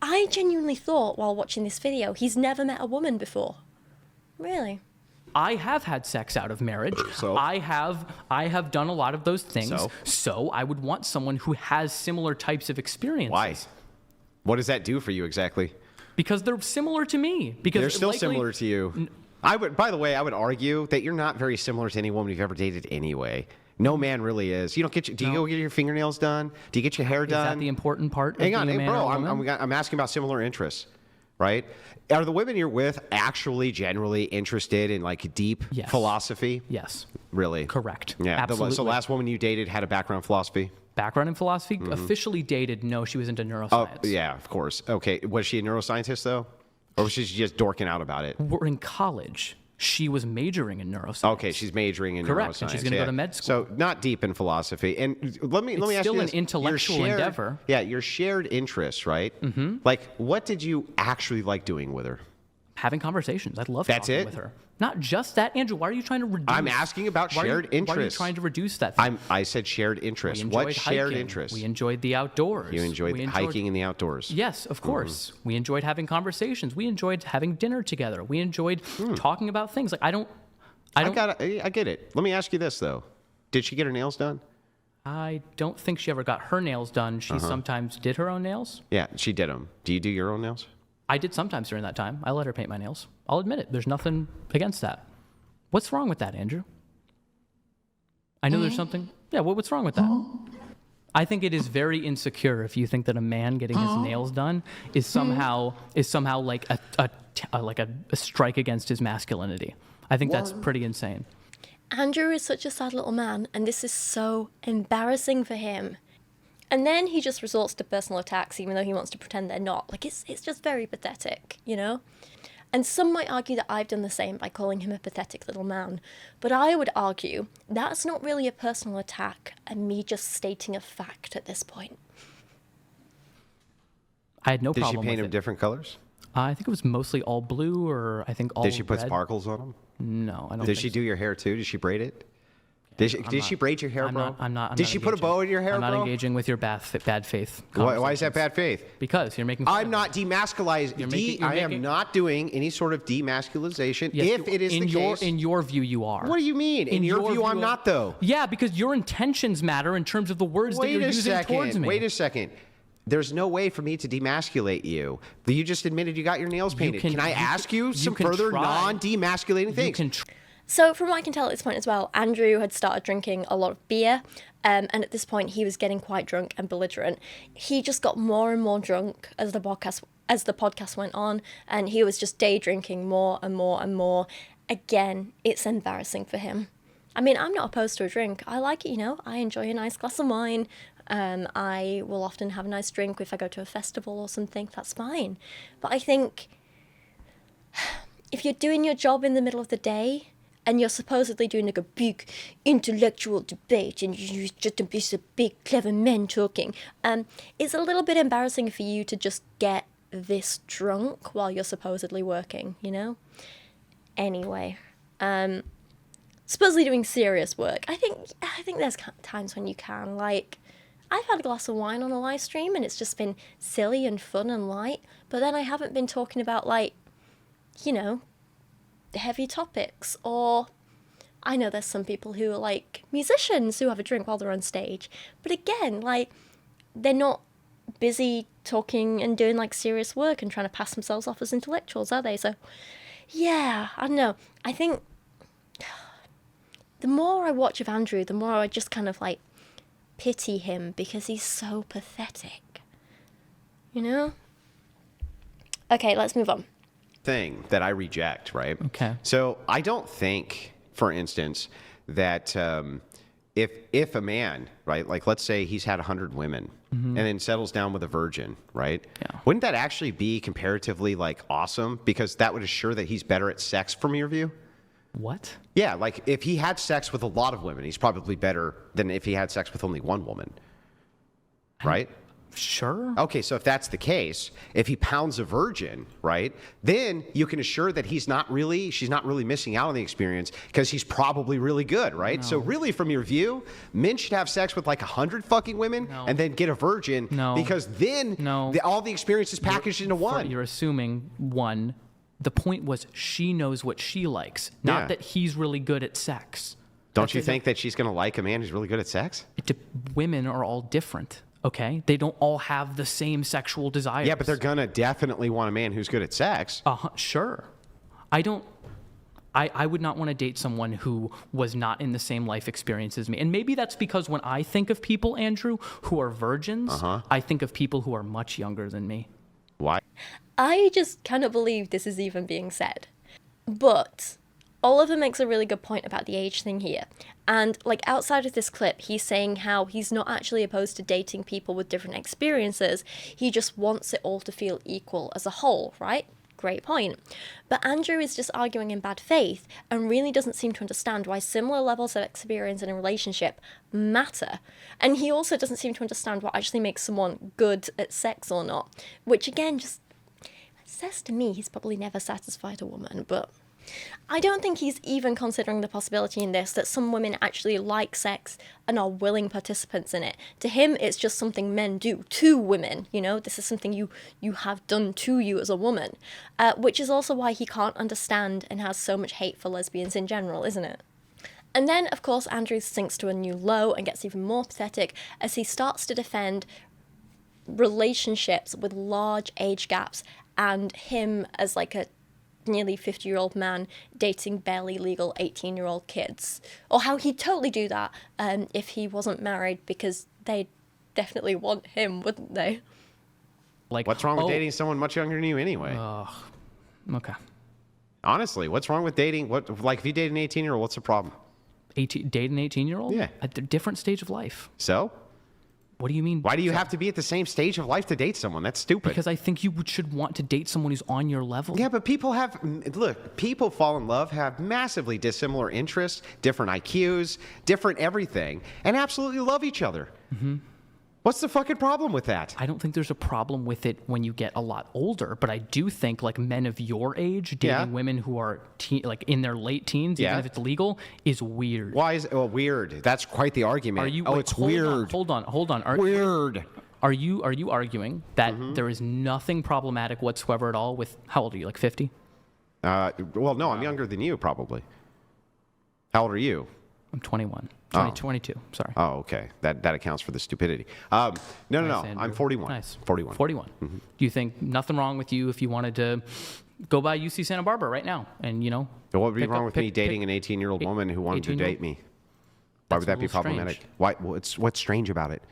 I genuinely thought while watching this video he's never met a woman before. Really? I have had sex out of marriage. So? I have done a lot of those things. So I would want someone who has similar types of experiences. Why? What does that do for you exactly? Because they're similar to me. Because they're still similar to you. By the way, I would argue that you're not very similar to any woman you've ever dated anyway. No man really is. You don't get. Do you go get your fingernails done? Do you get your hair done? Is that the important part? Hang on, being a man bro. or a woman? I'm asking about similar interests, right? Are the women you're with actually generally interested in deep philosophy? Yes. Really? Correct. Yeah. Absolutely. So the last woman you dated had a background in philosophy? Background in philosophy? Mm-hmm. Officially dated, no, she was into neuroscience. Oh, yeah, of course. Okay. Was she a neuroscientist, though? Or was she just dorking out about it? We're in college. She was majoring in neuroscience. Okay, she's majoring in Correct, neuroscience. and she's going to go to med school. So not deep in philosophy. And let me ask you this. It's still an intellectual endeavor. Yeah, your shared interests, right? Mm-hmm. What did you actually like doing with her? Having conversations. I love talking with her. Not just that, Andrew. Why are you trying to reduce? I'm asking about shared interests. Why are you trying to reduce that thing? I said shared interests. What shared interests? We enjoyed the outdoors. You enjoyed hiking in the outdoors. Yes, of course. Mm-hmm. We enjoyed having conversations. We enjoyed having dinner together. We enjoyed talking about things. I get it. Let me ask you this, though. Did she get her nails done? I don't think she ever got her nails done. She sometimes did her own nails. Yeah, she did them. Do you do your own nails? I did sometimes during that time. I let her paint my nails. I'll admit it. There's nothing against that. What's wrong with that, Andrew? I know there's something. Yeah, what's wrong with that? I think it is very insecure if you think that a man getting his nails done is somehow like a strike against his masculinity. I think that's pretty insane. Andrew is such a sad little man, and this is so embarrassing for him. And then he just resorts to personal attacks, even though he wants to pretend they're not. Like, it's just very pathetic, you know? And some might argue that I've done the same by calling him a pathetic little man. But I would argue that's not really a personal attack and me just stating a fact at this point. I had no Did problem she paint with him it. different colors? I think it was mostly all blue, or I think all Did she put red. sparkles on them? No, I don't Did think she so. do your hair too? Did she braid it? Did she braid your hair, bro? I'm not. Did she put a bow in your hair, I'm not bro? engaging with your bad faith. Why is that bad faith? Because you're making. Fun I'm of not demasculizing. I am not doing any sort of demasculization. Yes, if it is in the your case, in your view, you are. What do you mean? In your view, I'm not though. Yeah, because your intentions matter in terms of the words that you're using towards me. Wait a second. There's no way for me to demasculate you. You just admitted you got your nails painted. Can I ask you some further non-demasculating things? So from what I can tell at this point as well, Andrew had started drinking a lot of beer, and at this point he was getting quite drunk and belligerent. He just got more and more drunk as the podcast went on, and he was just day drinking more and more and more. Again, it's embarrassing for him. I mean, I'm not opposed to a drink. I like it, you know. I enjoy a nice glass of wine. I will often have a nice drink if I go to a festival or something. That's fine. But I think if you're doing your job in the middle of the day and you're supposedly doing like a big intellectual debate and you're just a piece of big clever men talking, it's a little bit embarrassing for you to just get this drunk while you're supposedly working, you know? Anyway, supposedly doing serious work. I think there's times when you can, like, I've had a glass of wine on a live stream and it's just been silly and fun and light, but then I haven't been talking about, like, you know, heavy topics. Or I know there's some people who are like musicians who have a drink while they're on stage, but again, like, they're not busy talking and doing like serious work and trying to pass themselves off as intellectuals, are they? So yeah, I don't know. I think the more I watch of Andrew, the more I just kind of like pity him because he's so pathetic, you know? Okay, let's move on. Thing that I reject, right? Okay. So I don't think, for instance, that if a man, right, like let's say he's had 100 women and then settles down with a virgin, right? Yeah. Wouldn't that actually be comparatively like awesome? Because that would assure that he's better at sex from your view. What? Yeah, like if he had sex with a lot of women, he's probably better than if he had sex with only one woman, right? Sure. Okay, so if that's the case, if he pounds a virgin, right, then you can assure that she's not really missing out on the experience because he's probably really good, right? No. So really, from your view, men should have sex with like 100 fucking women and then get a virgin because then all the experience is packaged into one. You're assuming one. The point was she knows what she likes, not that he's really good at sex. Don't you think that she's going to like a man who's really good at sex? Women are all different. Okay, they don't all have the same sexual desires. Yeah, but they're gonna definitely want a man who's good at sex. Sure. I would not want to date someone who was not in the same life experience as me. And maybe that's because when I think of people, Andrew, who are virgins, I think of people who are much younger than me. Why? I just cannot believe this is even being said. But Oliver makes a really good point about the age thing here. And, like, outside of this clip, he's saying how he's not actually opposed to dating people with different experiences. He just wants it all to feel equal as a whole, right? Great point. But Andrew is just arguing in bad faith and really doesn't seem to understand why similar levels of experience in a relationship matter. And he also doesn't seem to understand what actually makes someone good at sex or not. Which, again, just says to me he's probably never satisfied a woman, but I don't think he's even considering the possibility in this that some women actually like sex and are willing participants in it. To him, it's just something men do to women, you know? This is something you have done to you as a woman, which is also why he can't understand and has so much hate for lesbians in general, isn't it? And then, of course, Andrew sinks to a new low and gets even more pathetic as he starts to defend relationships with large age gaps and him as like a nearly 50-year-old man dating barely legal 18-year-old kids, or how he'd totally do that if he wasn't married because they'd definitely want him, wouldn't they? Like, what's wrong with dating someone much younger than you anyway? Okay. Honestly, what's wrong with dating? Like, if you date an 18-year-old, what's the problem? Date an 18-year-old? Yeah. At a different stage of life. So? What do you mean? Why do you have to be at the same stage of life to date someone? That's stupid. Because I think you should want to date someone who's on your level. Yeah, but people fall in love, have massively dissimilar interests, different IQs, different everything, and absolutely love each other. Mm-hmm. What's the fucking problem with that? I don't think there's a problem with it when you get a lot older, but I do think like men of your age dating women who are like in their late teens, even if it's legal, is weird. Why is it weird? That's quite the argument. It's weird. Hold on. Weird. Are you arguing that there is nothing problematic whatsoever at all with, how old are you, like 50? Well, no, I'm younger than you, probably. How old are you? I'm 21. 22, sorry. Oh, okay. That accounts for the stupidity. No. I'm 41. Nice. 41. 41. Mm-hmm. Do you think nothing wrong with you if you wanted to go by UC Santa Barbara right now and, What would be wrong with me dating an 18-year-old woman who wanted to date me? Why would that be problematic? Why? What's strange about it?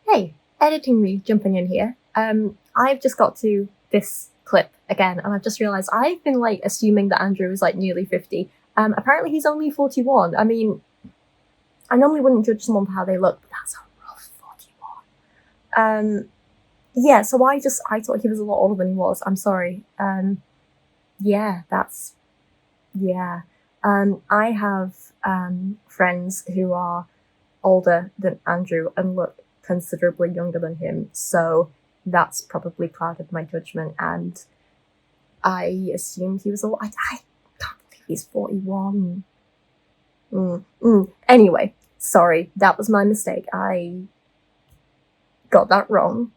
Hey, editing me jumping in here. I've just got to this clip again, and I've just realised I've been like assuming that Andrew is like nearly 50. Apparently he's only 41. I mean, I normally wouldn't judge someone for how they look, but that's a rough 41. Yeah, so I thought he was a lot older than he was. I'm sorry. Yeah. I have friends who are older than Andrew and look considerably younger than him, so that's probably clouded my judgment, and I assumed he was a lot. I can't believe he's 41. Anyway, sorry, that was my mistake. I got that wrong.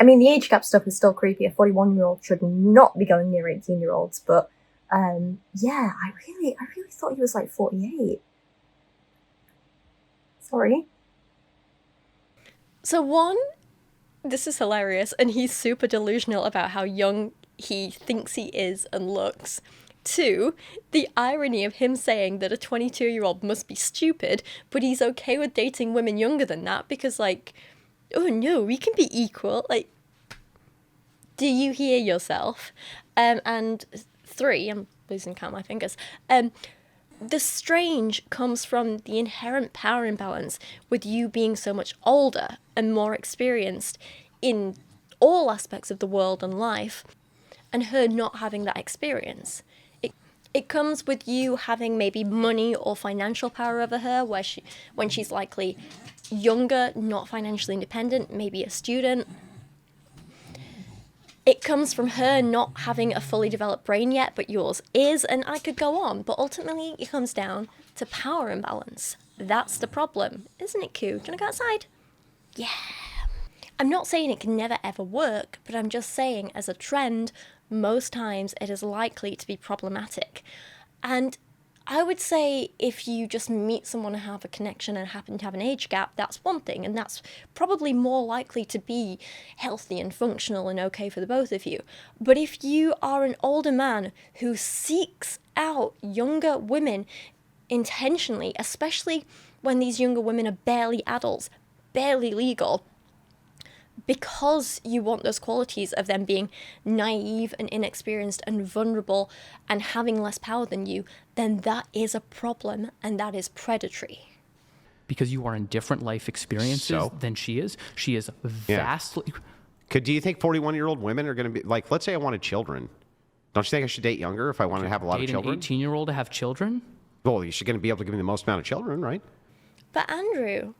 I mean, the age gap stuff is still creepy. A 41-year-old should not be going near 18-year-olds, but yeah, I really thought he was like 48. Sorry. So this is hilarious, and he's super delusional about how young he thinks he is and looks. 2, the irony of him saying that a 22-year-old must be stupid, but he's okay with dating women younger than that because, like, oh no, we can be equal. Like, do you hear yourself? And 3, I'm losing count of my fingers. The strange comes from the inherent power imbalance with you being so much older and more experienced in all aspects of the world and life, and her not having that experience. It comes with you having maybe money or financial power over her, when she's likely younger, not financially independent, maybe a student. It comes from her not having a fully developed brain yet, but yours is, and I could go on. But ultimately, it comes down to power imbalance. That's the problem. Isn't it, Q? Do you want to go outside? Yeah. I'm not saying it can never ever work, but I'm just saying as a trend, most times it is likely to be problematic. And I would say if you just meet someone and have a connection and happen to have an age gap, that's one thing, and that's probably more likely to be healthy and functional and okay for the both of you. But if you are an older man who seeks out younger women intentionally, especially when these younger women are barely adults, barely legal, because you want those qualities of them being naive and inexperienced and vulnerable and having less power than you, then that is a problem, and that is predatory. Because you are in different life experiences than she is. She is vastly... Do you think 41-year-old women are going to be... Like, let's say I wanted children. Don't you think I should date younger if I wanted to have a lot of children? Date an 18-year-old to have children? Well, you're going to be able to give me the most amount of children, right? But Andrew,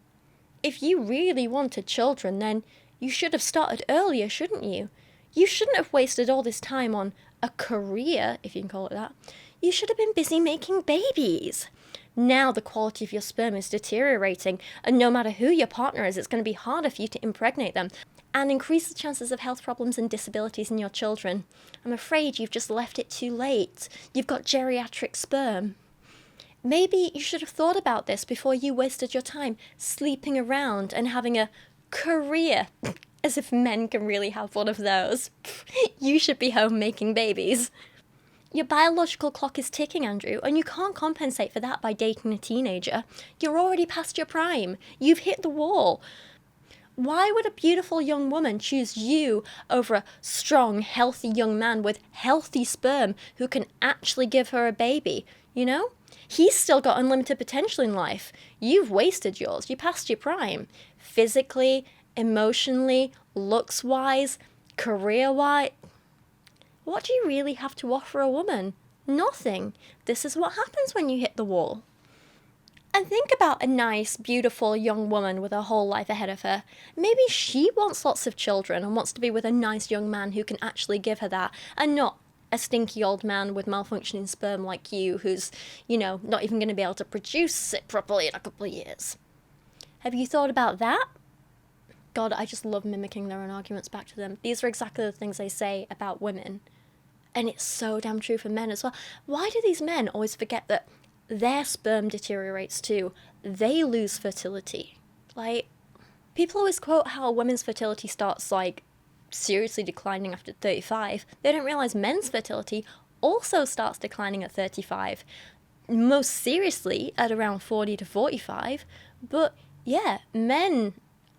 if you really wanted children, then you should have started earlier, shouldn't you? You shouldn't have wasted all this time on a career, if you can call it that. You should have been busy making babies. Now the quality of your sperm is deteriorating, and no matter who your partner is, it's going to be harder for you to impregnate them and increase the chances of health problems and disabilities in your children. I'm afraid you've just left it too late. You've got geriatric sperm. Maybe you should have thought about this before you wasted your time sleeping around and having a career, as if men can really have one of those. You should be home making babies. Your biological clock is ticking, Andrew, and you can't compensate for that by dating a teenager. You're already past your prime. You've hit the wall. Why would a beautiful young woman choose you over a strong, healthy young man with healthy sperm who can actually give her a baby? You know? He's still got unlimited potential in life. You've wasted yours. You passed your prime. Physically, emotionally, looks-wise, career-wise. What do you really have to offer a woman? Nothing. This is what happens when you hit the wall. And think about a nice, beautiful young woman with her whole life ahead of her. Maybe she wants lots of children and wants to be with a nice young man who can actually give her that, and not a stinky old man with malfunctioning sperm like you who's, not even going to be able to produce it properly in a couple of years. Have you thought about that? God, I just love mimicking their own arguments back to them. These are exactly the things they say about women. And it's so damn true for men as well. Why do these men always forget that their sperm deteriorates too? They lose fertility. Like, people always quote how women's fertility starts, seriously declining after 35. They don't realize men's fertility also starts declining at 35. Most seriously at around 40 to 45. But, yeah, men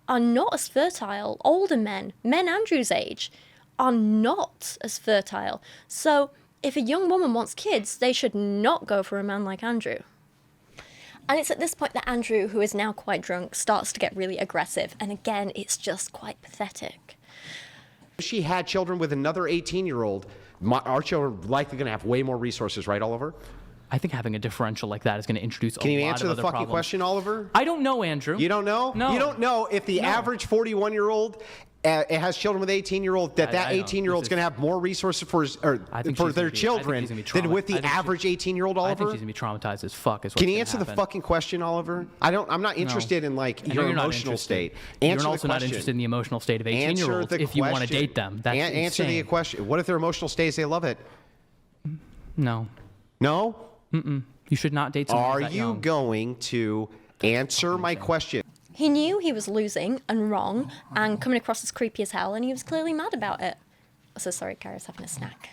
are not as fertile. Older men Andrew's age, are not as fertile. So, if a young woman wants kids, they should not go for a man like Andrew. And it's at this point that Andrew, who is now quite drunk, starts to get really aggressive. And again, it's just quite pathetic. If she had children with another 18-year-old, our children are likely going to have way more resources, right, Oliver? I think having a differential like that is going to introduce a lot of other Can you problems. answer the fucking question, Oliver? I don't know, Andrew. You don't know? No. You don't know if the average 41-year-old it has children with 18-year-old, that 18-year-old's going to have more resources for their children than with the average 18-year-old, Oliver? I think she's going to be traumatized as fuck. Can you answer the fucking question, Oliver? I'm not interested in your emotional state. You're also not interested in the emotional state of 18-year-olds if you want to date them. That's answer the question. What if their emotional state is they love it? No. No? Mm-mm. You should not date someone that young. Are you going to answer my question? He knew he was losing and wrong and coming across as creepy as hell, and he was clearly mad about it. So sorry, Carrie's having a snack.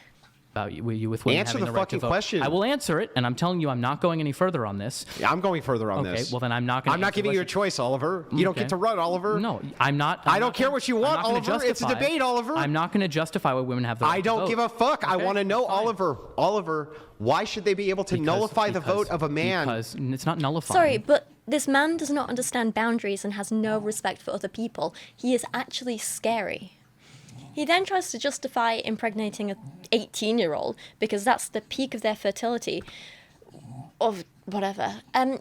About you with women answer having the right fucking to vote. question. I will answer it, and I'm telling you, I'm not going any further on this. Yeah, I'm going further on this. Okay, well then I'm not going. I'm not giving you a choice, Oliver. You don't get to run, Oliver. No, I'm not. I don't care what you want, Oliver. It's a debate, Oliver. I'm not going to justify why women have the right I don't to vote. give a fuck. Okay, I want to know, fine. Oliver, why should they be able to nullify the vote of a man? Because it's not nullifying. Sorry, but this man does not understand boundaries and has no respect for other people. He is actually scary. He then tries to justify impregnating an 18-year-old because that's the peak of their fertility, or whatever,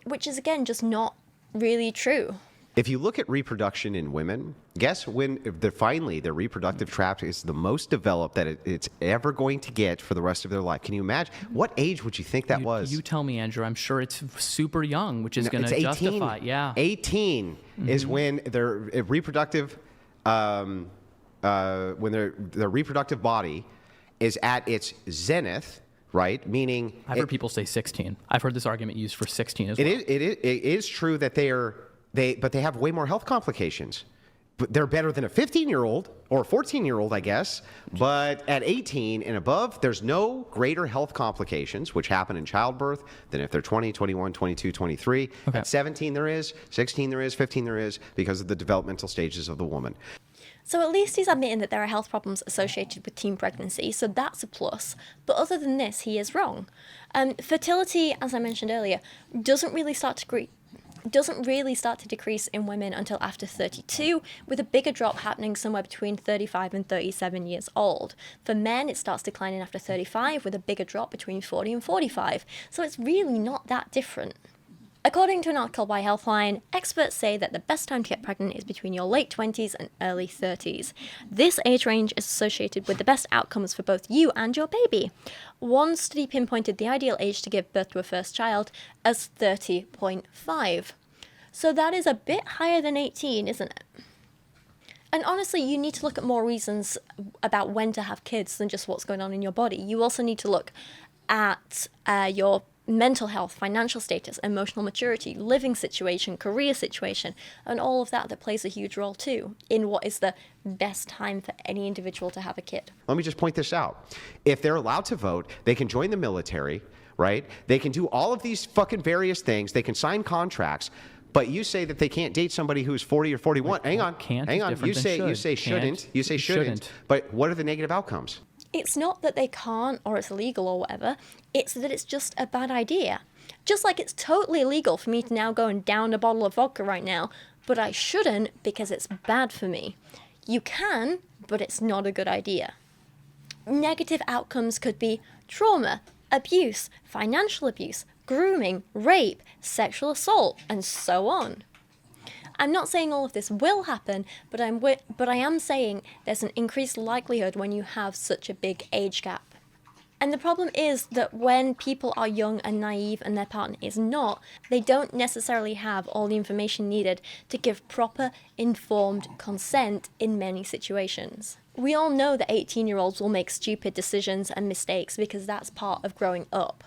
which is, again, just not really true. If you look at reproduction in women, guess when finally their reproductive tract is the most developed that it's ever going to get for the rest of their life. Can you imagine? What age would you think that was? You tell me, Andrew. I'm sure it's super young, which is going to justify. Yeah. 18 is when their reproductive... when their reproductive body is at its zenith, right? Meaning, I've heard people say 16. I've heard this argument used for 16 as well. It is true that but they have way more health complications. But they're better than a 15-year-old or a 14-year-old, I guess. But at 18 and above, there's no greater health complications, which happen in childbirth, than if they're 20, 21, 22, 23. Okay. At 17 there is, 16 there is, 15 there is, because of the developmental stages of the woman. So at least he's admitting that there are health problems associated with teen pregnancy, so that's a plus. But other than this, he is wrong. Fertility, as I mentioned earlier, doesn't really start to decrease in women until after 32, with a bigger drop happening somewhere between 35 and 37 years old. For men, it starts declining after 35, with a bigger drop between 40 and 45. So it's really not that different. According to an article by Healthline, experts say that the best time to get pregnant is between your late 20s and early 30s. This age range is associated with the best outcomes for both you and your baby. One study pinpointed the ideal age to give birth to a first child as 30.5. So that is a bit higher than 18, isn't it? And honestly, you need to look at more reasons about when to have kids than just what's going on in your body. You also need to look at your mental health, financial status, emotional maturity, living situation, career situation, and all of that plays a huge role too in what is the best time for any individual to have a kid. Let me just point this out. If they're allowed to vote, they can join the military, right? They can do all of these fucking various things. They can sign contracts. But you say that they can't date somebody who's 40 or 41. Hang on. You say shouldn't. But what are the negative outcomes? It's not that they can't or it's illegal or whatever. It's that it's just a bad idea. Just like it's totally illegal for me to now go and down a bottle of vodka right now, but I shouldn't because it's bad for me. You can, but it's not a good idea. Negative outcomes could be trauma, abuse, financial abuse, grooming, rape, sexual assault, and so on. I'm not saying all of this will happen, but I am saying there's an increased likelihood when you have such a big age gap. And the problem is that when people are young and naive and their partner is not, they don't necessarily have all the information needed to give proper, informed consent in many situations. We all know that 18-year-olds will make stupid decisions and mistakes because that's part of growing up.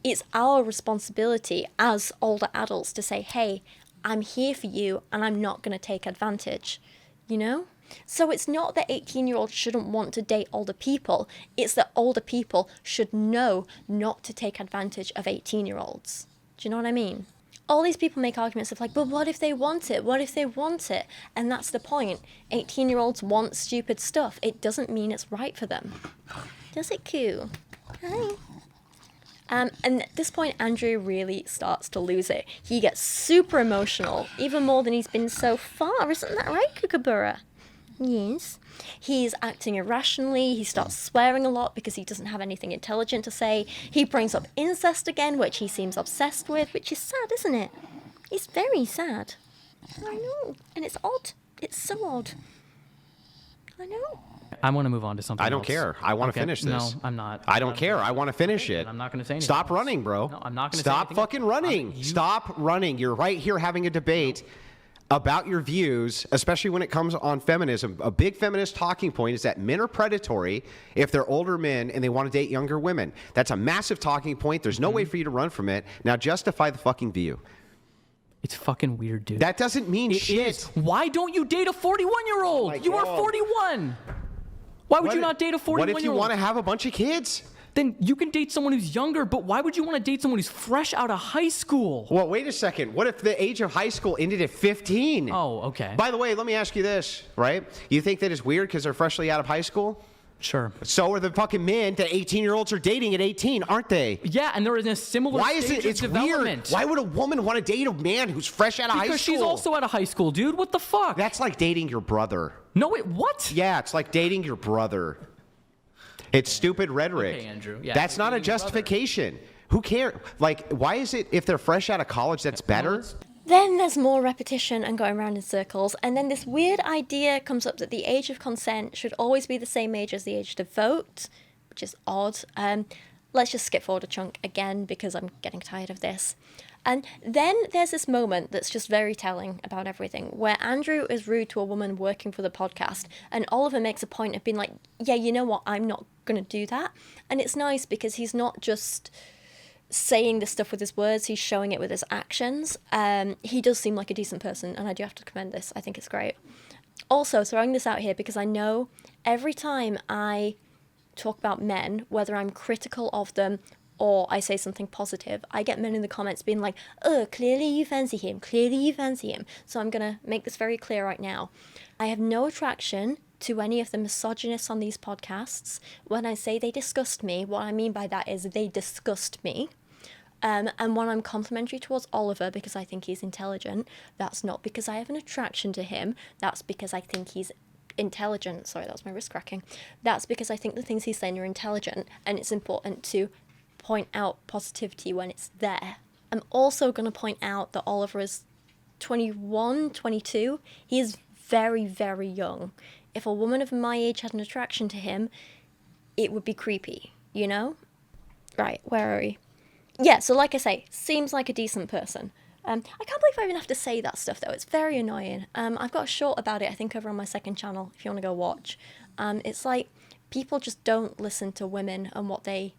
It's our responsibility as older adults to say, hey, I'm here for you and I'm not going to take advantage, you know? So it's not that 18-year-olds shouldn't want to date older people, it's that older people should know not to take advantage of 18-year-olds. Do you know what I mean? All these people make arguments of like, but what if they want it? What if they want it? And that's the point. 18-year-olds want stupid stuff. It doesn't mean it's right for them. Does it, Q? Hi. And at this point, Andrew really starts to lose it. He gets super emotional, even more than he's been so far. Isn't that right, Kookaburra? Yes. He's acting irrationally. He starts swearing a lot because he doesn't have anything intelligent to say. He brings up incest again, which he seems obsessed with, which is sad, isn't it? It's very sad. I know. And it's odd. It's so odd. I know. I want to move on to something I don't else. care. I want to finish this. No, I'm not. I don't care. I want to finish it. I'm not going to say anything. Stop running, bro. No, I'm not going to Stop fucking running. Stop running. You're right here having a debate about your views, especially when it comes on feminism. A big feminist talking point is that men are predatory if they're older men and they want to date younger women. That's a massive talking point. There's no way for you to run from it. Now justify the fucking view. It's fucking weird, dude. That doesn't mean shit. Is. Why don't you date a 41-year-old? You are 41. Why would you not date a 41-year-old? What if you want to have a bunch of kids? Then you can date someone who's younger, but why would you want to date someone who's fresh out of high school? Well, wait a second. What if the age of high school ended at 15? Oh, okay. By the way, let me ask you this, right? You think that it's weird because they're freshly out of high school? Sure. So are the fucking men that 18-year-olds are dating at 18, aren't they? Yeah, and they're in a similar stage It's of development. Weird. Why would a woman want to date a man who's fresh out of high school? Because she's also out of high school, dude. What the fuck? That's like dating your brother. No, wait, what? Yeah, it's like dating your brother. It's stupid rhetoric. Okay, Andrew. Yeah, that's not a justification. Who cares? Like, why is it if they're fresh out of college that's better? Then there's more repetition and going around in circles, and then this weird idea comes up that the age of consent should always be the same age as the age to vote, which is odd. Let's just skip forward a chunk again because I'm getting tired of this. And then there's this moment that's just very telling about everything, where Andrew is rude to a woman working for the podcast, and Oliver makes a point of being like, yeah, you know what, I'm not going to do that. And it's nice because he's not just saying this stuff with his words, he's showing it with his actions. He does seem like a decent person, and I do have to commend this. I think it's great. Also, throwing this out here because I know every time I talk about men, whether I'm critical of them or I say something positive, I get men in the comments being like, oh, clearly you fancy him, clearly you fancy him. So I'm going to make this very clear right now. I have no attraction to any of the misogynists on these podcasts. When I say they disgust me, what I mean by that is they disgust me. And when I'm complimentary towards Oliver because I think he's intelligent, that's not because I have an attraction to him. That's because I think he's intelligent. Sorry, that was my wrist cracking. That's because I think the things he's saying are intelligent, and it's important to point out positivity when it's there. I'm also going to point out that Oliver is 21, 22. He is very, very young. If a woman of my age had an attraction to him, it would be creepy, you know? Right, where are we? Yeah, so like I say, seems like a decent person. I can't believe I even have to say that stuff, though. It's very annoying. I've got a short about it, I think, over on my second channel, if you want to go watch. It's like people just don't listen to women and what they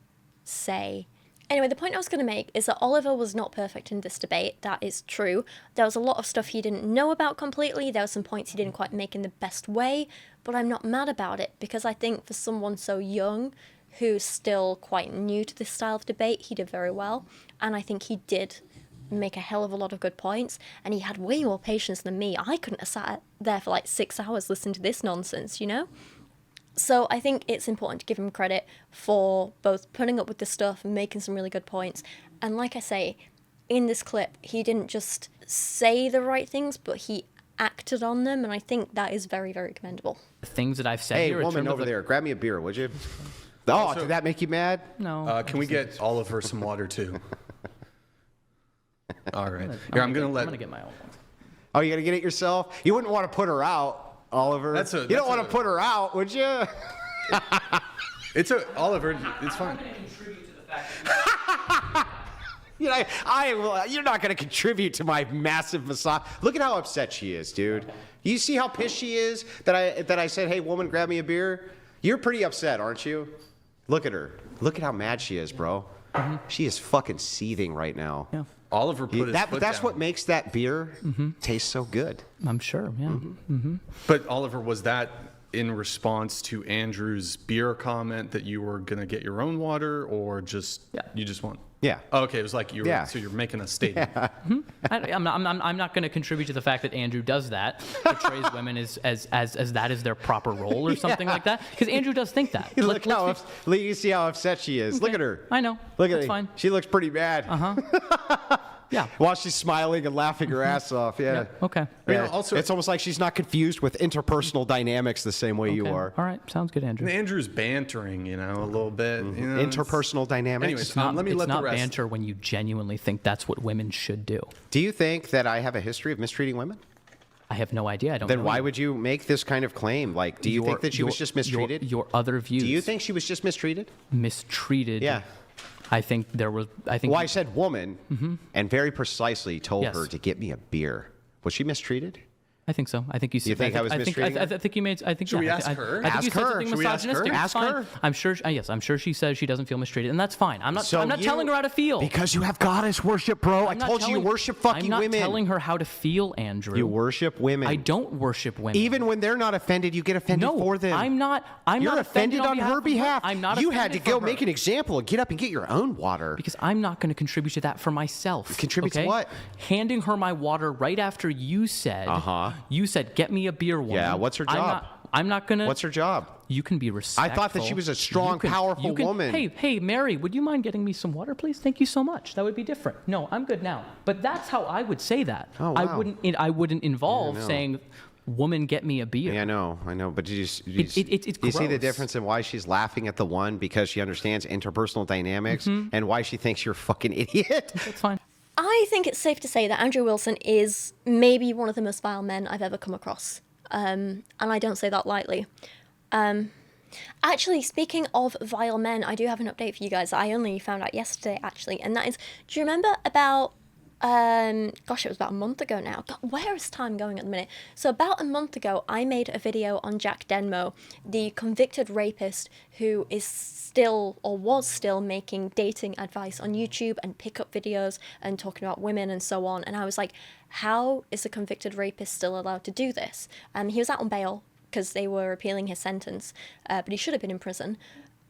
say, Anyway, the point I was going to make is that Oliver was not perfect in this debate. That is true. There was a lot of stuff he didn't know about completely. There were some points he didn't quite make in the best way, but I'm not mad about it because I think for someone so young who's still quite new to this style of debate, he did very well. And I think he did make a hell of a lot of good points, and he had way more patience than me. I couldn't have sat there for like 6 hours listening to this nonsense, you know? So I think it's important to give him credit for both putting up with this stuff and making some really good points. And like I say, in this clip, he didn't just say the right things, but he acted on them, and I think that is very, very commendable. The things that I've said Hey, here. in woman terms of over the- there, grab me a beer, would you? Oh, did that make you mad? No. Can we get Oliver some water too? All right. I'm Here, I'm gonna gonna get my own one. Oh, you gotta get it yourself? You wouldn't want to put her out, Oliver. You don't want to put her out, would you? It's Oliver. It's fine. You know, you're not going to contribute to my massive massage. Look at how upset she is, dude. You see how pissed she is that I said, hey, woman, grab me a beer? You're pretty upset, aren't you? Look at her. Look at how mad she is, bro. Mm-hmm. She is fucking seething right now. Yeah. Oliver put his foot That's down. what makes that beer taste so good. I'm sure, yeah. But Oliver, was that in response to Andrew's beer comment that you were gonna get your own water, or just you just want? Yeah. Oh, okay, it was like you were. Yeah. So you're making a statement. I'm not going to contribute to the fact that Andrew does that, portrays women as that is their proper role or something like that, because Andrew does think that. Look you see how upset she is. Okay. Look at her. I know. Look at That's her. fine. She looks pretty bad. Yeah. While she's smiling and laughing her ass off. Yeah. Okay. Yeah. Also, it's almost like she's not confused with interpersonal dynamics the same way you are. All right. Sounds good, Andrew. And Andrew's bantering, a little bit. You know, Interpersonal dynamics. Anyways, It's not, let me let the not rest. banter when you genuinely think that's what women should do. Do you think that I have a history of mistreating women? I have no idea. I don't Then know why you. would you make this kind of claim? Like, do you think that she was just mistreated? Your other views. Do you think she was just mistreated? Mistreated? Yeah. I think there was. I think. Well, I said woman, and very precisely told Yes. her to get me a beer. Was she mistreated? I think so. I think you. You think I was mistreating her? I think you made. I think. Should we yeah, ask her? I think you Ask said her. something Should we ask her? misogynistic. It's Ask fine. her? I'm sure. Yes, I'm sure she says she doesn't feel mistreated, and that's fine. I'm not. So I'm not you- telling her how to feel. Because you have goddess worship, bro. I I'm not told you telling- worship fucking I'm not women. telling her how to feel, Andrew. You worship women. I don't worship women. Even when they're not offended, you get offended No, for them. I'm not. I'm You're not offended on her of behalf. I'm not. You had to offended go for make her. an example and get up and get your own water. Because I'm not going to contribute to that for myself. Contribute to okay? what? Handing her my water right after you said. You said, "Get me a beer, woman." Yeah, what's her job? I'm not going to. What's her job? You can be respectful. I thought that she was a strong, powerful woman. Hey, Mary, would you mind getting me some water, please? Thank you so much. That would be different. No, I'm good now. But that's how I would say that. Oh, I wow. wouldn't involve Yeah, I know. saying, "Woman, get me a beer." Yeah, I know. But do you It's do you see the gross. difference in why she's laughing at the one because she understands interpersonal dynamics and why she thinks you're a fucking idiot? That's fine. I think it's safe to say that Andrew Wilson is maybe one of the most vile men I've ever come across. And I don't say that lightly. Actually, speaking of vile men, I do have an update for you guys that I only found out yesterday, actually. And that is, do you remember about, gosh, it was about a month ago now. God, where is time going at the minute? So about a month ago, I made a video on Jack Denmo, the convicted rapist who is still, or was still, making dating advice on YouTube and pickup videos and talking about women and so on. And I was like, how is a convicted rapist still allowed to do this? He was out on bail because they were appealing his sentence, but he should have been in prison.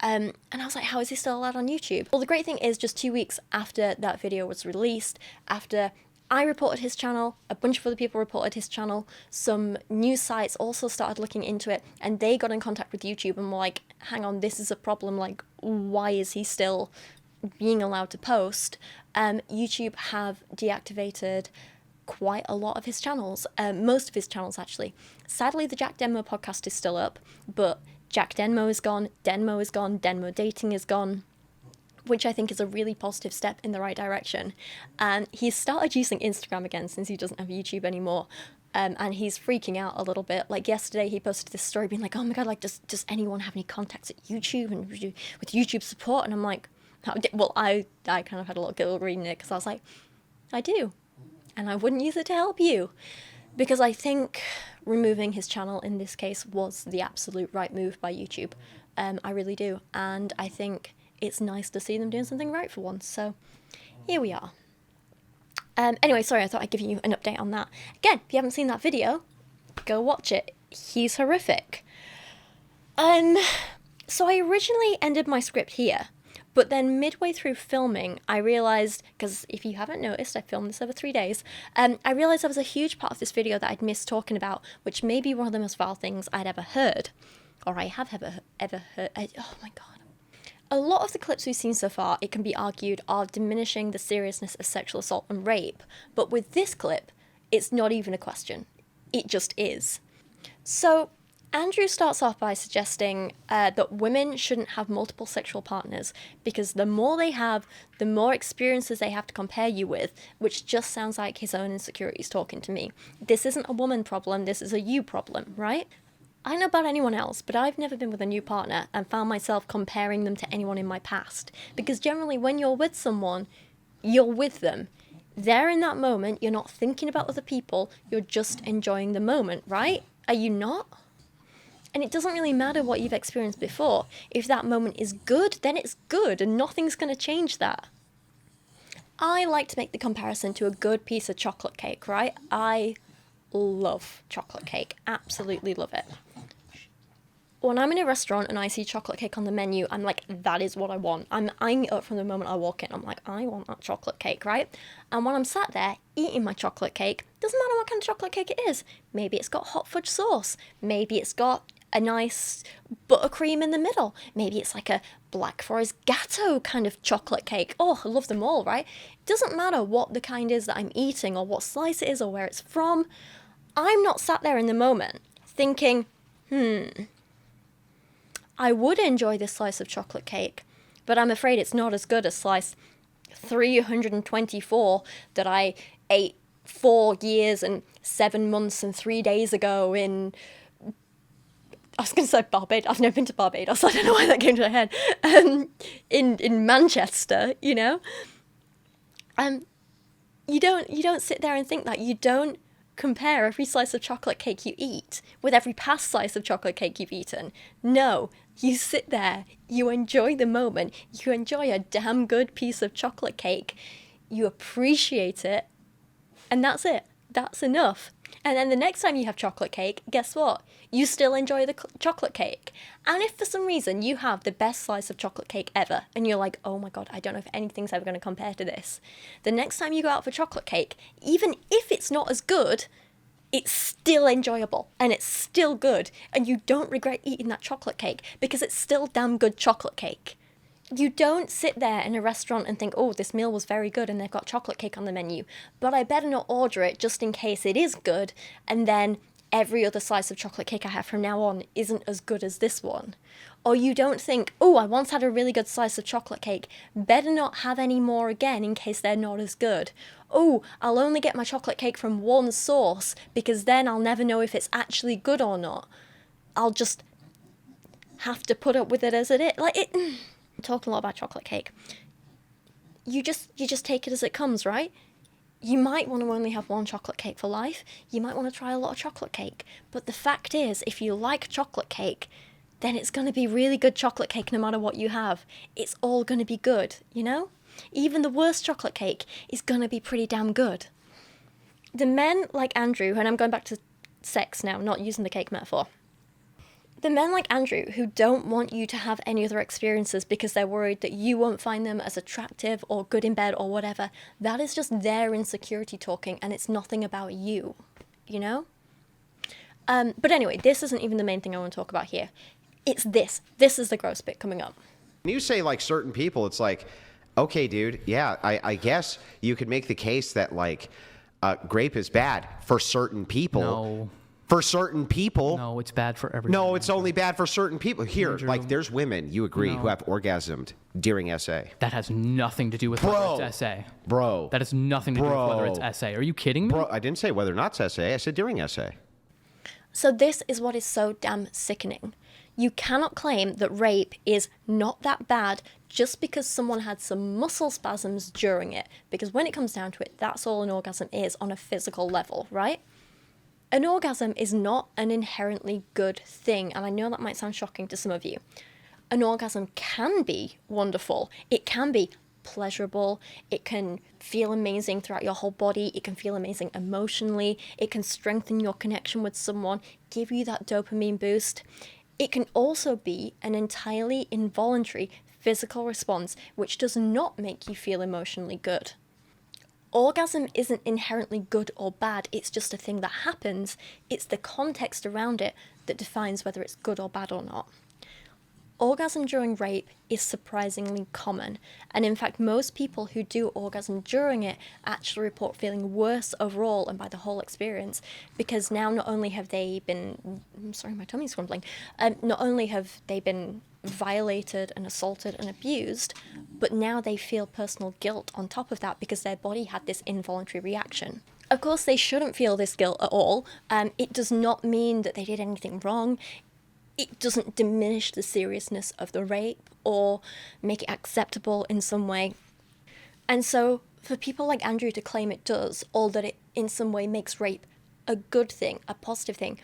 And I was like, how is he still allowed on YouTube? Well, the great thing is just 2 weeks after that video was released, after I reported his channel, a bunch of other people reported his channel, some news sites also started looking into it, and they got in contact with YouTube and were like, hang on, this is a problem, like, why is he still being allowed to post? YouTube have deactivated quite a lot of his channels, most of his channels actually. Sadly, the Jack Denmo podcast is still up, but Jack Denmo is gone, Denmo Dating is gone, which I think is a really positive step in the right direction. And he's started using Instagram again since he doesn't have YouTube anymore. And he's freaking out a little bit. Like yesterday, he posted this story being like, oh my God, like, does anyone have any contacts at YouTube and with YouTube support? And I'm like, well, I kind of had a little giggle reading it because I was like, I do. And I wouldn't use it to help you. Because I think removing his channel in this case was the absolute right move by YouTube. I really do. And I think it's nice to see them doing something right for once. So here we are. Anyway, sorry, I thought I'd give you an update on that. Again, if you haven't seen that video, go watch it. He's horrific. So I originally ended my script here, but then midway through filming, I realised, because if you haven't noticed, I filmed this over 3 days, I realised there was a huge part of this video that I'd missed talking about, which may be one of the most vile things I'd ever heard, or I have ever heard. Oh my god. A lot of the clips we've seen so far, it can be argued, are diminishing the seriousness of sexual assault and rape, but with this clip, it's not even a question. It just is. So, Andrew starts off by suggesting that women shouldn't have multiple sexual partners because the more they have, the more experiences they have to compare you with, which just sounds like his own insecurities talking to me. This isn't a woman problem, this is a you problem, right? I don't know about anyone else, but I've never been with a new partner and found myself comparing them to anyone in my past. Because generally when you're with someone, you're with them. There in that moment, you're not thinking about other people, you're just enjoying the moment, right? Are you not? And it doesn't really matter what you've experienced before. If that moment is good, then it's good and nothing's going to change that. I like to make the comparison to a good piece of chocolate cake, right? I love chocolate cake, absolutely love it. When I'm in a restaurant and I see chocolate cake on the menu, I'm like, that is what I want. I'm eyeing it up from the moment I walk in. I'm like, I want that chocolate cake, right? And when I'm sat there eating my chocolate cake, doesn't matter what kind of chocolate cake it is. Maybe it's got hot fudge sauce. Maybe it's got a nice buttercream in the middle. Maybe it's like a Black Forest Gâteau kind of chocolate cake. Oh, I love them all, right? It doesn't matter what the kind is that I'm eating or what slice it is or where it's from. I'm not sat there in the moment thinking, I would enjoy this slice of chocolate cake, but I'm afraid it's not as good as slice 324 that I ate 4 years and 7 months and 3 days ago in, I was going to say Barbados. I've never been to Barbados. I don't know why that came to my head. In Manchester, you know? You don't sit there and think that. You don't compare every slice of chocolate cake you eat with every past slice of chocolate cake you've eaten. No, you sit there, you enjoy the moment, you enjoy a damn good piece of chocolate cake, you appreciate it, and that's it. That's enough. And then the next time you have chocolate cake, guess what? You still enjoy the chocolate cake. And if for some reason you have the best slice of chocolate cake ever, and you're like, oh my god, I don't know if anything's ever going to compare to this, the next time you go out for chocolate cake, even if it's not as good, it's still enjoyable, and it's still good, and you don't regret eating that chocolate cake, because it's still damn good chocolate cake. You don't sit there in a restaurant and think, oh, this meal was very good and they've got chocolate cake on the menu, but I better not order it just in case it is good, and then every other slice of chocolate cake I have from now on isn't as good as this one. Or you don't think, oh, I once had a really good slice of chocolate cake, better not have any more again in case they're not as good. Oh, I'll only get my chocolate cake from one source because then I'll never know if it's actually good or not. I'll just have to put up with it as it is. I'm talking a lot about chocolate cake. You just take it as it comes, right? You might want to only have one chocolate cake for life. You might want to try a lot of chocolate cake. But the fact is, if you like chocolate cake, then it's going to be really good chocolate cake no matter what you have. It's all going to be good, you know? Even the worst chocolate cake is going to be pretty damn good. The men like Andrew, and I'm going back to sex now, not using the cake metaphor. The men like Andrew who don't want you to have any other experiences because they're worried that you won't find them as attractive or good in bed or whatever, that is just their insecurity talking, and it's nothing about you, you know? But anyway, this isn't even the main thing I want to talk about here. It's this. This is the gross bit coming up. When you say, like, certain people, it's like, okay, dude, yeah, I guess you could make the case that, like, grape is bad for certain people. No. For certain people. No, it's bad for everyone. No, it's only bad for certain people. Here, Andrew. like, there's women, you agree, who have orgasmed during SA. That has nothing to do with whether it's SA. Bro. That has nothing to do with whether it's SA. Are you kidding me? Bro, I didn't say whether or not it's SA. I said during SA. So this is what is so damn sickening. You cannot claim that rape is not that bad just because someone had some muscle spasms during it. Because when it comes down to it, that's all an orgasm is on a physical level, right? An orgasm is not an inherently good thing, and I know that might sound shocking to some of you. an orgasm can be wonderful. It can be pleasurable. It can feel amazing throughout your whole body. It can feel amazing emotionally. It can strengthen your connection with someone, give you that dopamine boost. It can also be an entirely involuntary physical response which does not make you feel emotionally good. Orgasm isn't inherently good or bad, it's just a thing that happens. It's the context around it that defines whether it's good or bad or not. Orgasm during rape is surprisingly common, and in fact most people who do orgasm during it actually report feeling worse overall and by the whole experience, because now not only have they been, sorry my tummy's grumbling, not only have they been violated and assaulted and abused, but now they feel personal guilt on top of that because their body had this involuntary reaction. Of course they shouldn't feel this guilt at all. It does not mean that they did anything wrong. It doesn't diminish the seriousness of the rape or make it acceptable in some way. And so for people like Andrew to claim it does, or that it in some way makes rape a good thing, a positive thing,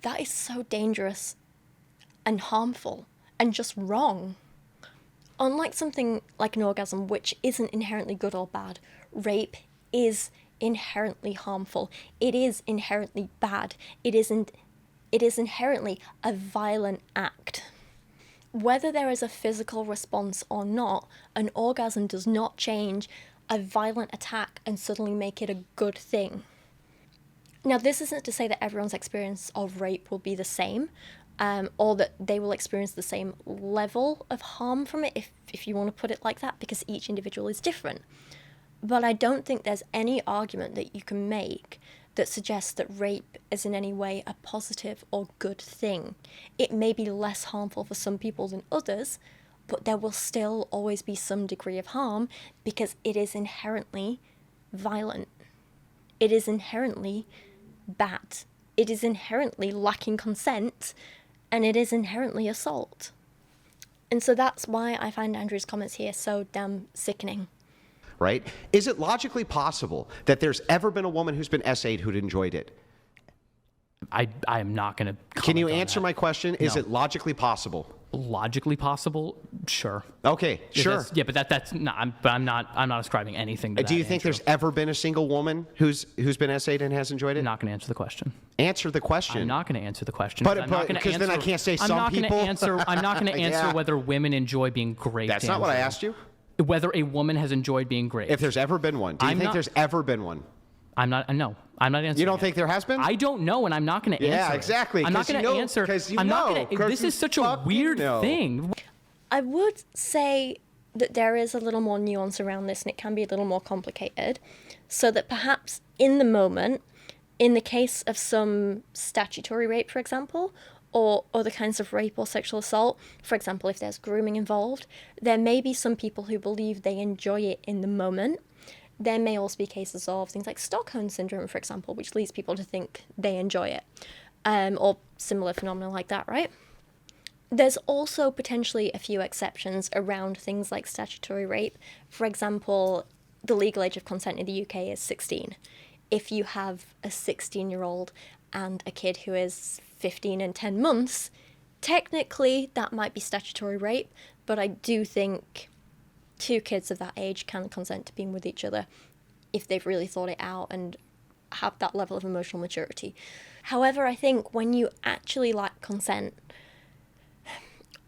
that is so dangerous and harmful and just wrong. Unlike something like an orgasm, which isn't inherently good or bad, rape is inherently harmful. It is inherently bad. It is inherently a violent act. Whether there is a physical response or not, an orgasm does not change a violent attack and suddenly make it a good thing. Now, this isn't to say that everyone's experience of rape will be the same, or that they will experience the same level of harm from it, if you want to put it like that, because each individual is different. But I don't think there's any argument that you can make that suggests that rape is in any way a positive or good thing. It may be less harmful for some people than others, but there will still always be some degree of harm because it is inherently violent. It is inherently bad. It is inherently lacking consent, and it is inherently assault. And so that's why I find Andrew's comments here so damn sickening. Right? Is it logically possible that there's ever been a woman who's been essayed who'd enjoyed it? I am not going to. Can you answer my question? No. Is it logically possible? Logically possible? Sure. Okay, sure. Yeah, but that's not. I'm not ascribing anything to that. Do you think there's ever been a single woman who's been essayed and has enjoyed it? Not going to answer the question. Answer the question. I'm not going to answer the question. But because then I can't say some people. I'm not going to answer Yeah. whether women enjoy being great. That's not what I asked you. Whether a woman has enjoyed being great. If there's ever been one. Do you think there's ever been one? No. I'm not answering. You don't think there has been? I don't know, and I'm not going to answer. Yeah, exactly. I'm not going to answer. I'm not going to. This is such a weird thing. I would say that there is a little more nuance around this, and it can be a little more complicated, so that perhaps in the moment, in the case of some statutory rape, for example, or other kinds of rape or sexual assault, for example, if there's grooming involved, there may be some people who believe they enjoy it in the moment. There may also be cases of things like Stockholm Syndrome, for example, which leads people to think they enjoy it, or similar phenomena like that, right? There's also potentially a few exceptions around things like statutory rape. For example, the legal age of consent in the UK is 16. If you have a 16-year-old and a kid who is 15 and 10 months, technically that might be statutory rape, but I do think two kids of that age can consent to being with each other if they've really thought it out and have that level of emotional maturity. However, I think when you actually lack consent,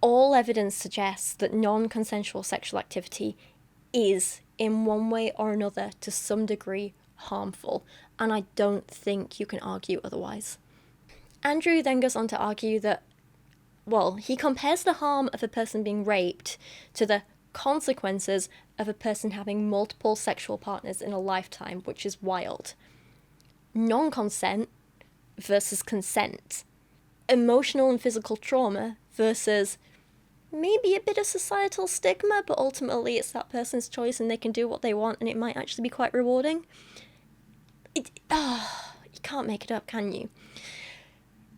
all evidence suggests that non-consensual sexual activity is, in one way or another, to some degree, harmful, and I don't think you can argue otherwise. Andrew then goes on to argue that, well, he compares the harm of a person being raped to the consequences of a person having multiple sexual partners in a lifetime, which is wild. Non-consent versus consent. Emotional and physical trauma versus maybe a bit of societal stigma, but ultimately it's that person's choice and they can do what they want and it might actually be quite rewarding. You can't make it up, can you?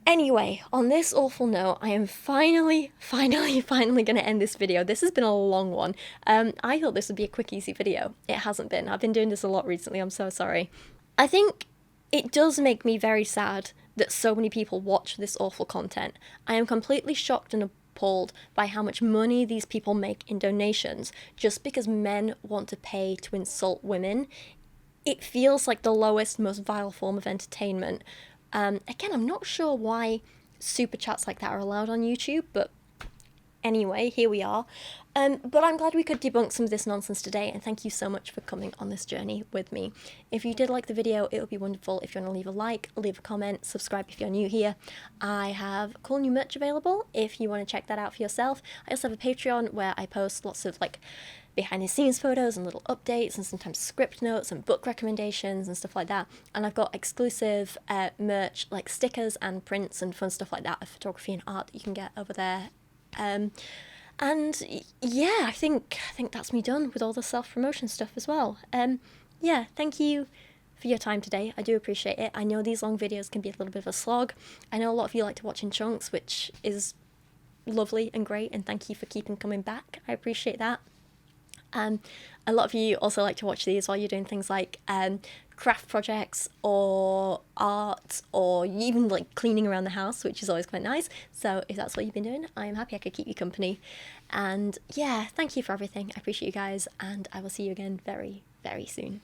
Anyway, on this awful note, I am finally going to end this video. This has been a long one. I thought this would be a quick, easy video. It hasn't been. I've been doing this a lot recently. I'm so sorry. I think it does make me very sad that so many people watch this awful content. I am completely shocked and appalled by how much money these people make in donations just because men want to pay to insult women. It feels like the lowest, most vile form of entertainment. Again, I'm not sure why super chats like that are allowed on YouTube, but anyway, here we are. But I'm glad we could debunk some of this nonsense today, and thank you so much for coming on this journey with me. If you did like the video, it would be wonderful if you want to leave a like, leave a comment, subscribe if you're new here. I have cool new merch available if you want to check that out for yourself. I also have a Patreon where I post lots of like behind the scenes photos and little updates and sometimes script notes and book recommendations and stuff like that. And I've got exclusive merch like stickers and prints and fun stuff like that of photography and art that you can get over there. And yeah, I think that's me done with all the self-promotion stuff as well. Yeah, thank you for your time today. I do appreciate it. I know these long videos can be a little bit of a slog. I know a lot of you like to watch in chunks, which is lovely and great, and thank you for keeping coming back. I appreciate that. A lot of you also like to watch these while you're doing things like craft projects or art or even like cleaning around the house, which is always quite nice. So if that's what you've been doing, I'm happy I could keep you company. And yeah, thank you for everything. I appreciate you guys, and I will see you again very, very soon.